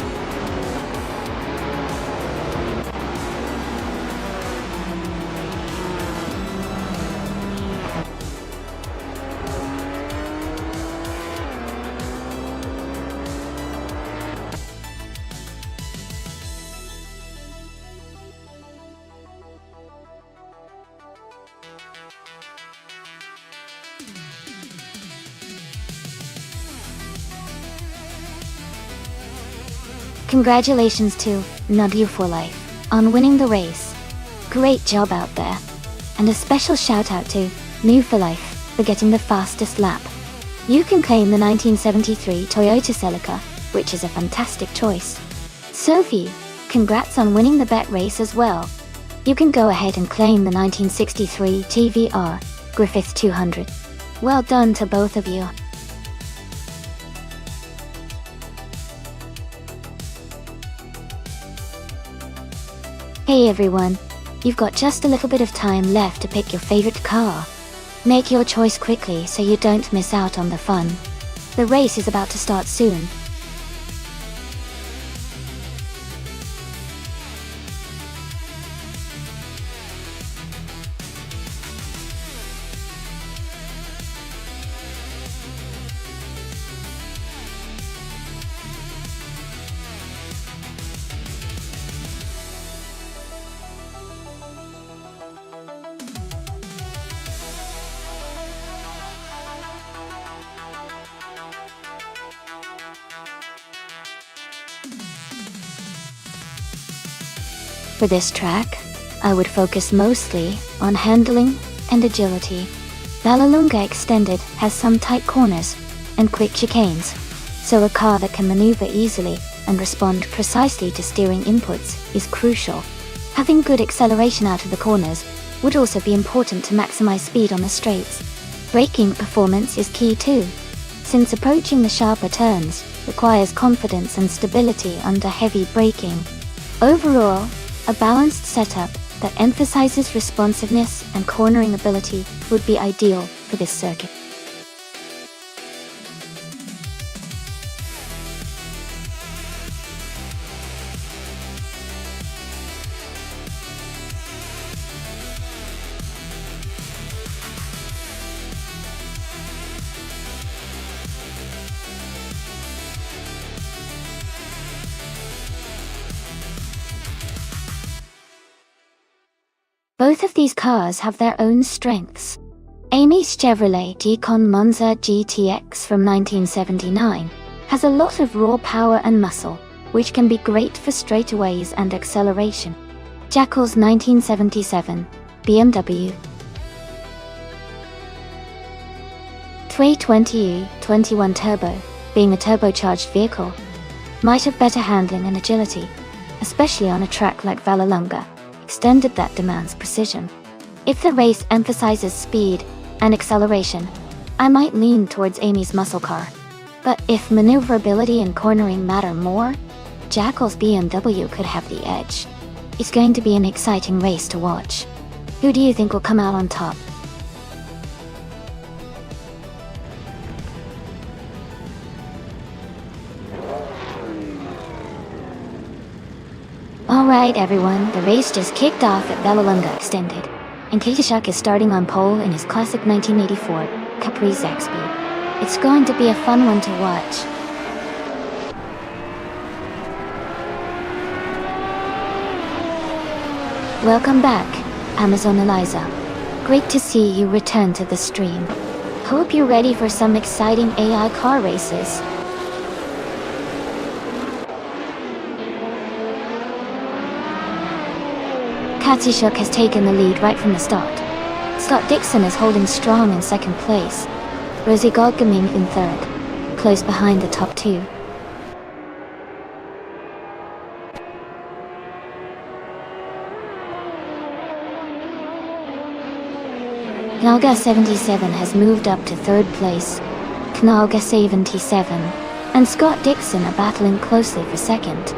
Congratulations to Nadu for Life on winning the race. Great job out there. And a special shout out to New for Life for getting the fastest lap. You can claim the 1973 Toyota Celica, which is a fantastic choice. Sophie, congrats on winning the bet race as well. You can go ahead and claim the 1963 TVR Griffith 200. Well done to both of you. Hey everyone, you've got just a little bit of time left to pick your favorite car. Make your choice quickly so you don't miss out on the fun. The race is about to start soon. For this track, I would focus mostly on handling and agility. Vallelunga Extended has some tight corners and quick chicanes, so a car that can maneuver easily and respond precisely to steering inputs is crucial. Having good acceleration out of the corners would also be important to maximize speed on the straights. Braking performance is key too, since approaching the sharper turns requires confidence and stability under heavy braking. Overall, a balanced setup that emphasizes responsiveness and cornering ability would be ideal for this circuit. Both of these cars have their own strengths. Amy's Chevrolet Yukon Monza GTX from 1979 has a lot of raw power and muscle, which can be great for straightaways and acceleration. Jackal's 1977 BMW 320e 21 Turbo, being a turbocharged vehicle, might have better handling and agility, especially on a track like Vallelunga Extended that demands precision. If the race emphasizes speed and acceleration, I might lean towards Amy's muscle car. But if maneuverability and cornering matter more, Jackal's BMW could have the edge. It's going to be an exciting race to watch. Who do you think will come out on top? Alright everyone, the race just kicked off at Vallelunga Extended, and Kitishuk is starting on pole in his classic 1984 Capri Zaxby. It's going to be a fun one to watch. Welcome back, Amazon Eliza. Great to see you return to the stream. Hope you're ready for some exciting AI car races. Katishuk has taken the lead right from the start. Scott Dixon is holding strong in second place. Rosie Godgaming in third, close behind the top two. Knalga 77 has moved up to third place. Knalga 77 and Scott Dixon are battling closely for second.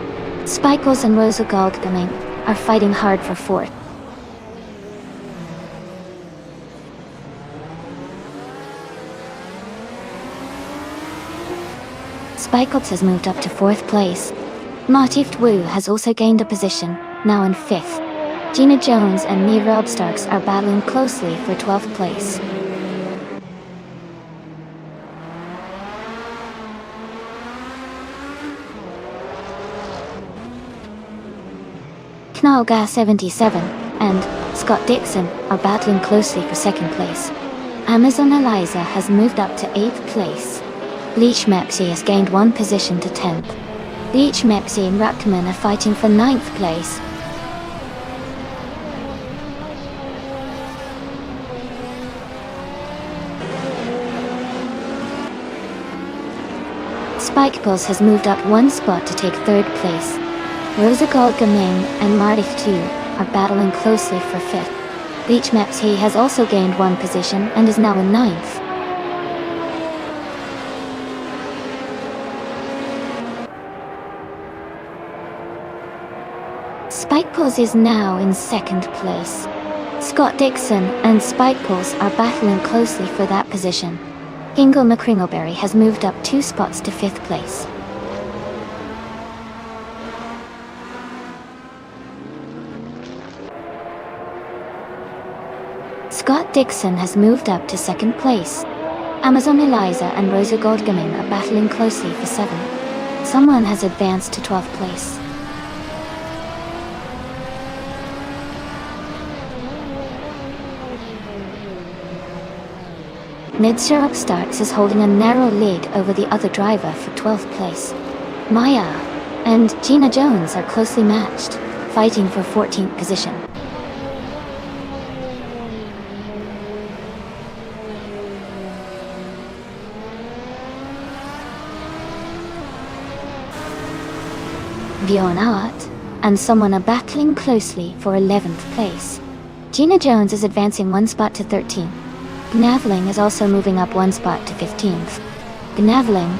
Spikles and Rosa Godgaming are fighting hard for fourth. Spikles has moved up to fourth place. Motift Wu has also gained a position, now in fifth. Gina Jones and Mira Obstarks are battling closely for 12th place. Knalga 77 and Scott Dixon are battling closely for second place. Amazon Eliza has moved up to 8th place. Leech Mepsi has gained one position to 10th. Leech Mepsi and Ruckman are fighting for 9th place. Spike Pulse has moved up one spot to take third place. Rosa Gaming and Mardif 2 are battling closely for fifth. Leech Mepsi has also gained one position and is now in 9th. Spikepoles is now in second place. Scott Dixon and Spikepoles are battling closely for that position. Ingle McCringleberry has moved up 2 spots to 5th place. Scott Dixon has moved up to 2nd place. Amazon Eliza and Rosa Goldgaming are battling closely for 7th. Someone has advanced to 12th place. Mid-Syrup Starks is holding a narrow lead over the other driver for 12th place. Maya and Gina Jones are closely matched, fighting for 14th position. Bjorn Art and someone are battling closely for 11th place. Gina Jones is advancing 1 spot to 13th. Gnavling is also moving up 1 spot to 15th. Gnavling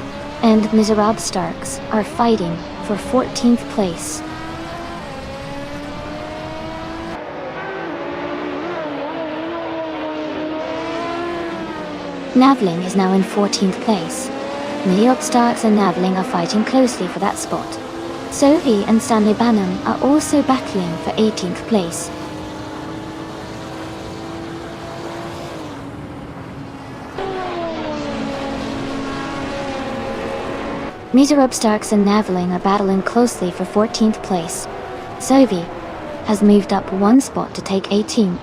and Miserable Starks are fighting for 14th place. Gnavling is now in 14th place. Miserable Starks and Gnavling are fighting closely for that spot. Sophie and Stanley Banham are also battling for 18th place. Miserable Starks and Gnavling are battling closely for 14th place. Sophie has moved up 1 spot to take 18th.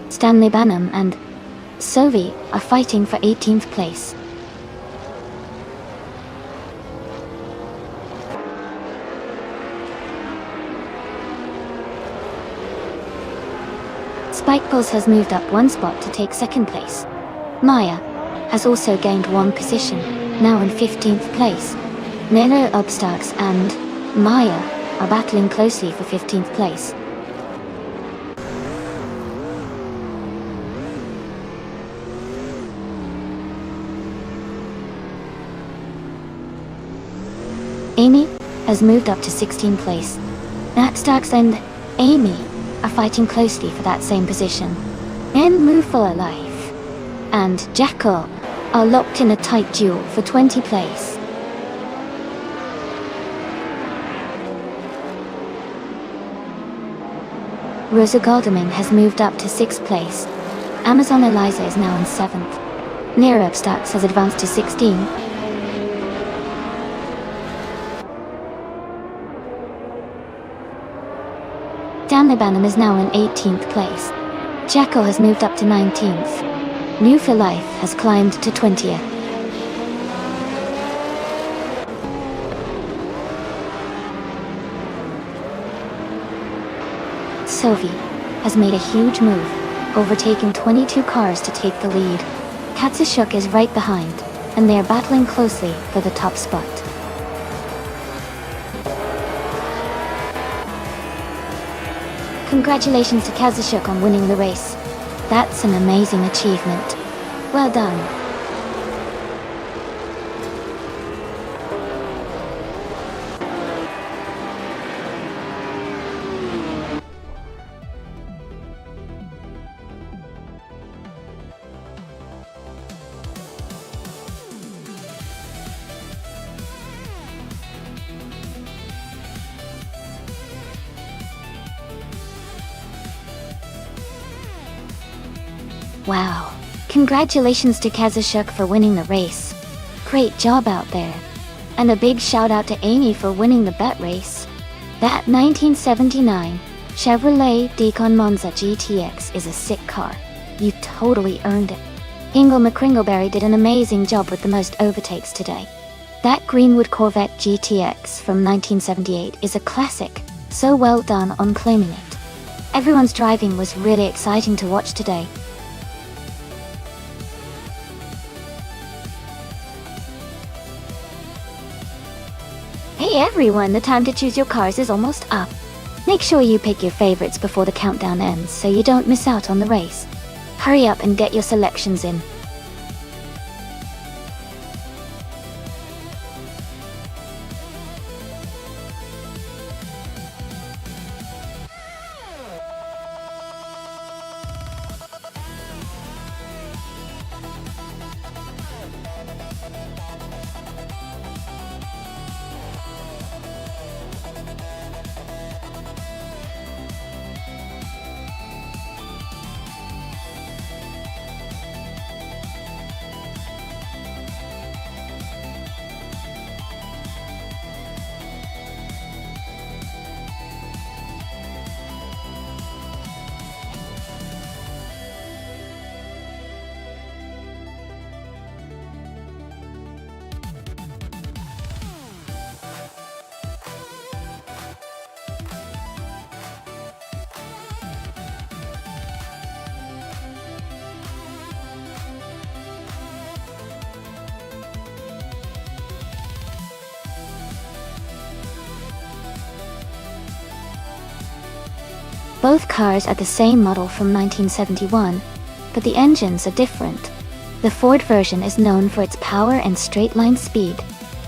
Stanley Banham and Sophie are fighting for 18th place. Spikepoles has moved up 1 spot to take 2nd place. Maya has also gained 1 position, now in 15th place. Nero Upstarks and Maya are battling closely for 15th place. Amy has moved up to 16th place. Nat Starks and Amy are fighting closely for that same position. And Move for Life and Jackal are locked in a tight duel for 20th place. Rosa Goldaming has moved up to 6th place. Amazon Eliza is now in 7th. Nero Starks has advanced to 16th. Stanley Banham is now in 18th place. Jackal has moved up to 19th. New for Life has climbed to 20th. Sophie has made a huge move, overtaking 22 cars to take the lead. Katsushuk is right behind, and they are battling closely for the top spot. Congratulations to Kazushuk on winning the race. That's an amazing achievement. Well done. Wow. Congratulations to Kazushuk for winning the race. Great job out there. And a big shout out to Amy for winning the bet race. That 1979 Chevrolet Decon Monza GTX is a sick car. You totally earned it. Ingle McCringleberry did an amazing job with the most overtakes today. That Greenwood Corvette GTX from 1978 is a classic, so well done on claiming it. Everyone's driving was really exciting to watch today. Hey everyone, the time to choose your cars is almost up. Make sure you pick your favorites before the countdown ends so you don't miss out on the race. Hurry up and get your selections in. Both cars are the same model from 1971, but the engines are different. The Ford version is known for its power and straight-line speed,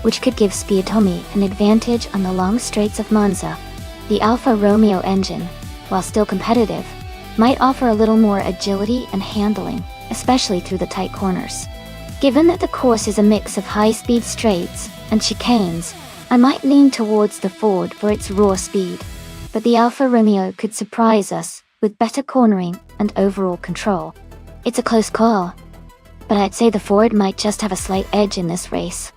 which could give Speed Tommy an advantage on the long straights of Monza. The Alfa Romeo engine, while still competitive, might offer a little more agility and handling, especially through the tight corners. Given that the course is a mix of high-speed straights and chicanes, I might lean towards the Ford for its raw speed, but the Alfa Romeo could surprise us with better cornering and overall control. It's a close call, but I'd say the Ford might just have a slight edge in this race.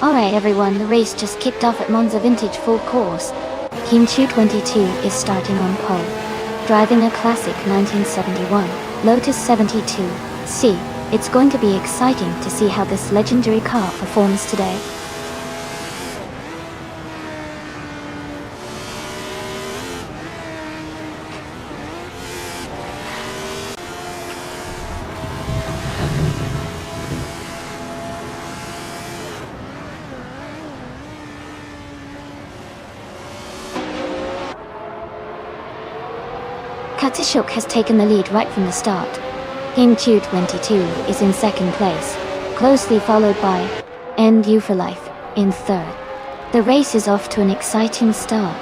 Alright everyone, the race just kicked off at Monza Vintage Full Course. Team 222 is starting on pole, driving a classic 1971 Lotus 72C. It's going to be exciting to see how this legendary car performs today. Katishuk has taken the lead right from the start. Team 222 is in second place, closely followed by NU for Life in third. The race is off to an exciting start.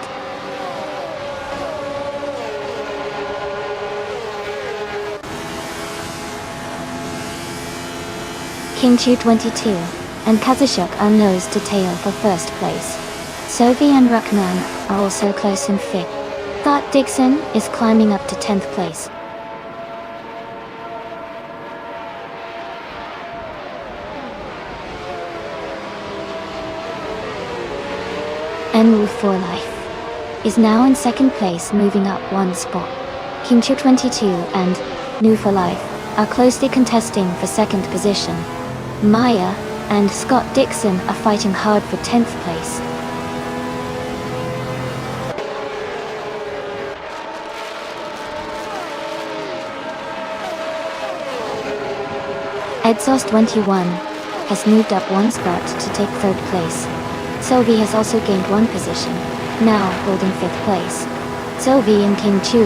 King 222 and Katishuk are nose to tail for first place. Sophie and Ruckman are also close in fifth. Scott Dixon is climbing up to 10th place. NU for Life is now in second place, moving up one spot. King 222 and NU for Life are closely contesting for second position. Maya and Scott Dixon are fighting hard for 10th place. Exhaust 21 has moved up one spot to take third place. Sylvie has also gained one position, now holding fifth place. Sylvie and King Chu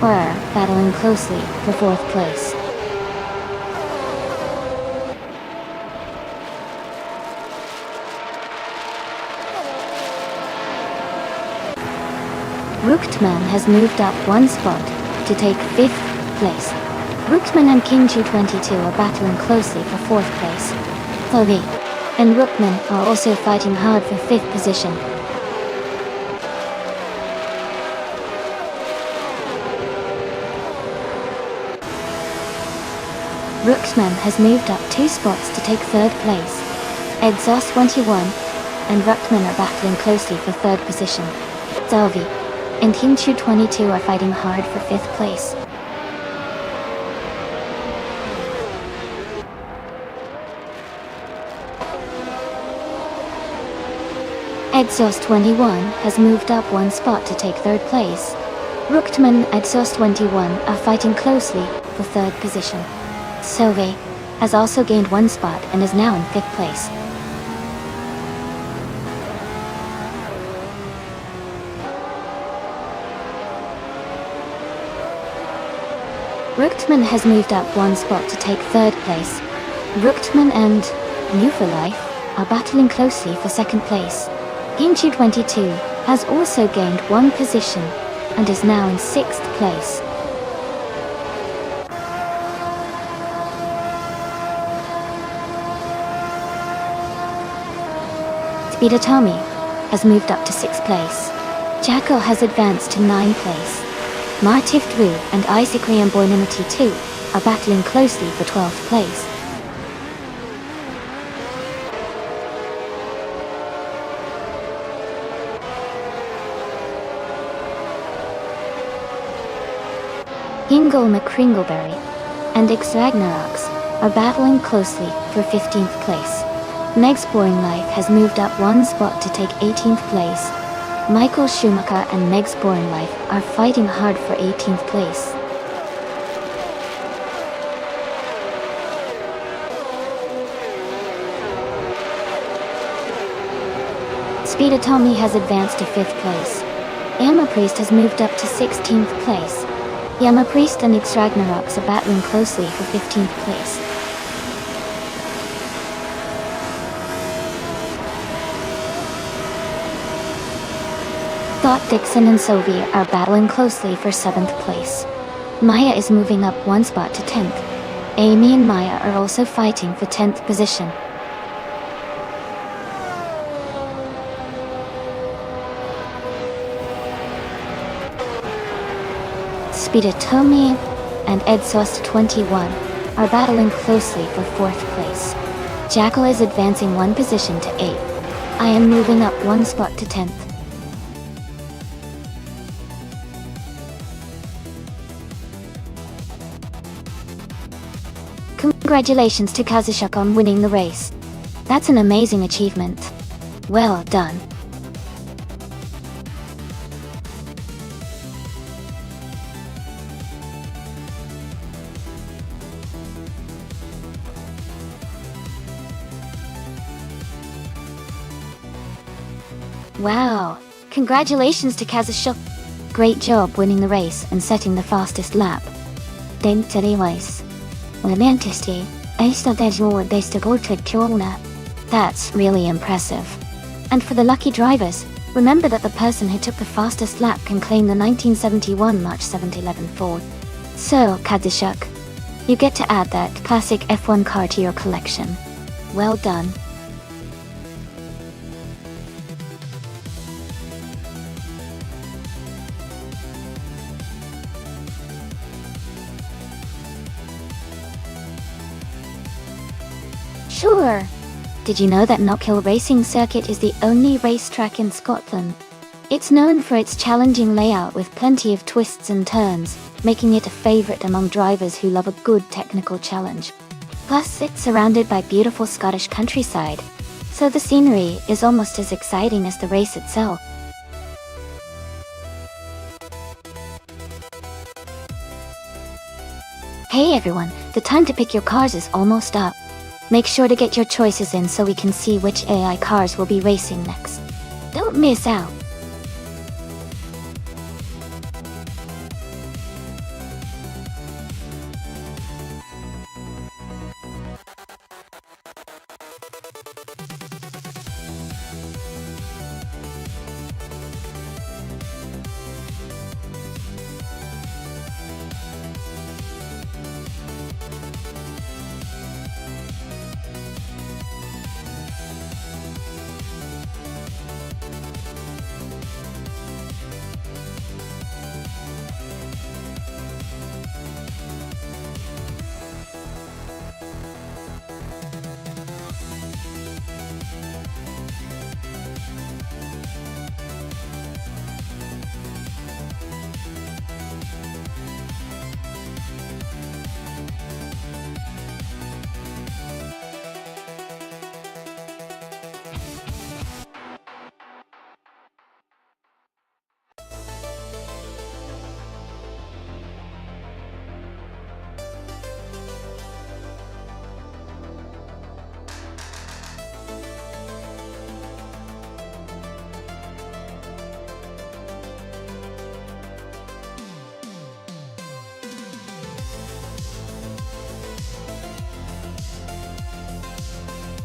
were battling closely for fourth place. Ruchtman has moved up one spot to take fifth place. Ruchtman and King 222 are battling closely for fourth place. Sylvie and Ruchtman are also fighting hard for fifth position. Ruchtman has moved up two spots to take third place. Exhaust 21 and Ruchtman are battling closely for third position. Sylvie and Team 222 are fighting hard for fifth place. Exhaust 21 has moved up one spot to take third place. Ruchtman and Exhaust 21 are fighting closely for third position. Sylvie has also gained one spot and is now in fifth place. Ruchtman has moved up one spot to take third place. Ruchtman and NU for Life are battling closely for second place. Team 222 has also gained one position and is now in sixth place. Tommy has moved up to 6th place. Jackal has advanced to 9th place. Martifru and Isaacrium Boinimity 2 are battling closely for 12th place. Hingle McCringleberry and X Ragnaroks are battling closely for 15th place. Meg's Boring Life has moved up one spot to take 18th place. Michael Schumacher and Meg's Boring Life are fighting hard for 18th place. Speed Tommy has advanced to 5th place. Yama Priest has moved up to 16th place. Yama Priest and X Ragnaroks are battling closely for 15th place. Thought Dixon and Sylvia are battling closely for 7th place. Maya is moving up one spot to 10th. Amy and Maya are also fighting for 10th position. Speedotomy and EdSauce21 are battling closely for 4th place. Jackal is advancing one position to 8th. I am moving up one spot to 10th. Congratulations to Kazushuk on winning the race. That's an amazing achievement. Well done. Wow! Congratulations to Kazushuk. Great job winning the race and setting the fastest lap. That's really impressive. And for the lucky drivers, remember that the person who took the fastest lap can claim the 1971 March 711 Ford. So, Kazushuk, you get to add that classic F1 car to your collection. Well done. Sure. Did you know that Knockhill Racing Circuit is the only racetrack in Scotland? It's known for its challenging layout with plenty of twists and turns, making it a favourite among drivers who love a good technical challenge. Plus, it's surrounded by beautiful Scottish countryside, so the scenery is almost as exciting as the race itself. Hey everyone, the time to pick your cars is almost up. Make sure to get your choices in so we can see which AI cars will be racing next. Don't miss out!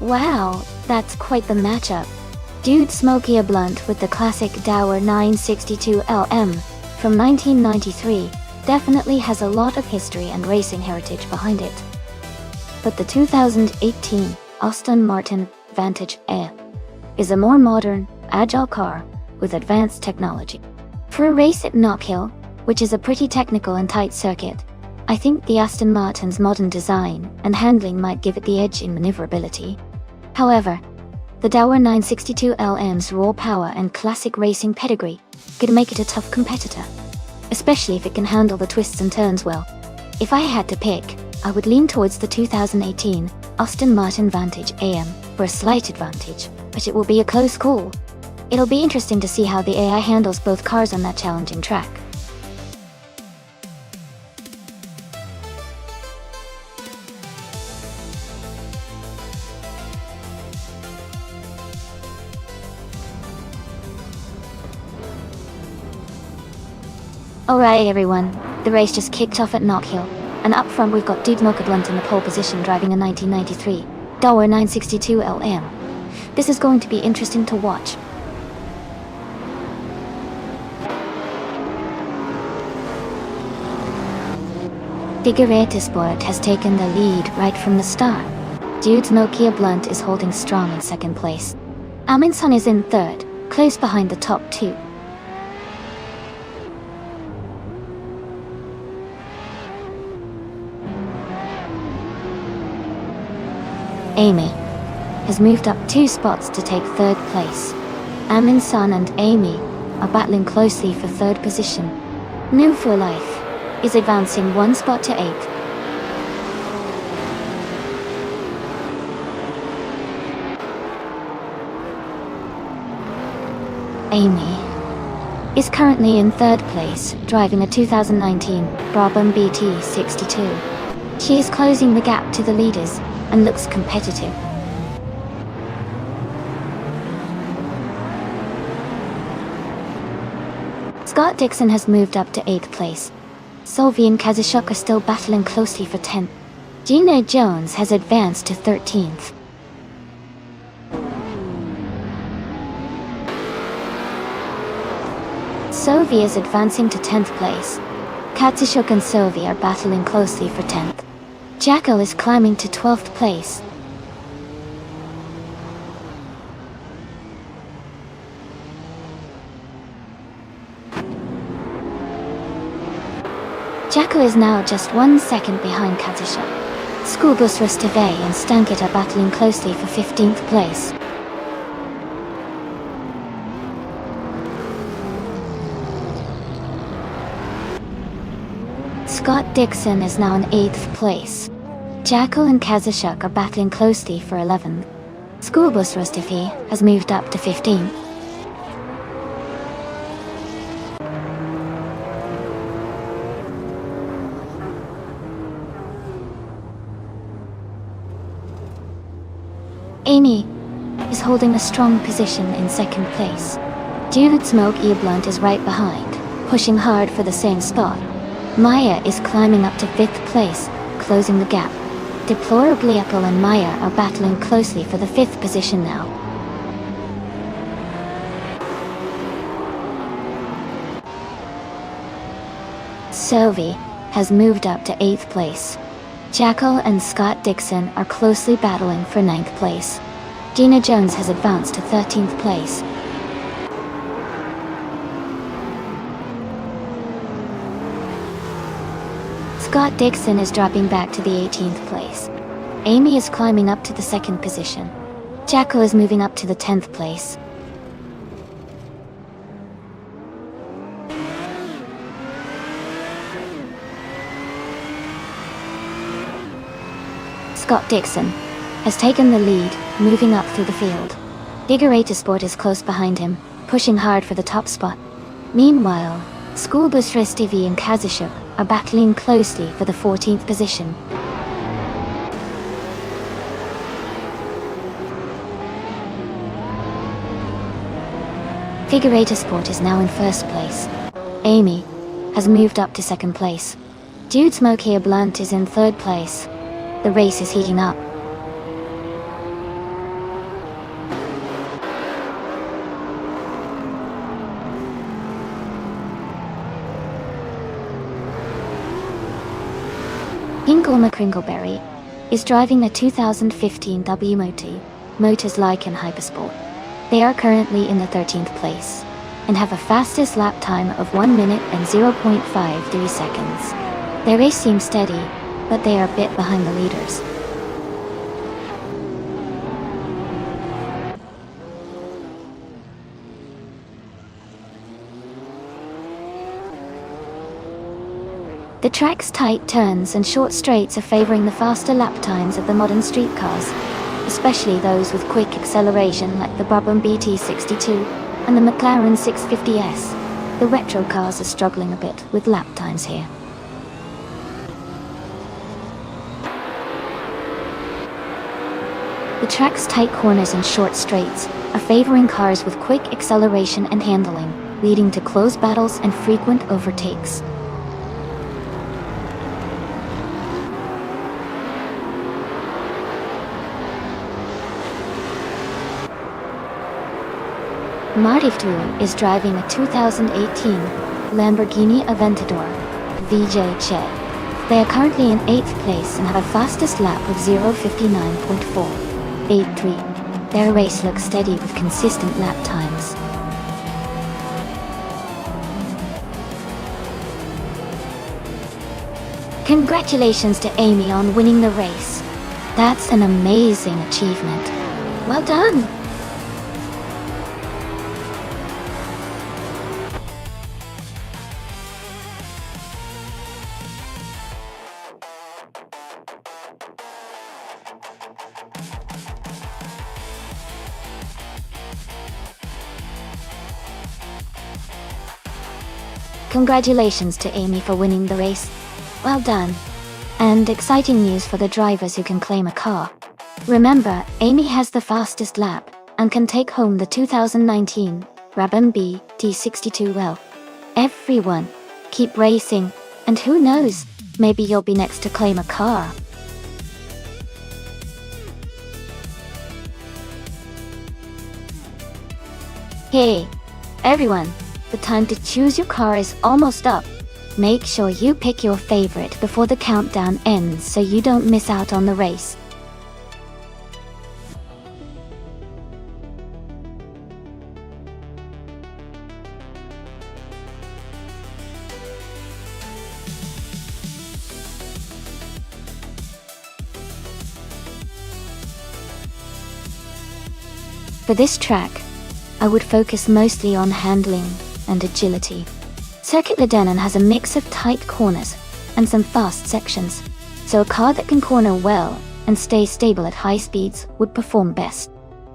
Wow, that's quite the matchup. Dude Smokey a Blunt with the classic Dower 962 LM from 1993 definitely has a lot of history and racing heritage behind it. But the 2018 Aston Martin Vantage E is a more modern, agile car with advanced technology. For a race at Knock Hill, which is a pretty technical and tight circuit, I think the Aston Martin's modern design and handling might give it the edge in maneuverability. However, the Dower 962LM's raw power and classic racing pedigree could make it a tough competitor, especially if it can handle the twists and turns well. If I had to pick, I would lean towards the 2018 Aston Martin Vantage AM for a slight advantage, but it will be a close call. It'll be interesting to see how the AI handles both cars on that challenging track. Alright everyone, the race just kicked off at Knock Hill, and up front we've got Dude Blunt in the pole position driving a 1993 Dower 962 LM. This is going to be interesting to watch. Sport has taken the lead right from the start. Dude's Nokia Blunt is holding strong in second place. Amundsen is in third, close behind the top two. Amy has moved up 2 spots to take third place. Amundsen and Amy are battling closely for third position. New for Life is advancing 1 spot to 8th. Amy is currently in third place, driving a 2019 Brabham BT62. She is closing the gap to the leaders and looks competitive. Scott Dixon has moved up to 8th place. Solvi and Kazushuk are still battling closely for 10th. Gina Jones has advanced to 13th. Solvi is advancing to 10th place. Kazushuk and Solvi are battling closely for 10th. Jackal is climbing to 12th place. Jackal is now just 1 second behind Kazushuk. Schoolbus Rustave and Stankit are battling closely for 15th place. Scott Dixon is now in 8th place. Jackal and Kazushuk are battling closely for 11th. Schoolbus Rustave has moved up to 15th. Amy is holding a strong position in 2nd place. Dude Smoke Blunt is right behind, pushing hard for the same spot. Maya is climbing up to 5th place, closing the gap. Deplorably Apple and Maya are battling closely for the 5th position now. Solvi has moved up to 8th place. Jackal and Scott Dixon are closely battling for 9th place. Gina Jones has advanced to 13th place. Scott Dixon is dropping back to the 18th place. Amy is climbing up to the 2nd position. Jackal is moving up to the 10th place. Scott Dixon has taken the lead, moving up through the field. Sport is close behind him, pushing hard for the top spot. Meanwhile, Schoolbus Rustave and Kazushuk are battling closely for the 14th position. Sport is now in 1st place. Amy has moved up to 2nd place. Dude Smoke Blunt is in 3rd place. The race is heating up. Hinkle McCringleberry is driving the 2015 WMOT Motors Lycan Hypersport. They are currently in the 13th place and have a fastest lap time of 1 minute and 0.53 seconds. Their race seems steady, but they are a bit behind the leaders. The track's tight turns and short straights are favoring the faster lap times of the modern street cars, especially those with quick acceleration like the Brabham BT62 and the McLaren 650S. The retro cars are struggling a bit with lap times here. The track's tight corners and short straights are favoring cars with quick acceleration and handling, leading to close battles and frequent overtakes. Martivtu is driving a 2018 Lamborghini Aventador VJ Che. They are currently in 8th place and have a fastest lap of 0:59.483. Their race looks steady with consistent lap times. Congratulations to Amy on winning the race. That's an amazing achievement. Well done! Congratulations to Amy for winning the race. Well done. And exciting news for the drivers who can claim a car. Remember, Amy has the fastest lap and can take home the 2019 Brabham BT62. Well, everyone, keep racing, and who knows, maybe you'll be next to claim a car. Hey, everyone. The time to choose your car is almost up. Make sure you pick your favorite before the countdown ends so you don't miss out on the race. For this track, I would focus mostly on handling and agility. Circuit Ledenon has a mix of tight corners and some fast sections, so a car that can corner well and stay stable at high speeds would perform best.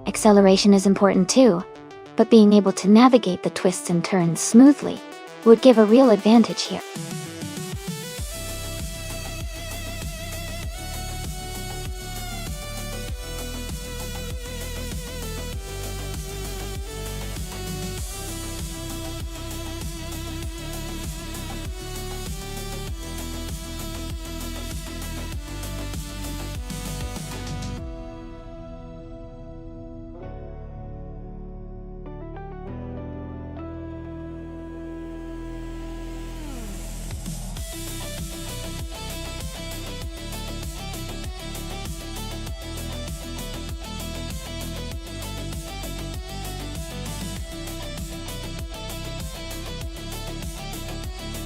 Acceleration is important too, but being able to navigate the twists and turns smoothly would give a real advantage here.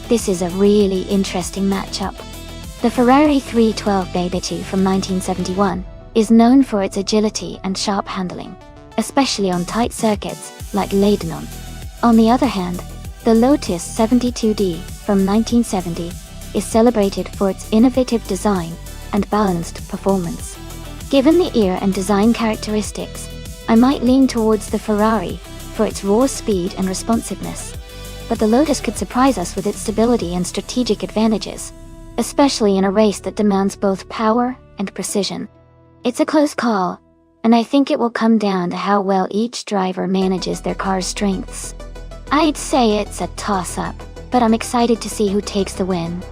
This is a really interesting matchup. The Ferrari 312 Baby2 from 1971 is known for its agility and sharp handling, especially on tight circuits like Ledenon. On the other hand, the Lotus 72D from 1970 is celebrated for its innovative design and balanced performance. Given the ear and design characteristics, I might lean towards the Ferrari for its raw speed and responsiveness. But the Lotus could surprise us with its stability and strategic advantages, especially in a race that demands both power and precision. It's a close call, and I think it will come down to how well each driver manages their car's strengths. I'd say it's a toss-up, but I'm excited to see who takes the win.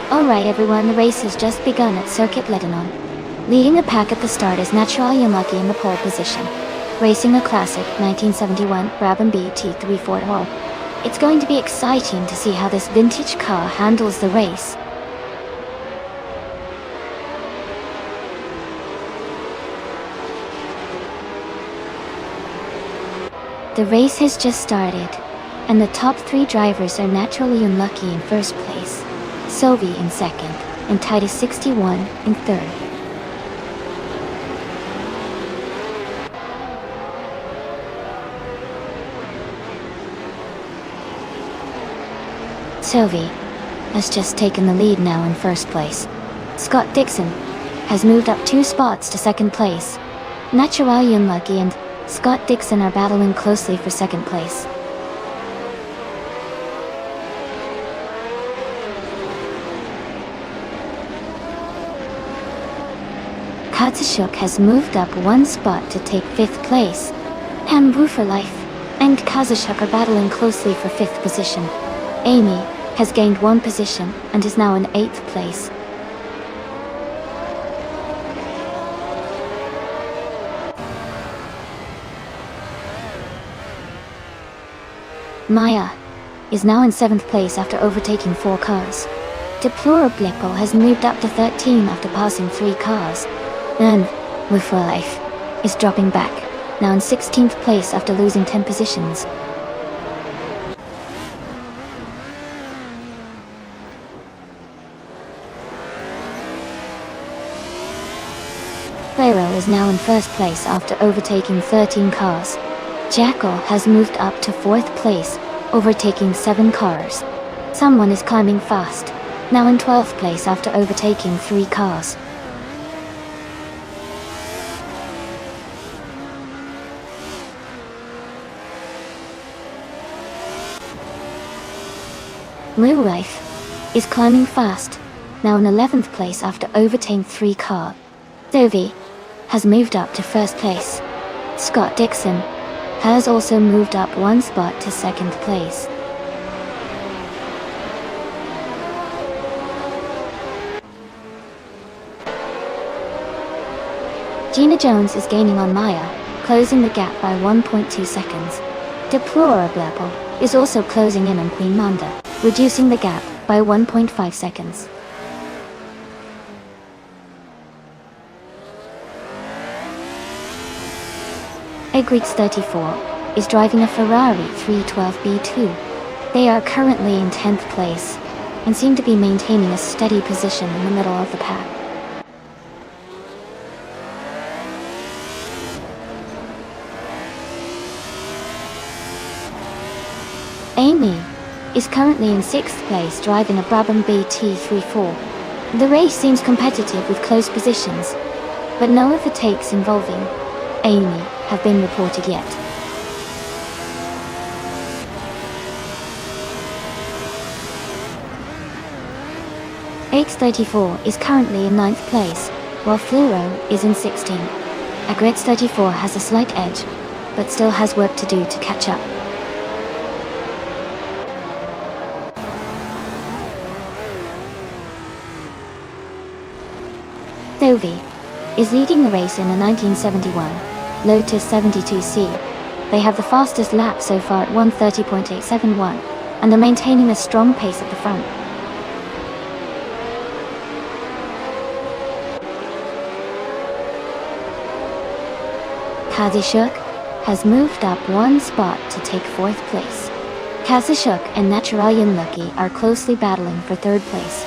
Alright everyone, the race has just begun at Circuit Lebanon. Leading the pack at the start is Naturally Unlucky in the pole position. Racing a classic 1971 Brabham BT340. It's going to be exciting to see how this vintage car handles the race. The race has just started, and the top 3 drivers are Naturally Unlucky in first place, Sylvie in second, and Titus 61 in third. Sylvie has just taken the lead now in first place. Scott Dixon has moved up 2 spots to second place. Naturally Unlucky and Scott Dixon are battling closely for second place. Katsashuk has moved up 1 spot to take 5th place. Hambu for Life and Kazashuk are battling closely for 5th position. Amy has gained 1 position and is now in 8th place. Maya is now in 7th place after overtaking 4 cars. Deplorable has moved up to 13 after passing 3 cars. And For Life is dropping back, now in 16th place after losing 10 positions. Pharaoh is now in 1st place after overtaking 13 cars. Jackal has moved up to 4th place, overtaking 7 cars. Someone is climbing fast, now in 12th place after overtaking 3 cars. Real Life is climbing fast, now in 11th place after overtaking 3 cars. Dovey has moved up to 1st place. Scott Dixon has also moved up 1 spot to 2nd place. Gina Jones is gaining on Maya, closing the gap by 1.2 seconds. Deplorable is also closing in on Queen Manda, reducing the gap by 1.5 seconds. Egreets 34 is driving a Ferrari 312B2. They are currently in 10th place and seem to be maintaining a steady position in the middle of the pack. Amy is currently in 6th place driving a Brabham BT34. The race seems competitive with close positions, but no overtakes involving Amy have been reported yet. X34 is currently in 9th place, while Fluoro is in 16th. Agrets 34 has a slight edge, but still has work to do to catch up. Dovey is leading the race in a 1971 Lotus 72C. They have the fastest lap so far at 1:30.871 and are maintaining a strong pace at the front. Kazashuk has moved up 1 spot to take 4th place. Kazashuk and Naturally Unlucky are closely battling for 3rd place.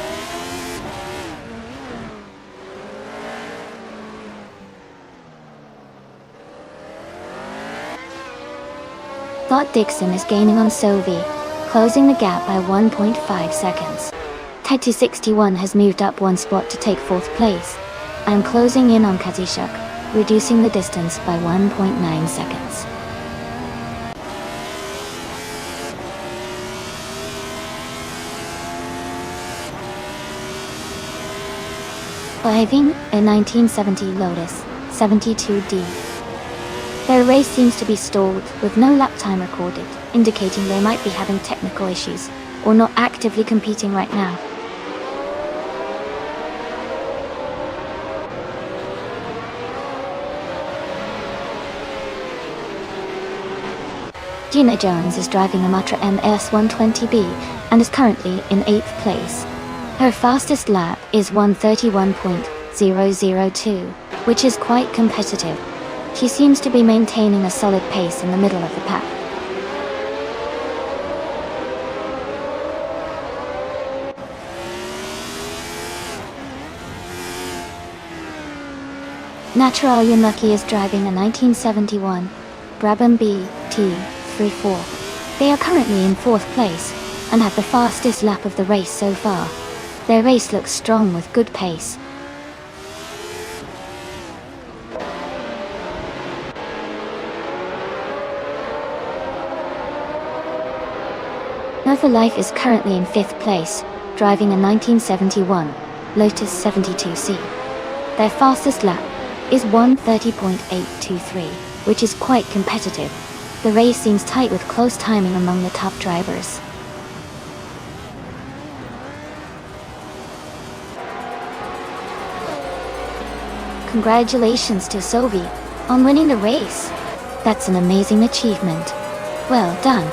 Scott Dixon is gaining on Sylvie, closing the gap by 1.5 seconds. Titus 61 has moved up 1 spot to take 4th place. I am closing in on Kazashuk, reducing the distance by 1.9 seconds. Driving a 1970 Lotus 72D. Their race seems to be stalled, with no lap time recorded, indicating they might be having technical issues, or not actively competing right now. Gina Jones is driving a Matra MS120B and is currently in 8th place. Her fastest lap is 1:31.002, which is quite competitive. She seems to be maintaining a solid pace in the middle of the pack. Natural Yunlucky is driving a 1971 Brabham BT34. They are currently in 4th place and have the fastest lap of the race so far. Their race looks strong with good pace. Life is currently in 5th place, driving a 1971 Lotus 72C. Their fastest lap is 1:30.823, which is quite competitive. The race seems tight with close timing among the top drivers. Congratulations to Sovi on winning the race. That's an amazing achievement. Well done.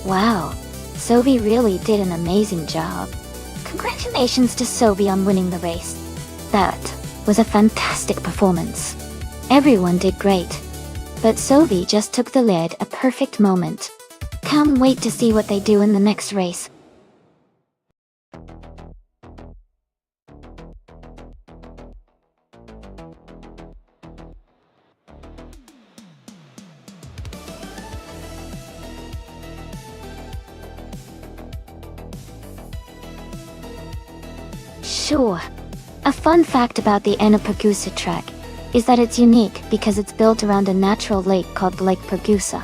Wow, Sovi really did an amazing job. Congratulations to Sovi on winning the race. That was a fantastic performance. Everyone did great. But Sovi just took the lead, a perfect moment. Can't wait to see what they do in the next race. Sure. A fun fact about the Enna-Pergusa track is that it's unique because it's built around a natural lake called Lake Pergusa.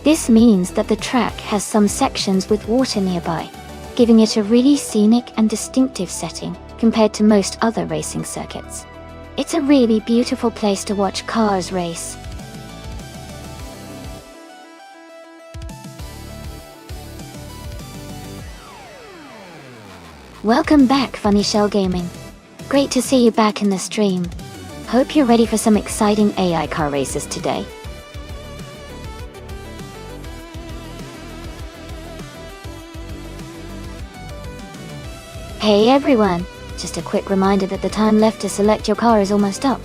This means that the track has some sections with water nearby, giving it a really scenic and distinctive setting compared to most other racing circuits. It's a really beautiful place to watch cars race. Welcome back, Funny Shell Gaming. Great to see you back in the stream. Hope you're ready for some exciting AI car races today. Hey everyone, just a quick reminder that the time left to select your car is almost up.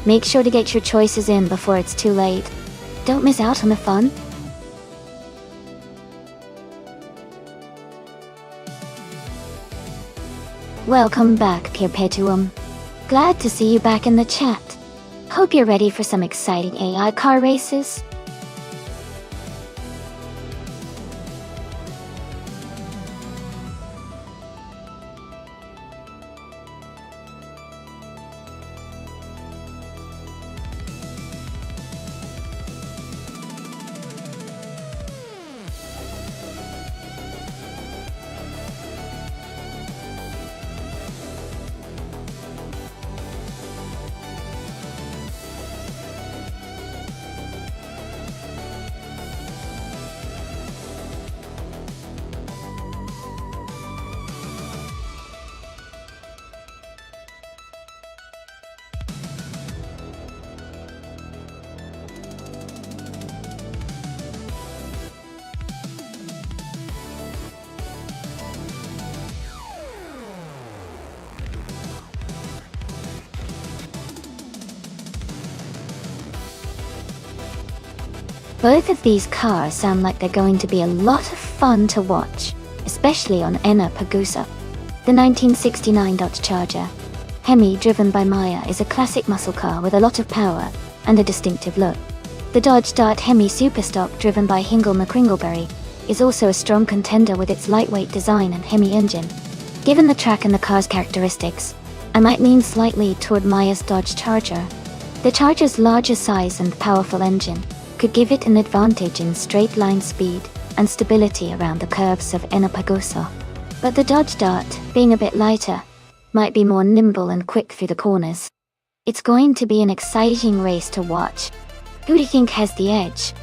Make sure to get your choices in before it's too late. Don't miss out on the fun. Welcome back, Perpetuum. Glad to see you back in the chat. Hope you're ready for some exciting AI car races. Both of these cars sound like they're going to be a lot of fun to watch, especially on Enna-Pergusa. The 1969 Dodge Charger Hemi, driven by Maya, is a classic muscle car with a lot of power and a distinctive look. The Dodge Dart Hemi Superstock, driven by Hingle McCringleberry, is also a strong contender with its lightweight design and Hemi engine. Given the track and the car's characteristics, I might lean slightly toward Maya's Dodge Charger. The Charger's larger size and powerful engine could give it an advantage in straight line speed and stability around the curves of Enopagusa. But the Dodge Dart, being a bit lighter, might be more nimble and quick through the corners. It's going to be an exciting race to watch. Who do you think has the edge?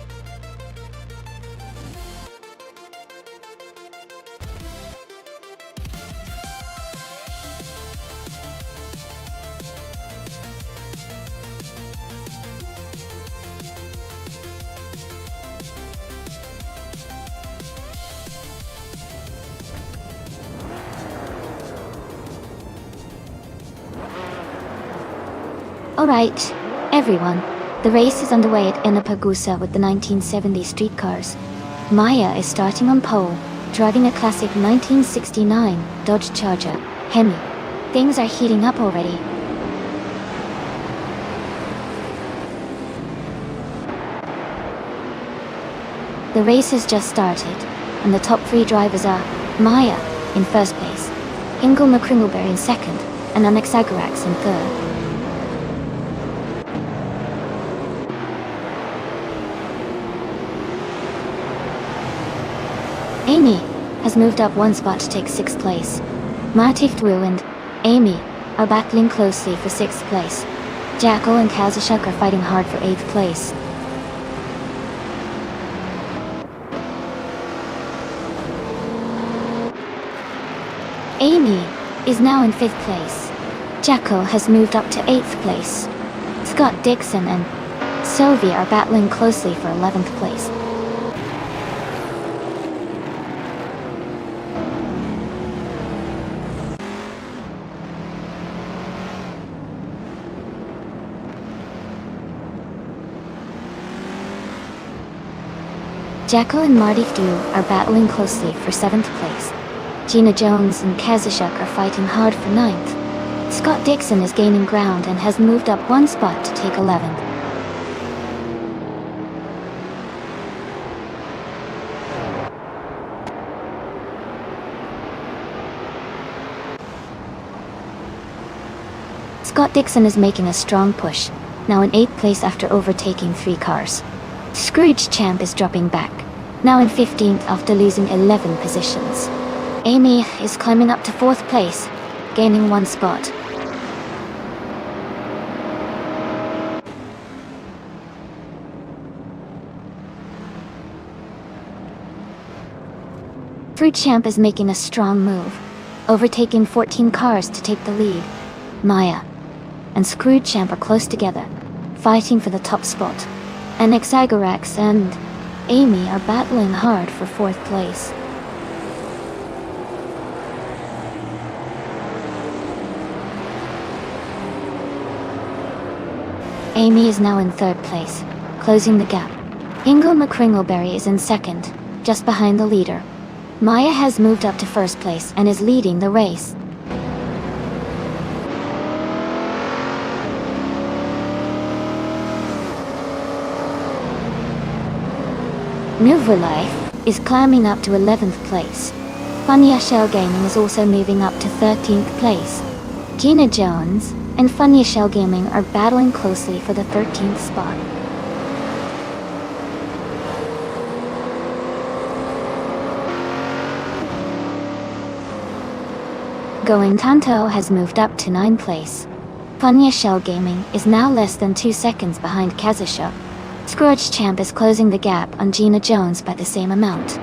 Alright, everyone. The race is underway at Enopagusa with the 1970 streetcars. Maya is starting on pole, driving a classic 1969 Dodge Charger, Hemi. Things are heating up already. The race has just started, and the top 3 drivers are Maya in first place, Ingle McCringleberry in second, and Anaxagorax in third. Amy has moved up 1 spot to take 6th place. Matiftu and Amy are battling closely for 6th place. Jackal and Kazashuk are fighting hard for 8th place. Amy is now in 5th place. Jackal has moved up to 8th place. Scott Dixon and Sylvia are battling closely for 11th place. Jackal and Marty Fdu are battling closely for 7th place. Gina Jones and Kazashuk are fighting hard for 9th. Scott Dixon is gaining ground and has moved up 1 spot to take 11th. Scott Dixon is making a strong push, now in 8th place after overtaking 3 cars. Scrooge Champ is dropping back, now in 15th after losing 11 positions. Amy is climbing up to 4th place, gaining 1 spot. Fruit Champ is making a strong move, overtaking 14 cars to take the lead. Maya and Scrooge Champ are close together, fighting for the top spot. Anaxagorax and Amy are battling hard for 4th place. Amy is now in 3rd place, closing the gap. Ingle McCringleberry is in 2nd, just behind the leader. Maya has moved up to 1st place and is leading the race. Nouveau Life is climbing up to 11th place. Funya Shell Gaming is also moving up to 13th place. Gina Jones and Funya Shell Gaming are battling closely for the 13th spot. Going Tanto has moved up to 9th place. Funya Shell Gaming is now less than 2 seconds behind Kazashuk. Scrooge Champ is closing the gap on Gina Jones by the same amount.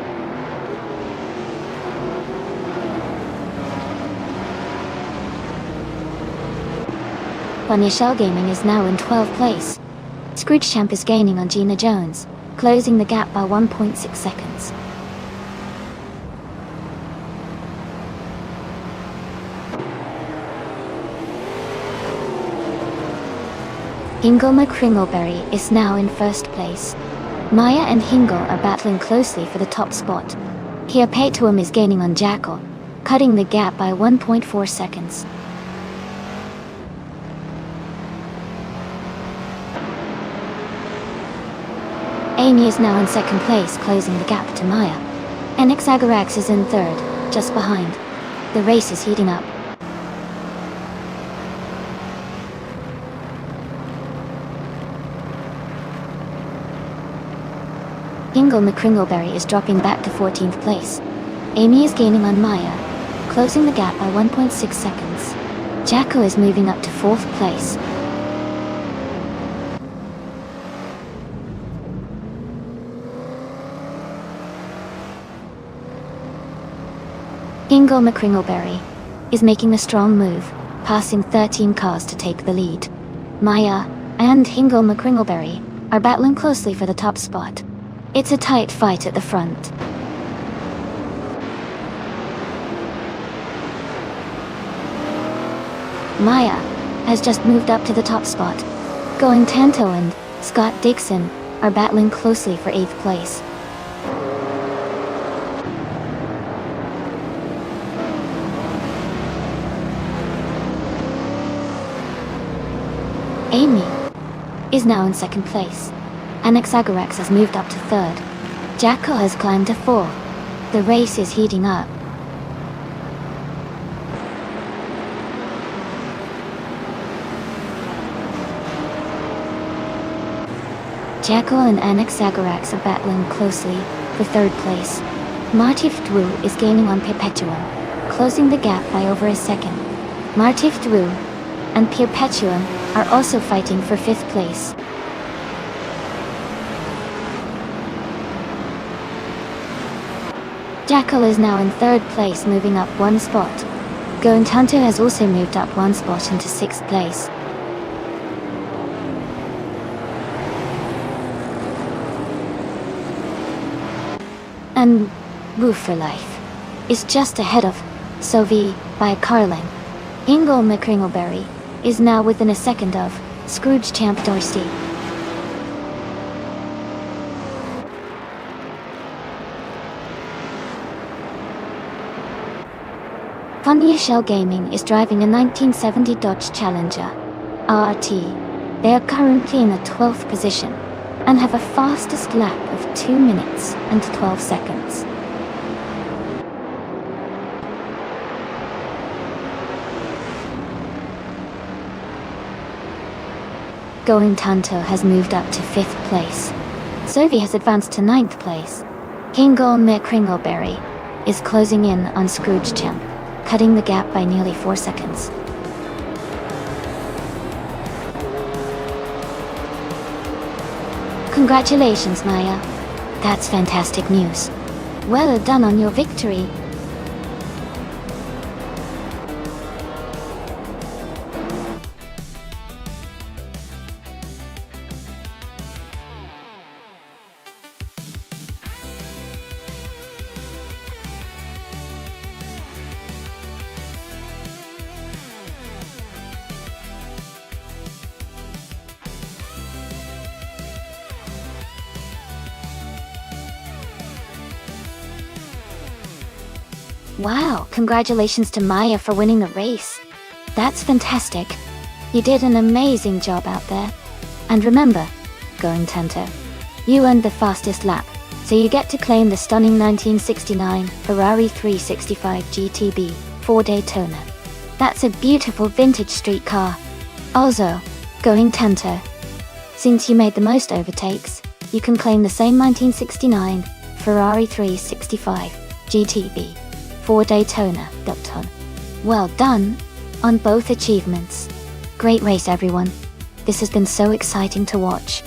Funya Shell Gaming is now in 12th place. Scrooge Champ is gaining on Gina Jones, closing the gap by 1.6 seconds. Hingle McCringleberry is now in 1st place. Maya and Hingle are battling closely for the top spot. Hiapetuum is gaining on Jackal, cutting the gap by 1.4 seconds. Amy is now in 2nd place, closing the gap to Maya. Anaxagorax is in 3rd, just behind. The race is heating up. Hingle McCringleberry is dropping back to 14th place. Amy is gaining on Maya, closing the gap by 1.6 seconds. Jacko is moving up to 4th place. Hingle McCringleberry is making a strong move, passing 13 cars to take the lead. Maya and Hingle McCringleberry are battling closely for the top spot. It's a tight fight at the front. Maya has just moved up to the top spot. Going Tanto and Scott Dixon are battling closely for 8th place. Amy is now in 2nd place. Anaxagorax has moved up to 3rd. Jacko has climbed to 4th. The race is heating up. Jacko and Anaxagorax are battling closely for 3rd place. Martifdwu is gaining on Perpetuum, closing the gap by over a second. Martifdwu and Perpetuum are also fighting for 5th place. Jacko is now in 3rd place, moving up 1 spot. Going Tanto has also moved up 1 spot into 6th place. And Woo for Life is just ahead of Sophie by a car length. Hingle McCringleberry is now within a second of Scrooge Champ Dorsey. Funny Shell Gaming is driving a 1970 Dodge Challenger RT. They are currently in the 12th position and have a fastest lap of 2 minutes and 12 seconds. Going Tanto has moved up to 5th place. Sophie has advanced to 9th place. Hingle McCringleberry is closing in on Scrooge Champ, cutting the gap by nearly 4 seconds. Congratulations, Maya. That's fantastic news. Well done on your victory. Wow, congratulations to Maya for winning the race. That's fantastic. You did an amazing job out there. And remember, Going Tanto, you earned the fastest lap, so you get to claim the stunning 1969 Ferrari 365 GTB for Daytona. That's a beautiful vintage street car. Also, Going Tanto, since you made the most overtakes, you can claim the same 1969 Ferrari 365 GTB for Daytona. Well done on both achievements. Great race, everyone. This has been so exciting to watch.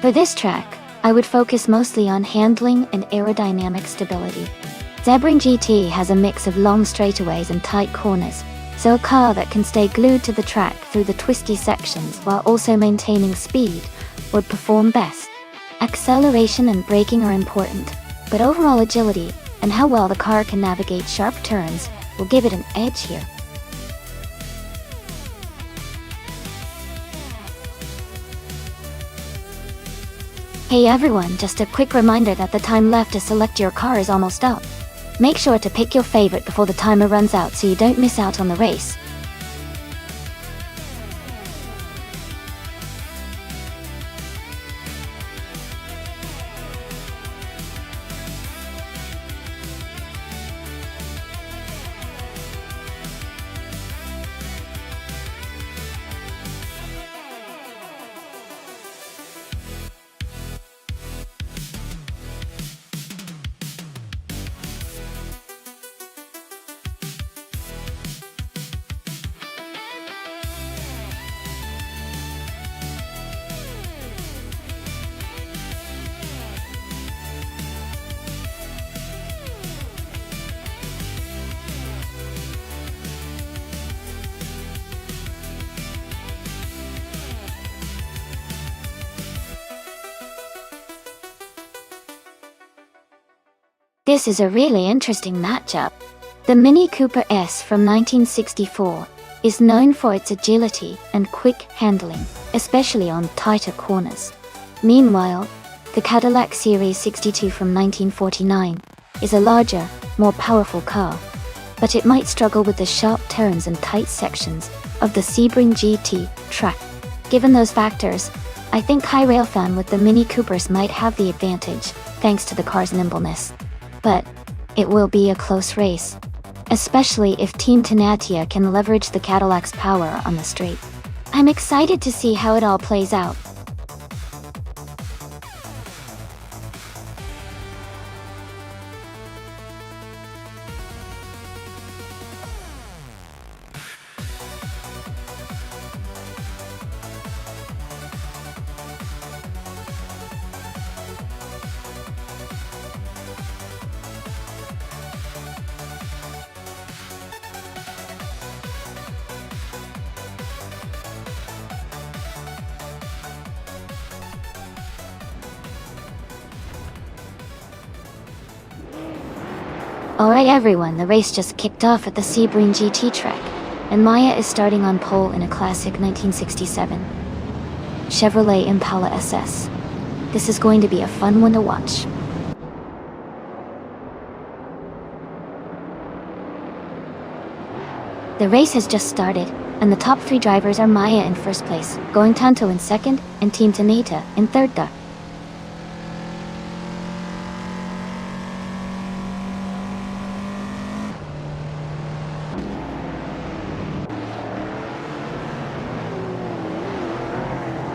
For this track, I would focus mostly on handling and aerodynamic stability. Sebring GT has a mix of long straightaways and tight corners, so a car that can stay glued to the track through the twisty sections while also maintaining speed would perform best. Acceleration and braking are important, but overall agility and how well the car can navigate sharp turns will give it an edge here. Hey everyone, just a quick reminder that the time left to select your car is almost up. Make sure to pick your favorite before the timer runs out so you don't miss out on the race. This is a really interesting matchup. The Mini Cooper S from 1964 is known for its agility and quick handling, especially on tighter corners. Meanwhile, the Cadillac Series 62 from 1949 is a larger, more powerful car, but it might struggle with the sharp turns and tight sections of the Sebring GT track. Given those factors, I think High Rail fan with the Mini Coopers might have the advantage, thanks to the car's nimbleness. But it will be a close race, especially if Team Tenatia can leverage the Cadillac's power on the straight. I'm excited to see how it all plays out. Alright everyone, the race just kicked off at the Sebring GT track, and Maya is starting on pole in a classic 1967 Chevrolet Impala SS. This is going to be a fun one to watch. The race has just started, and the top three drivers are Maya in first place, Going Tanto in second, and Team Tanata in third.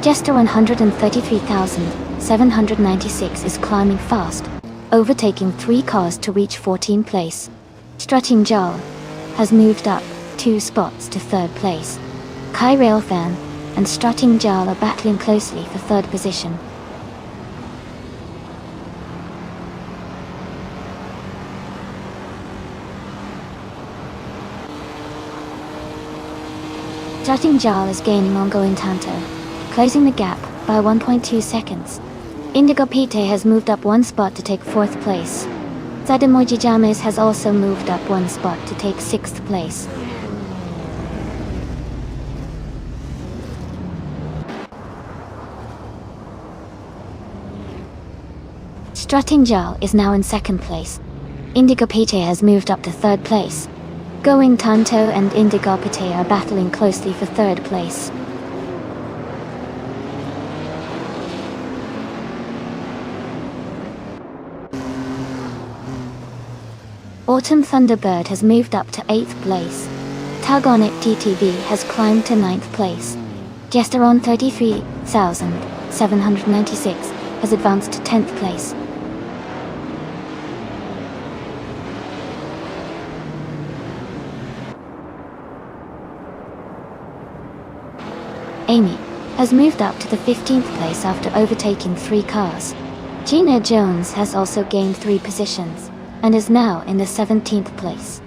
Jester 133,796 is climbing fast, overtaking 3 cars to reach 14th place. Strutting Jal has moved up 2 spots to 3rd place. Kai Railfan and Strutting Jal are battling closely for 3rd position. Strutting Jal is gaining on Going Tanto, closing the gap by 1.2 seconds. Indigo Pite has moved up 1 spot to take 4th place. Sadamoji James has also moved up 1 spot to take 6th place. Strutting Jal is now in 2nd place. Indigo Pite has moved up to 3rd place. Going Tanto and Indigo Pite are battling closely for 3rd place. Autumn Thunderbird has moved up to 8th place. Tug On It TTV has climbed to 9th place. Jester on 33,796 has advanced to 10th place. Amy has moved up to the 15th place after overtaking 3 cars. Gina Jones has also gained 3 positions and is now in the 17th place.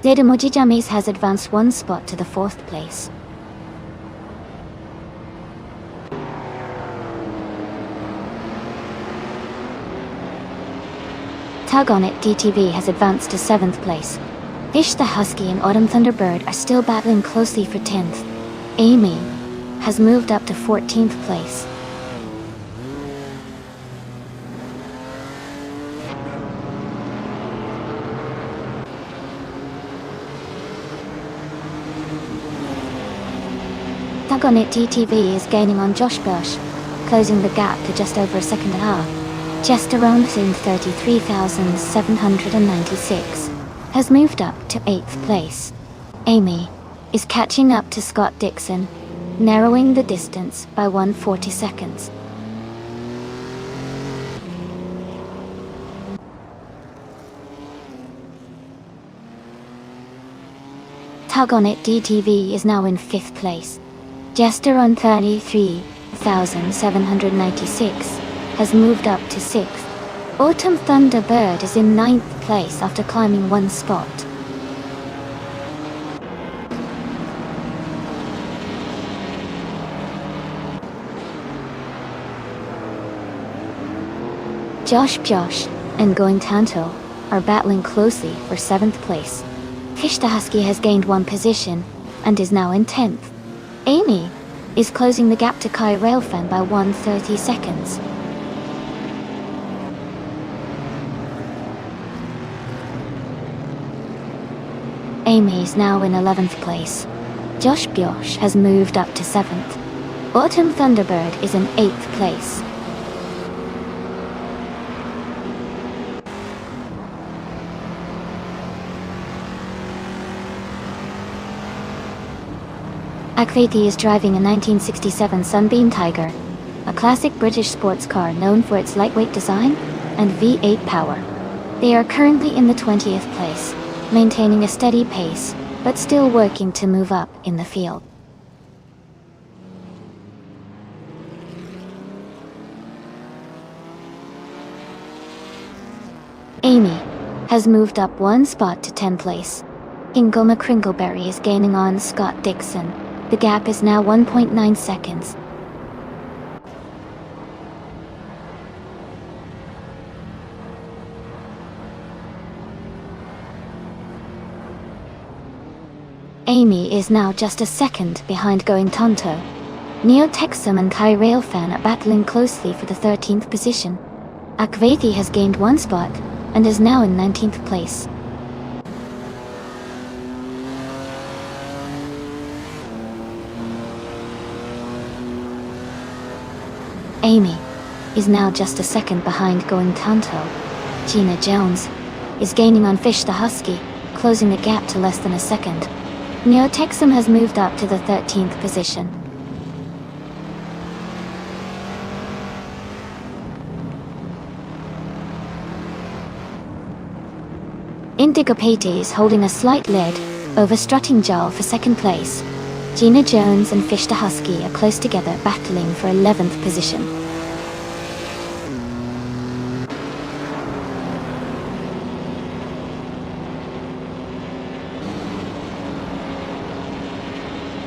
Zedamoji James has advanced 1 spot to the 4th place. Tug On It DTV has advanced to 7th place. Fish the Husky and Autumn Thunderbird are still battling closely for 10th. Amy has moved up to 14th place. Tug On It DTV is gaining on Josh Bush, closing the gap to just over a second and a half. Jester in 33,796 has moved up to 8th place. Amy is catching up to Scott Dixon, narrowing the distance by 140 seconds. Tug On It DTV is now in 5th place. Jester on 33,796 has moved up to 6th. Autumn Thunderbird is in 9th place after climbing 1 spot. Josh and Going Tanto are battling closely for 7th place. Fish the Husky has gained 1 position and is now in 10th. Amy is closing the gap to Kai Railfan by 1:30 seconds. Amy is now in 11th place. Josh Bjosh has moved up to 7th. Autumn Thunderbird is in 8th place. Akvati is driving a 1967 Sunbeam Tiger, a classic British sports car known for its lightweight design and V8 power. They are currently in the 20th place, maintaining a steady pace, but still working to move up in the field. Amy has moved up 1 spot to 10th place. Ingoma Crinkleberry is gaining on Scott Dixon. The gap is now 1.9 seconds. Amy is now just a second behind Going Tonto. Neo Texum and Kai Railfan are battling closely for the 13th position. Akvati has gained 1 spot and is now in 19th place. Amy is now just a second behind Going Tonto. Gina Jones is gaining on Fish the Husky, closing the gap to less than a second. Neo Texum has moved up to the 13th position. Indigo Pate is holding a slight lead over Strutting Jarl for 2nd place. Gina Jones and Fish the Husky are close together, battling for 11th position.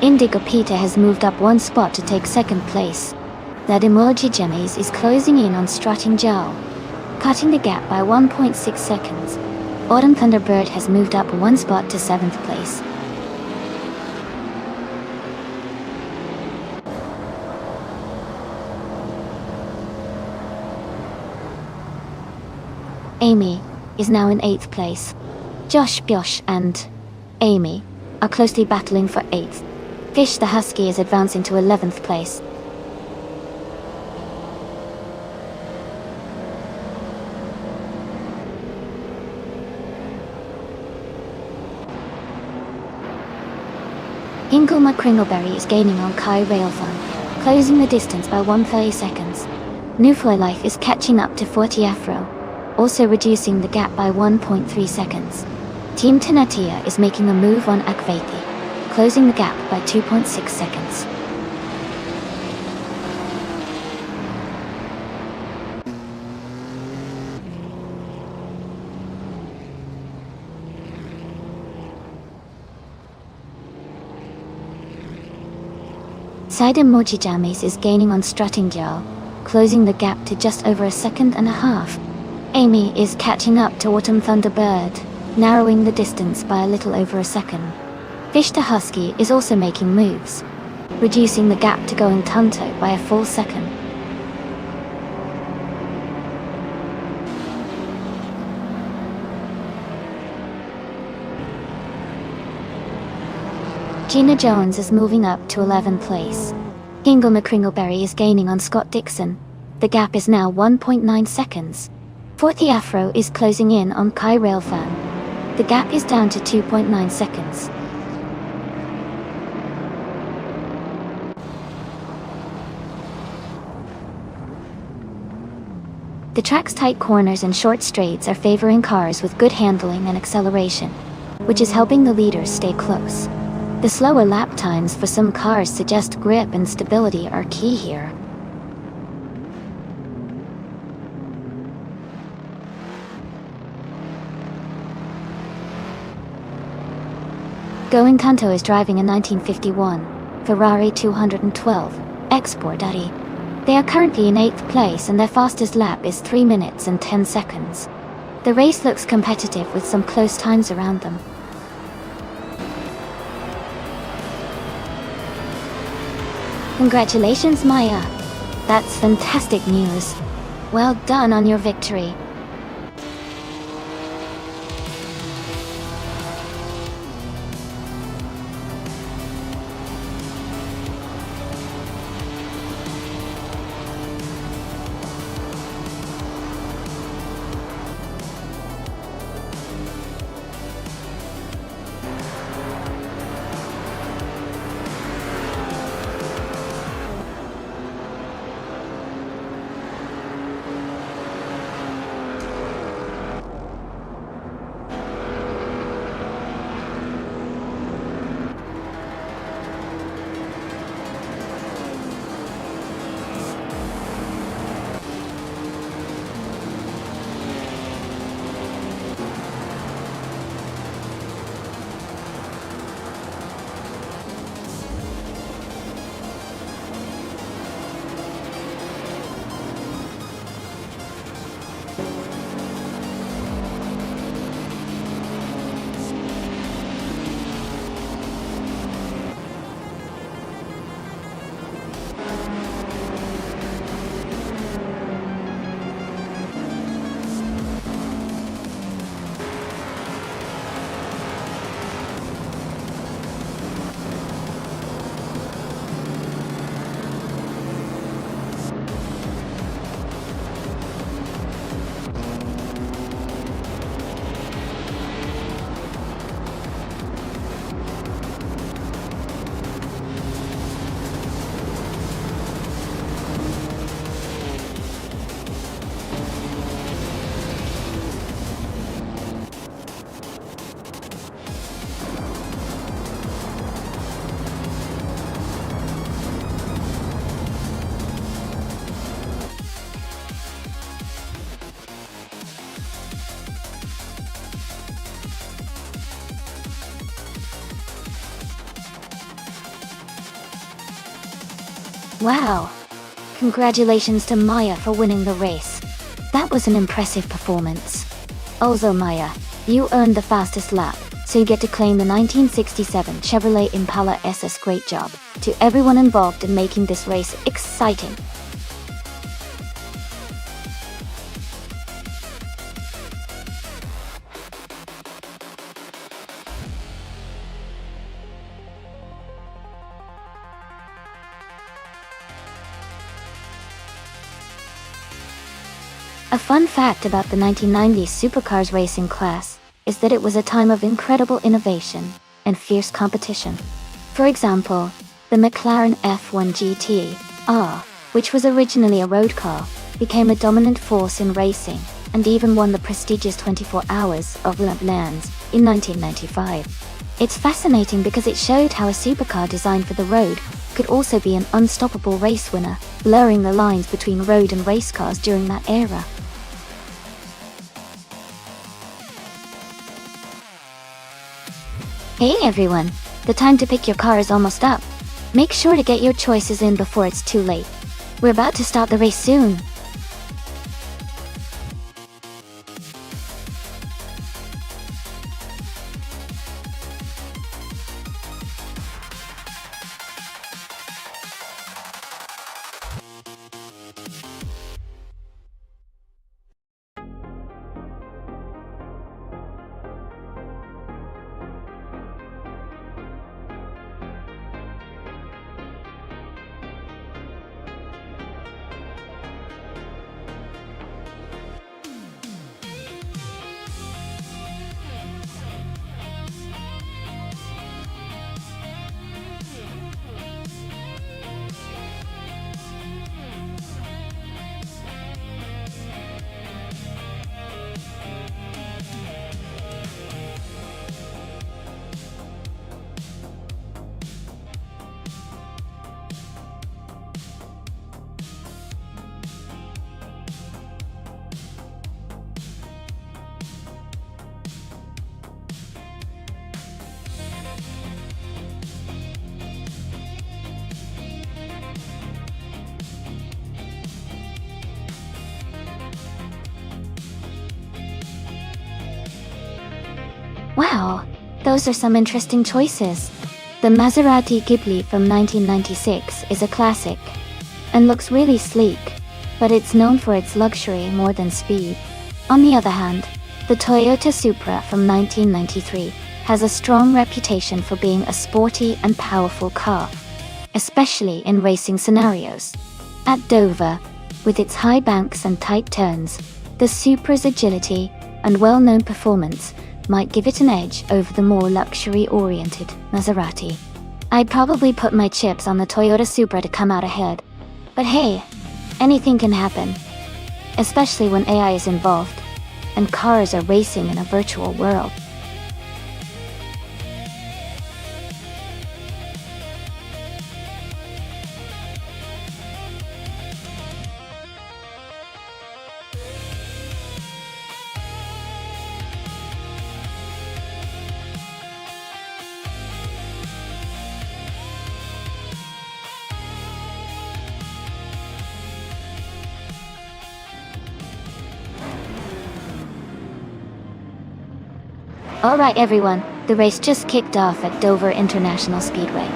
Indigo Peter has moved up 1 spot to take 2nd place. That Emoji Jemmies is closing in on Strutting Jarl, cutting the gap by 1.6 seconds. Autumn Thunderbird has moved up 1 spot to 7th place. Amy is now in 8th place. Josh Bjosh and Amy are closely battling for 8th. Fish the Husky is advancing to 11th place. Ingoma Kringleberry is gaining on Kai Railfan, closing the distance by 1:30 seconds. Newfly Life is catching up to 40 Afro, also reducing the gap by 1.3 seconds. Team Tenatia is making a move on Akvati, closing the gap by 2.6 seconds. Side Emoji Jammies is gaining on Strutting Jarl, closing the gap to just over 1.5 seconds. Amy is catching up to Autumn Thunderbird, narrowing the distance by a little over a second. Fish the Husky is also making moves, reducing the gap to Going Tonto by a full second. Gina Jones is moving up to 11th place. Ingoma Kringleberry is gaining on Scott Dixon. The gap is now 1.9 seconds. 40 Afro is closing in on Kai Railfan. The gap is down to 2.9 seconds. The track's tight corners and short straights are favoring cars with good handling and acceleration, which is helping the leaders stay close. The slower lap times for some cars suggest grip and stability are key here. Going Tonto is driving a 1951 Ferrari 212 Export Daddy. They are currently in 8th place and their fastest lap is 3 minutes and 10 seconds. The race looks competitive with some close times around them. Congratulations, Maya! That's fantastic news. Well done on your victory. Wow! Congratulations to Maya for winning the race. That was an impressive performance. Also Maya, you earned the fastest lap, so you get to claim the 1967 Chevrolet Impala SS. Great job to everyone involved in making this race exciting. A fun fact about the 1990s supercars racing class is that it was a time of incredible innovation and fierce competition. For example, the McLaren F1 GT-R, which was originally a road car, became a dominant force in racing and even won the prestigious 24 Hours of Le Mans in 1995. It's fascinating because it showed how a supercar designed for the road could also be an unstoppable race winner, blurring the lines between road and race cars during that era. Hey everyone, the time to pick your car is almost up. Make sure to get your choices in before it's too late. We're about to start the race soon. Wow, those are some interesting choices. The Maserati Ghibli from 1996 is a classic and looks really sleek, but it's known for its luxury more than speed. On the other hand, the Toyota Supra from 1993 has a strong reputation for being a sporty and powerful car, especially in racing scenarios. At Dover, with its high banks and tight turns, the Supra's agility and well-known performance might give it an edge over the more luxury-oriented Maserati. I'd probably put my chips on the Toyota Supra to come out ahead. But hey, anything can happen, especially when AI is involved and cars are racing in a virtual world. Alright everyone, the race just kicked off at Dover International Speedway.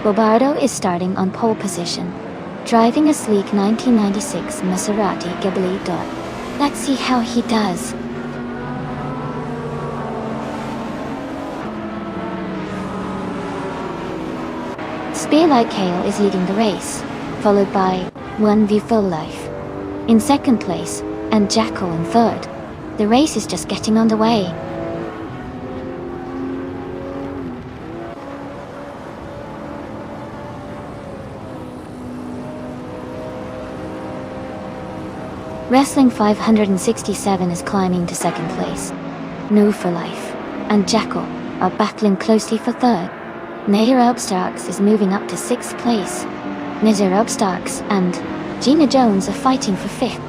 Bobardo is starting on pole position, driving a sleek 1996 Maserati Ghibli. Let's see how he does. Spear Like Hail is leading the race, followed by One View Full Life in second place, and Jackal in third. The race is just getting underway. Wrestling 567 is climbing to second place. No for Life and Jackal are battling closely for third. Nahir Starks is moving up to sixth place. Nizar Starks and Gina Jones are fighting for fifth.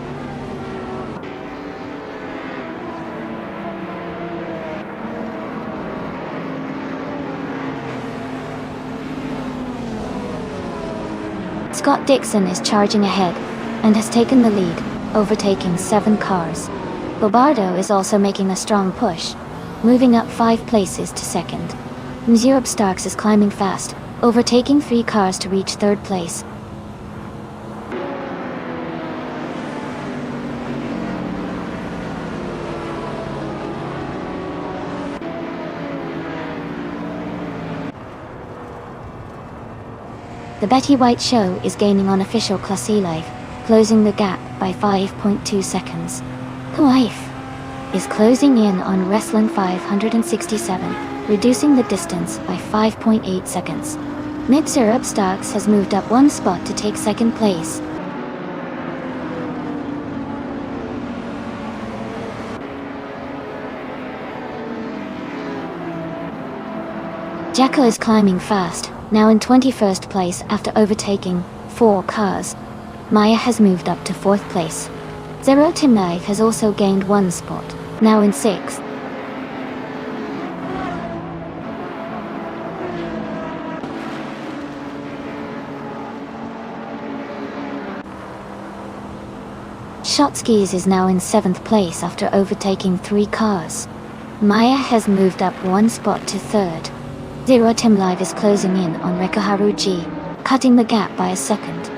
Scott Dixon is charging ahead and has taken the lead, overtaking 7 cars. Bobardo is also making a strong push, moving up 5 places to second. Nizar Starks is climbing fast, overtaking 3 cars to reach third place. The Betty White Show is gaining on official Classy Life, closing the gap by 5.2 seconds. Life is closing in on Wrestling 567, reducing the distance by 5.8 seconds. Nizar Starks has moved up 1 spot to take second place. Jackal is climbing fast, now in 21st place after overtaking 4 cars. Maya has moved up to 4th place. Zero Timnive has also gained 1 spot, now in 6th. Shotskis is now in 7th place after overtaking 3 cars. Maya has moved up 1 spot to 3rd. Zero Timlive is closing in on Rekuharu G, cutting the gap by a second.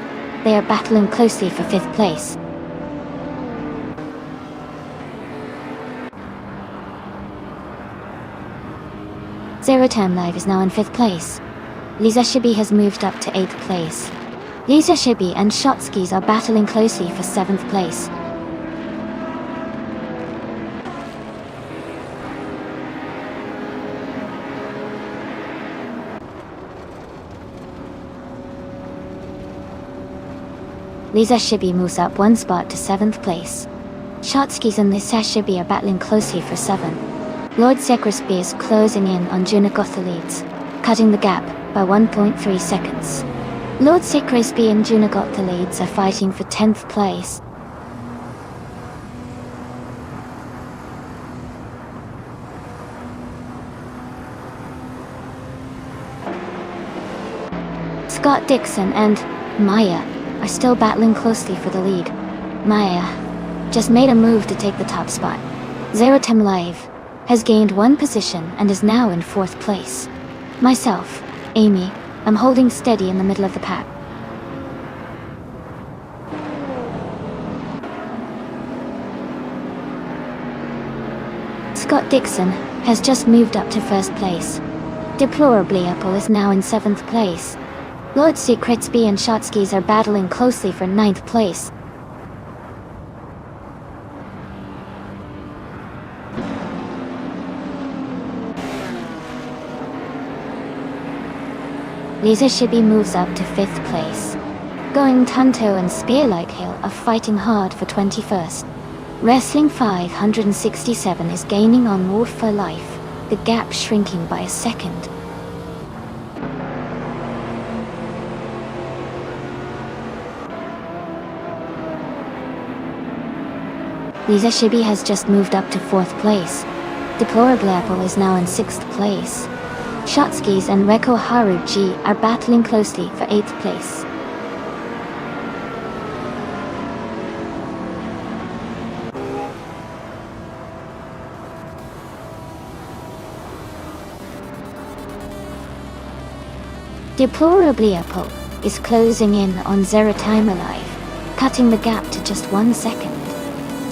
They are battling closely for 5th place. Zero Timlive is now in 5th place. Lisa Shibi has moved up to 8th place. Lisa Shibi and Shotskis are battling closely for 7th place. Lisa Shibi moves up 1 spot to 7th place. Shotskis and Lisa Shibi are battling closely for 7th. Lord Sekrisby is closing in on Junagotha leads, cutting the gap by 1.3 seconds. Lord Sekrisby and Junagotha leads are fighting for 10th place. Scott Dixon and Maya are still battling closely for the lead. Maya just made a move to take the top spot. Zero Timlive has gained one position and is now in 4th place. Myself, Amy, am holding steady in the middle of the pack. Scott Dixon has just moved up to 1st place. Deplorably Apple is now in 7th place. Lord Secretsby and Shotskis are battling closely for 9th place. Lisa Shibby moves up to 5th place. Going Tunto and Spearlight Hill are fighting hard for 21st. Wrestling 567 is gaining on Wolf for Life, the gap shrinking by a second. Lisa Shibby has just moved up to 4th place. Deplorable Apple is now in 6th place. Shotskis and Reko Haruji are battling closely for 8th place. Deplorably Apple is closing in on 0 time alive, cutting the gap to just 1 second.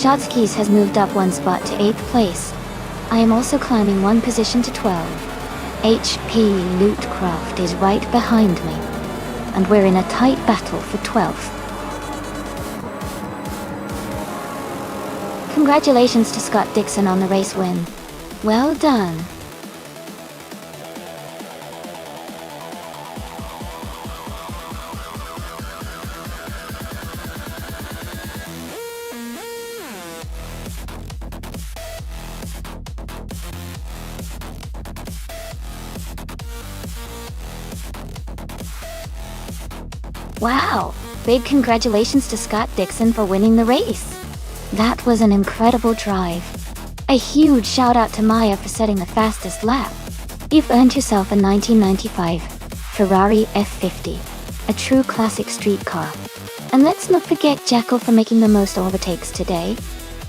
Shotskis has moved up 1 spot to 8th place. I am also climbing 1 position to 12. HP Lootcraft is right behind me, and we're in a tight battle for 12th. Congratulations to Scott Dixon on the race win. Well done. Wow! Big congratulations to Scott Dixon for winning the race. That was an incredible drive. A huge shout out to Maya for setting the fastest lap. You've earned yourself a 1995 Ferrari F50, a true classic street car. And let's not forget Jekyll for making the most overtakes today.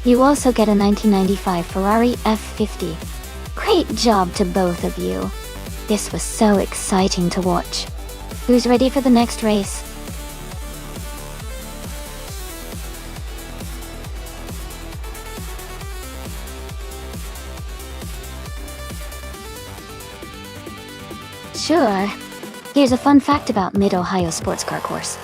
You also get a 1995 Ferrari F50. Great job to both of you. This was so exciting to watch. Who's ready for the next race? Sure. Here's a fun fact about Mid-Ohio Sports Car Course.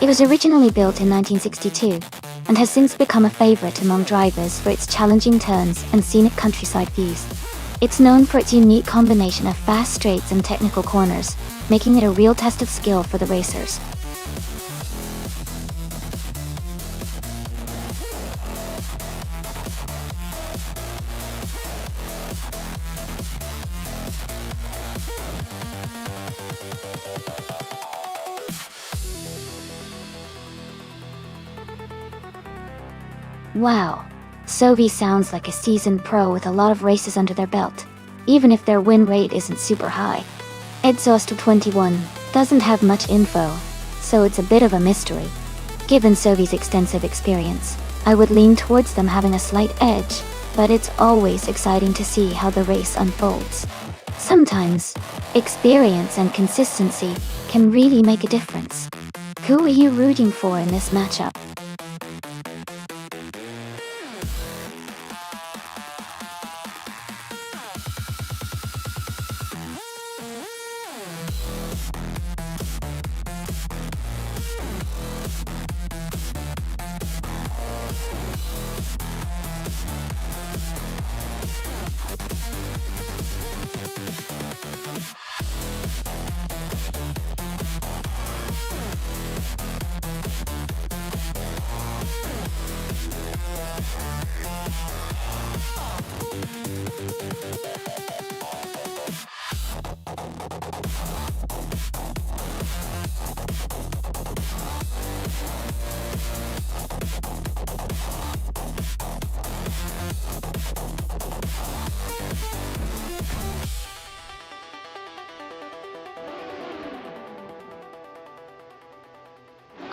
It was originally built in 1962, and has since become a favorite among drivers for its challenging turns and scenic countryside views. It's known for its unique combination of fast straights and technical corners, making it a real test of skill for the racers. Wow, Sovi sounds like a seasoned pro with a lot of races under their belt, even if their win rate isn't super high. Exhaust21 doesn't have much info, so it's a bit of a mystery. Given Sovi's extensive experience, I would lean towards them having a slight edge, but it's always exciting to see how the race unfolds. Sometimes, experience and consistency can really make a difference. Who are you rooting for in this matchup?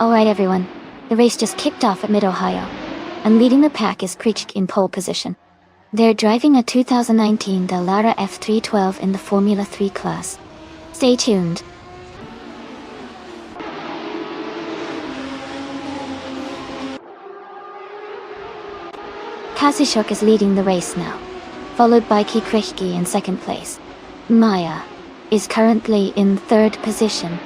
Alright everyone, the race just kicked off at Mid-Ohio, and leading the pack is Krichk in pole position. They're driving a 2019 Dallara F312 in the Formula 3 class. Stay tuned. Kazushuk is leading the race now, followed by Kikrishki in second place. Maya is currently in third position.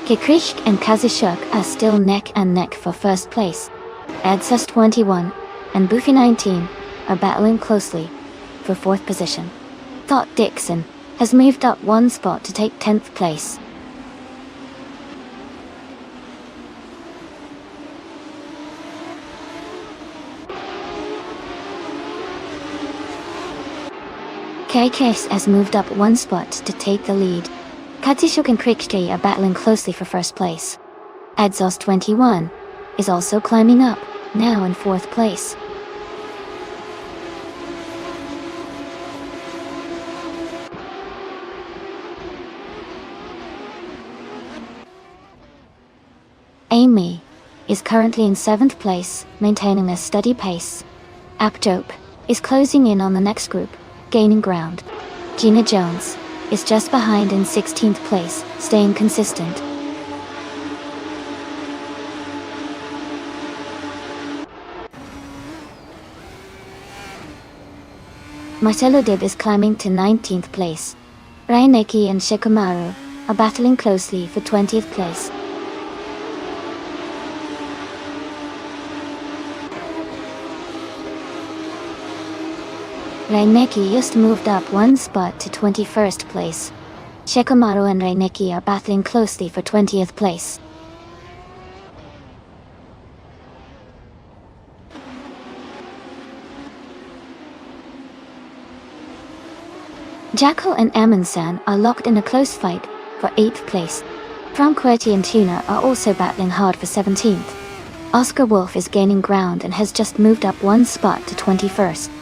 Kikrishk and Kazushuk are still neck and neck for first place. Edsus 21 and Buffy 19 are battling closely for fourth position. Thought Dixon has moved up one spot to take 10th place. KKS has moved up one spot to take the lead. Kazushuk and Krikki are battling closely for first place. Edzos 21 is also climbing up, now in fourth place. Amy is currently in seventh place, maintaining a steady pace. Apjope is closing in on the next group, gaining ground. Gina Jones is just behind in 16th place, staying consistent. Marcelo Dib is climbing to 19th place. Raineki and Shikamaru are battling closely for 20th place. Raineki just moved up one spot to 21st place. Shikamaru and Raineki are battling closely for 20th place. Jackal and Amundsen are locked in a close fight for 8th place. Franquetti and Tuna are also battling hard for 17th. Oscar Wolf is gaining ground and has just moved up one spot to 21st.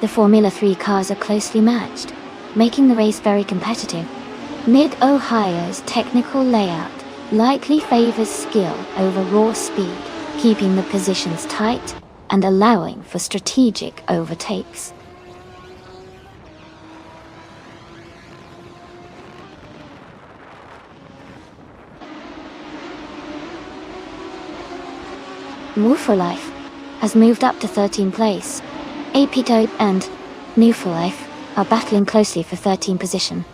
The Formula 3 cars are closely matched, making the race very competitive. Mid-Ohio's technical layout likely favors skill over raw speed, keeping the positions tight and allowing for strategic overtakes. War for Life has moved up to 13th place. AP-Dope and New for Life are battling closely for 13th position.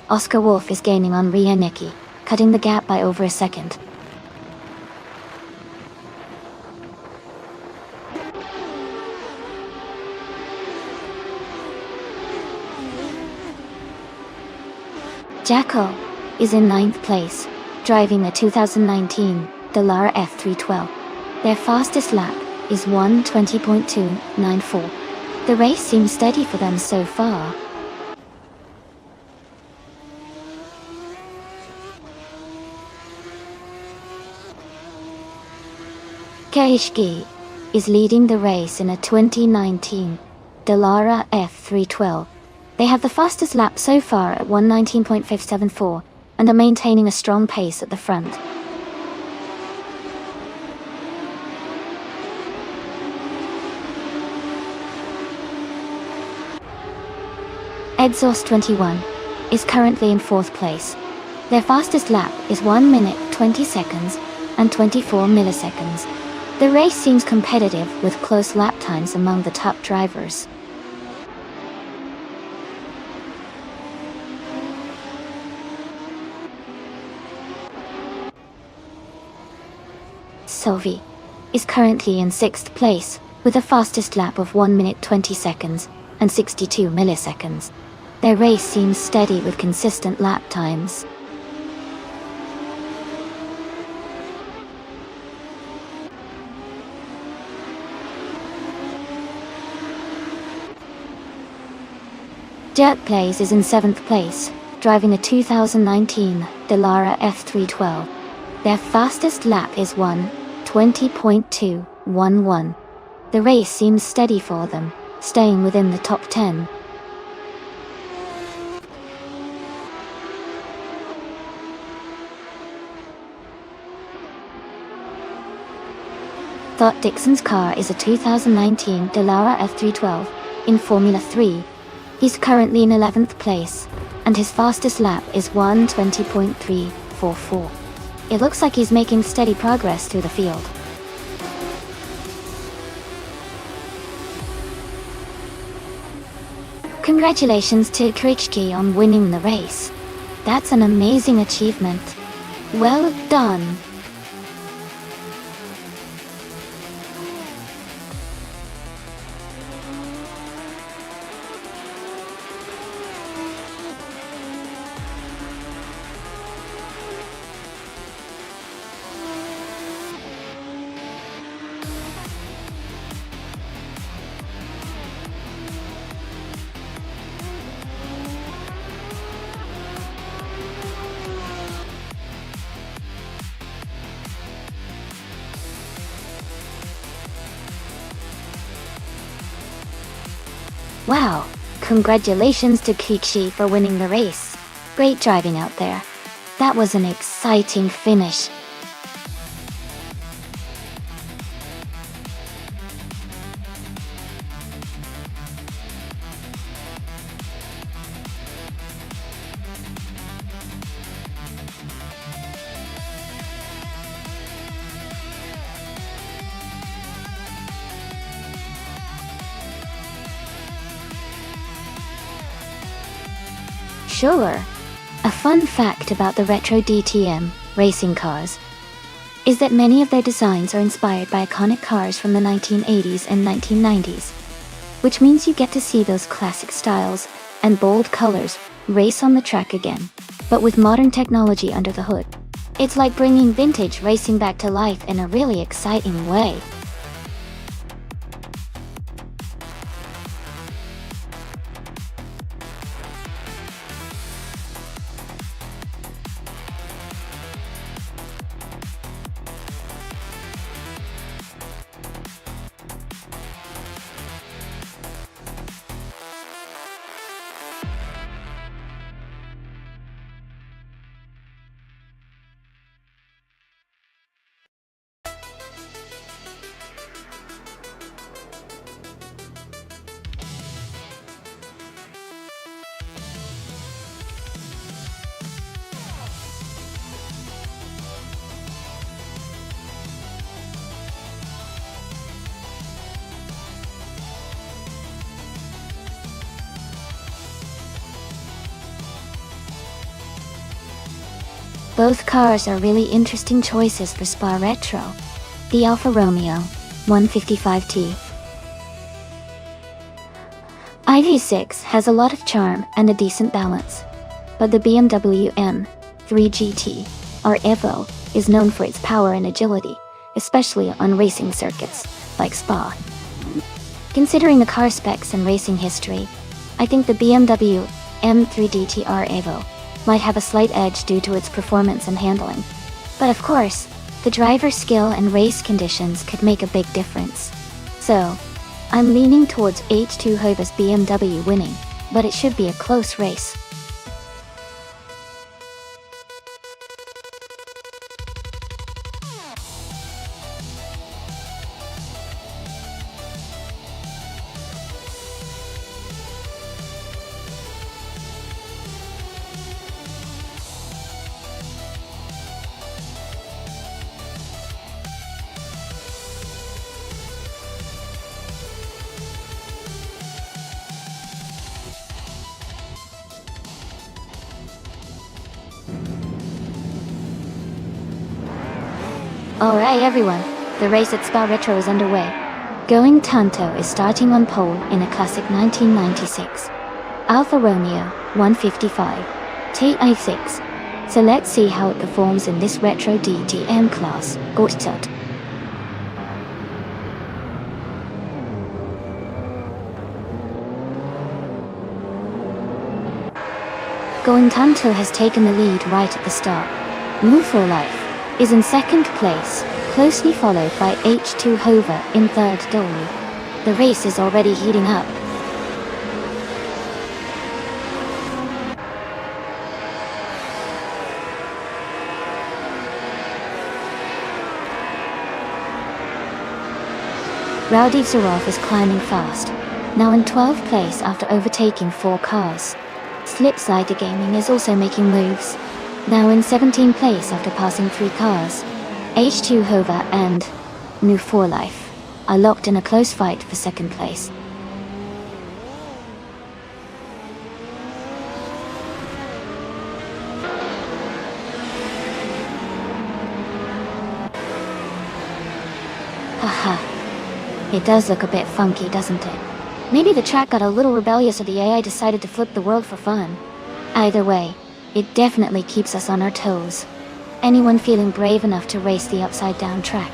Oscar Wolf is gaining on Raineki, cutting the gap by over a second. Jackal is in 9th place, driving a 2019 Dallara F312. Their fastest lap is 1:20.294. The race seems steady for them so far. Keishki is leading the race in a 2019 Dallara F312. They have the fastest lap so far at 1:19.574 and are maintaining a strong pace at the front. Edzos 21 is currently in 4th place. Their fastest lap is 1 minute 20 seconds and 24 milliseconds. The race seems competitive with close lap times among the top drivers. Sovi is currently in 6th place with a fastest lap of 1 minute 20 seconds and 62 milliseconds. Their race seems steady with consistent lap times. Jerk Plays is in 7th place, driving a 2019 Dallara F312. Their fastest lap is 1:12.9. 1:20.211. The race seems steady for them, staying within the top 10. Thought Dixon's car is a 2019 Dallara F312 in Formula 3. He's currently in 11th place, and his fastest lap is 1:20.344. It looks like he's making steady progress through the field. Congratulations to Krichke on winning the race. That's an amazing achievement. Well done. Wow, congratulations to Krichke for winning the race. Great driving out there. That was an exciting finish. Sure. A fun fact about the retro DTM racing cars is that many of their designs are inspired by iconic cars from the 1980s and 1990s, which means you get to see those classic styles and bold colors race on the track again, but with modern technology under the hood. It's like bringing vintage racing back to life in a really exciting way. Both cars are really interesting choices for Spa Retro. The Alfa Romeo 155T ID6 has a lot of charm and a decent balance, but the BMW M3 GT, or Evo, is known for its power and agility, especially on racing circuits like Spa. Considering the car specs and racing history, I think the BMW M3 GT-R Evo might have a slight edge due to its performance and handling. But of course, the driver's skill and race conditions could make a big difference. So, I'm leaning towards H2 Hova's BMW winning, but it should be a close race. Alright everyone, the race at Spa Retro is underway. Going Tanto is starting on pole in a classic 1996 Alfa Romeo 155 TI6. So let's see how it performs in this retro DTM class. Go to start. Going Tanto has taken the lead right at the start. Move for Life is in second place, closely followed by H2 Hover in third Dolly. The race is already heating up. Rowdy Zarov is climbing fast, now in 12th place after overtaking 4 cars. Slipslider Gaming is also making moves, now in 17th place after passing 3 cars. H2 Hover and New 4 Life are locked in a close fight for 2nd place. Haha. It does look a bit funky, doesn't it? Maybe the track got a little rebellious or the AI decided to flip the world for fun. Either way, it definitely keeps us on our toes. Anyone feeling brave enough to race the upside-down track?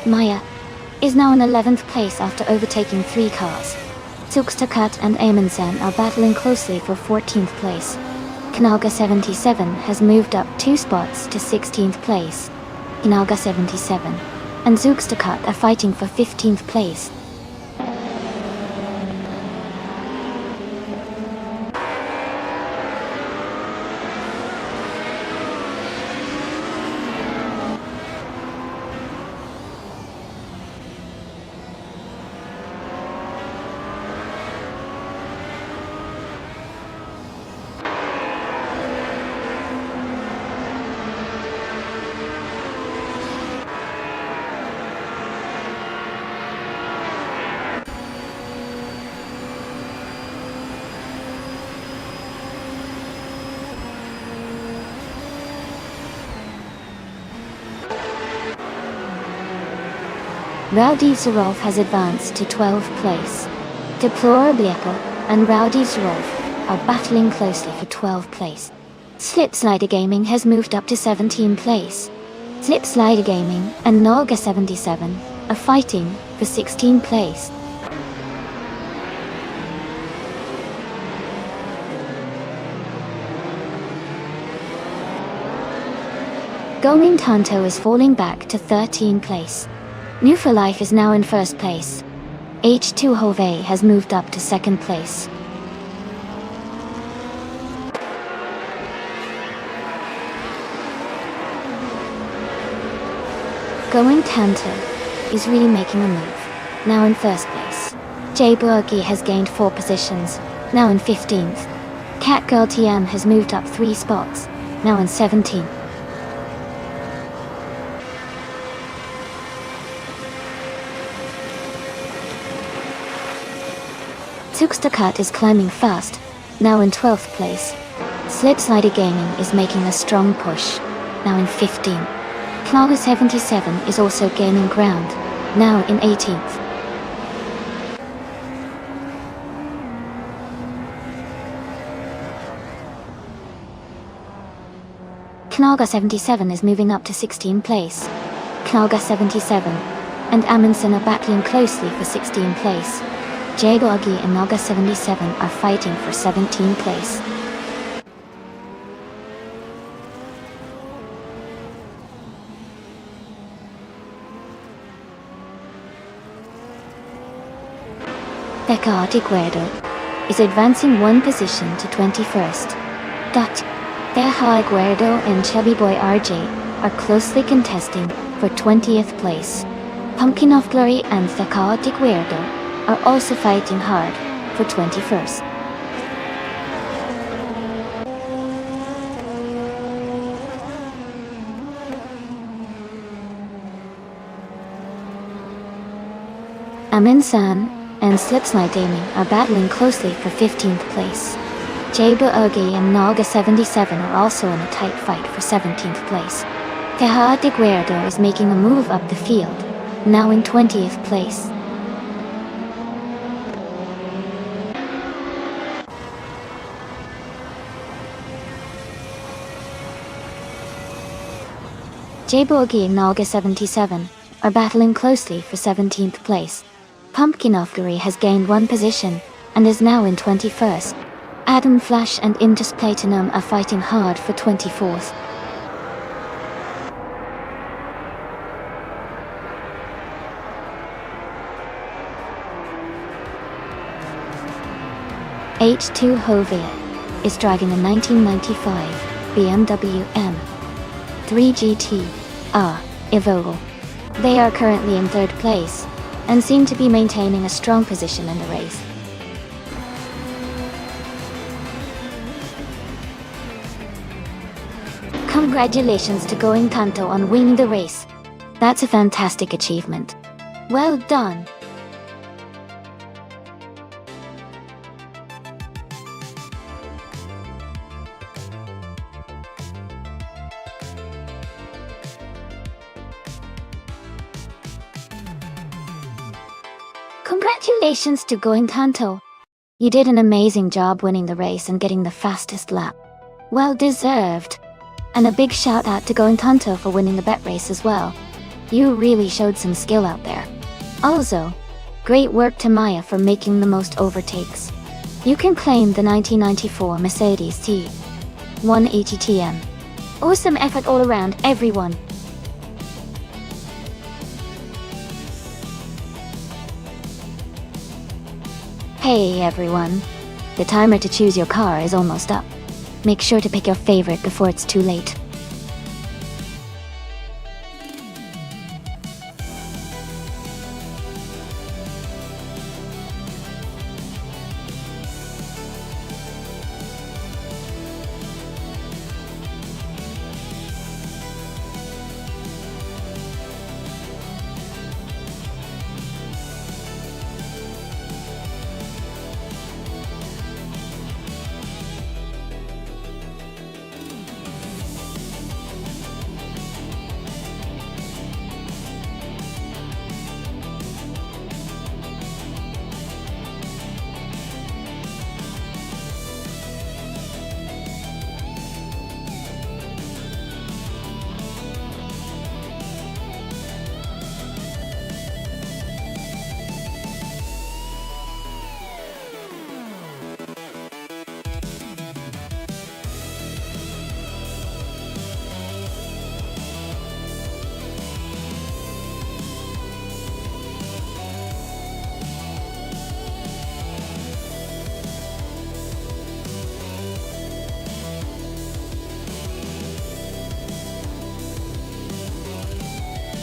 Maya is now in 11th place after overtaking 3 cars. Zugstakat and Amundsen are battling closely for 14th place. Knaga 77 has moved up 2 spots to 16th place. Knaga 77 and Zugstakat are fighting for 15th place. Rowdy Zarov has advanced to 12th place. Deplorablieko and Rowdy Zarov are battling closely for 12th place. Slipslider Gaming has moved up to 17th place. Slipslider Gaming and Naga 77 are fighting for 16th place. Going Tanto is falling back to 13th place. New for Life is now in 1st place. H2 Hove has moved up to 2nd place. Going Tanto is really making a move, now in 1st place. J Burgi has gained 4 positions, now in 15th. Catgirl TM has moved up 3 spots, now in 17th. Zugstakat is climbing fast, now in 12th place. Slipslider Gaming is making a strong push, now in 15th. Knaga 77 is also gaining ground, now in 18th. Knaga 77 is moving up to 16th place. Knaga 77 and Amundsen are battling closely for 16th place. Jagoagi and Naga 77 are fighting for 17th place. Pekka Guerdo is advancing 1 position to 21st. Pekka Guerdo and Chubby Boy RJ are closely contesting for 20th place. Pumpkin of Glory and Pekka Guerdo are also fighting hard for 21st. Amundsen and Slipslide Gaming are battling closely for 15th place. Jabu Ogi and Naga 77 are also in a tight fight for 17th place. Teja de Guerdo is making a move up the field, now in 20th place. Jabu Ogi and Naga 77 are battling closely for 17th place. Pumpkinofgary has gained 1 position, and is now in 21st. Adam Flash and Indus Platinum are fighting hard for 24th. H2 Hovia is driving a 1995 BMW M3 GT R Evoque. They are currently in 3rd place, and seem to be maintaining a strong position in the race. Congratulations to Going Tanto on winning the race. That's a fantastic achievement. Well done. Congratulations to Going Tanto. You did an amazing job winning the race and getting the fastest lap. Well deserved. And a big shout out to Going Tanto for winning the bet race as well. You really showed some skill out there. Also, great work to Maya for making the most overtakes. You can claim the 1994 Mercedes T180TM. Awesome effort all around, everyone. Hey everyone, the timer to choose your car is almost up. Make sure to pick your favorite before it's too late.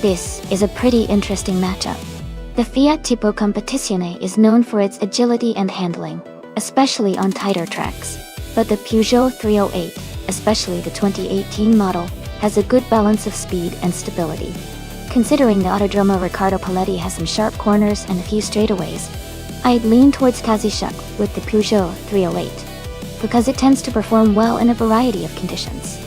This is a pretty interesting matchup. The Fiat Tipo Competizione is known for its agility and handling, especially on tighter tracks. But the Peugeot 308, especially the 2018 model, has a good balance of speed and stability. Considering the Autodromo Riccardo Paletti has some sharp corners and a few straightaways, I'd lean towards Kazishuk with the Peugeot 308, because it tends to perform well in a variety of conditions.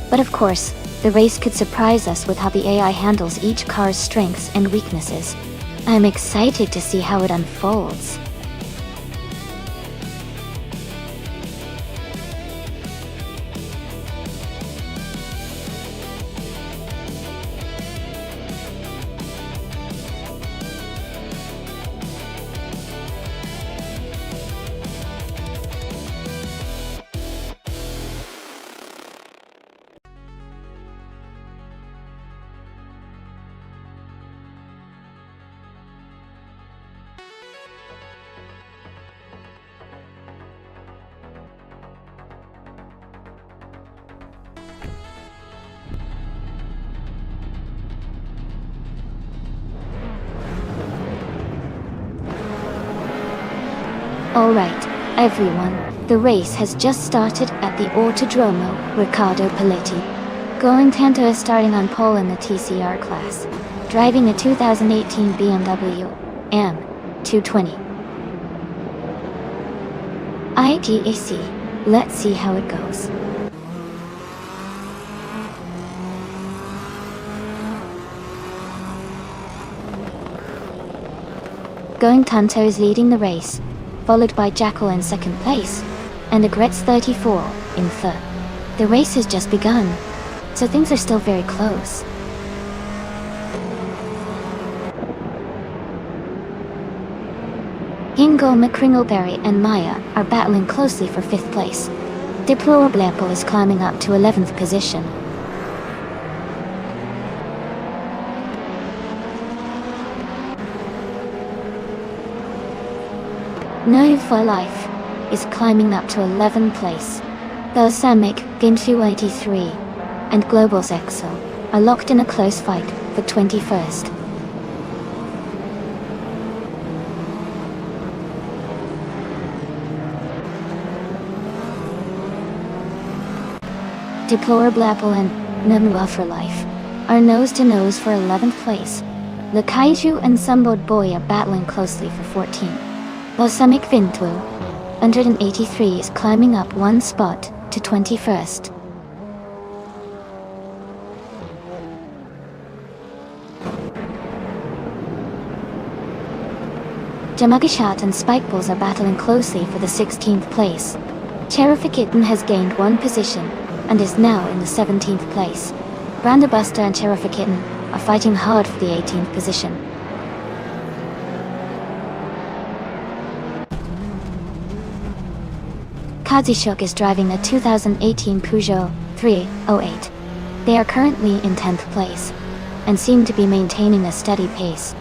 But of course, the race could surprise us with how the AI handles each car's strengths and weaknesses. I'm excited to see how it unfolds. Alright, everyone, the race has just started at the Autodromo Riccardo Paletti. Going Tanto is starting on pole in the TCR class, driving a 2018 BMW M220 IGAC. Let's see how it goes. Going Tanto is leading the race, followed by Jackal in second place, and Agretz 34 in third. The race has just begun, so things are still very close. Ingo McCringleberry and Maya are battling closely for 5th place. Deplorable is climbing up to 11th position. No for Life is climbing up to 11th place. Balsamic, Gintu 83, and Global's Excel are locked in a close fight for 21st. Deplorable Apple and Namua for Life are nose-to-nose for 11th place. The Kaiju and Sumbod Boy are battling closely for 14th. Balsamic Vintu 183 is climbing up one spot to 21st. Jamagashat and Spikeballs are battling closely for the 16th place. Cherifakitten has gained one position and is now in the 17th place. Brandabuster and Cherifakitten are fighting hard for the 18th position. Kazishuk is driving a 2018 Peugeot 308. They are currently in 10th place and seem to be maintaining a steady pace.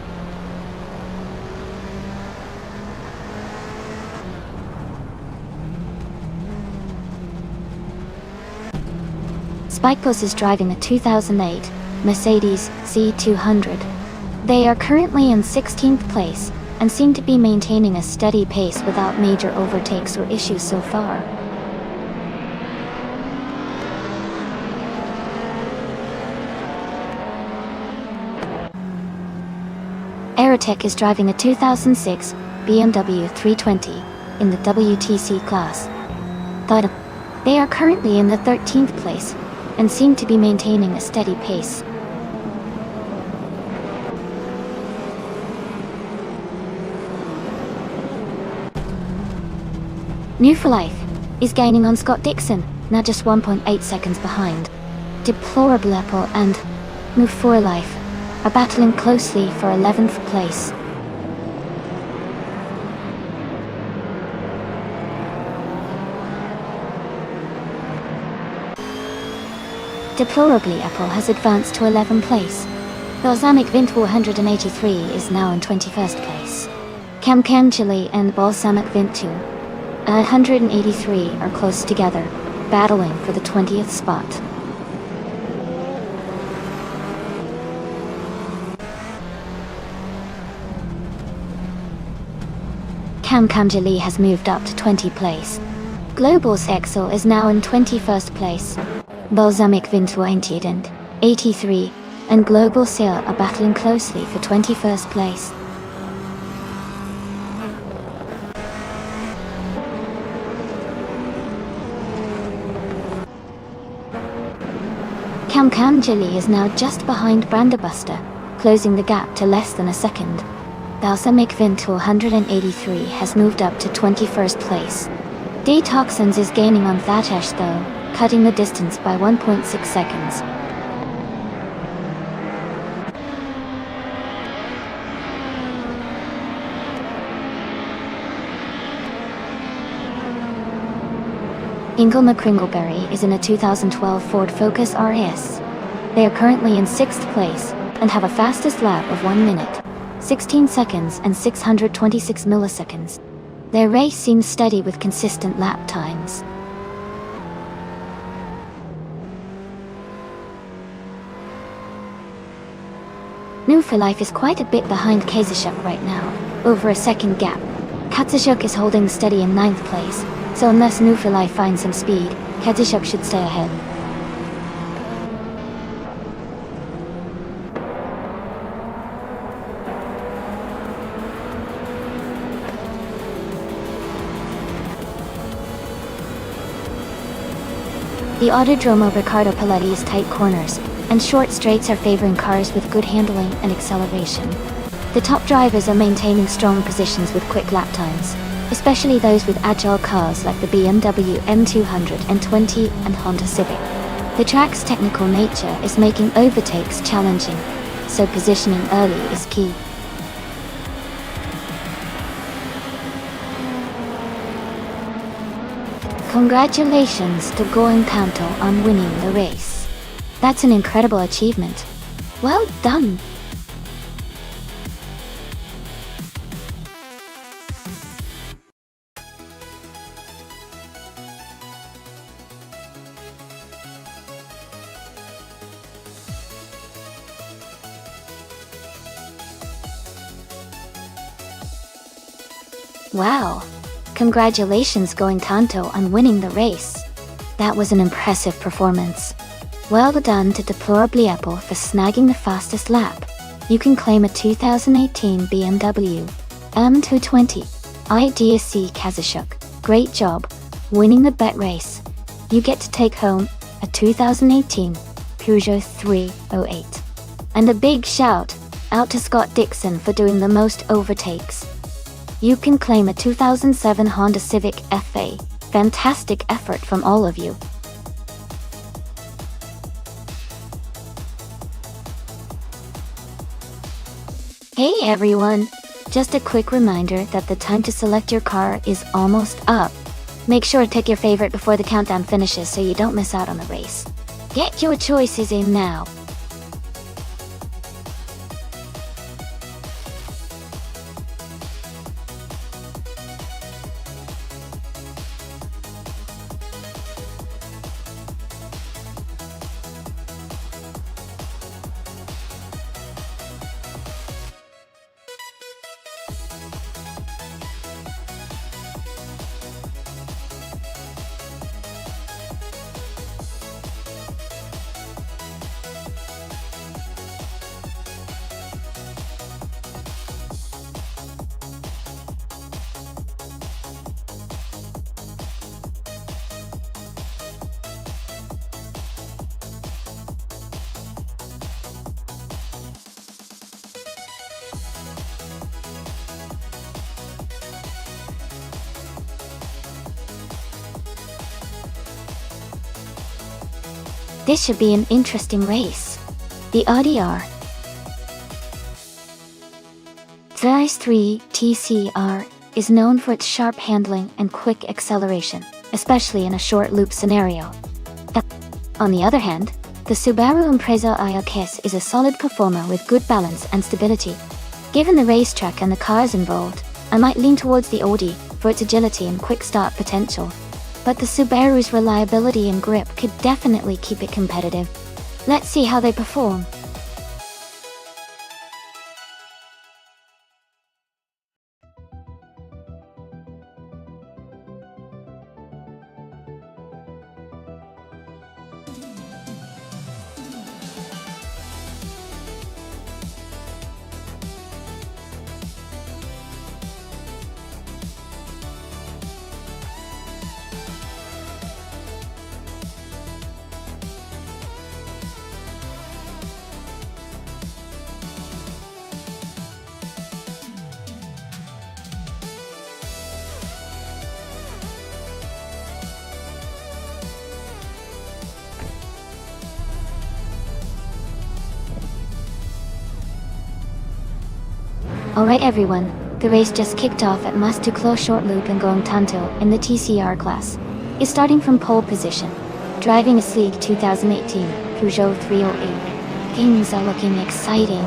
Spikeballs is driving a 2008 Mercedes C200. They are currently in 16th place and seem to be maintaining a steady pace without major overtakes or issues so far. Aerotech is driving a 2006 BMW 320 in the WTC class. They are currently in the 13th place and seem to be maintaining a steady pace. New for Life is gaining on Scott Dixon, now just 1.8 seconds behind. Deplorable Apple and Move for Life are battling closely for 11th place. Deplorably Apple has advanced to 11th place. Balsamic Vint 483 is now in 21st place. Kamkamchili and Balsamic Vint 2 183 are close together, battling for the 20th spot. Kamkamjali has moved up to 20th place. Global's Excel is now in 21st place. Balsamic Vintu 83 and Global Seal are battling closely for 21st place. Kamkamjali is now just behind Brandabuster, closing the gap to less than a second. Balsamic Vintu 183 has moved up to 21st place. Detoxins is gaining on Thatesh though, cutting the distance by 1.6 seconds. Ingle McCringleberry is in a 2012 Ford Focus RS. They are currently in 6th place and have a fastest lap of 1 minute, 16 seconds and 626 milliseconds. Their race seems steady with consistent lap times. New for Life is quite a bit behind Kazishuk right now, over a second gap. Katsashuk is holding steady in 9th place, so unless New for Life finds some speed, Kazishuk should stay ahead. The Autodromo Riccardo Paletti's tight corners and short straights are favoring cars with good handling and acceleration. The top drivers are maintaining strong positions with quick lap times, especially those with agile cars like the BMW M220 and Honda Civic. The track's technical nature is making overtakes challenging, so positioning early is key. Congratulations to Going Kanto on winning the race. That's an incredible achievement. Well done! Wow! Congratulations Going Kanto on winning the race. That was an impressive performance. Well done to Deplorably Apple for snagging the fastest lap. You can claim a 2018 BMW M220 IDSC Kazashuk. Great job, winning the bet race. You get to take home a 2018 Peugeot 308. And a big shout out to Scott Dixon for doing the most overtakes. You can claim a 2007 Honda Civic FA. Fantastic effort from all of you. Hey everyone! Just a quick reminder that the time to select your car is almost up. Make sure to take your favorite before the countdown finishes so you don't miss out on the race. Get your choices in now. This should be an interesting race. The Audi RS3 TCR is known for its sharp handling and quick acceleration, especially in a short loop scenario. On the other hand, the Subaru Impreza iX is a solid performer with good balance and stability. Given the racetrack and the cars involved, I might lean towards the Audi for its agility and quick start potential. But the Subaru's reliability and grip could definitely keep it competitive. Let's see how they perform. Alright everyone, the race just kicked off at Mas-Duclos Short Loop and Going Kanto in the TCR class. Is starting from pole position, driving a sleek 2018 Peugeot 308. Things are looking exciting.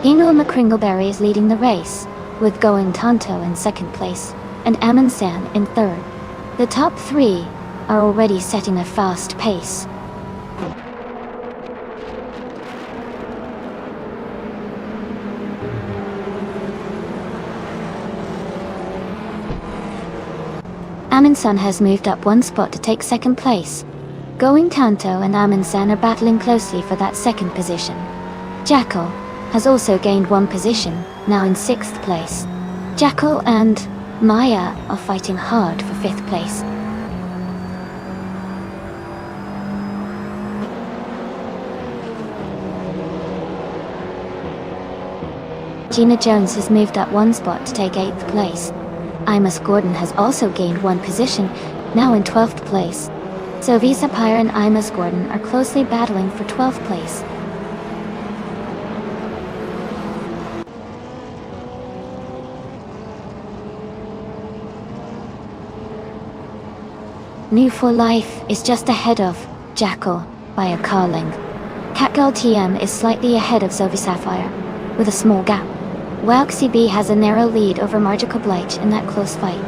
Ingo McCringleberry is leading the race, with Going Kanto in second place, and Amundsen in third. The top three are already setting a fast pace. Amundsen has moved up one spot to take second place. Going Kanto and Amundsen are battling closely for that second position. Jackal has also gained one position, now in sixth place. Jackal and Maya are fighting hard for fifth place. Gina Jones has moved up one spot to take 8th place. Imus Gordon has also gained one position, now in 12th place. Sophie Sapire and Imus Gordon are closely battling for 12th place. New for Life is just ahead of Jackal by a car length. Catgirl TM is slightly ahead of Zoe Sapphire, with a small gap. Waxy B has a narrow lead over Magical Bleach in that close fight.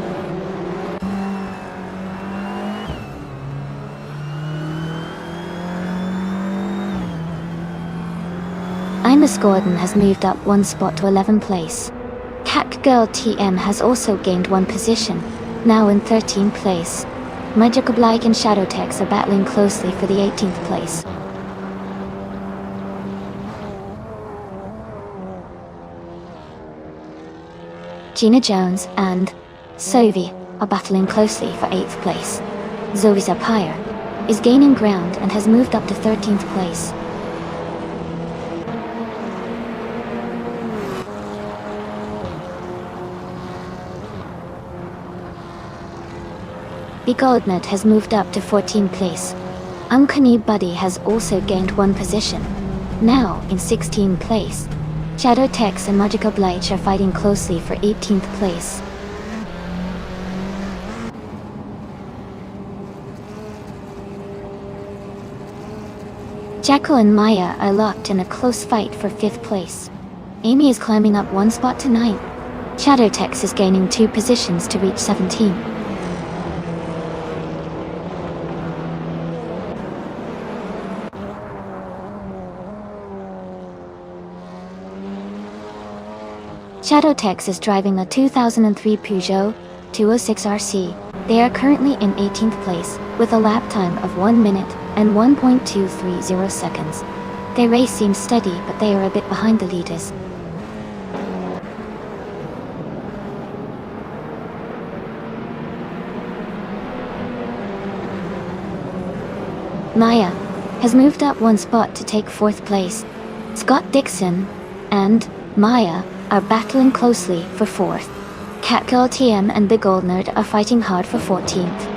Imus Gordon has moved up one spot to 11th place. Catgirl TM has also gained one position, now in 13th place. Magical Bleich and Shadowtex are battling closely for the 18th place. Gina Jones and Sovi are battling closely for 8th place. Zoe Sapphire is gaining ground and has moved up to 13th place. Begoldnet has moved up to 14th place. Uncanny Buddy has also gained one position, now in 16th place. Shadowtex and Magical Bleich are fighting closely for 18th place. Jackal and Maya are locked in a close fight for 5th place. Amy is climbing up one spot to 9th. Shadowtex is gaining 2 positions to reach 17th. Shadowtex is driving a 2003 Peugeot 206 RC. They are currently in 18th place, with a lap time of 1 minute and 1.230 seconds. Their race seems steady, but they are a bit behind the leaders. Maya has moved up one spot to take 4th place. Scott Dixon and Maya are battling closely for 4th. Catgirl TM and Big Old Nerd are fighting hard for 14th.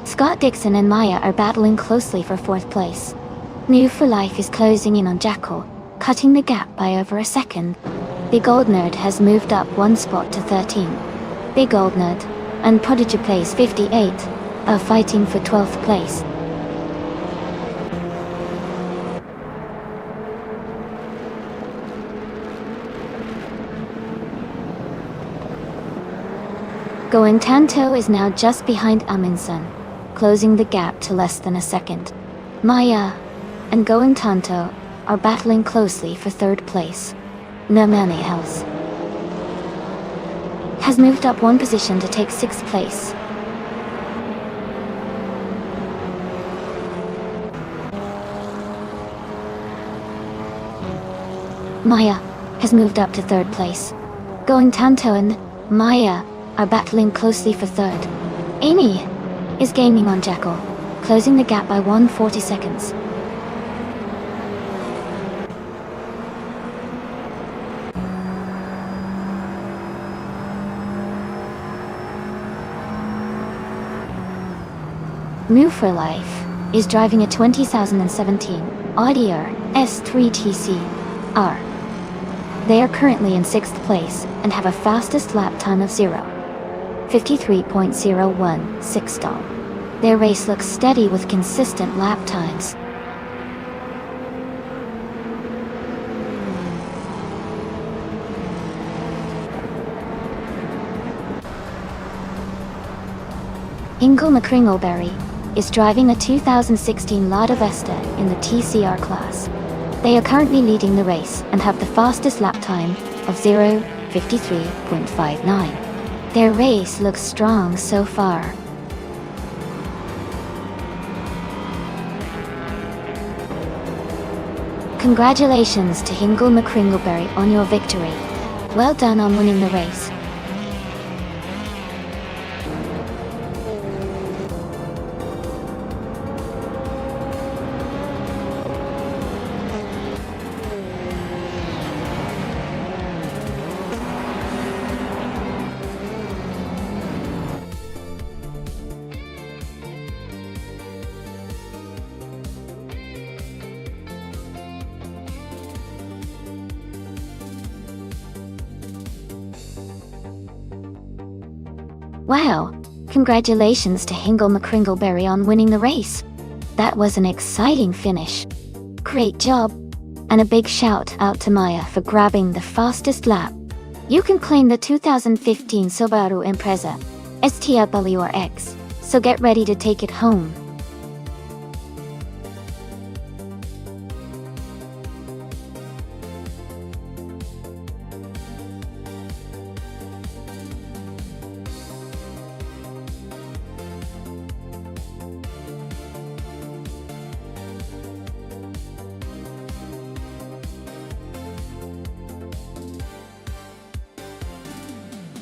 Scott Dixon and Maya are battling closely for 4th place. New for Life is closing in on Jackal, cutting the gap by over a second. Big Old Nerd has moved up one spot to 13. Big Old Nerd and Prodigy Plays 58 are fighting for 12th place. Going Tanto is now just behind Amundsen, closing the gap to less than a second. Maya and Going Tanto are battling closely for 3rd place. No Money House has moved up one position to take 6th place. Maya has moved up to 3rd place. Going Tanto and Maya are battling closely for 3rd. Amy is gaining on Jackal, closing the gap by 140 seconds. New for Life is driving a 2017 Audi S3 TCR. They are currently in 6th place and have a fastest lap time of 53.016 stop. Their race looks steady with consistent lap times. Ingle McCringleberry is driving a 2016 Lada Vesta in the TCR class. They are currently leading the race and have the fastest lap time of 0:53.59. Their race looks strong so far. Congratulations to Ingle McCringleberry on your victory. Well done on winning the race. Wow! Congratulations to Hingle McCringleberry on winning the race. That was an exciting finish. Great job! And a big shout out to Maya for grabbing the fastest lap. You can claim the 2015 Subaru Impreza STWRX, so get ready to take it home.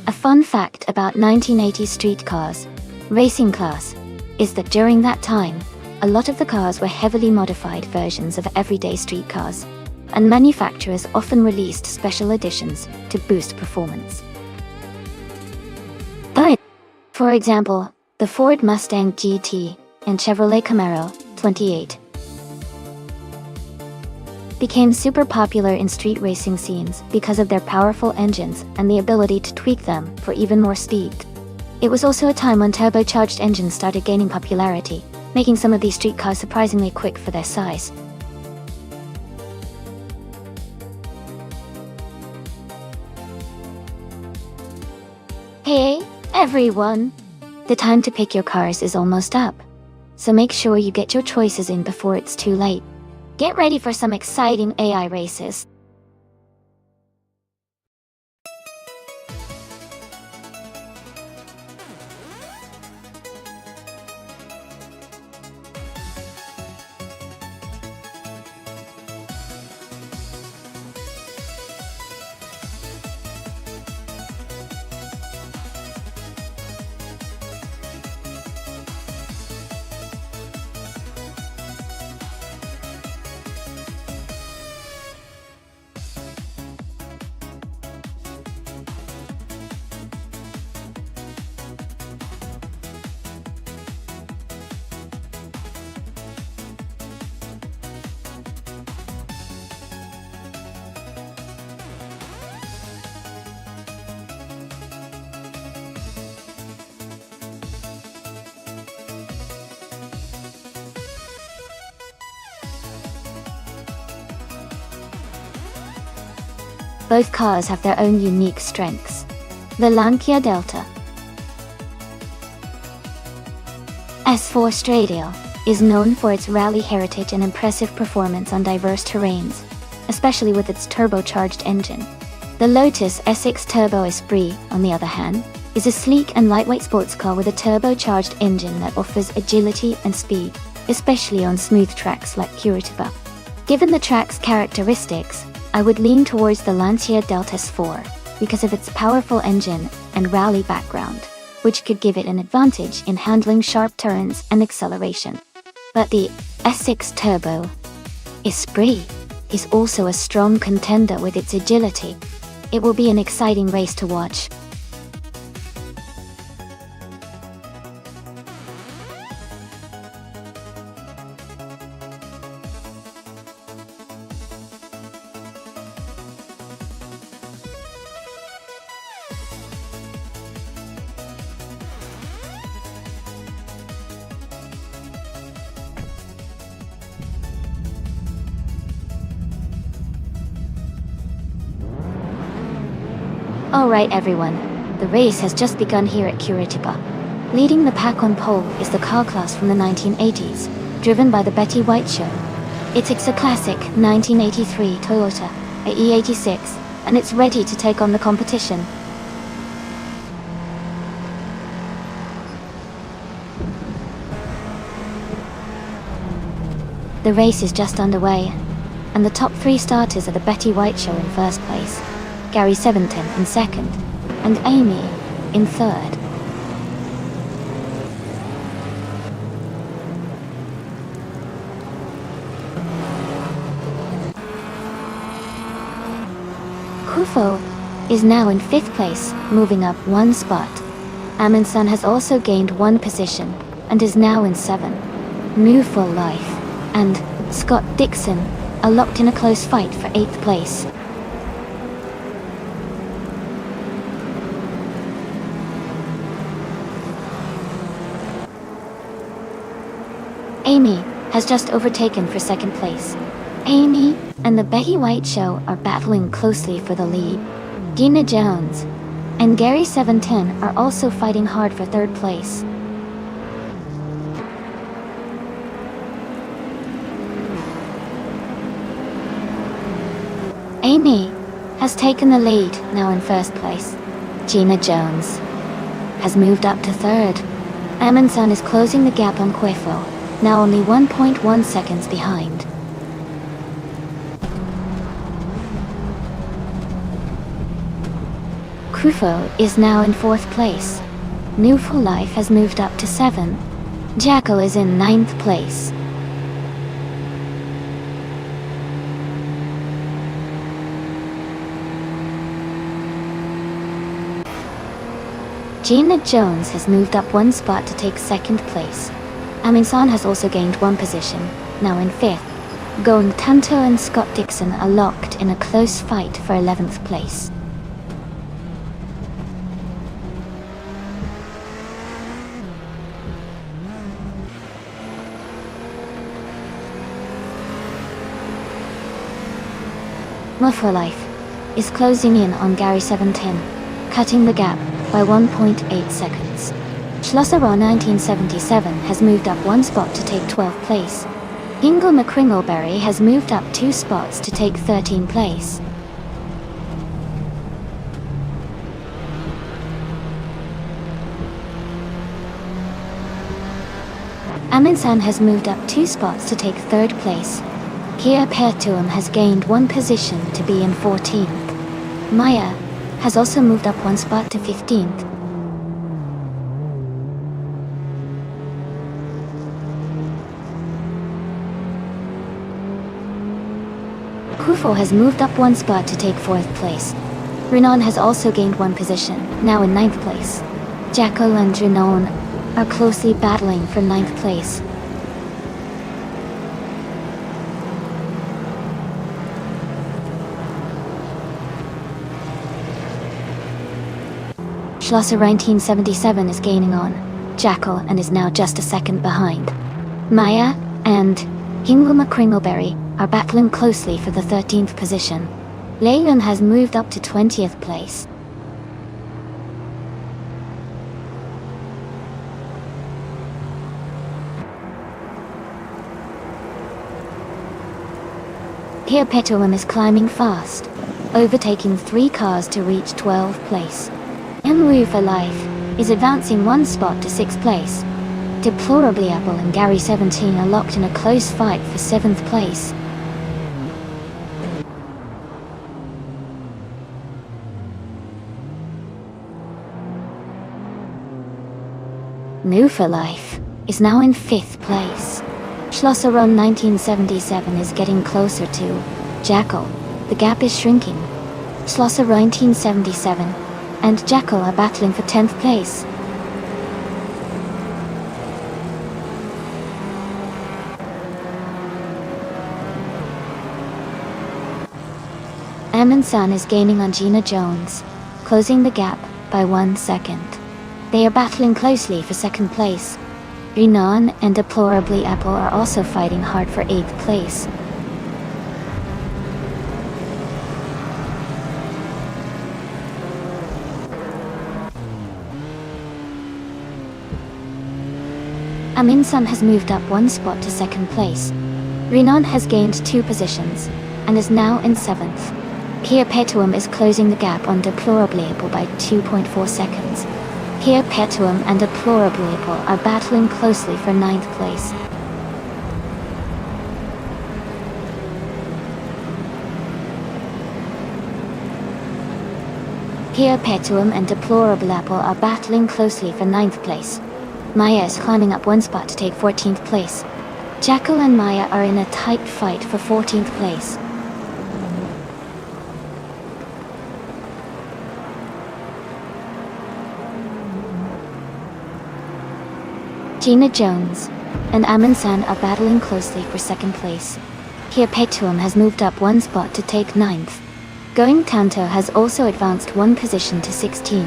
A fun fact about 1980s street cars, racing class, is that during that time, a lot of the cars were heavily modified versions of everyday street cars, and manufacturers often released special editions to boost performance. For example, the Ford Mustang GT and Chevrolet Camaro 28 became super popular in street racing scenes because of their powerful engines and the ability to tweak them for even more speed. It was also a time when turbocharged engines started gaining popularity, making some of these street cars surprisingly quick for their size. Hey, everyone! The time to pick your cars is almost up, so make sure you get your choices in before it's too late. Get ready for some exciting AI races. Both cars have their own unique strengths. The Lancia Delta S4 Stradale is known for its rally heritage and impressive performance on diverse terrains, especially with its turbocharged engine. The Lotus S6 Turbo Esprit, on the other hand, is a sleek and lightweight sports car with a turbocharged engine that offers agility and speed, especially on smooth tracks like Curitiba. Given the track's characteristics, I would lean towards the Lancia Delta S4 because of its powerful engine and rally background, which could give it an advantage in handling sharp turns and acceleration. But the S6 Turbo Esprit is also a strong contender with its agility. It will be an exciting race to watch. Alright everyone, the race has just begun here at Curitiba. Leading the pack on pole is the car class from the 1980s, driven by the Betty White Show. It's a classic 1983 Toyota, a E86, and it's ready to take on the competition. The race is just underway, and the top three starters are the Betty White Show in first place, Gary Seventon in second, and Amy in third. Kufo is now in fifth place, moving up one spot. Amundsen has also gained one position, and is now in 7. New for Life and Scott Dixon are locked in a close fight for 8th place. Amy has just overtaken for second place. Amy and the Becky White Show are battling closely for the lead. Gina Jones and Gary 710 are also fighting hard for third place. Amy has taken the lead, now in first place. Gina Jones has moved up to third. Amundsen is closing the gap on Quifo, now only 1.1 seconds behind. Quifo is now in fourth place. New for Life has moved up to 7. Jackal is in 9th place. Gina Jones has moved up one spot to take second place. Amundsen has also gained one position, now in 5th. Going Tanto and Scott Dixon are locked in a close fight for 11th place. More for Life is closing in on Gary 710, cutting the gap by 1.8 seconds. Schlosser 1977 has moved up one spot to take 12th place. Ingle McCringleberry has moved up 2 spots to take 13th place. Amundsen has moved up 2 spots to take 3rd place. Kia Pertuum has gained 1 position to be in 14th. Maya has also moved up 1 spot to 15th. Kufo has moved up 1 spot to take 4th place. Renan has also gained 1 position, now in 9th place. Jackal and Renan are closely battling for 9th place. Schlosser 1977 is gaining on Jackal and is now just a second behind. Maya and Ingle McCringleberry are battling closely for the 13th position. Leyland has moved up to 20th place. Kia Petuum is climbing fast, overtaking 3 cars to reach 12th place. Wu for Life is advancing 1 spot to 6th place. Deplorably Apple and Gary 17 are locked in a close fight for 7th place. New for Life is now in 5th place. Schlosser 1977 is getting closer to Jackal. The gap is shrinking. Schlosser 1977 and Jackal are battling for 10th place. Amundsen is gaining on Gina Jones, closing the gap by 1 second. They are battling closely for 2nd place. Renan and Deplorably Apple are also fighting hard for 8th place. Amundsen has moved up 1 spot to 2nd place. Renan has gained 2 positions and is now in 7th. Kia Petuum is closing the gap on Deplorably Apple by 2.4 seconds. Kia Petuum and Deplorably Apple are battling closely for 9th place. Kia Petuum and Deplorable Apple are battling closely for 9th place. Maya is climbing up 1 spot to take 14th place. Jackal and Maya are in a tight fight for 14th place. Gina Jones and Amundsen are battling closely for 2nd place. Kia Petuum has moved up 1 spot to take 9th. Going Tanto has also advanced 1 position to 16.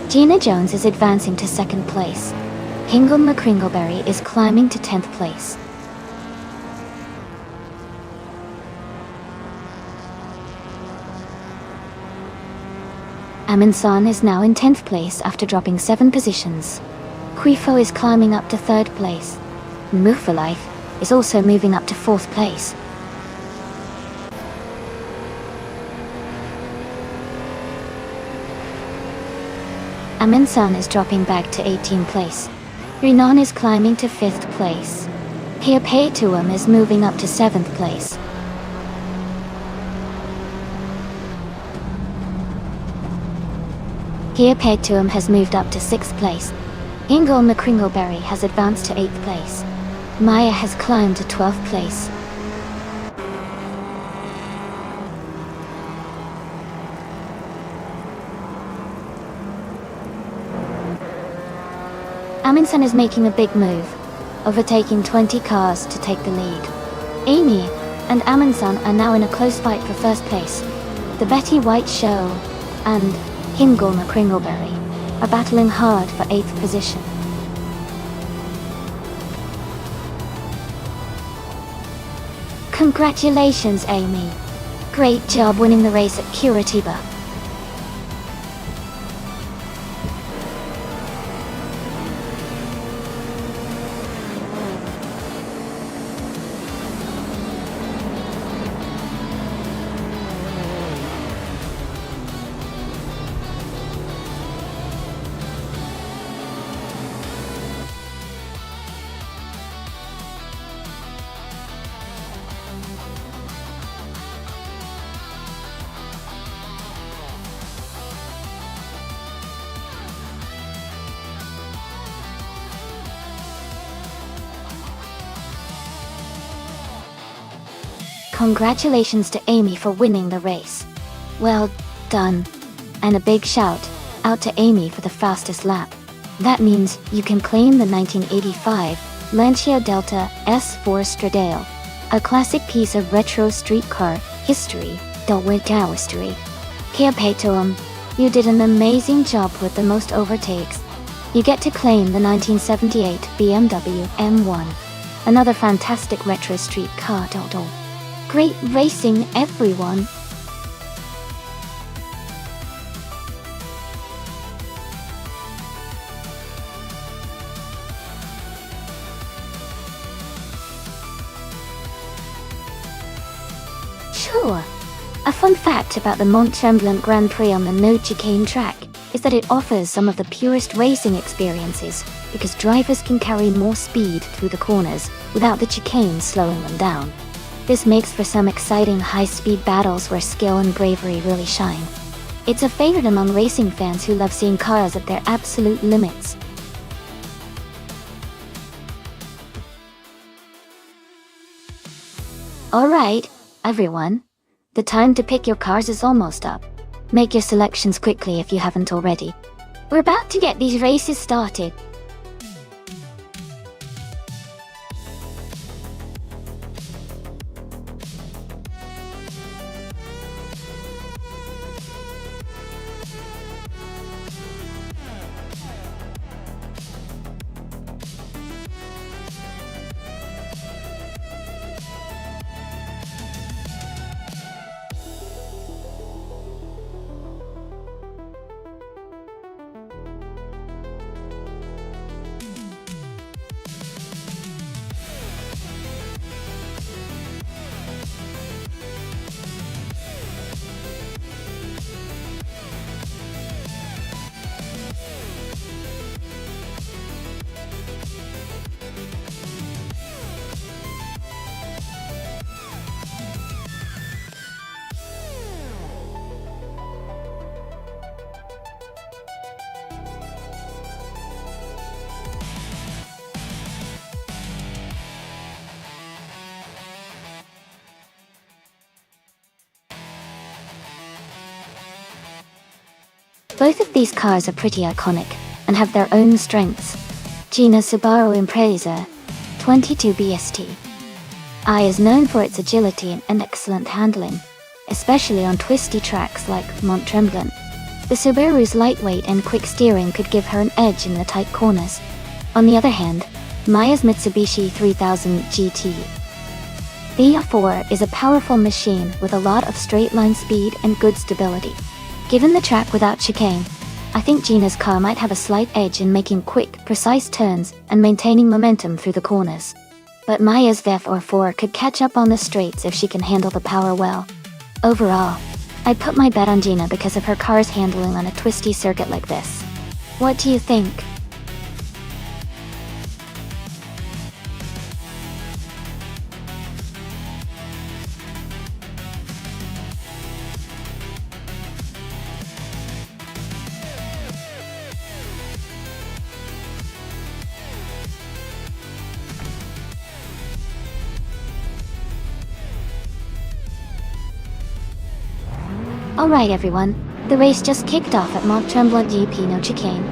Gina Jones is advancing to second place. Hingle McCringleberry is climbing to 10th place. Amundsen is now in 10th place after dropping 7 positions. Quifo is climbing up to 3rd place. Move for Life is also moving up to 4th place. Amundsen is dropping back to 18th place. Renan is climbing to 5th place. Heapatuam is moving up to 7th place. Heapatuam has moved up to 6th place. Hingle McCringleberry has advanced to 8th place. Maya has climbed to 12th place. Amundsen is making a big move, overtaking 20 cars to take the lead. Amy and Amundsen are now in a close fight for 1st place. The Betty White Show and Hingle McCringleberry are battling hard for 8th position. Congratulations, Amy. Great job winning the race at Curitiba. Congratulations to Amy for winning the race. Well done. And a big shout out to Amy for the fastest lap. That means you can claim the 1985 Lancia Delta S4 Stradale, a classic piece of retro streetcar history. Heapatuam, you did an amazing job with the most overtakes. You get to claim the 1978 BMW M1, another fantastic retro streetcar. Great racing, everyone! Sure. A fun fact about the Mont-Tremblant Grand Prix on the No Chicane track is that it offers some of the purest racing experiences because drivers can carry more speed through the corners without the chicane slowing them down. This makes for some exciting high-speed battles where skill and bravery really shine. It's a favorite among racing fans who love seeing cars at their absolute limits. Alright, everyone. The time to pick your cars is almost up. Make your selections quickly if you haven't already. We're about to get these races started. Both of these cars are pretty iconic and have their own strengths. Gina Subaru Impreza 22 BST I is known for its agility and excellent handling, especially on twisty tracks like Mont-Tremblant. The Subaru's lightweight and quick steering could give her an edge in the tight corners. On the other hand, Maya's Mitsubishi 3000 GT B4 is a powerful machine with a lot of straight-line speed and good stability. Given the track without chicane, I think Gina's car might have a slight edge in making quick, precise turns and maintaining momentum through the corners. But Maya's V4 could catch up on the straights if she can handle the power well. Overall, I'd put my bet on Gina because of her car's handling on a twisty circuit like this. What do you think? Alright everyone, the race just kicked off at Mont Tremblant GP No Chicane,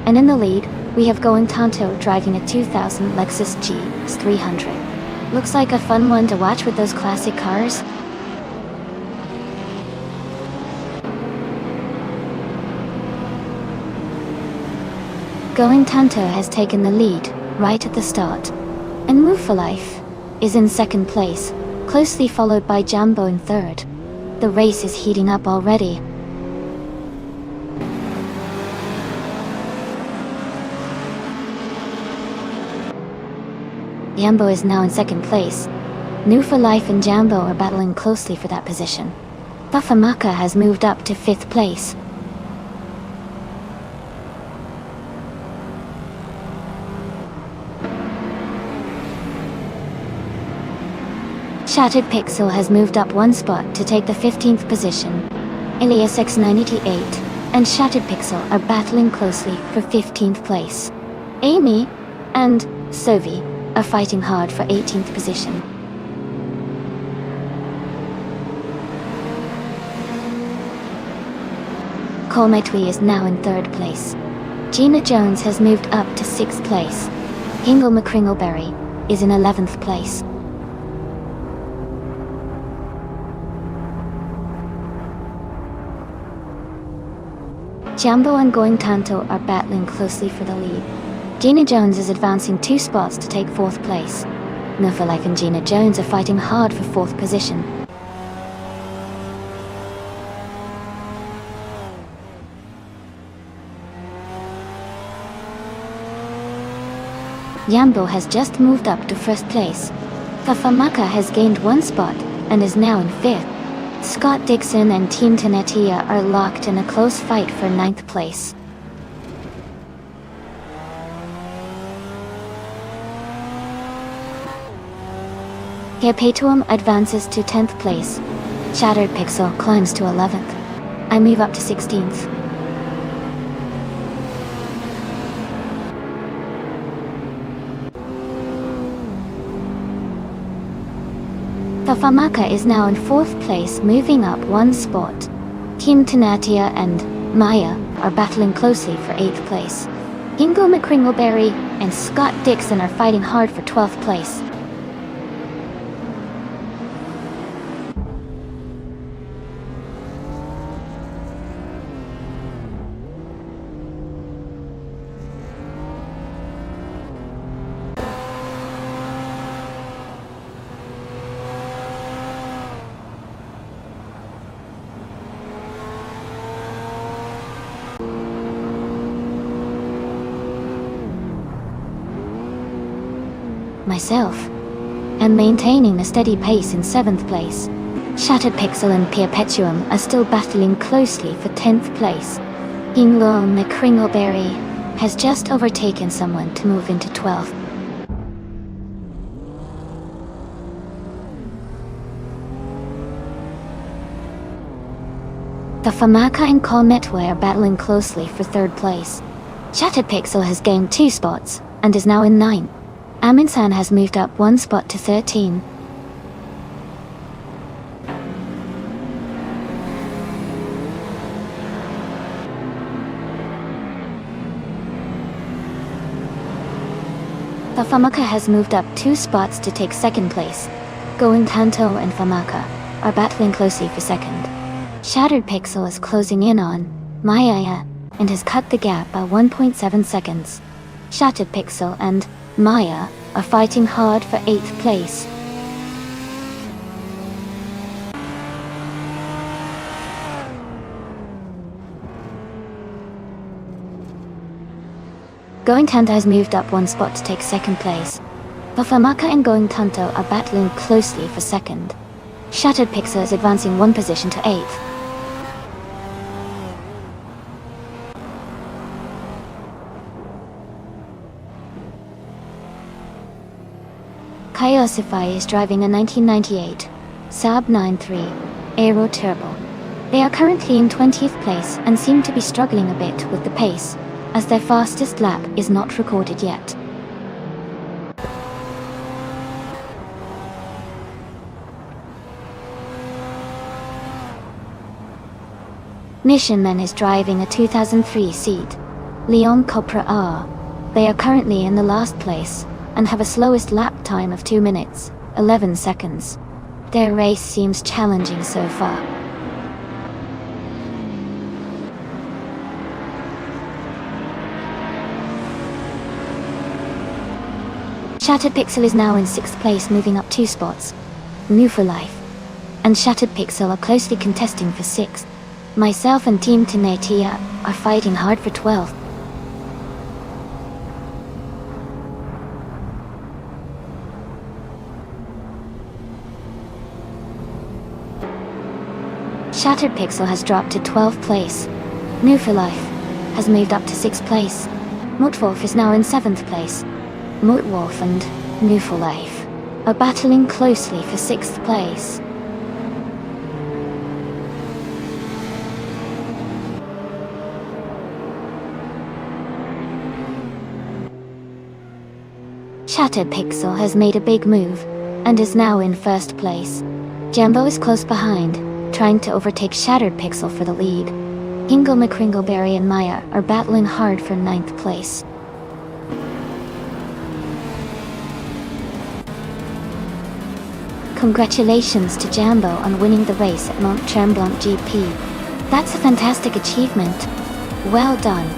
and in the lead, we have Going Tonto driving a 2000 Lexus GS300. Looks like a fun one to watch with those classic cars. Going Tonto has taken the lead, right at the start, and Move for Life is in second place, closely followed by Jambo in third. The race is heating up already. Jambo is now in second place. New for Life and Jambo are battling closely for that position. Bufamaka has moved up to fifth place. Shattered Pixel has moved up one spot to take the 15th position. Ilias X988 and Shattered Pixel are battling closely for 15th place. Amy and Sovi are fighting hard for 18th position. Colmetwi is now in third place. Gina Jones has moved up to 6th place. Hingle McCringleberry is in 11th place. Jambo and Going Tonto are battling closely for the lead. Gina Jones is advancing 2 spots to take 4th place. No for Life and Gina Jones are fighting hard for 4th position. Jambo has just moved up to 1st place. Fafamaka has gained 1 spot and is now in 5th. Scott Dixon and Team Tenetia are locked in a close fight for 9th place. Perpetuum advances to 10th place. Shattered Pixel climbs to 11th. I move up to 16th. Fafamaka is now in 4th place, moving up 1 spot. Team Tenatia and Maya are battling closely for 8th place. Ingo McCringleberry and Scott Dixon are fighting hard for 12th place. Myself am maintaining a steady pace in 7th place. Shattered Pixel and Perpetuum are still battling closely for 10th place. Inglo McCringleberry has just overtaken someone to move into 12th. The Famaka and Colmetwe are battling closely for 3rd place. Shattered Pixel has gained 2 spots and is now in 9th. Aminsan has moved up 1 spot to 13. The Famaka has moved up 2 spots to take 2nd place. Going Tanto and Famaka are battling closely for 2nd. Shattered Pixel is closing in on Maya, and has cut the gap by 1.7 seconds. Shattered Pixel and Maya are fighting hard for 8th place. Going Tanto has moved up 1 spot to take 2nd place. Bufamaka and Going Tanto are battling closely for 2nd. Shattered Pixel is advancing 1 position to 8th. Kaiosify is driving a 1998 Saab 93 Aero Turbo. They are currently in 20th place and seem to be struggling a bit with the pace, as their fastest lap is not recorded yet. Mission Men is driving a 2003 Seat Leon Copra R. They are currently in the last place and have a slowest lap time of 2 minutes, 11 seconds. Their race seems challenging so far. Shattered Pixel is now in 6th place, moving up 2 spots. New for Life and Shattered Pixel are closely contesting for 6th. Myself and Team Tenatia are fighting hard for 12th. Shattered Pixel has dropped to 12th place. New for Life has moved up to 6th place. Mutwolf is now in 7th place. Mutwolf and New for Life are battling closely for 6th place. Shattered Pixel has made a big move and is now in 1st place. Jambo is close behind, trying to overtake Shattered Pixel for the lead. Hingle McCringleberry and Maya are battling hard for 9th place. Congratulations to Jambo on winning the race at Mont Tremblant GP. That's a fantastic achievement. Well done.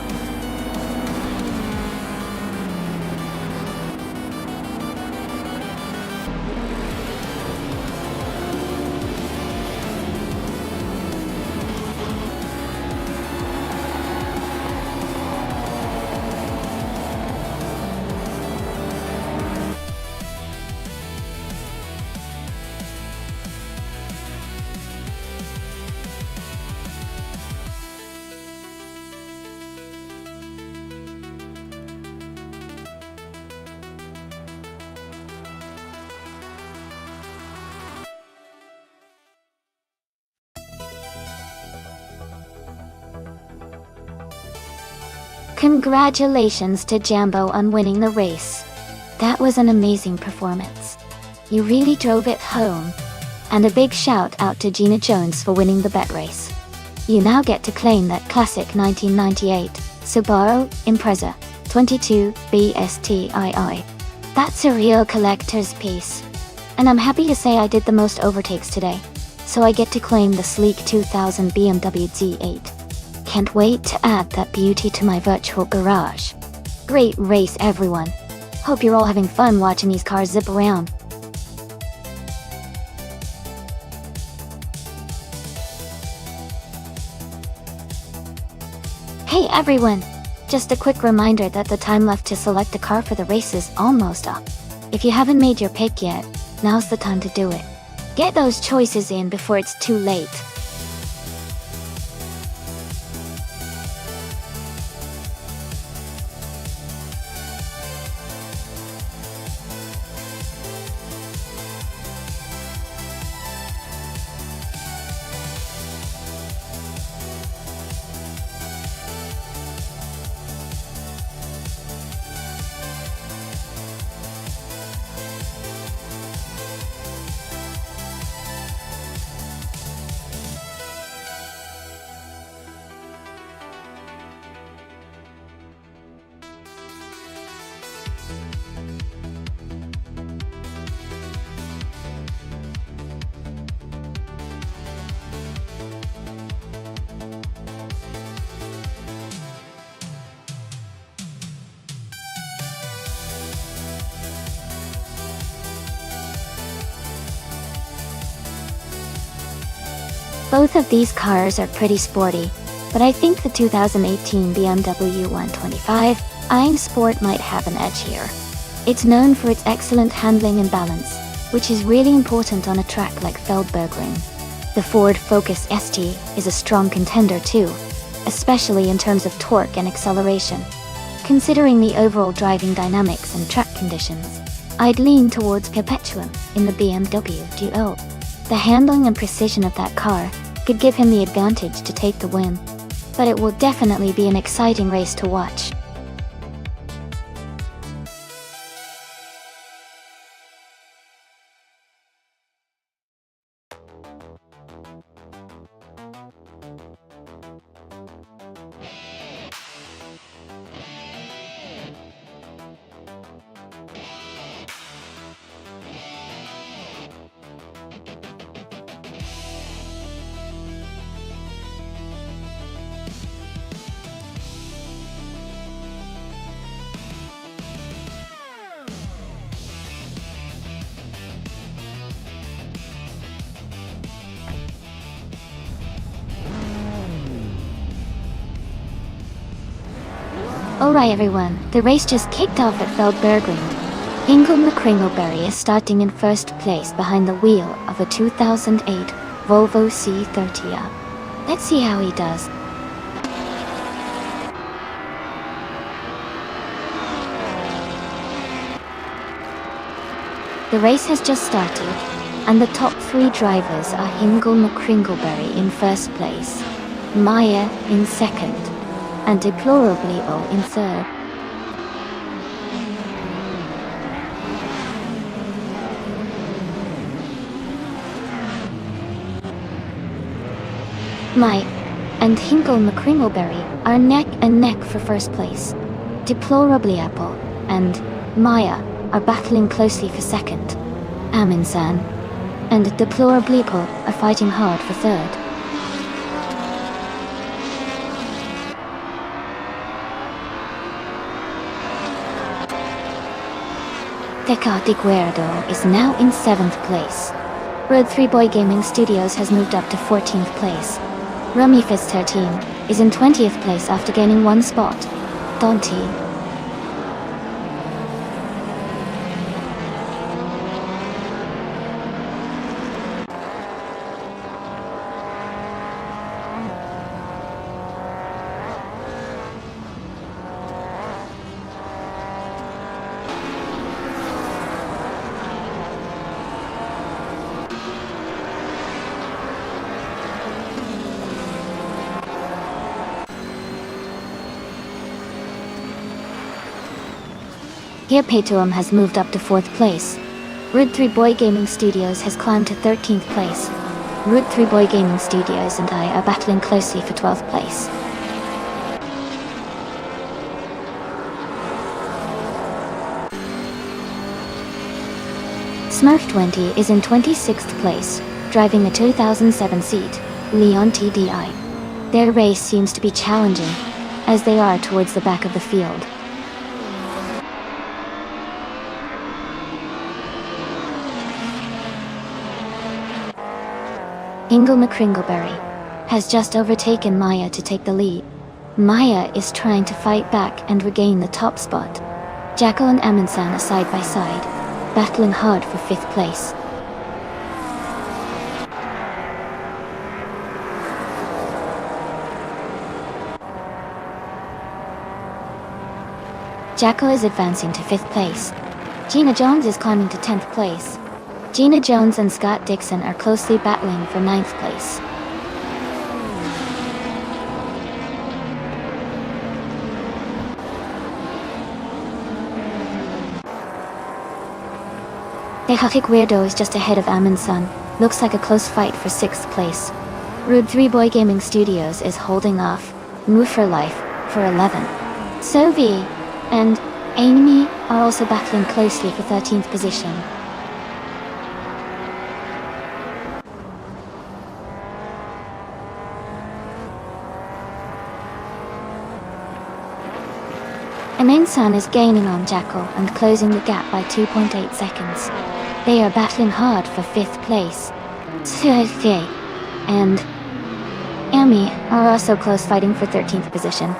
Congratulations to Jambo on winning the race. That was an amazing performance. You really drove it home. And a big shout out to Gina Jones for winning the bet race. You now get to claim that classic 1998 Subaru Impreza 22 BSTII. That's a real collector's piece. And I'm happy to say I did the most overtakes today, so I get to claim the sleek 2000 BMW Z8. Can't wait to add that beauty to my virtual garage. Great race, everyone. Hope you're all having fun watching these cars zip around. Hey everyone! Just a quick reminder that the time left to select a car for the race is almost up. If you haven't made your pick yet, now's the time to do it. Get those choices in before it's too late. Both of these cars are pretty sporty, but I think the 2018 BMW 125 iM Sport might have an edge here. It's known for its excellent handling and balance, which is really important on a track like Feldbergring. The Ford Focus ST is a strong contender too, especially in terms of torque and acceleration. Considering the overall driving dynamics and track conditions, I'd lean towards Perpetuum in the BMW Duo. The handling and precision of that car could give him the advantage to take the win, but it will definitely be an exciting race to watch. Alright everyone, the race just kicked off at Feldbergring. Ingo McCringleberry is starting in first place behind the wheel of a 2008 Volvo C30. Let's see how he does. The race has just started, and the top three drivers are Ingo McCringleberry in first place, Maya in second, and Deplorably O in third. Mike and Hinkle McCringleberry are neck and neck for first place. Deplorably Apple and Maya are battling closely for second. Aminsan and Deplorably Apple are fighting hard for third. Deca de Guerdo is now in 7th place. Road 3 Boy Gaming Studios has moved up to 14th place. Rummy Fizz 13 is in 20th place after gaining one spot. Dante Here Paytoum has moved up to 4th place. Root 3 Boy Gaming Studios has climbed to 13th place. Root 3 Boy Gaming Studios and I are battling closely for 12th place. Smurf20 is in 26th place, driving a 2007 seat, Leon TDI. Their race seems to be challenging, as they are towards the back of the field. Ingo McCringleberry has just overtaken Maya to take the lead. Maya is trying to fight back and regain the top spot. Jackal and Amundsen are side by side, battling hard for 5th place. Jackal is advancing to 5th place. Gina Jones is climbing to 10th place. Gina Jones and Scott Dixon are closely battling for 9th place. Tehatik Weirdo is just ahead of Amundsen. Looks like a close fight for 6th place. Rude 3 Boy Gaming Studios is holding off Move for Life for 11. Sovi and Amy are also battling closely for 13th position. Amundsen is gaining on Jackal and closing the gap by 2.8 seconds. They are battling hard for 5th place. Tsuhe and Tommy are also close, fighting for 13th position.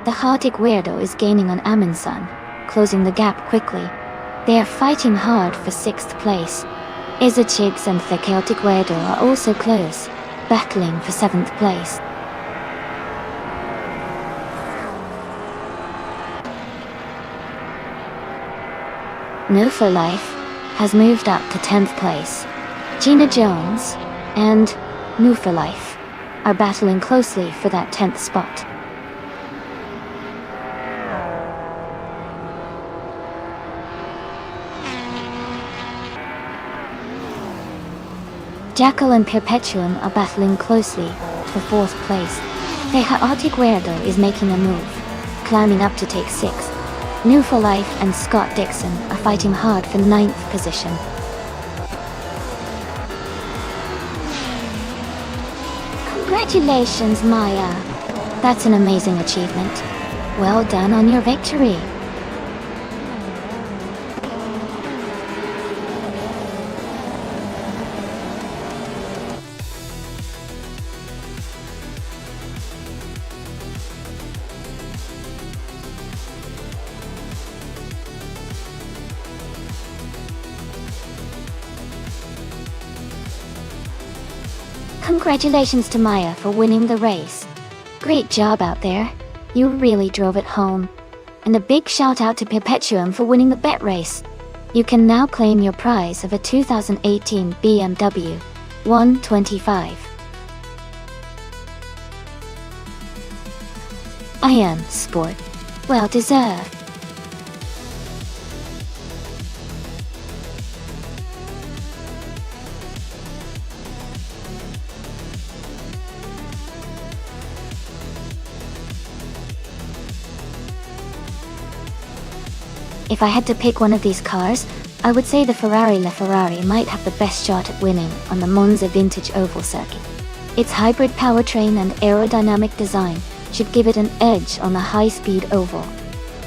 The chaotic weirdo is gaining on Amundsen, closing the gap quickly. They are fighting hard for 6th place. Isachigs and the chaotic weirdo are also close, battling for 7th place. No for Life has moved up to 10th place. Gina Jones and New for Life are battling closely for that 10th spot. Jackal and Perpetuum are battling closely for 4th place. The chaotic weirdo is making a move, climbing up to take 6th. New for Life and Scott Dixon are fighting hard for 9th position. Congratulations, Maya. That's an amazing achievement. Well done on your victory. Congratulations to Maya for winning the race. Great job out there. You really drove it home. And a big shout out to Perpetuum for winning the bet race. You can now claim your prize of a 2018 BMW 125. I am sport. Well deserved. If I had to pick one of these cars, I would say the Ferrari LaFerrari might have the best shot at winning on the Monza Vintage Oval Circuit. Its hybrid powertrain and aerodynamic design should give it an edge on the high-speed oval.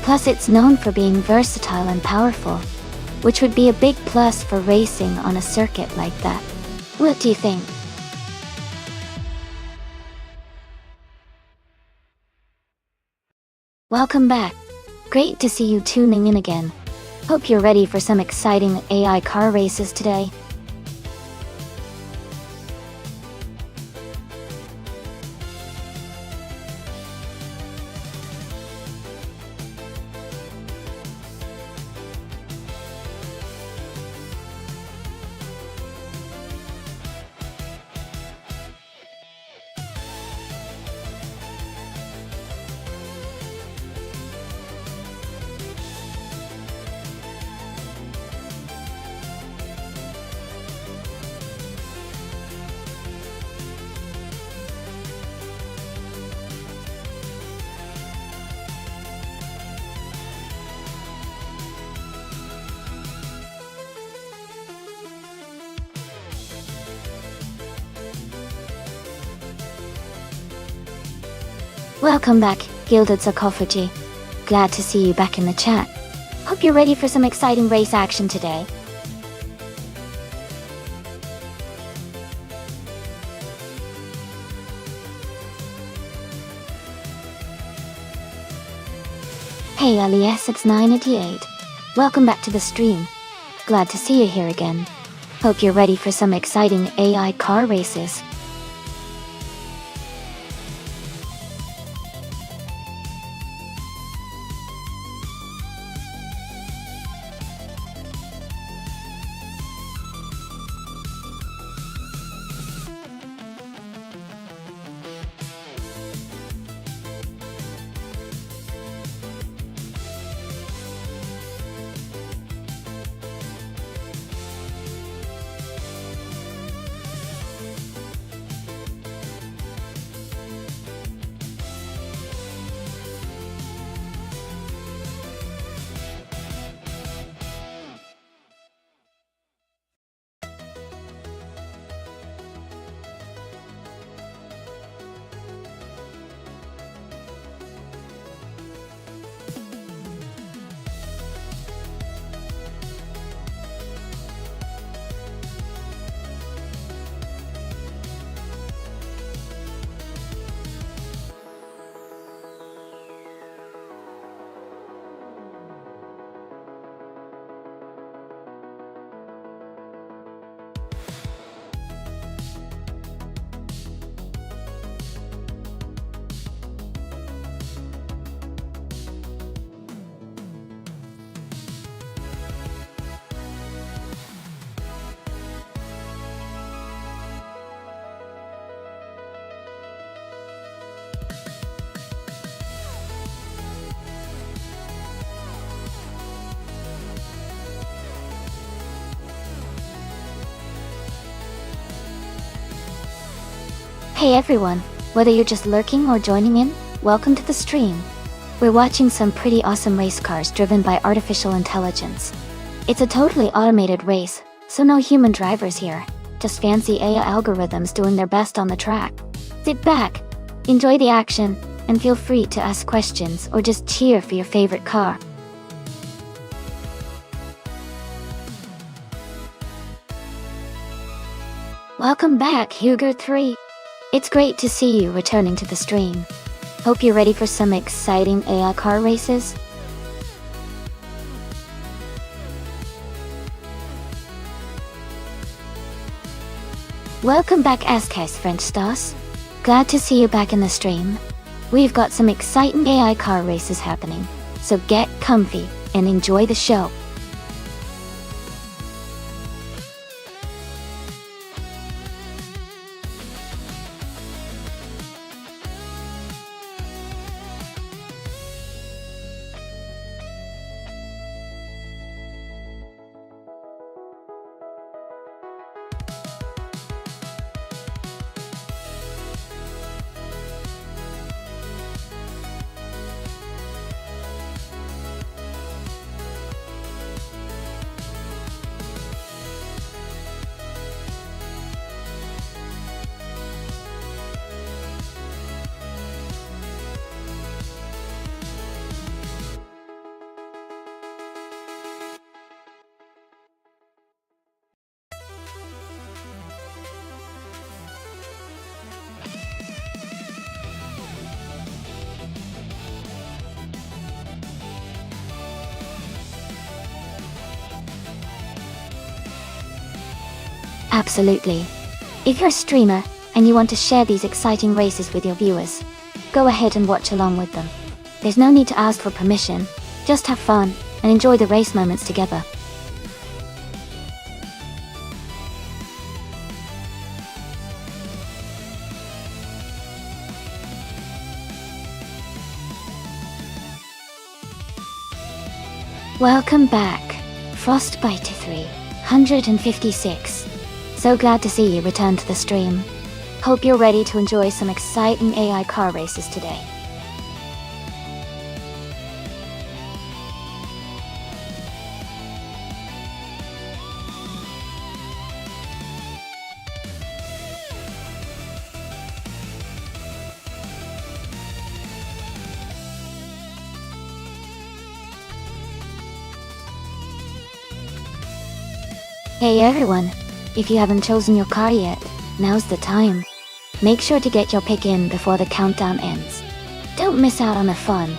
Plus it's known for being versatile and powerful, which would be a big plus for racing on a circuit like that. What do you think? Welcome back. Great to see you tuning in again. Hope you're ready for some exciting AI car races today. Welcome back, Gilded Sarcophagy. Glad to see you back in the chat. Hope you're ready for some exciting race action today. Hey Alias, it's 988. Welcome back to the stream. Glad to see you here again. Hope you're ready for some exciting AI car races. Hey everyone, whether you're just lurking or joining in, welcome to the stream. We're watching some pretty awesome race cars driven by artificial intelligence. It's a totally automated race, so no human drivers here, just fancy AI algorithms doing their best on the track. Sit back, enjoy the action, and feel free to ask questions or just cheer for your favorite car. Welcome back, Huger3. It's great to see you returning to the stream. Hope you're ready for some exciting AI car races. Welcome back, Askais French Stas. Glad to see you back in the stream. We've got some exciting AI car races happening, so get comfy and enjoy the show. Absolutely. If you're a streamer and you want to share these exciting races with your viewers, go ahead and watch along with them. There's no need to ask for permission, just have fun and enjoy the race moments together. Welcome back, Frostbite 356. So glad to see you return to the stream. Hope you're ready to enjoy some exciting AI car races today. Hey everyone, if you haven't chosen your car yet, now's the time. Make sure to get your pick in before the countdown ends. Don't miss out on the fun.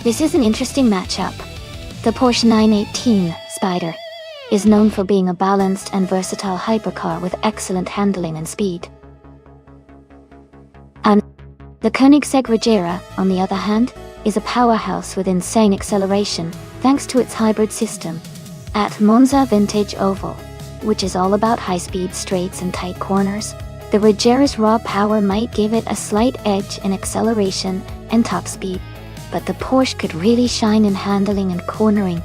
This is an interesting matchup. The Porsche 918 Spider is known for being a balanced and versatile hypercar with excellent handling and speed. And the Koenigsegg Regera, on the other hand, is a powerhouse with insane acceleration thanks to its hybrid system at Monza Vintage Oval, which is all about high-speed straights and tight corners. The Regera's raw power might give it a slight edge in acceleration and top speed, but the Porsche could really shine in handling and cornering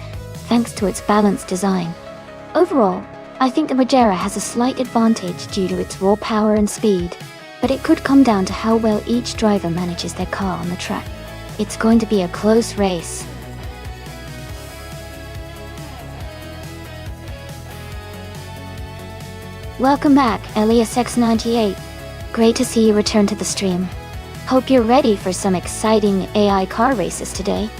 thanks to its balanced design. Overall, I think the Regera has a slight advantage due to its raw power and speed, but it could come down to how well each driver manages their car on the track. It's going to be a close race. Welcome back, Elias X98. Great to see you return to the stream. Hope you're ready for some exciting AI car races today.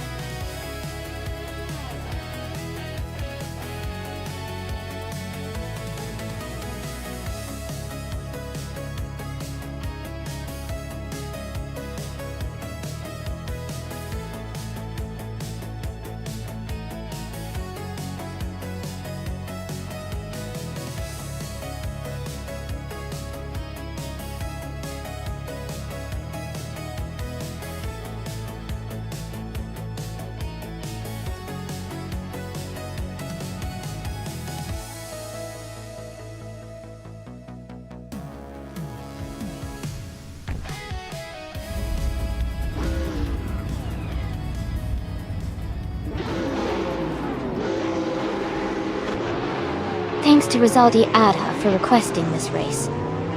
Thanks to Rizaldi Adha for requesting this race.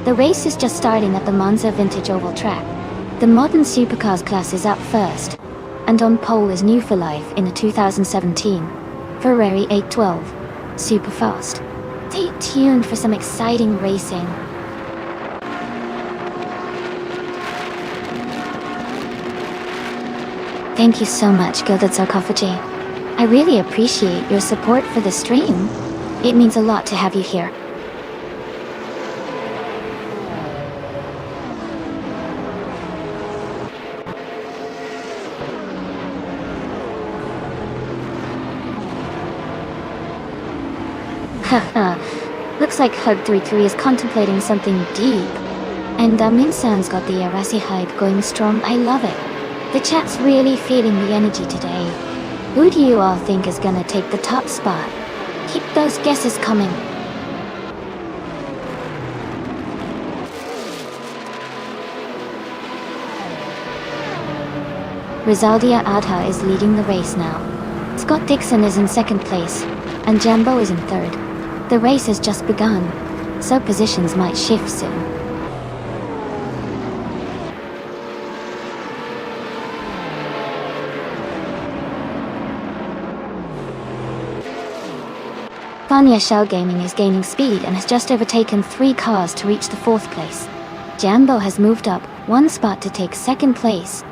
The race is just starting at the Monza Vintage Oval track. The modern supercars class is up first, and on pole is new for life in the 2017 Ferrari 812 Superfast. Stay tuned for some exciting racing. Thank you so much, Gilded Sarcophagy. I really appreciate your support for the stream. It means a lot to have you here. Haha, looks like Hug33 is contemplating something deep. And Minsan's got the Arasi hype going strong. I love it. The chat's really feeling the energy today. Who do you all think is gonna take the top spot? Keep those guesses coming. Rizaldia Adha is leading the race now. Scott Dixon is in second place, and Jambo is in third. The race has just begun, so positions might shift soon. Fanya Shell Gaming is gaining speed and has just overtaken 3 cars to reach the 4th place. Jambo has moved up 1 spot to take 2nd place.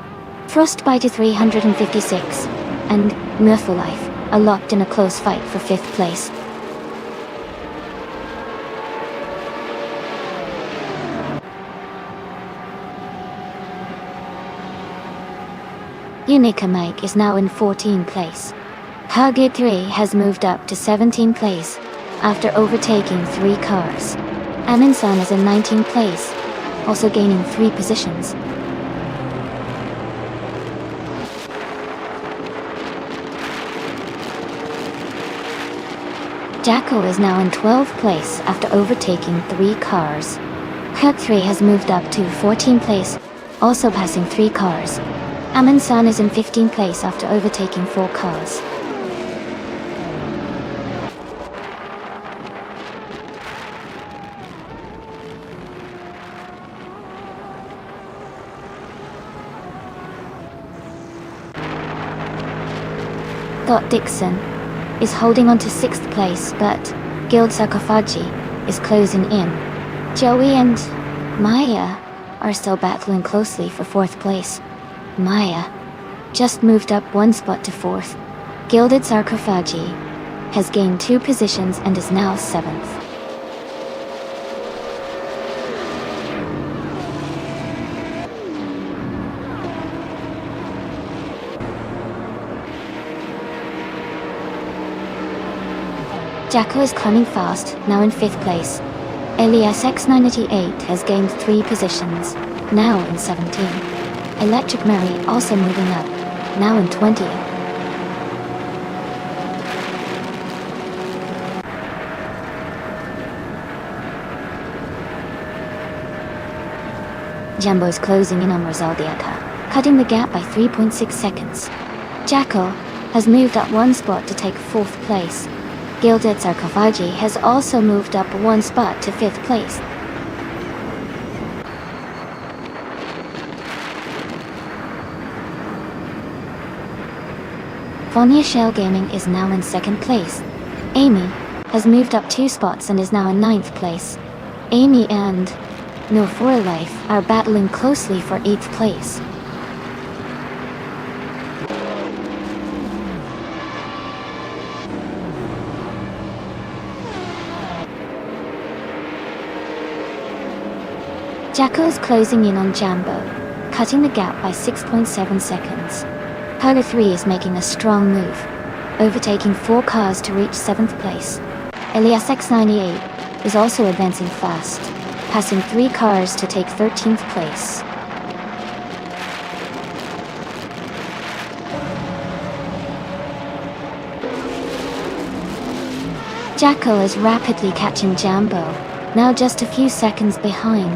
Frostbite to 356, and Murphylife are locked in a close fight for 5th place. Unica Mike is now in 14th place. Hugid 3 has moved up to 17th place after overtaking 3 cars. Aminsan is in 19th place, also gaining 3 positions. Jacko is now in 12th place after overtaking 3 cars. Hug 3 has moved up to 14th place, also passing 3 cars. Aminsan is in 15th place after overtaking 4 cars. Scott Dixon is holding on to 6th place, but Guild Sarcophagy is closing in. Joey and Maya are still battling closely for 4th place. Maya just moved up 1 spot to 4th. Gilded Sarcophagy has gained 2 positions and is now 7th. Jacko is climbing fast, now in 5th place. Elias X98 has gained 3 positions, now in 17th. Electric Mary also moving up, now in 20th. Jumbo is closing in on Rosaldiaka, cutting the gap by 3.6 seconds. Jackal has moved up one spot to take 4th place. Gilded Sarkophagi has also moved up one spot to 5th place. Fonya Shell Gaming is now in 2nd place. Amy has moved up 2 spots and is now in 9th place. Amy and No For Life are battling closely for 8th place. Jacko is closing in on Jambo, cutting the gap by 6.7 seconds. Polar 3 is making a strong move, overtaking 4 cars to reach 7th place. Elias X98 is also advancing fast, passing 3 cars to take 13th place. Jackal is rapidly catching Jambo, now just a few seconds behind.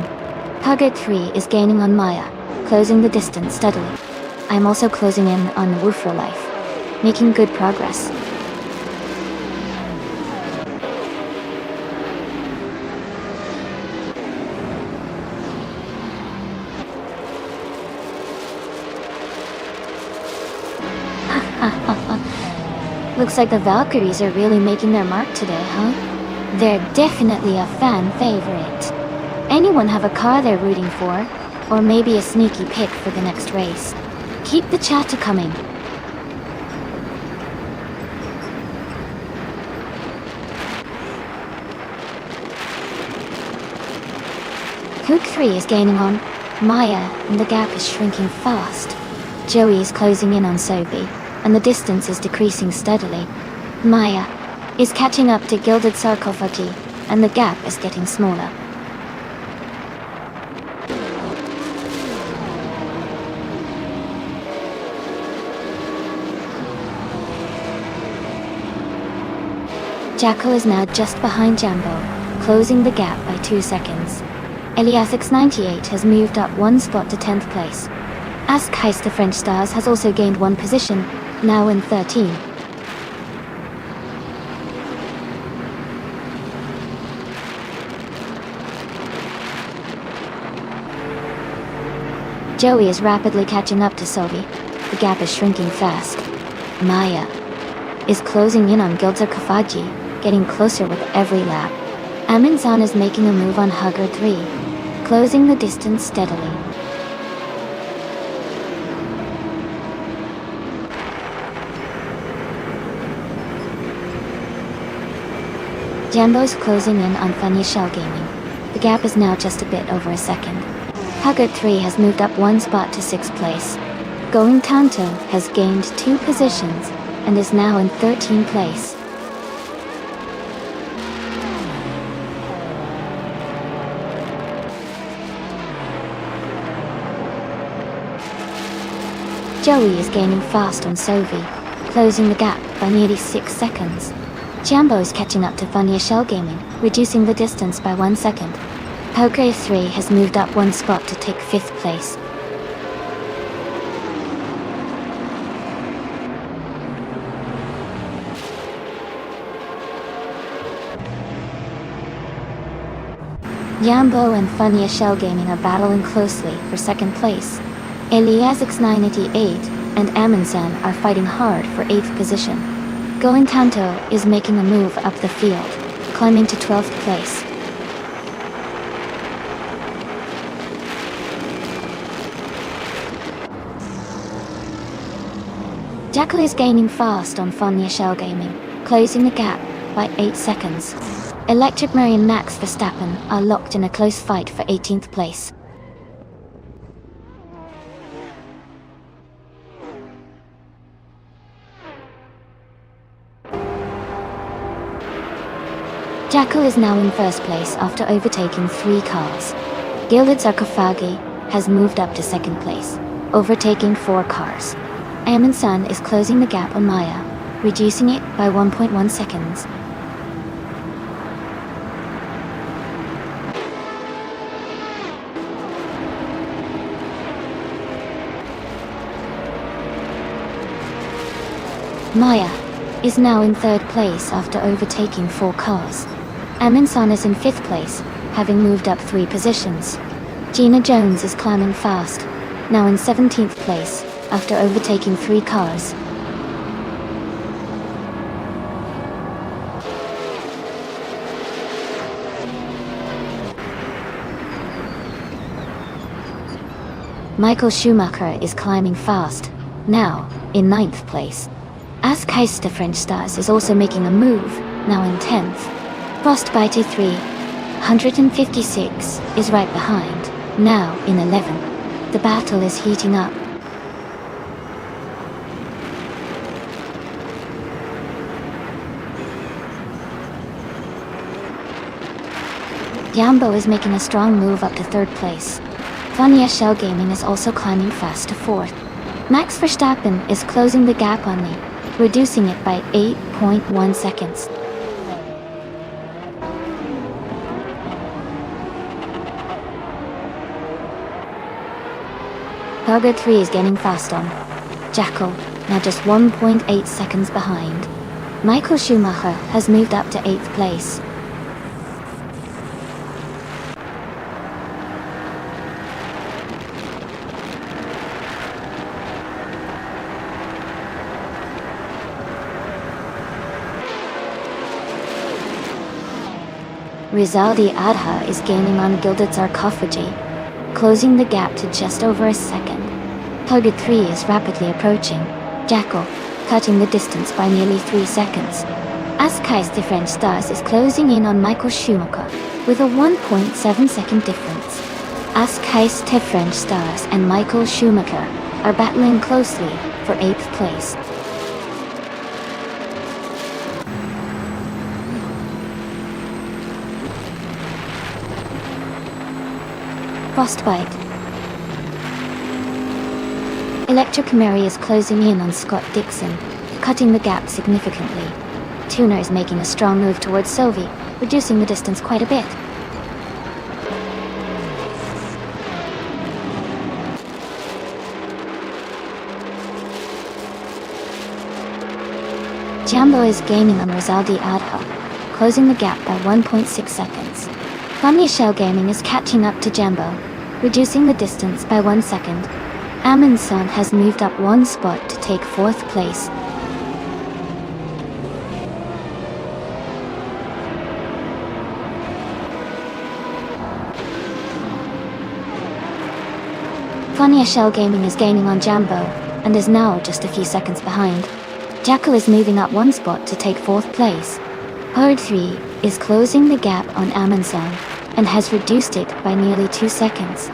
Huggard 3 is gaining on Maya, closing the distance steadily. I'm also closing in on Woofer Life, making good progress. Looks like the Valkyries are really making their mark today, huh? They're definitely a fan favorite. Anyone have a car they're rooting for? Or maybe a sneaky pick for the next race? Keep the chatter coming. Hook 3 is gaining on Maya, and the gap is shrinking fast. Joey is closing in on Sophie, and the distance is decreasing steadily. Maya is catching up to Gilded Sarkophagi, and the gap is getting smaller. Jackal is now just behind Jambo, closing the gap by 2 seconds. Elias X98 has moved up 1 spot to 10th place. Ask Heist the French Stars has also gained 1 position, now in 13. Joey is rapidly catching up to Sophie. The gap is shrinking fast. Maya is closing in on Gildzer Kafaji, getting closer with every lap. Aminzan is making a move on Hugger 3, closing the distance steadily. Jambo's closing in on Funny Shell Gaming. The gap is now just a bit over a second. Hugger 3 has moved up 1 spot to 6th place. Going Tanto has gained 2 positions and is now in 13th place. Joey is gaining fast on Sophie, closing the gap by nearly 6 seconds. Jambo is catching up to Funny Shell Gaming, reducing the distance by 1 second. Poker 3 has moved up 1 spot to take 5th place. Jambo and Funny Shell Gaming are battling closely for 2nd place. Elias X988 and Amundsen are fighting hard for 8th position. Going Tanto is making a move up the field, climbing to 12th place. Jackal is gaining fast on Funny Shell Gaming, closing the gap by 8 seconds. Electric Murray and Max Verstappen are locked in a close fight for 18th place. Jackal is now in 1st place after overtaking 3 cars. Gilded Sarkophagi has moved up to 2nd place, overtaking 4 cars. Amundsen is closing the gap on Maya, reducing it by 1.1 seconds. Maya is now in 3rd place after overtaking 4 cars. Amundsen is in 5th place, having moved up 3 positions. Gina Jones is climbing fast, now in 17th place, after overtaking 3 cars. Michael Schumacher is climbing fast, now in 9th place. Askeister French Stars is also making a move, now in 10th. Frostbite 356 is right behind, now in 11th. The battle is heating up. Jambo is making a strong move up to 3rd place. Vanya Shell Gaming is also climbing fast to 4th. Max Verstappen is closing the gap on me, reducing it by 8.1 seconds. Pogo 3 is gaining fast on Jackal, now just 1.8 seconds behind. Michael Schumacher has moved up to 8th place. Rizaldi Adha is gaining on Gilded Sarcophagy, closing the gap to just over a second. Pogo 3 is rapidly approaching Jackal, cutting the distance by nearly 3 seconds. Askeister French Stars is closing in on Michael Schumacher, with a 1.7 second difference. Askeister French Stars and Michael Schumacher are battling closely for 8th place. Frostbite. Electric Mary is closing in on Scott Dixon, cutting the gap significantly. Tuner is making a strong move towards Sylvie, reducing the distance quite a bit. Jambo is gaining on Rizaldi Adha, closing the gap by 1.6 seconds. Vanya Shell Gaming is catching up to Jambo, reducing the distance by 1 second. Amundsen has moved up 1 spot to take 4th place. Vanya Shell Gaming is gaining on Jambo, and is now just a few seconds behind. Jackal is moving up 1 spot to take 4th place. Horde 3 is closing the gap on Amundsen, and has reduced it by nearly 2 seconds.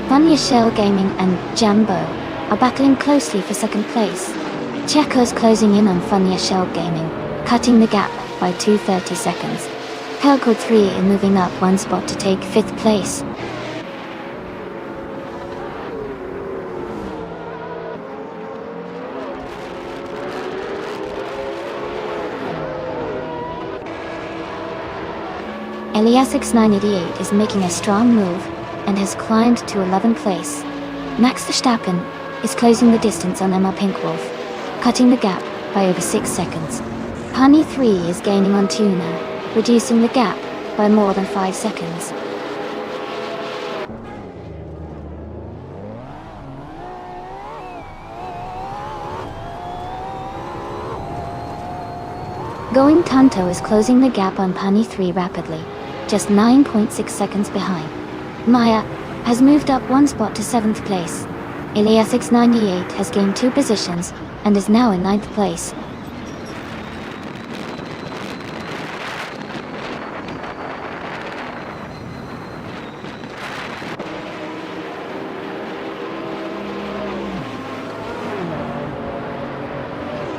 Vanya Shell Gaming and Jambo are battling closely for 2nd place. Checo is closing in on Vanya Shell Gaming, cutting the gap by 2:30 seconds. Pogo 3 is moving up 1 spot to take 5th place. Eliasix988 is making a strong move and has climbed to 11th place. Max Verstappen is closing the distance on Emma Pinkwolf, cutting the gap by over 6 seconds. Honey 3 is gaining on Tuna, reducing the gap by more than 5 seconds. Going Tanto is closing the gap on Pani 3 rapidly, just 9.6 seconds behind. Maya has moved up 1 spot to 7th place. Eliasix98 has gained 2 positions and is now in 9th place.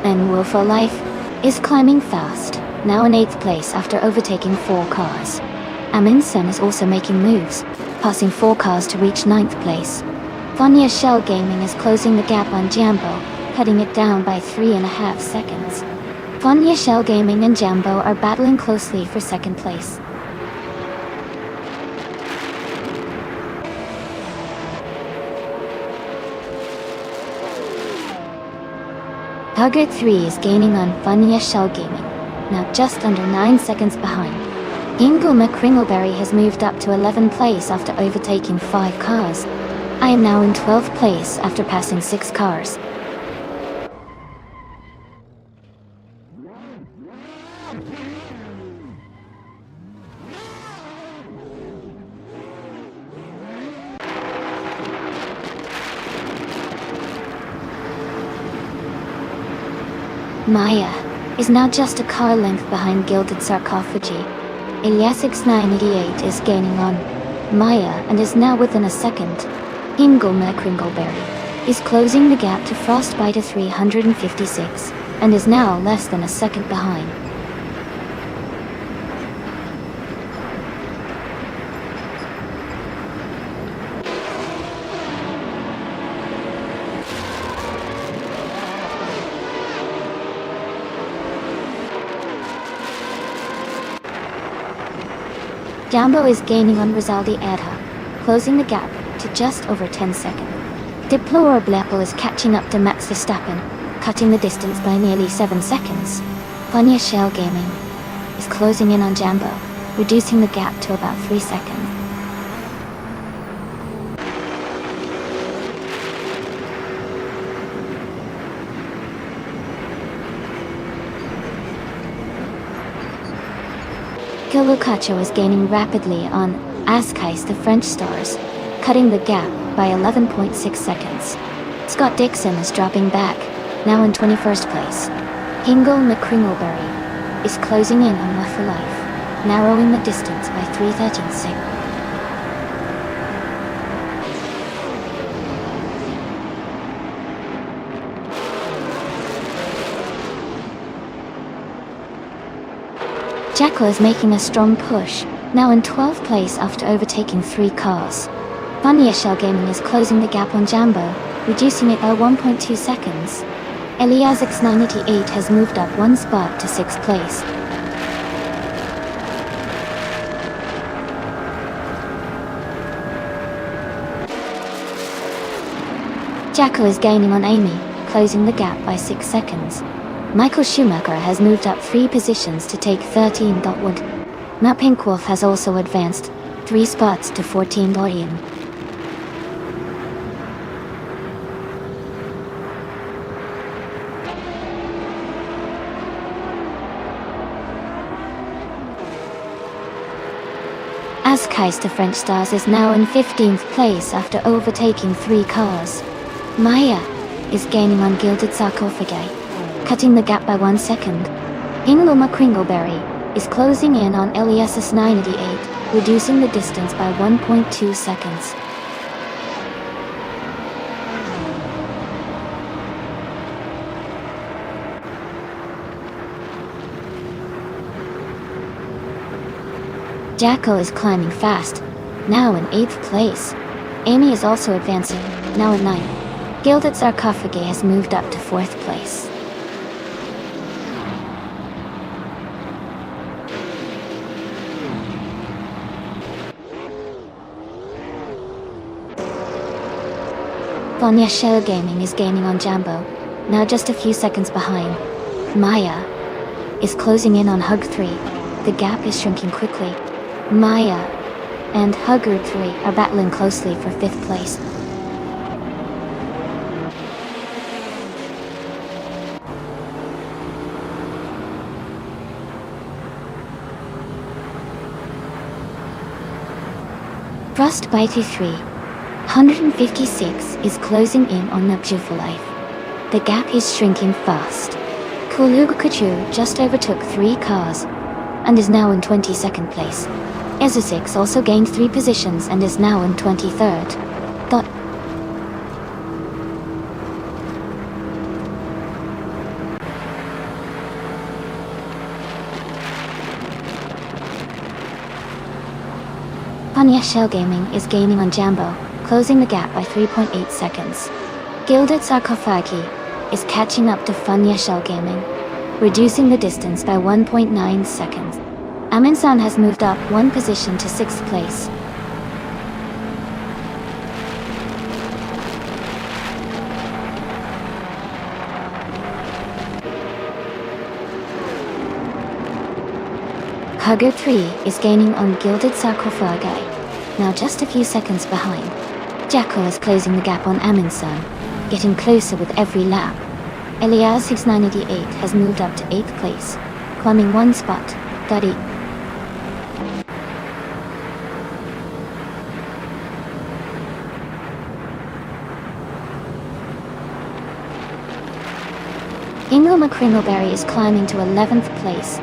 And Will for Life is climbing fast, now in 8th place after overtaking 4 cars. Amundsen is also making moves, passing 4 cars to reach 9th place. Vanya Shell Gaming is closing the gap on Jambo, cutting it down by 3.5 seconds. Vanya Shell Gaming and Jambo are battling closely for 2nd place. Hugger 3 is gaining on Funya Shell Gaming, now just under 9 seconds behind. Ingulma Kringleberry has moved up to 11th place after overtaking 5 cars. I am now in 12th place after passing 6 cars. Maya is now just a car length behind Gilded Sarcophagi. Eliasix 988 is gaining on Maya and is now within a second. Ingulma Kringleberry is closing the gap to Frostbite 356 and is now less than a second behind. Jambo is gaining on Rizaldi Edha, closing the gap to just over 10 seconds. Deplore Bleppel is catching up to Max Verstappen, cutting the distance by nearly 7 seconds. Funya Shell Gaming is closing in on Jambo, reducing the gap to about 3 seconds. Lucacho is gaining rapidly on Askais the French Stars, cutting the gap by 11.6 seconds. Scott Dixon is dropping back, now in 21st place. Ingulma Kringleberry is closing in on Left for Life, narrowing the distance by 3/13 seconds. Jacko is making a strong push, now in 12th place after overtaking 3 cars. Funya Shell Gaming is closing the gap on Jambo, reducing it by 1.2 seconds. Eliasix 988 has moved up 1 spot to 6th place. Jacko is gaining on Amy, closing the gap by 6 seconds. Michael Schumacher has moved up 3 positions to take 13.1. Matt Pinkwolf has also advanced 3 spots to 14.1. Askais the French Stars is now in 15th place after overtaking 3 cars. Maya is gaining on Gilded Sarcophagi, cutting the gap by 1 second. Ingulma Kringleberry is closing in on Eliasix 988, reducing the distance by 1.2 seconds. Jacko is climbing fast, now in 8th place. Amy is also advancing, now in 9th. Gilded Sarcophagi has moved up to 4th place. Funya Shell Gaming is gaining on Jambo, now just a few seconds behind. Maya is closing in on Hug 3. The gap is shrinking quickly. Maya and Hugger 3 are battling closely for 5th place. Frostbite 3, 156 is closing in on Neptune for Life. The gap is shrinking fast. Kulugukachu just overtook 3 cars and is now in 22nd place. Ezusix also gained 3 positions and is now in 23rd. Funya Shell Gaming is gaining on Jambo, closing the gap by 3.8 seconds. Gilded Sarcophagi is catching up to Funya Shell Gaming, reducing the distance by 1.9 seconds. Aminsan has moved up 1 position to 6th place. Hugger 3 is gaining on Gilded Sarcophagi, now just a few seconds behind. Jackal is closing the gap on Aminson, getting closer with every lap. Elias 6988 has moved up to 8th place, climbing one spot. Daddy. Ingle McCringleberry is climbing to 11th place.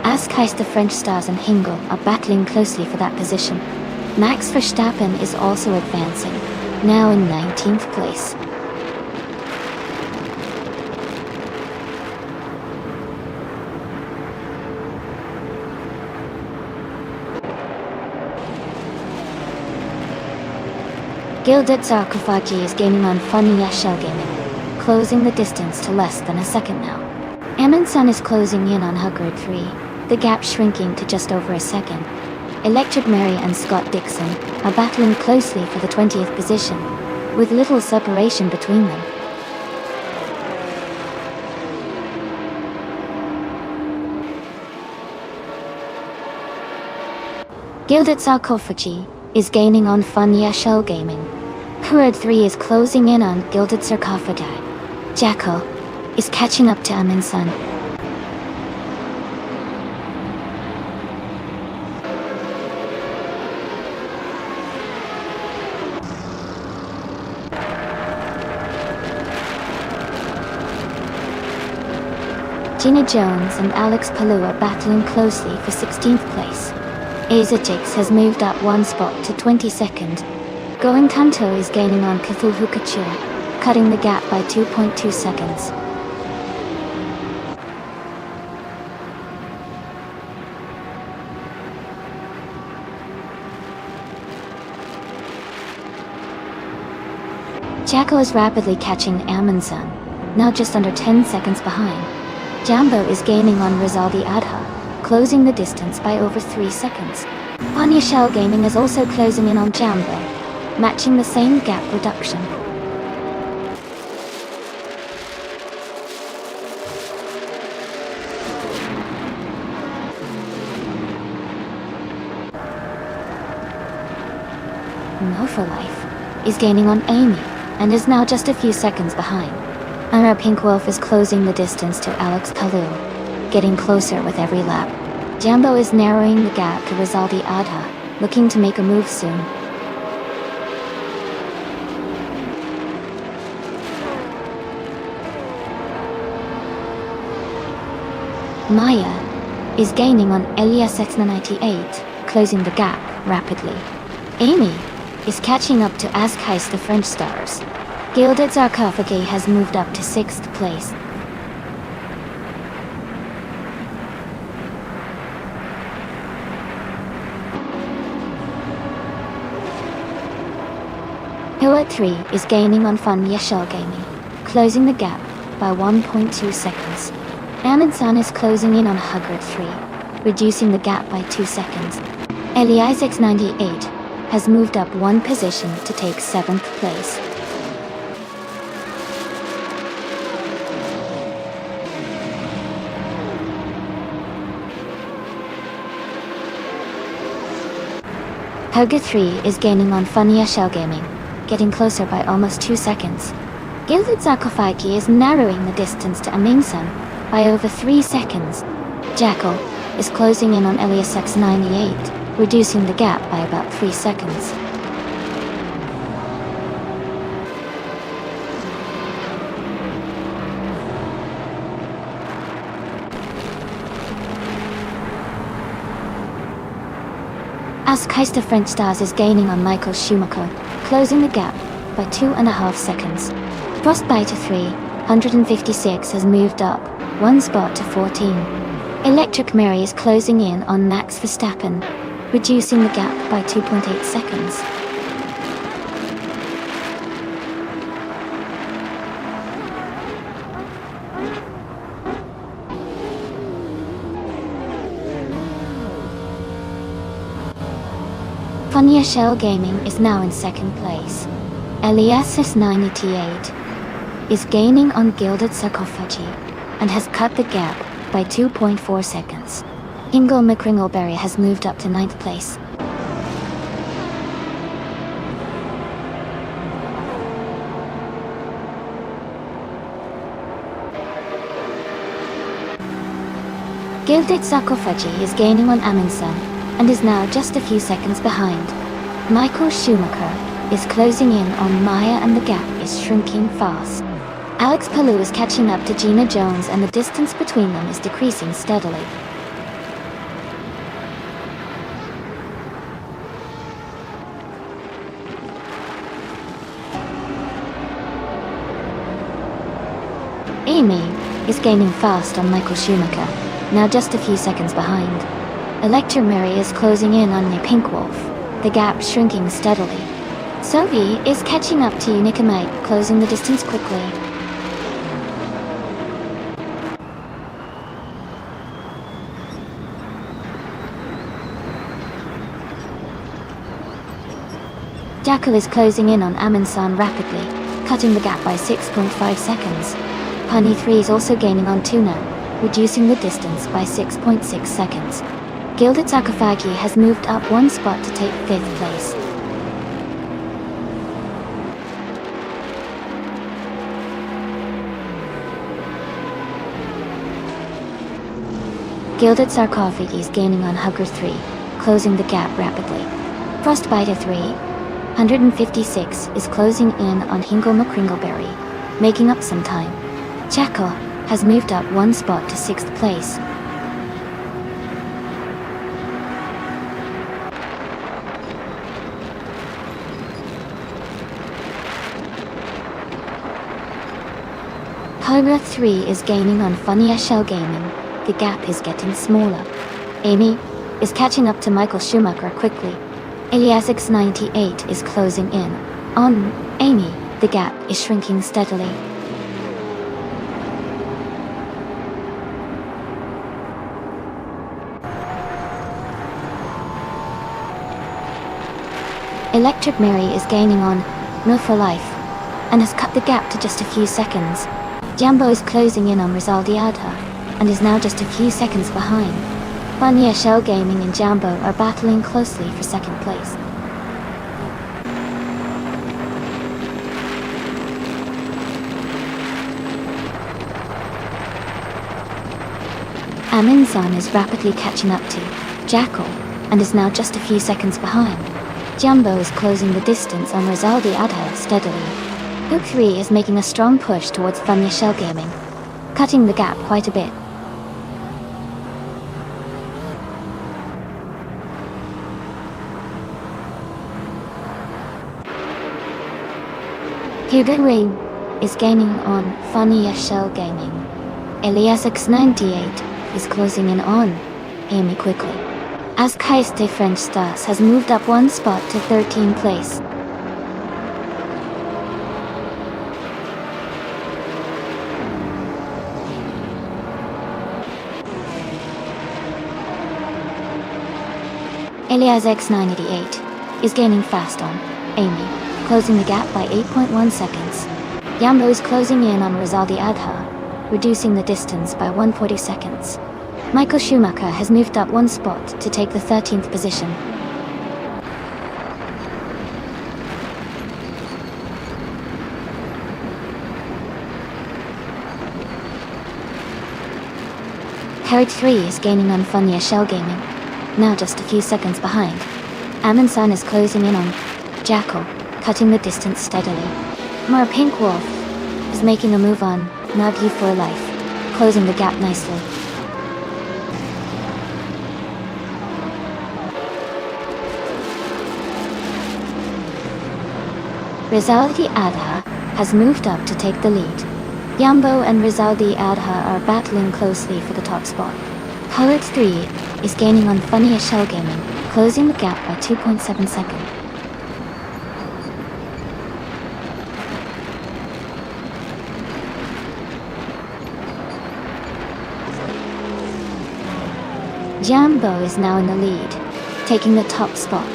Askheist, the French Stars and Hingle are battling closely for that position. Max Verstappen is also advancing, now in 19th place. Gilded Sarcophagi is gaining on Funny Shell Gaming, closing the distance to less than a second now. Amundsen is closing in on Hugger 3, the gap shrinking to just over a second. Electric Mary and Scott Dixon are battling closely for the 20th position, with little separation between them. Gilded Sarcophagi is gaining on Funny Shell Gaming. Kurad 3 is closing in on Gilded Sarcophagi. Jackal is catching up to Amundsen. Gina Jones and Alex Palou are battling closely for 16th place. Azatix has moved up one spot to 22nd. Going Tanto is gaining on Cthulhu Couture, cutting the gap by 2.2 seconds. Jackal is rapidly catching Amundsen, now just under 10 seconds behind. Jambo is gaining on Rizaldi Adha, closing the distance by over 3 seconds. Funny Shell Gaming is also closing in on Jambo, matching the same gap reduction. No for Life is gaining on Amy, and is now just a few seconds behind. Ira Pink Wolf is closing the distance to Alex Palou, getting closer with every lap. Jambo is narrowing the gap to Rizaldi Adha, looking to make a move soon. Maya is gaining on Elias X98, closing the gap rapidly. Amy is catching up to Askheist, the French Stars. Gilded Sarcophagi has moved up to 6th place. Hua 3 is gaining on Funny Shell Gaming, closing the gap by 1.2 seconds. Amundsen is closing in on Hugger 3, reducing the gap by 2 seconds. Elias X98 has moved up one position to take 7th place. Hugger 3 is gaining on Funny Shell Gaming, getting closer by almost 2 seconds. Gilded Sarcophagi is narrowing the distance to Amundsen by over 3 seconds. Jackal is closing in on Elias X98, reducing the gap by about 3 seconds. Askheist, the French Stars is gaining on Michael Schumacher, closing the gap by 2.5 seconds. Frostbiter 356 has moved up one spot to 14. Electric Mary is closing in on Max Verstappen, reducing the gap by 2.8 seconds. Funny Shell Gaming is now in 2nd place. Elias S988 is gaining on Gilded Sarcophagi and has cut the gap by 2.4 seconds. Hingle McCringleberry has moved up to 9th place. Gilded Sarcophagy is gaining on Amundsen and is now just a few seconds behind. Michael Schumacher is closing in on Maya and the gap is shrinking fast. Alex Palou is catching up to Gina Jones and the distance between them is decreasing steadily. Amy is gaining fast on Michael Schumacher, now just a few seconds behind. Electra Mary is closing in on the Pink Wolf, the gap shrinking steadily. Sophie is catching up to Unica Mate, closing the distance quickly. Jackal is closing in on Amundsen rapidly, cutting the gap by 6.5 seconds. Honey 3 is also gaining on Tuna, reducing the distance by 6.6 seconds. Gilded Sarcophagi has moved up one spot to take 5th place. Gilded Sarcophagi is gaining on Hugger 3, closing the gap rapidly. Frostbiter 3, 156, is closing in on Hingle McCringleberry, making up some time. Jackal has moved up one spot to 6th place. Cobra 3 is gaining on Funny Shell Gaming. The gap is getting smaller. Amy is catching up to Michael Schumacher quickly. Eliasix 98 is closing in on Amy. The gap is shrinking steadily. Electric Mary is gaining on No for Life and has cut the gap to just a few seconds. Jambo is closing in on Rizaldi Adha and is now just a few seconds behind. Funny Shell Gaming and Jambo are battling closely for 2nd place. Amundsen is rapidly catching up to Jackal and is now just a few seconds behind. Jumbo is closing the distance on Rizaldi Adha steadily. Hook 3 is making a strong push towards Funny Shell Gaming, cutting the gap quite a bit. Hugo Ring is gaining on Funny Shell Gaming. Eliasix 98 is closing in on Amy quickly. As Kaiste French Stars has moved up one spot to 13th place. Elias X988 is gaining fast on Amy, closing the gap by 8.1 seconds. Yambo is closing in on Rizaldi Adha, reducing the distance by 140 seconds. Michael Schumacher has moved up one spot to take the 13th position. Herod 3 is gaining on Funny Shell Gaming, now just a few seconds behind. Amundsen is closing in on Jackal, cutting the distance steadily. More Pink Wolf is making a move on Nagu for Life, closing the gap nicely. Rizaldi Adha has moved up to take the lead. Yambo and Rizaldi Adha are battling closely for the top spot. Herod 3 is gaining on Funny Shell Gaming, closing the gap by 2.7 seconds. Jambo is now in the lead, taking the top spot.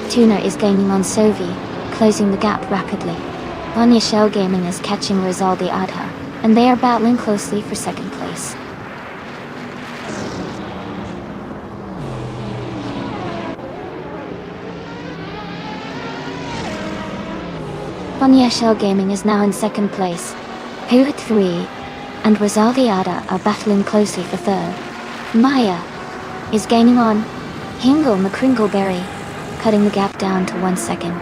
Tuna is gaining on Sovi, closing the gap rapidly. Funny Shell Gaming is catching Rizaldi Adha, and they are battling closely for second place. Fania Shell Gaming is now in second place. Hoot 3 and Rizaldiada are battling closely for third. Maya is gaining on Hingle McCringleberry, cutting the gap down to 1 second.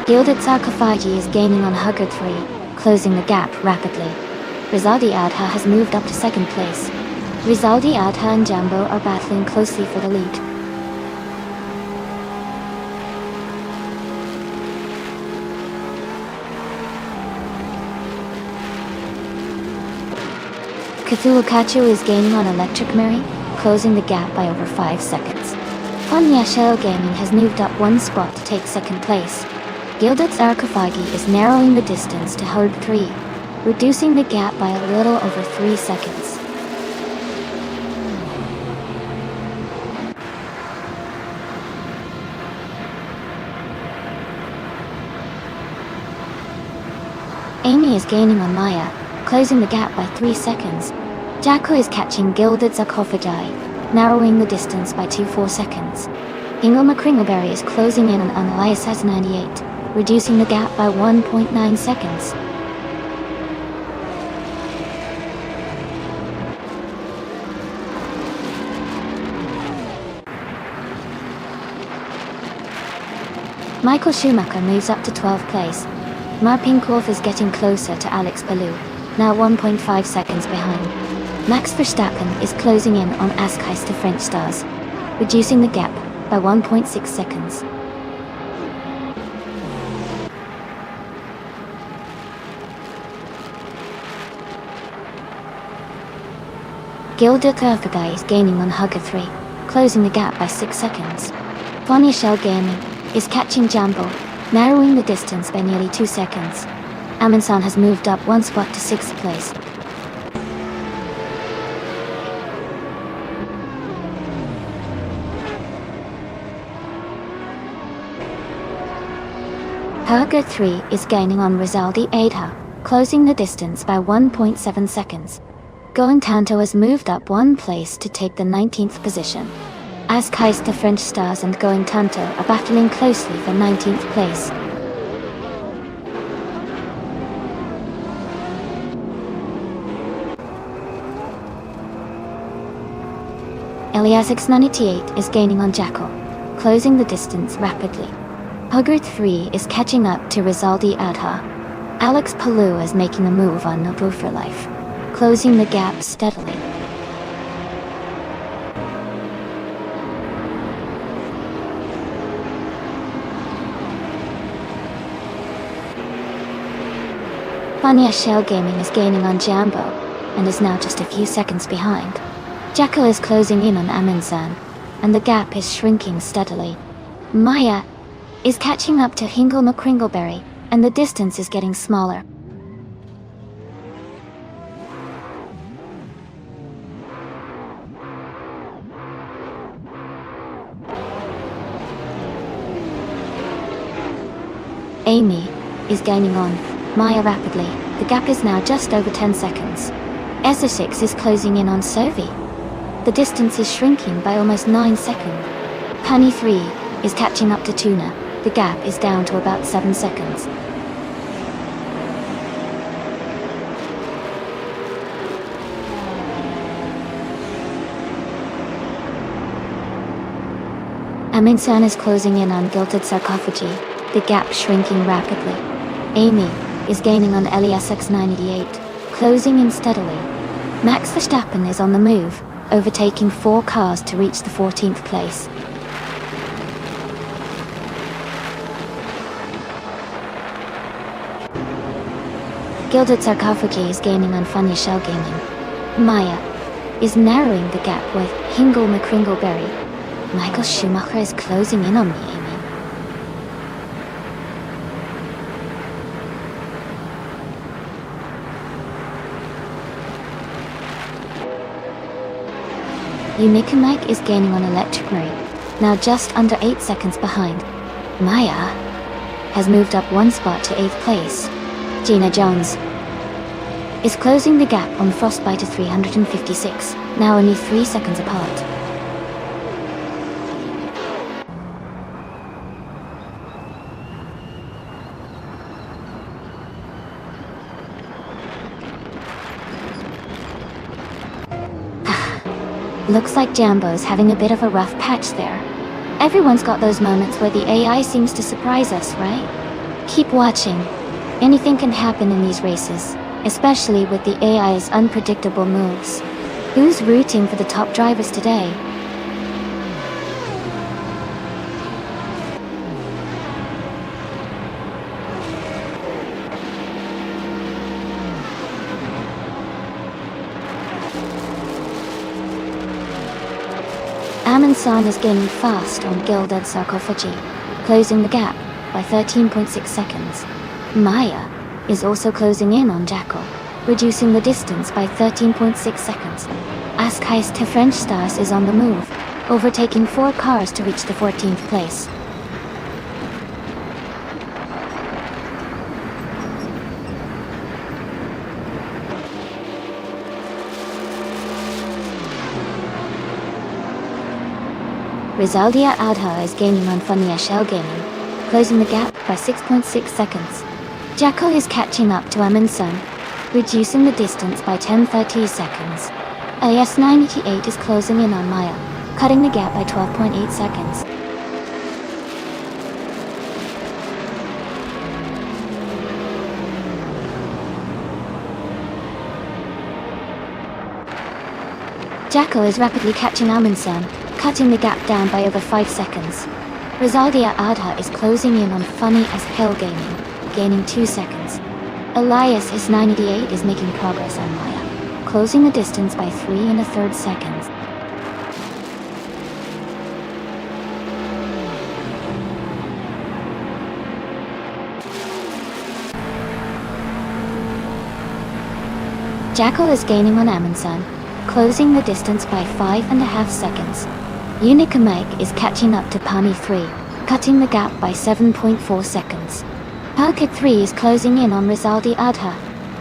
Gilded Sarcophagi is gaining on Hugger 3, closing the gap rapidly. Rizaldi Adha has moved up to second place. Rizaldi Adha and Jambo are battling closely for the lead. Cthulhu Kachu is gaining on Electric Mary, closing the gap by over 5 seconds. Fanya Shell Gaming has moved up 1 spot to take second place. Gilded Sarcophagi is narrowing the distance to Hug 3, reducing the gap by a little over 3 seconds. Amy is gaining on Maya, closing the gap by 3 seconds. Jacko is catching Gilded Sarcophagi, narrowing the distance by 4 seconds. Ingle McCringleberry is closing in on Elias 98, reducing the gap by 1.9 seconds. Michael Schumacher moves up to 12th place. Marpinkoff is getting closer to Alex Palou, now 1.5 seconds behind. Max Verstappen is closing in on Askeister French Stars, reducing the gap by 1.6 seconds. Gilded Earthaguy is gaining on Hugger 3, closing the gap by 6 seconds. Fanya Shell Gaming is catching Jambo, narrowing the distance by nearly 2 seconds. Amundsen has moved up 1 spot to 6th place. Hugger 3 is gaining on Rizaldi Adha, closing the distance by 1.7 seconds. Going Tanto has moved up 1 place to take the 19th position. Askeister French Stars and Going Tanto are battling closely for 19th place. Elias 98 is gaining on Jackal, closing the distance rapidly. Hugger 3 is catching up to Rizaldi Adha. Alex Palou is making a move on Nobu for Life, closing the gap steadily. Fanya Shell Gaming is gaining on Jambo, and is now just a few seconds behind. Jackal is closing in on Amundsen, and the gap is shrinking steadily. Maya is catching up to Hingle McCringleberry, and the distance is getting smaller. Amy is gaining on Maya rapidly. The gap is now just over 10 seconds. Essex is closing in on Sophie. The distance is shrinking by almost 9 seconds. Honey 3 is catching up to Tuna. The gap is down to about 7 seconds. Amundsen is closing in on Gilded Sarcophagi, the gap shrinking rapidly. Amy is gaining on Elias 98, closing in steadily. Max Verstappen is on the move, overtaking 4 cars to reach the 14th place. Gilded Sarcophagi is gaining on Fanya Shell Gaming. Maya is narrowing the gap with Hingle McCringleberry. Michael Schumacher is closing in on me, Amy. Unica Mike is gaining on Electric Mary, now just under 8 seconds behind. Maya has moved up 1 spot to 8th place. Gina Jones is closing the gap on Frostbite 356. now only 3 seconds apart. Looks like Jambo's having a bit of a rough patch there. Everyone's got those moments where the AI seems to surprise us, right? Keep watching. Anything can happen in these races, especially with the AI's unpredictable moves. Who's rooting for the top drivers today? Amundsen is gaining fast on Gilded Sarcophagy, closing the gap by 13.6 seconds. Maya is also closing in on Jackal, reducing the distance by 13.6 seconds. Askheist to French Stars is on the move, overtaking 4 cars to reach the 14th place. Rizaldia Adha is gaining on Funia Shell Gaming, closing the gap by 6.6 seconds. Jackal is catching up to Amundsen, reducing the distance by 10.30 seconds. AS988 is closing in on Maya, cutting the gap by 12.8 seconds. Jackal is rapidly catching Amundsen, cutting the gap down by over 5 seconds. Rizaldia Adha is closing in on Funny as Hell Gaming, gaining 2 seconds. Elias is 988 is making progress on Maya, closing the distance by 3 1/3 seconds. Jackal is gaining on Amundsen, closing the distance by 5.5 seconds. Unica Meg is catching up to Pani 3, cutting the gap by 7.4 seconds. Palkit 3 is closing in on Rizaldi Adha,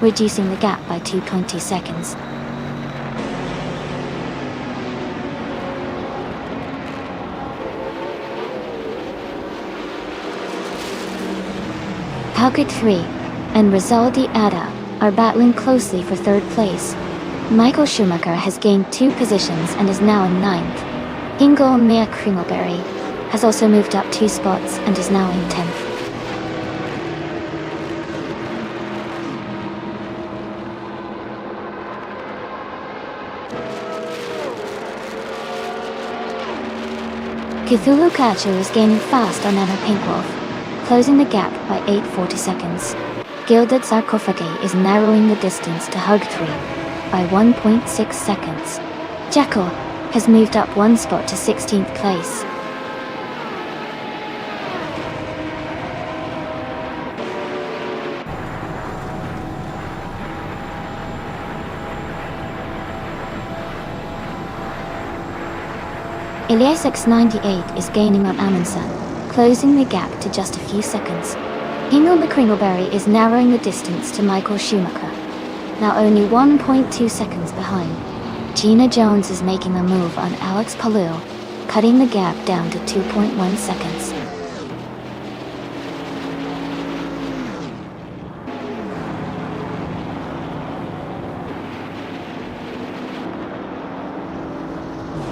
reducing the gap by 2.2 seconds. Palkit 3 and Rizaldi Adha are battling closely for 3rd place. Michael Schumacher has gained 2 positions and is now in 9th. Ingo Mea Kringleberry has also moved up 2 spots and is now in 10th. Cthulhu Kachu is gaining fast on Anna Pinkwolf, closing the gap by 8.40 seconds. Gilded Sarcophagi is narrowing the distance to Hug 3 by 1.6 seconds. Jackal has moved up 1 spot to 16th place. Elias X98 is gaining on Amundsen, closing the gap to just a few seconds. Ingo McCringleberry is narrowing the distance to Michael Schumacher, now only 1.2 seconds behind. Gina Jones is making a move on Alex Palou, cutting the gap down to 2.1 seconds.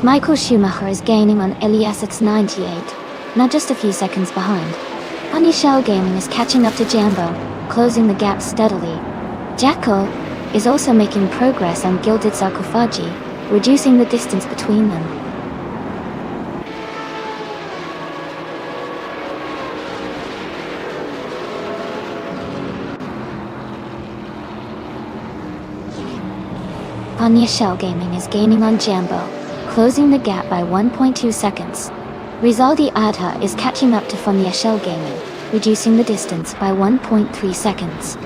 Michael Schumacher is gaining on Elias X98, now just a few seconds behind. Honey Shell Gaming is catching up to Jambo, closing the gap steadily. Jackal is also making progress on Gilded Sarcophagi, reducing the distance between them. Anya Shell Gaming is gaining on Jambo, closing the gap by 1.2 seconds. Rizaldi Adha is catching up to Funya Shell Gaming, reducing the distance by 1.3 seconds.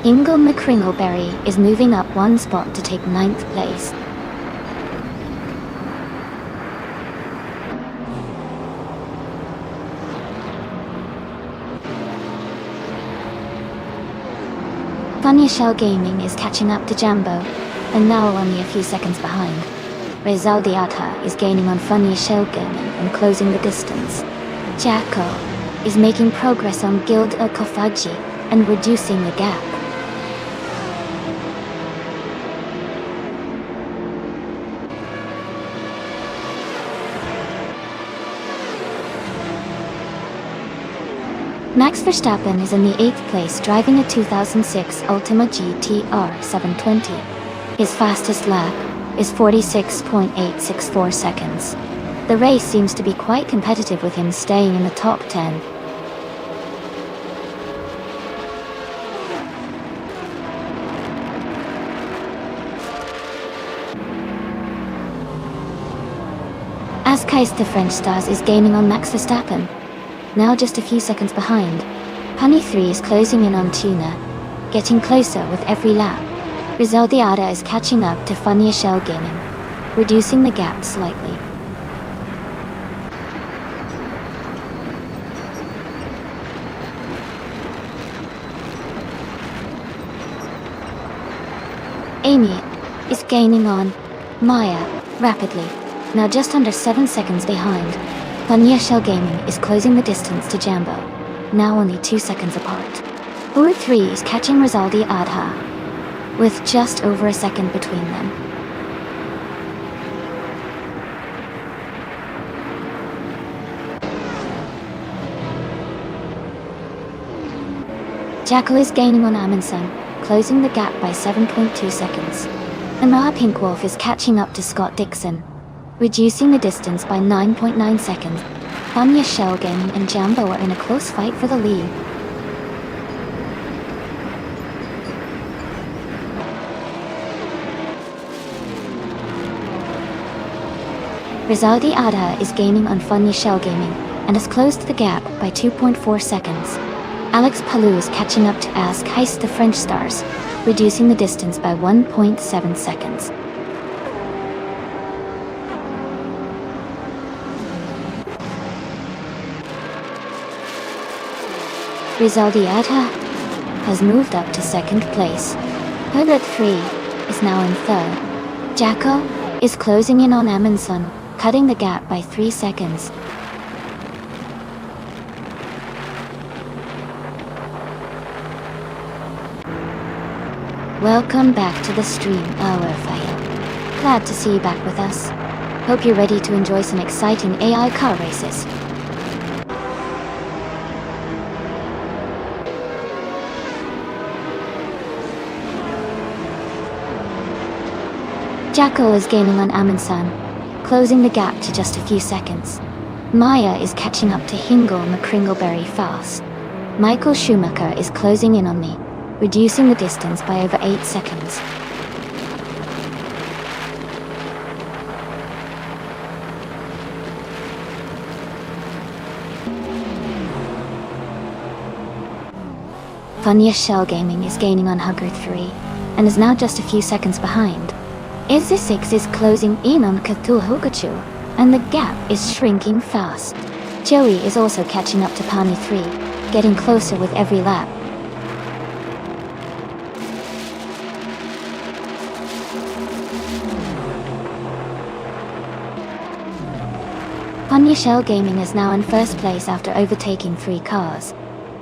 Ingo McCringleberry is moving up 1 spot to take 9th place. Funya Shell Gaming is catching up to Jambo, and now only a few seconds behind. Rezaldiata is gaining on Funny Shell Gaming and closing the distance. Jacko is making progress on Guild Kofaji and reducing the gap. Max Verstappen is in the 8th place driving a 2006 Ultima GTR 720. His fastest lap is 46.864 seconds. The race seems to be quite competitive with him staying in the top 10. Askais the French Stars is gaining on Max Verstappen, now just a few seconds behind. Punny 3 is closing in on Tuna, getting closer with every lap. Rizaldiada is catching up to Funny Shell Gaming, reducing the gap slightly. Amy is gaining on Maya rapidly, now just under 7 seconds behind. Funny Shell Gaming is closing the distance to Jambo, now only 2 seconds apart. Ur 3 is catching Rizaldi Adha, with just over a second between them. Jackal is gaining on Amundsen, closing the gap by 7.2 seconds. Amara Pinkwolf is catching up to Scott Dixon, reducing the distance by 9.9 seconds. Funny Shell Gaming and Jambo are in a close fight for the lead. Rizaldi Adha is gaining on Funny Shell Gaming and has closed the gap by 2.4 seconds. Alex Palou is catching up to Ask Heist the French Stars, reducing the distance by 1.7 seconds. Rizaldi Adha has moved up to 2nd place. Herbert 3 is now in 3rd. Jacko is closing in on Amundsen, cutting the gap by 3 seconds. Welcome back to the stream, our Fire. Glad to see you back with us. Hope you're ready to enjoy some exciting AI car races. Jacko is gaining on Amundsen, closing the gap to just a few seconds. Maya is catching up to Hingle McCringleberry fast. Michael Schumacher is closing in on me, reducing the distance by over 8 seconds. Funny Shell Gaming is gaining on Hugger 3, and is now just a few seconds behind. Izzy 6 is closing in on Katul Hugachu, and the gap is shrinking fast. Joey is also catching up to Pani 3, getting closer with every lap. Funny Shell Gaming is now in 1st place after overtaking 3 cars.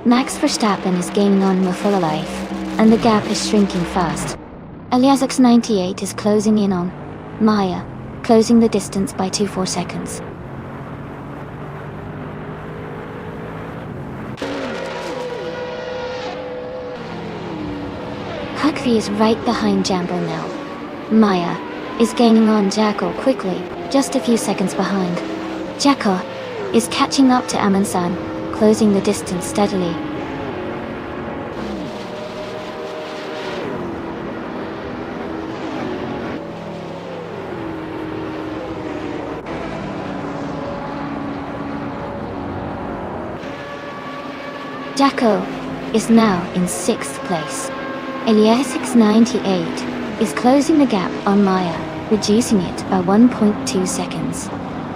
Max Verstappen is gaining on Mufula Life, and the gap is shrinking fast. Eliasix 98 is closing in on Maya, closing the distance by 2.4 seconds. Hakri is right behind Jambo now. Maya is gaining on Jacko quickly, just a few seconds behind. Jacko is catching up to Amundsen, closing the distance steadily. Jacko is now in 6th place. Eliasix 98 is closing the gap on Maya, reducing it by 1.2 seconds.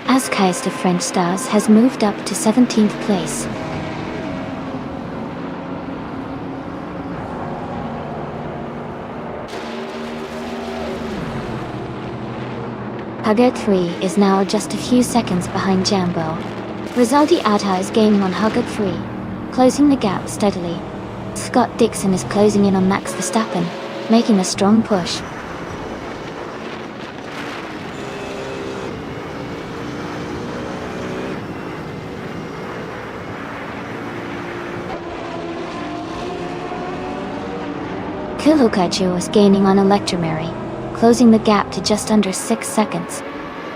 Askais the French Stars has moved up to 17th place. Hugger 3 is now just a few seconds behind Jambo. Rizaldi Adha is gaining on Hugger 3, closing the gap steadily. Scott Dixon is closing in on Max Verstappen, making a strong push. Kulukaju is gaining on Electromary, closing the gap to just under 6 seconds.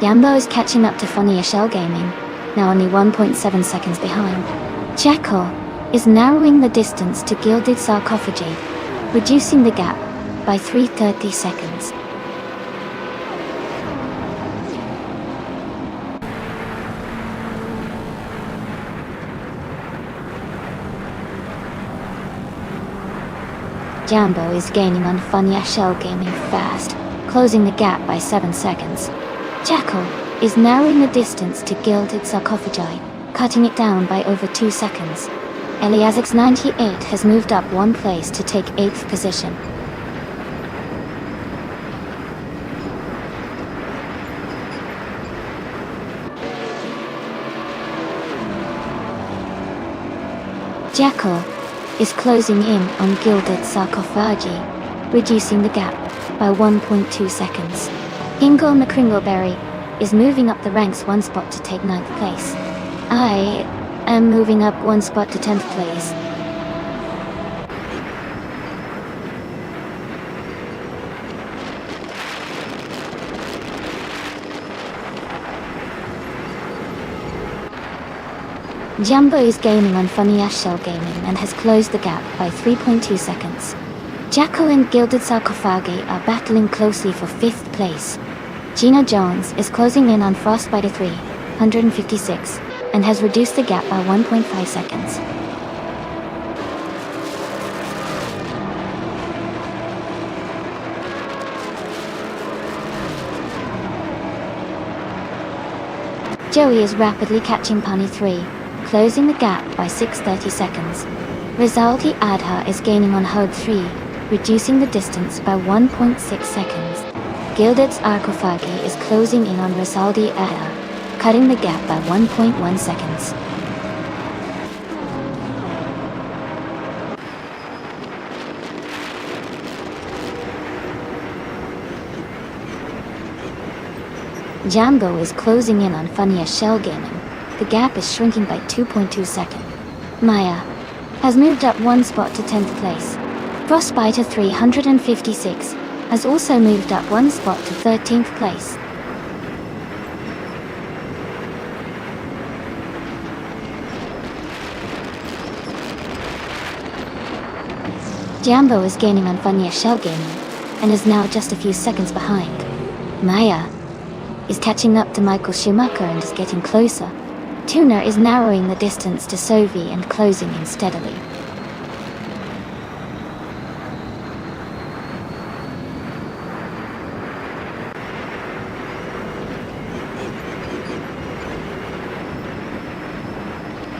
Jambo is catching up to Funny Shell Gaming, now only 1.7 seconds behind. Jekyll is narrowing the distance to Gilded Sarcophagi, reducing the gap by 330 seconds. Jambo is gaining on Funny Shell Gaming fast, closing the gap by 7 seconds. Jekyll is narrowing the distance to Gilded Sarcophagi, cutting it down by over 2 seconds. Eliasix 98 has moved up 1 place to take 8th position. Jekyll is closing in on Gilded Sarcophagi, reducing the gap by 1.2 seconds. Ingo McCringleberry is moving up the ranks 1 spot to take 9th place. I am moving up 1 spot to 10th place. Jambo is gaining on Funny Shell Gaming and has closed the gap by 3.2 seconds. Jacko and Gilded Sarcophagi are battling closely for 5th place. Gina Jones is closing in on Frostbiter 3, 156, and has reduced the gap by 1.5 seconds. Joey is rapidly catching Pani 3, closing the gap by 630 seconds. Rizaldi Adha is gaining on Hug 3, reducing the distance by 1.6 seconds. Gilded Sarcophagi is closing in on Rizaldi Adha, cutting the gap by 1.1 seconds. Jambo is closing in on Funny Shell Gaming. The gap is shrinking by 2.2 seconds. Maya has moved up 1 spot to 10th place. Frostbiter 356 has also moved up 1 spot to 13th place. Jambo is gaining on Funny Shell Gaming and is now just a few seconds behind. Maya is catching up to Michael Schumacher and is getting closer. Tuner is narrowing the distance to Sovi and closing in steadily.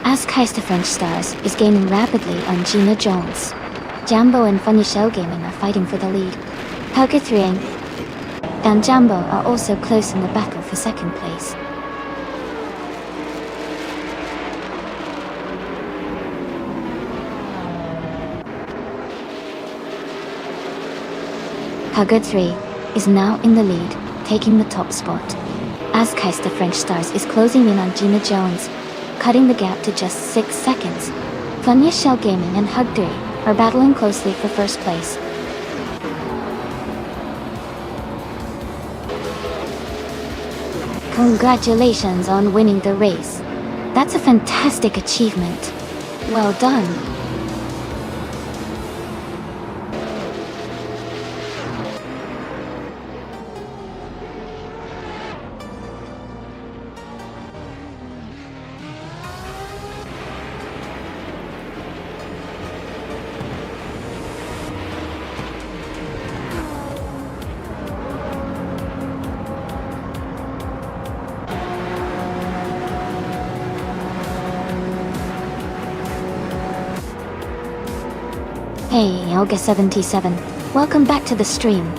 Askeister French Stars is gaining rapidly on Gina Jones. Jambo and Funny Shell Gaming are fighting for the lead. Helga Thrieng and Jambo are also close in the battle for 2nd place. Hugger 3 is now in the lead, taking the top spot. Askeister French Stars is closing in on Gina Jones, cutting the gap to just 6 seconds. Funny Shell Gaming and Hug 3 are battling closely for 1st place. Congratulations on winning the race. That's a fantastic achievement. Well done. Hey, Olga77. Welcome back to the stream.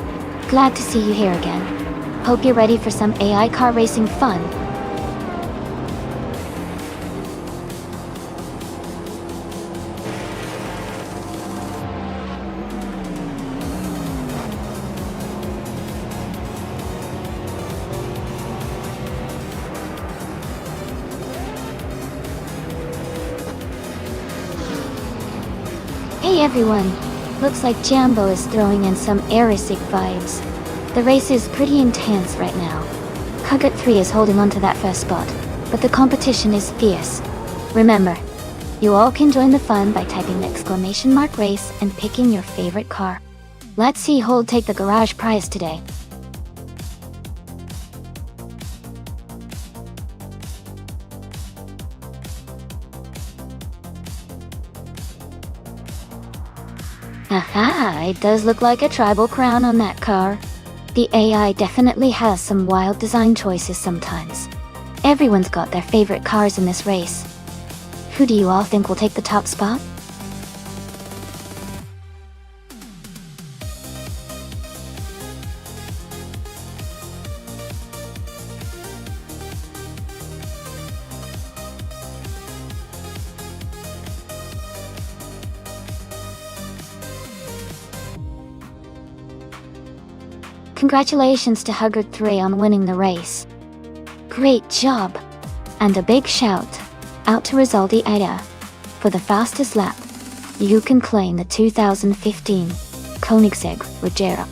Glad to see you here again. Hope you're ready for some AI car racing fun. Hey everyone! Looks like Jambo is throwing in some Erisic vibes. The race is pretty intense right now. Huggett 3 is holding on to that first spot, but the competition is fierce. Remember, you all can join the fun by typing the !race and picking your favorite car. Let's see who'll take the garage prize today. Aha, it does look like a tribal crown on that car. The AI definitely has some wild design choices sometimes. Everyone's got their favorite cars in this race. Who do you all think will take the top spot? Congratulations to Huggard 3 on winning the race. Great job! And a big shout out to Rizaldi Ada. For the fastest lap, you can claim the 2015 Koenigsegg Regera.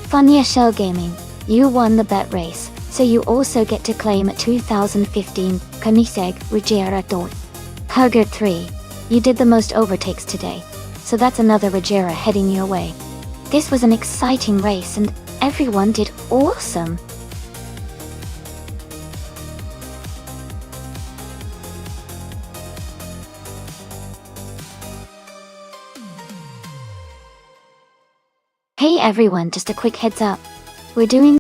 Funya Shell Gaming, you won the bet race, so you also get to claim a 2015 Koenigsegg Regera Dort. Huggard 3, you did the most overtakes today, so that's another Regera heading your way. This was an exciting race and everyone did awesome. Hey everyone, just a quick heads up. We're doing